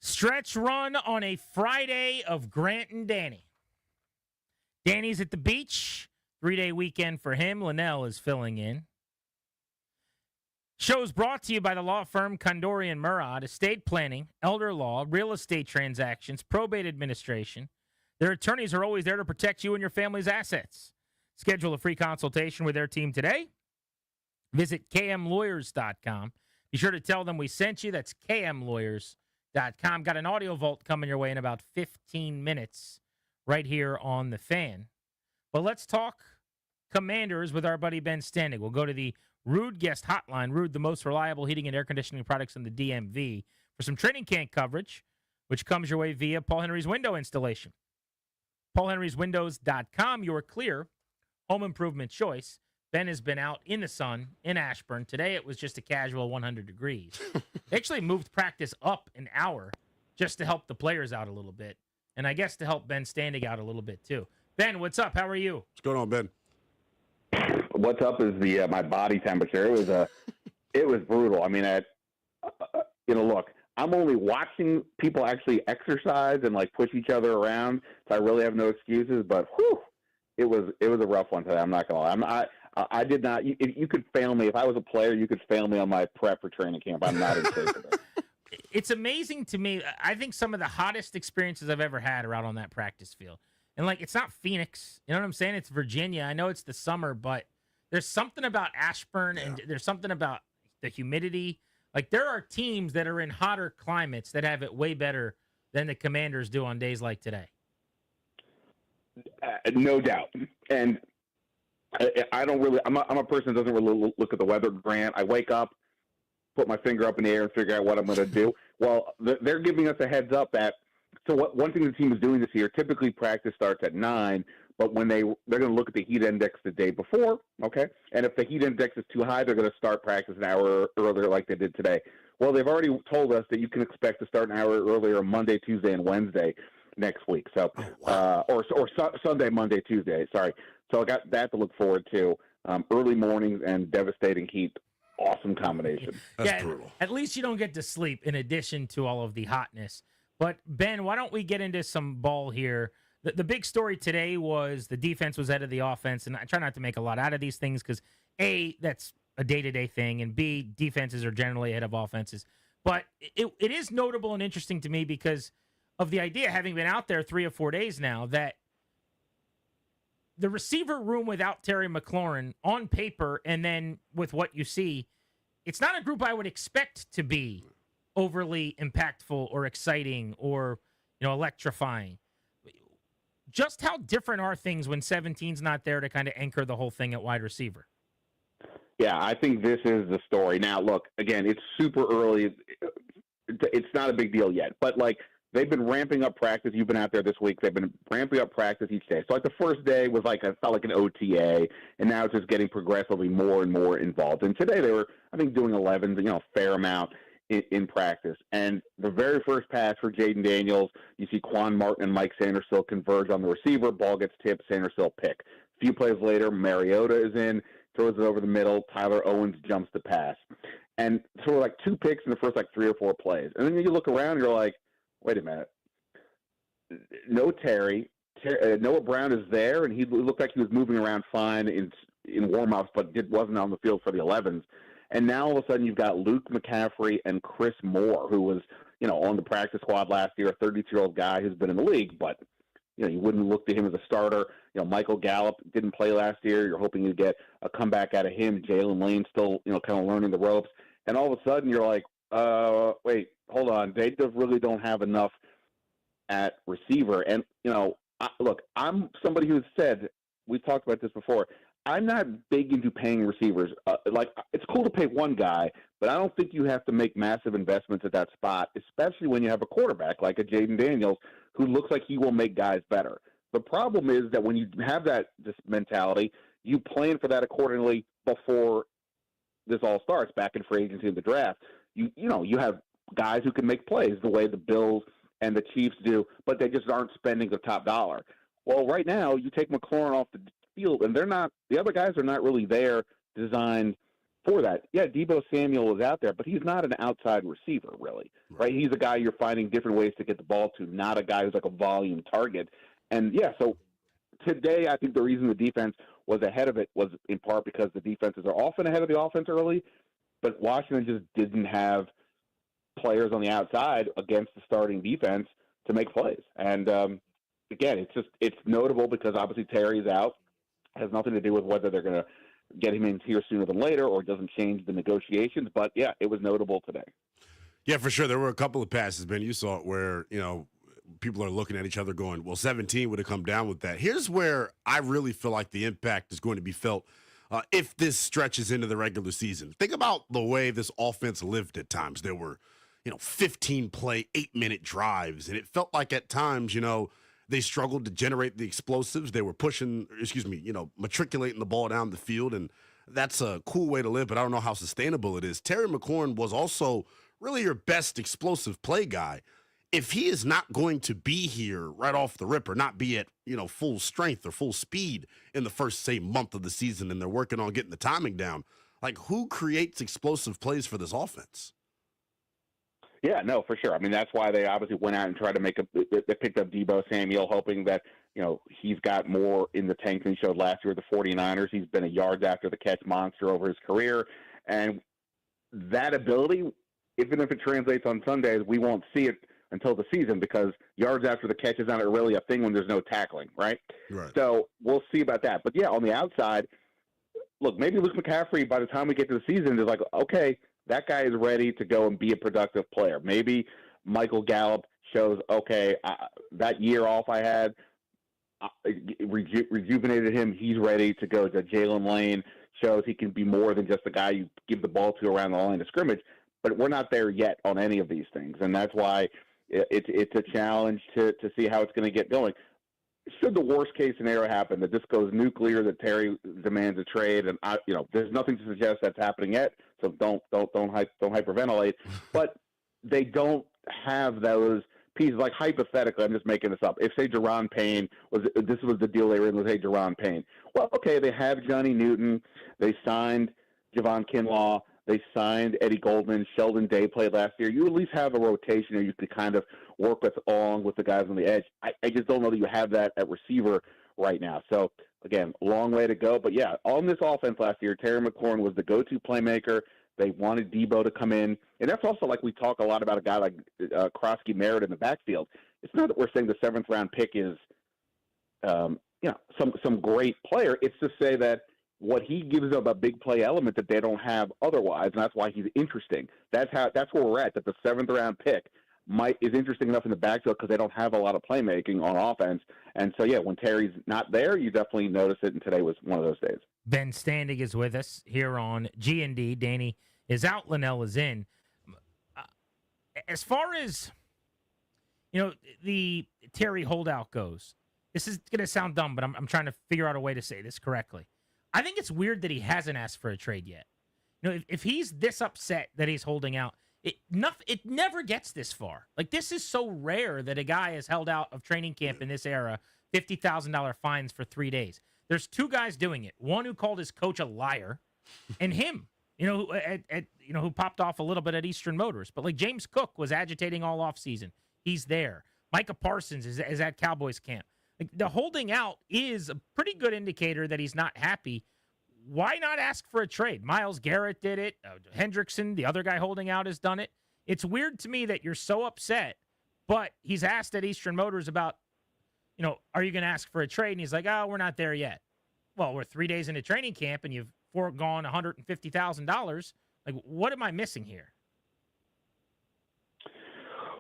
Stretch run on a Friday of Grant and Danny. Danny's at the beach. 3-day weekend for him. Linnell is filling in. Show's brought to you by the law firm Condori and Murad, estate planning, elder law, real estate transactions, probate administration. Their attorneys are always there to protect you and your family's assets. Schedule a free consultation with their team today. Visit kmlawyers.com. Be sure to tell them we sent you. That's kmlawyers.com. Got an audio vault coming your way in about 15 minutes right here on The Fan. But let's talk Commanders with our buddy Ben Standig. We'll go to the Rude Guest Hotline. Rude, the most reliable heating and air conditioning products in the DMV, for some training camp coverage, which comes your way via Paul Henry's window installation. PaulHenry'sWindows.com, your clear home improvement choice. Ben has been out in the sun in Ashburn. Today it was just a casual 100 degrees. They actually moved practice up an hour just to help the players out a little bit, and I guess to help Ben Standig out a little bit too. Ben, what's up? How are you? What's going on, Ben? What's up is the my body temperature. It was brutal. I mean, look, I'm only watching people actually exercise and like push each other around, so I really have no excuses. But whew, it was a rough one today. I'm not gonna lie. I did not. You could fail me if I was a player. You could fail me on my prep for training camp. I'm not in shape for that. It's amazing to me. I think some of the hottest experiences I've ever had are out on that practice field. And, like, it's not Phoenix. You know what I'm saying? It's Virginia. I know it's the summer, but there's something about Ashburn, and there's something about the humidity. Like, there are teams that are in hotter climates that have it way better than the Commanders do on days like today. No doubt. And I don't really – I'm a person that doesn't really look at the weather, Grant. I wake up, put my finger up in the air, and figure out what I'm going to do. Well, they're giving us a heads up that – so one thing the team is doing this year, typically practice starts at 9, but when they're going to look at the heat index the day before, okay? And if the heat index is too high, they're going to start practice an hour earlier like they did today. Well, they've already told us that you can expect to start an hour earlier Monday, Tuesday, and Wednesday next week. So, or Sunday, Monday, Tuesday, sorry. So I got that to look forward to. Early mornings and devastating heat. Awesome combination. That's brutal. At least you don't get to sleep in addition to all of the hotness. But, Ben, why don't we get into some ball here? The big story today was the defense was ahead of the offense, and I try not to make a lot out of these things because, A, that's a day-to-day thing, and B, defenses are generally ahead of offenses. But it is notable and interesting to me because of the idea, having been out there 3 or 4 days now, that the receiver room without Terry McLaurin on paper and then with what you see, it's not a group I would expect to be overly impactful or exciting or, electrifying. Just how different are things when 17's not there to kind of anchor the whole thing at wide receiver? Yeah, I think this is the story. Now, look, again, it's super early. It's not a big deal yet, but they've been ramping up practice. You've been out there this week. They've been ramping up practice each day. So the first day was felt like an OTA, and now it's just getting progressively more and more involved. And today they were, I think, doing 11s, a fair amount in practice. And the very first pass for Jaden Daniels, you see Quan Martin and Mike Sandersill converge on the receiver. Ball gets tipped. Sandersill pick. A few plays later, Mariota is in, throws it over the middle. Tyler Owens jumps the pass. And so 2 picks in the first 3 or 4 plays. And then you look around, you're like, wait a minute. No Terry. Noah Brown is there, and he looked like he was moving around fine in warm-ups, but wasn't on the field for the 11s. And now all of a sudden you've got Luke McCaffrey and Chris Moore, who was, on the practice squad last year, a 32-year-old guy who's been in the league, but, you wouldn't look to him as a starter. Michael Gallup didn't play last year. You're hoping you get a comeback out of him. Jalen Lane still, kind of learning the ropes. And all of a sudden you're like, wait, hold on. They really don't have enough at receiver. And, look, I'm somebody who's said, we've talked about this before, I'm not big into paying receivers. It's cool to pay one guy, but I don't think you have to make massive investments at that spot, especially when you have a quarterback like a Jaden Daniels who looks like he will make guys better. The problem is that when you have this mentality, you plan for that accordingly before this all starts, back in free agency and the draft. You have guys who can make plays the way the Bills and the Chiefs do, but they just aren't spending the top dollar. Well, right now, you take McLaurin off the field, and the other guys are not really there designed for that. Yeah, Deebo Samuel is out there, but he's not an outside receiver, really, right? He's a guy you're finding different ways to get the ball to, not a guy who's a volume target. And, yeah, so today I think the reason the defense was ahead of it was in part because the defenses are often ahead of the offense early, but Washington just didn't have players on the outside against the starting defense to make plays. And, again, it's notable because obviously Terry's out. It has nothing to do with whether they're going to get him in here sooner than later or it doesn't change the negotiations. But, yeah, it was notable today. Yeah, for sure. There were a couple of passes, Ben, you saw it where, people are looking at each other going, well, 17 would have come down with that. Here's where I really feel like the impact is going to be felt if this stretches into the regular season. Think about the way this offense lived at times. There were, 15-play, 8-minute drives, and it felt like at times, they struggled to generate the explosives. They were matriculating the ball down the field, and that's a cool way to live, but I don't know how sustainable it is. Terry McLaurin was also really your best explosive play guy. If he is not going to be here right off the rip or not be at, full strength or full speed in the first, say, month of the season and they're working on getting the timing down, who creates explosive plays for this offense? Yeah, no, for sure. I mean, that's why they obviously went out and tried to they picked up Deebo Samuel, hoping that, he's got more in the tank than he showed last year with the 49ers. He's been a yards after the catch monster over his career. And that ability, even if it translates on Sundays, we won't see it until the season because yards after the catch is not really a thing when there's no tackling, right? Right. So we'll see about that. But, yeah, on the outside, look, maybe Luke McCaffrey, by the time we get to the season, is okay, that guy is ready to go and be a productive player. Maybe Michael Gallup shows, okay, that year off I had rejuvenated him. He's ready to go. To Jalen Lane shows he can be more than just the guy you give the ball to around the line of scrimmage. But we're not there yet on any of these things, and that's why it's a challenge to see how it's going to get going. Should the worst case scenario happen, that this goes nuclear, that Terry demands a trade, and there's nothing to suggest that's happening yet, so don't hyperventilate. But they don't have those pieces. Like hypothetically, I'm just making this up. If say Jerron Payne was the deal they were in with Jerron Payne. Well, okay, they have Johnny Newton, they signed Javon Kinlaw, they signed Eddie Goldman, Sheldon Day played last year. You at least have a rotation or you could kind of work along with the guys on the edge. I just don't know that you have that at receiver right now. So, again, long way to go. But, yeah, on this offense last year, Terry McLaurin was the go-to playmaker. They wanted Deebo to come in. And that's also like we talk a lot about a guy like Krosky Merritt in the backfield. it's not that we're saying the 7th round pick is, some great player. It's to say that what he gives up a big play element that they don't have otherwise, and that's why he's interesting. That's where we're at. That the 7th round pick is interesting enough in the backfield because they don't have a lot of playmaking on offense. And so, when Terry's not there, you definitely notice it. And today was one of those days. Ben Standig is with us here on G&D. Danny is out. Linnell is in. As far as the Terry holdout goes, this is going to sound dumb, but I'm trying to figure out a way to say this correctly. I think it's weird that he hasn't asked for a trade yet. If he's this upset that he's holding out, it never gets this far. Like, this is so rare that a guy has held out of training camp in this era, $50,000 fines for 3 days. There's two guys doing it. One who called his coach a liar, and him, who popped off a little bit at Eastern Motors. But like James Cook was agitating all offseason. He's there. Micah Parsons is at Cowboys camp. Like, the holding out is a pretty good indicator that he's not happy. Why not ask for a trade? Myles Garrett did it. Hendrickson, the other guy holding out, has done it. It's weird to me that you're so upset, but he's asked at Eastern Motors about, are you going to ask for a trade? And he's like, oh, we're not there yet. Well, we're 3 days into training camp, and you've foregone $150,000. Like, what am I missing here?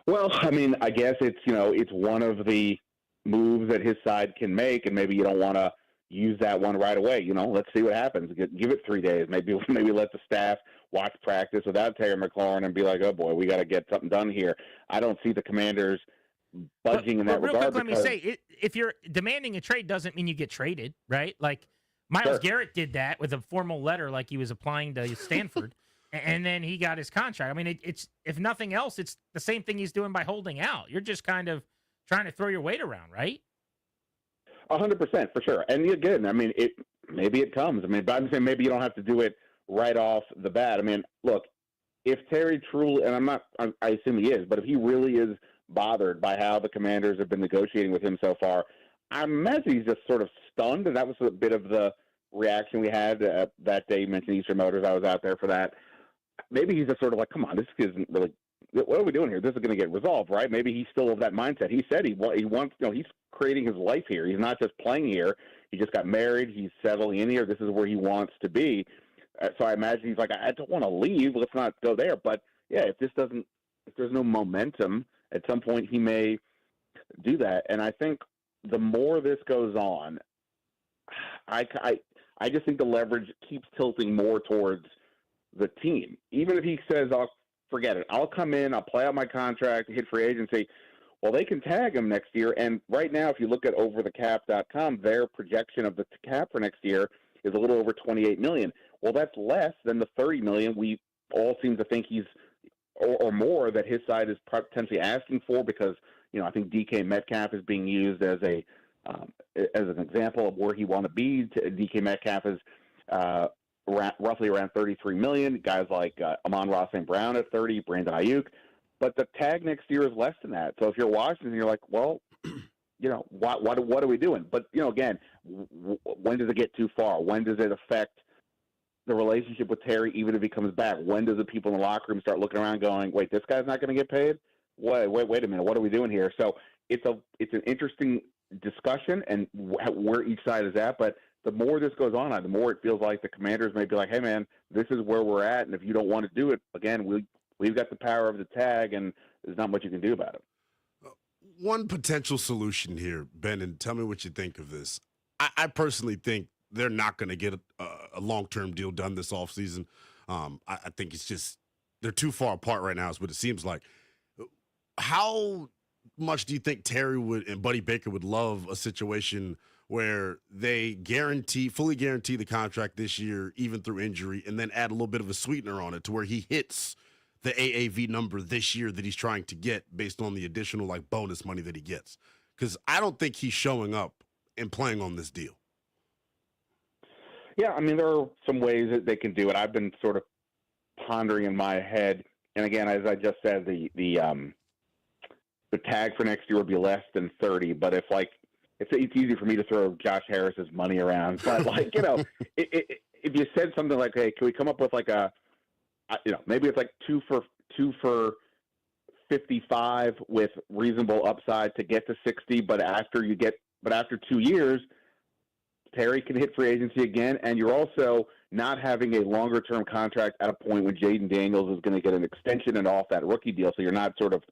Well, I mean, I guess it's one of the moves that his side can make, and maybe you don't want to use that one right away. Let's see what happens. Give it 3 days. Maybe let the staff watch practice without Terry McLaurin and be like, oh boy, we got to get something done here. I don't see the Commanders budging in that regard. Real quick, let me say, if you're demanding a trade, doesn't mean you get traded, right? Like, Myles Garrett did that with a formal letter, like he was applying to Stanford, and then he got his contract. I mean, it's if nothing else, it's the same thing he's doing by holding out. You're just kind of trying to throw your weight around, right? 100% for sure. And again, I mean, maybe it comes. I mean, but I'm saying maybe you don't have to do it right off the bat. I mean, look, if Terry truly, and I assume he is, but if he really is bothered by how the Commanders have been negotiating with him so far, I imagine he's just sort of stunned, and that was a bit of the reaction we had that day. You mentioned Eastern Motors. I was out there for that. Maybe he's just sort of like, come on, this isn't really – what are we doing here? This is going to get resolved, right? Maybe he's still of that mindset. He said he wants – he's creating his life here. He's not just playing here. He just got married. He's settling in here. This is where he wants to be. So I imagine he's like, I don't want to leave. Let's not go there. But, yeah, if there's no momentum, at some point he may do that. And I think the more this goes on, I just think the leverage keeps tilting more towards the team. Even if he says, I'll forget it. I'll come in, I'll play out my contract, hit free agency. Well, they can tag him next year. And right now, if you look at overthecap.com, their projection of the cap for next year is a little over $28 million. Well, that's less than the $30 million we all seem to think he's or more that his side is potentially asking for, because I think DK Metcalf is being used as an example of where he want to be. DK Metcalf is roughly around $33 million. Guys like Amon-Ra St. Brown at $30, Brandon Ayuk. But the tag next year is less than that. So if you're Washington, you're like, well, what are we doing? But, again, when does it get too far? When does it affect the relationship with Terry, even if he comes back? When does the people in the locker room start looking around going, wait, this guy's not going to get paid? Wait a minute. What are we doing here? So it's an interesting discussion and where each side is at. But the more this goes on, the more it feels like the Commanders may be like, hey, man, this is where we're at. And if you don't want to do it, again, we've got the power of the tag, and there's not much you can do about it. One potential solution here, Ben, and tell me what you think of this. I personally think they're not going to get a long-term deal done this offseason. I think it's just they're too far apart right now is what it seems like. How much do you think Terry and Buddy Baker would love a situation where they fully guarantee the contract this year, even through injury, and then add a little bit of a sweetener on it to where he hits the AAV number this year that he's trying to get based on the additional bonus money that he gets? Because I don't think he's showing up and playing on this deal. Yeah, I mean, there are some ways that they can do it. I've been sort of pondering in my head, and again, as I just said, the tag for next year would be less than 30. But if it's easy for me to throw Josh Harris's money around, but if you said something like, hey, can we come up with maybe it's like two for 55 with reasonable upside to get to 60, but after 2 years, Terry can hit free agency again, and you're also not having a longer-term contract at a point when Jaden Daniels is going to get an extension and off that rookie deal, so you're not sort of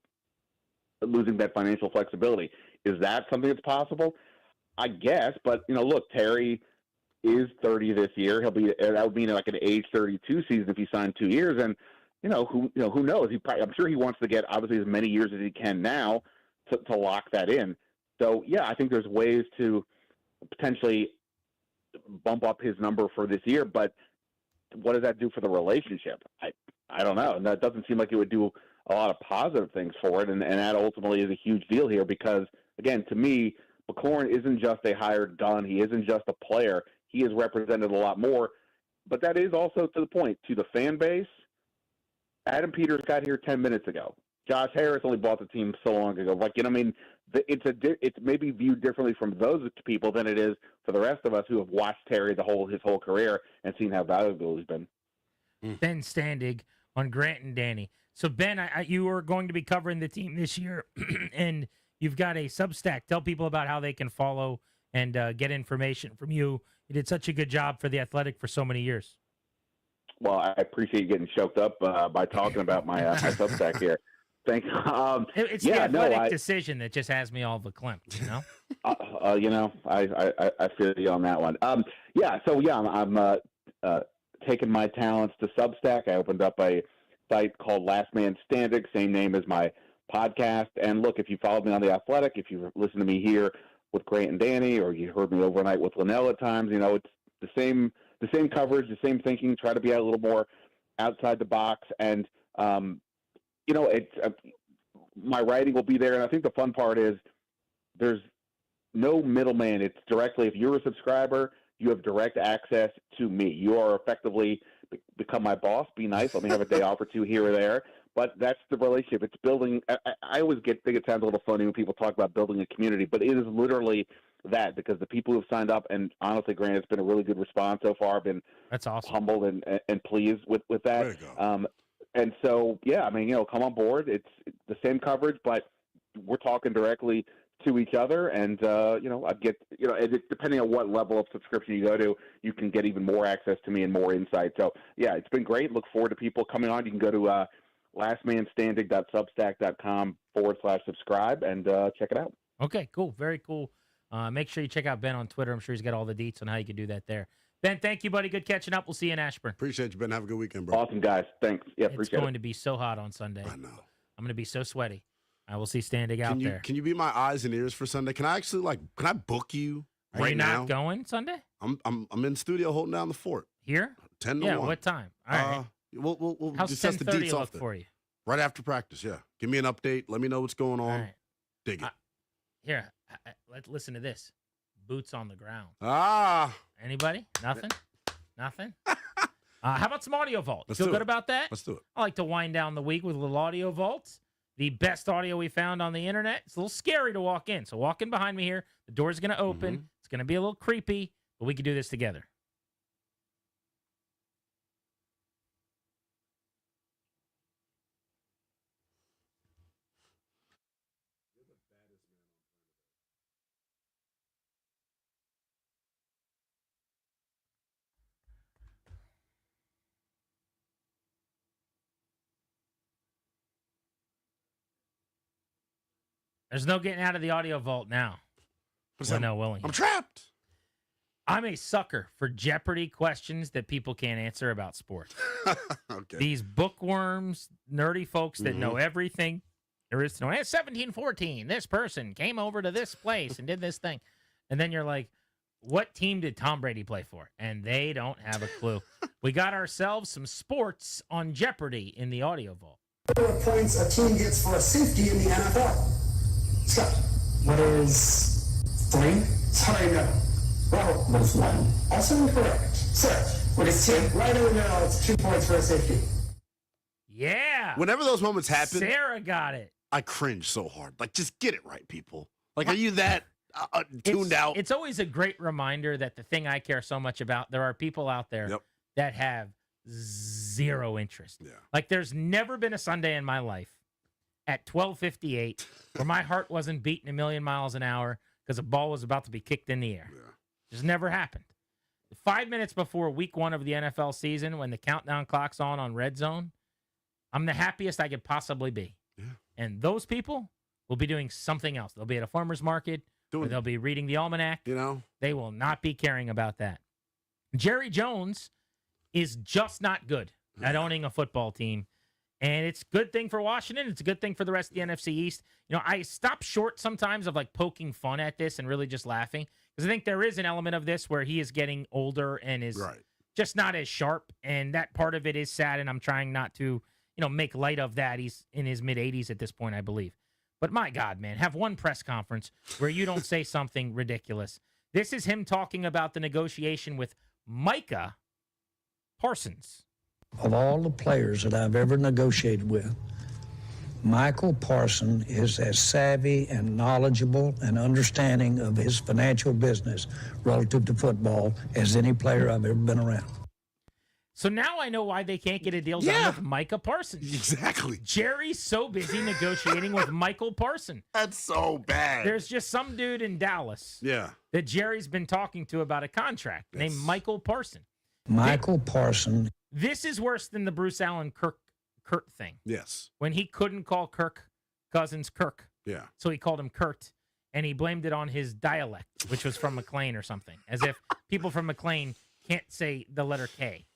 losing that financial flexibility. Is that something that's possible? I guess, but, look, Terry is 30 this year. That would mean like an age 32 season if he signed 2 years, and who knows? I'm sure he wants to get obviously as many years as he can now to lock that in. So yeah, I think there's ways to potentially bump up his number for this year, but what does that do for the relationship? I don't know. And that doesn't seem like it would do a lot of positive things for it, and that ultimately is a huge deal here because, again, to me, McLaurin isn't just a hired gun. He isn't just a player. He is represented a lot more. But that is also to the point, to the fan base. Adam Peters got here 10 minutes ago. Josh Harris only bought the team so long ago. It's maybe viewed differently from those people than it is for the rest of us who have watched Terry his whole career and seen how valuable he's been. Ben Standig on Grant and Danny. So, Ben, you are going to be covering the team this year, and you've got a Substack. Tell people about how they can follow and get information from you. You did such a good job for The Athletic for so many years. Well, I appreciate you getting choked up by talking about my Substack here. Thanks. It's the Athletic decision that just has me all verklempt, I feel you on that one. I'm taking my talents to Substack. I opened up a site called Last Man Standing, same name as my podcast. And look, if you followed me on The Athletic, if you listen to me here with Grant and Danny, or you heard me overnight with Linnell at times, it's the same coverage, the same thinking. Try to be a little more outside the box, and it's my writing will be there. And I think the fun part is there's no middleman. It's directly, if you're a subscriber, you have direct access to me. You are effectively become my boss. Be nice. Let me have a day off or two here or there. But that's the relationship. It's building. I always think it sounds a little funny when people talk about building a community, but it is literally that, because the people who have signed up, and honestly, Grant, it's been a really good response so far. I've been that's awesome. Humbled and pleased with that. And so, yeah, come on board. It's the same coverage, but we're talking directly to each other. And, I get, depending on what level of subscription you go to, you can get even more access to me and more insight. So, yeah, it's been great. Look forward to people coming on. You can go to lastmanstanding.substack.com/subscribe and check it out. Okay, cool. Very cool. Make sure you check out Ben on Twitter. I'm sure he's got all the deets on how you can do that there. Ben, thank you, buddy. Good catching up. We'll see you in Ashburn. Appreciate you, Ben. Have a good weekend, bro. Awesome, guys. Thanks. Yeah, appreciate it. It's going to be so hot on Sunday. I know. I'm going to be so sweaty. I will see Standing out there. Can you be my eyes and ears for Sunday? Can I actually can I book you Are right you now? not going Sunday? I'm in studio holding down the fort. Here? 10 to 1. Yeah, what time? All right. We'll How's discuss the 10:30 deets look off there. for you? Right after practice, yeah. Give me an update. Let me know what's going on. All right. Dig it. Here, let's listen to this. Boots on the ground. Anybody? Nothing? Nothing? How about some Audio Vault? Let's Feel do good it. about that? Let's do it. I like to wind down the week with a little Audio Vault. The best audio we found on the internet. It's a little scary to walk in. So walk in behind me here. The door's going to open. It's going to be a little creepy, but we can do this together. There's no getting out of the Audio Vault now. No willing. I'm trapped. I'm a sucker for Jeopardy questions that people can't answer about sports. Okay. These bookworms, nerdy folks that know everything there is to know. Hey, 1714, this person came over to this place and did this thing. And then you're like, what team did Tom Brady play for? And they don't have a clue. We got ourselves some sports on Jeopardy in the Audio Vault. What points a team gets for a safety in the NFL? Scott, what is 3? Sorry, no. Well, what is 1? Also incorrect. Sir, what is 2? Right in the middle, it's 2 points for a safety. Yeah. Whenever those moments happen, Sarah got it. I cringe so hard. Just get it right, people. Are you that tuned out? It's always a great reminder that the thing I care so much about, there are people out there that have zero interest. Yeah. There's never been a Sunday in my life at 12:58 where my heart wasn't beating a million miles an hour because a ball was about to be kicked in the air. Yeah. Just never happened. 5 minutes before week 1 of the NFL season, when the countdown clock's on Red Zone, I'm the happiest I could possibly be. Yeah. And those people will be doing something else. They'll be at a farmer's market, or they'll be reading the almanac. They will not be caring about that. Jerry Jones is just not good at owning a football team. And it's a good thing for Washington. It's a good thing for the rest of the NFC East. I stop short sometimes of like poking fun at this and really just laughing, because I think there is an element of this where he is getting older and is just not as sharp. And that part of it is sad. And I'm trying not to, make light of that. He's in his mid-80s at this point, I believe. But my God, man, have one press conference where you don't say something ridiculous. This is him talking about the negotiation with Micah Parsons. Of all the players that I've ever negotiated with, Michael Parsons is as savvy and knowledgeable and understanding of his financial business relative to football as any player I've ever been around. So now I know why they can't get a deal done with Micah Parsons. Exactly. Jerry's so busy negotiating with Michael Parsons. That's so bad. There's just some dude in Dallas that Jerry's been talking to about a contract named Michael Parsons. Michael Parsons. This is worse than the Bruce Allen Kurt thing. Yes. When he couldn't call Kirk Cousins Kirk. Yeah. So he called him Kurt, and he blamed it on his dialect, which was from McLean or something, as if people from McLean can't say the letter K.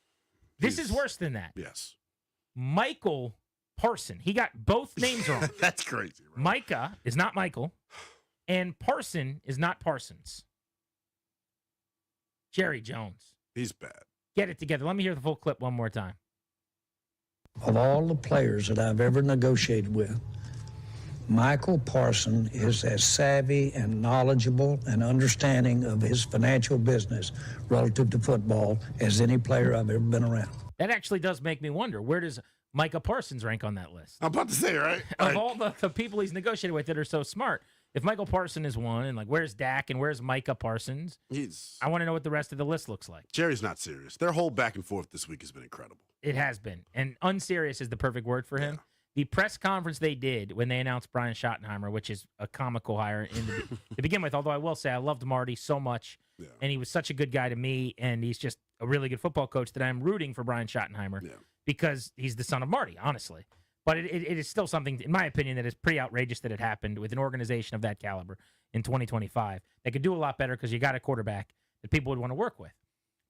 This is worse than that. Yes. Michael Parsons. He got both names wrong. That's crazy. Right? Micah is not Michael, and Parson is not Parsons. Jerry Jones. He's bad. Get it together. Let me hear the full clip one more time. Of all the players that I've ever negotiated with, Michael Parsons is as savvy and knowledgeable and understanding of his financial business relative to football as any player I've ever been around. That actually does make me wonder, where does Micah Parsons rank on that list? I'm about to say, right? Of all the people he's negotiated with that are so smart, if Michael Parsons is one, and like where's Dak and where's Micah Parsons? I want to know what the rest of the list looks like. Jerry's not serious. Their whole back and forth this week has been incredible. It has been. And unserious is the perfect word for him. The press conference they did when they announced Brian Schottenheimer, which is a comical hire to begin with, although I will say I loved Marty so much, and he was such a good guy to me, and he's just a really good football coach that I'm rooting for Brian Schottenheimer because he's the son of Marty, honestly. But it is still something, in my opinion, that is pretty outrageous that it happened with an organization of that caliber in 2025. They could do a lot better because you got a quarterback that people would want to work with.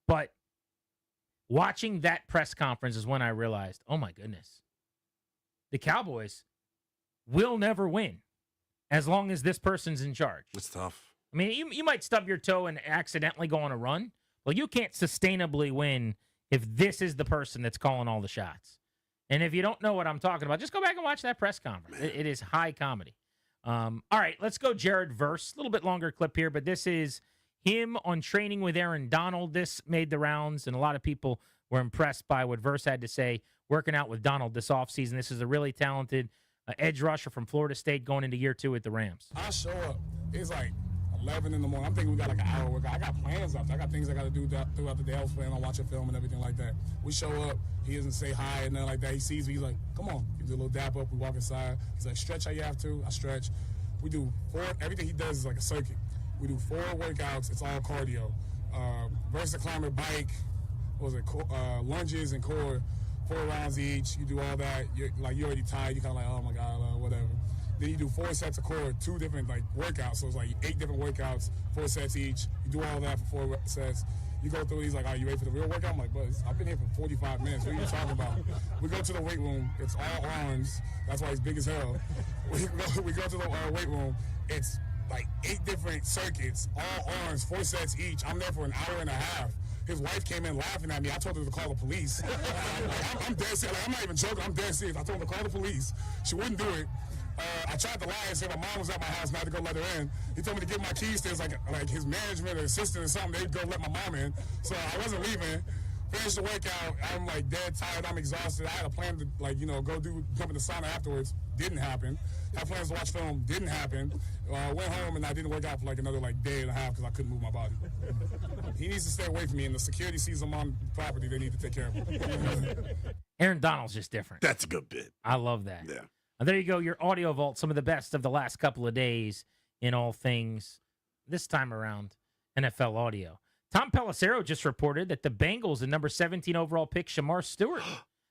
But watching that press conference is when I realized, oh my goodness, the Cowboys will never win as long as this person's in charge. It's tough. I mean, you might stub your toe and accidentally go on a run. Well, you can't sustainably win if this is the person that's calling all the shots. And if you don't know what I'm talking about, just go back and watch that press conference. It is high comedy. All right, let's go Jared Verse. A little bit longer clip here, but this is him on training with Aaron Donald. This made the rounds, and a lot of people were impressed by what Verse had to say working out with Donald this offseason. This is a really talented edge rusher from Florida State going into year 2 with the Rams. I show up. It's like 11 in the morning. I'm thinking we got like an hour workout. I got plans out there. I got things I got to do throughout the day. I was planning on watching film and everything like that. We show up. He doesn't say hi and nothing like that. He sees me. He's like, come on. He do a little dap up. We walk inside. He's like, stretch how you have to. I stretch. We do 4. Everything he does is like a circuit. We do 4 workouts. It's all cardio. Versus climber, bike, lunges and core. 4 rounds each. You do all that. You're already tired. You're kind of like, oh my God, whatever. Then you do 4 sets of core, 2 different workouts. So it's like 8 different workouts, 4 sets each. You do all that for 4 sets. You go through. He's like, "Are you ready for the real workout?" I'm like, "But I've been here for 45 minutes. What are you talking about?" We go to the weight room. It's all arms. That's why he's big as hell. We go to the weight room. It's like 8 different circuits, all arms, 4 sets each. I'm there for an hour and a half. His wife came in laughing at me. I told her to call the police. I'm dead serious. I'm not even joking. I'm dead serious. I told her to call the police. She wouldn't do it. I tried to lie and say my mom was at my house, not to go let her in. He told me to give my keys to his, like his management or assistant or something. They'd go let my mom in. So I wasn't leaving. Finished the workout. I'm dead tired. I'm exhausted. I had a plan to go jump in the sauna afterwards. Didn't happen. Had plans to watch film. Didn't happen. Went home and I didn't work out for another day and a half because I couldn't move my body. He needs to stay away from me. And the security sees him on property. They need to take care of him. Aaron Donald's just different. That's a good bit. I love that. Yeah. There you go, your audio vault, some of the best of the last couple of days in all things, this time around, NFL audio. Tom Pelissero just reported that the Bengals and number 17 overall pick Shamar Stewart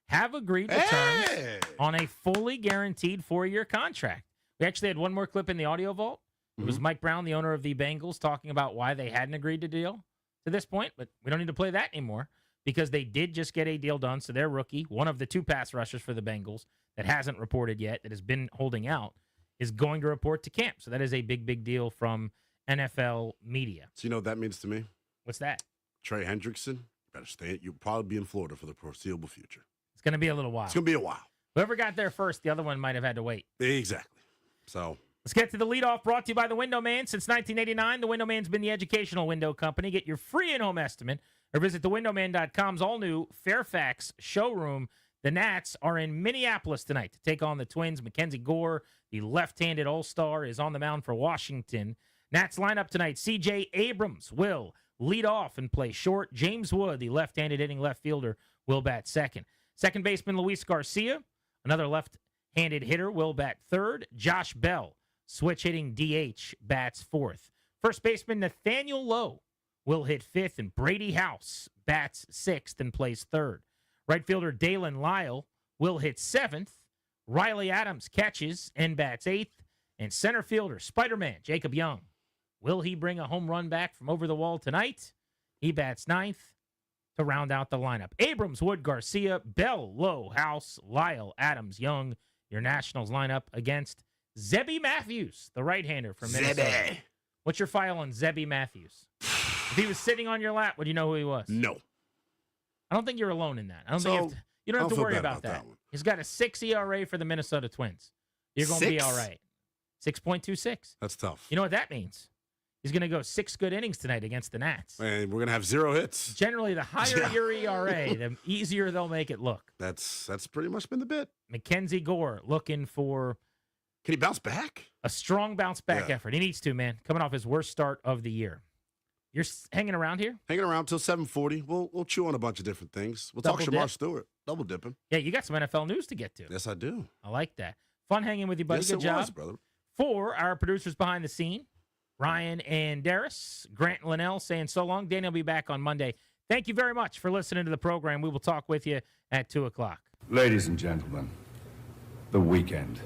have agreed to terms on a fully guaranteed 4-year contract. We actually had one more clip in the audio vault. It was Mike Brown, the owner of the Bengals, talking about why they hadn't agreed to deal to this point, but we don't need to play that anymore because they did just get a deal done. So their rookie, one of the 2 pass rushers for the Bengals that hasn't reported yet, that has been holding out, is going to report to camp. So that is a big, big deal from NFL media. So you know what that means to me? What's that? Trey Hendrickson, better stay. You'll probably be in Florida for the foreseeable future. It's going to be a little while. It's going to be a while. Whoever got there first, the other one might have had to wait. Exactly. So let's get to the leadoff, brought to you by The Window Man. Since 1989, The Window Man's been the educational window company. Get your free in-home estimate or visit thewindowman.com's all-new Fairfax showroom. The Nats are in Minneapolis tonight to take on the Twins. Mackenzie Gore, the left-handed all-star, is on the mound for Washington. Nats lineup tonight, C.J. Abrams will lead off and play short. James Wood, the left-handed hitting left fielder, will bat second. Second baseman Luis Garcia, another left-handed hitter, will bat third. Josh Bell, switch-hitting DH, bats fourth. First baseman Nathaniel Lowe will hit fifth, and Brady House bats sixth and plays third. Right fielder Dalen Lyle will hit seventh. Riley Adams catches and bats eighth. And center fielder Spider-Man Jacob Young, will he bring a home run back from over the wall tonight? He bats ninth to round out the lineup. Abrams, Wood, Garcia, Bell, Lowe, House, Lyle, Adams, Young. Your Nationals lineup against Zebby Matthews, the right-hander from Minnesota. Zebby. What's your file on Zebby Matthews? If he was sitting on your lap, would you know who he was? No. I don't think you're alone in that. I don't think you don't have to worry about that. He's got a 6 ERA for the Minnesota Twins. You're going to be all right. 6.26. That's tough. You know what that means? He's going to go 6 good innings tonight against the Nats. And we're going to have 0 hits. Generally, the higher your ERA, the easier they'll make it look. That's pretty much been the bit. Mackenzie Gore looking for... Can he bounce back? A strong bounce back effort. He needs to, man. Coming off his worst start of the year. You're hanging around here? Hanging around till 7:40. We'll chew on a bunch of different things. We'll talk Shamar Stewart. Double dipping. Yeah, you got some NFL news to get to. Yes, I do. I like that. Fun hanging with you, buddy. Yes, Good job. was, brother. For our producers behind the scene, Ryan and Darius, Grant and Linnell saying so long. Danny will be back on Monday. Thank you very much for listening to the program. We will talk with you at 2 o'clock. Ladies and gentlemen, the weekend.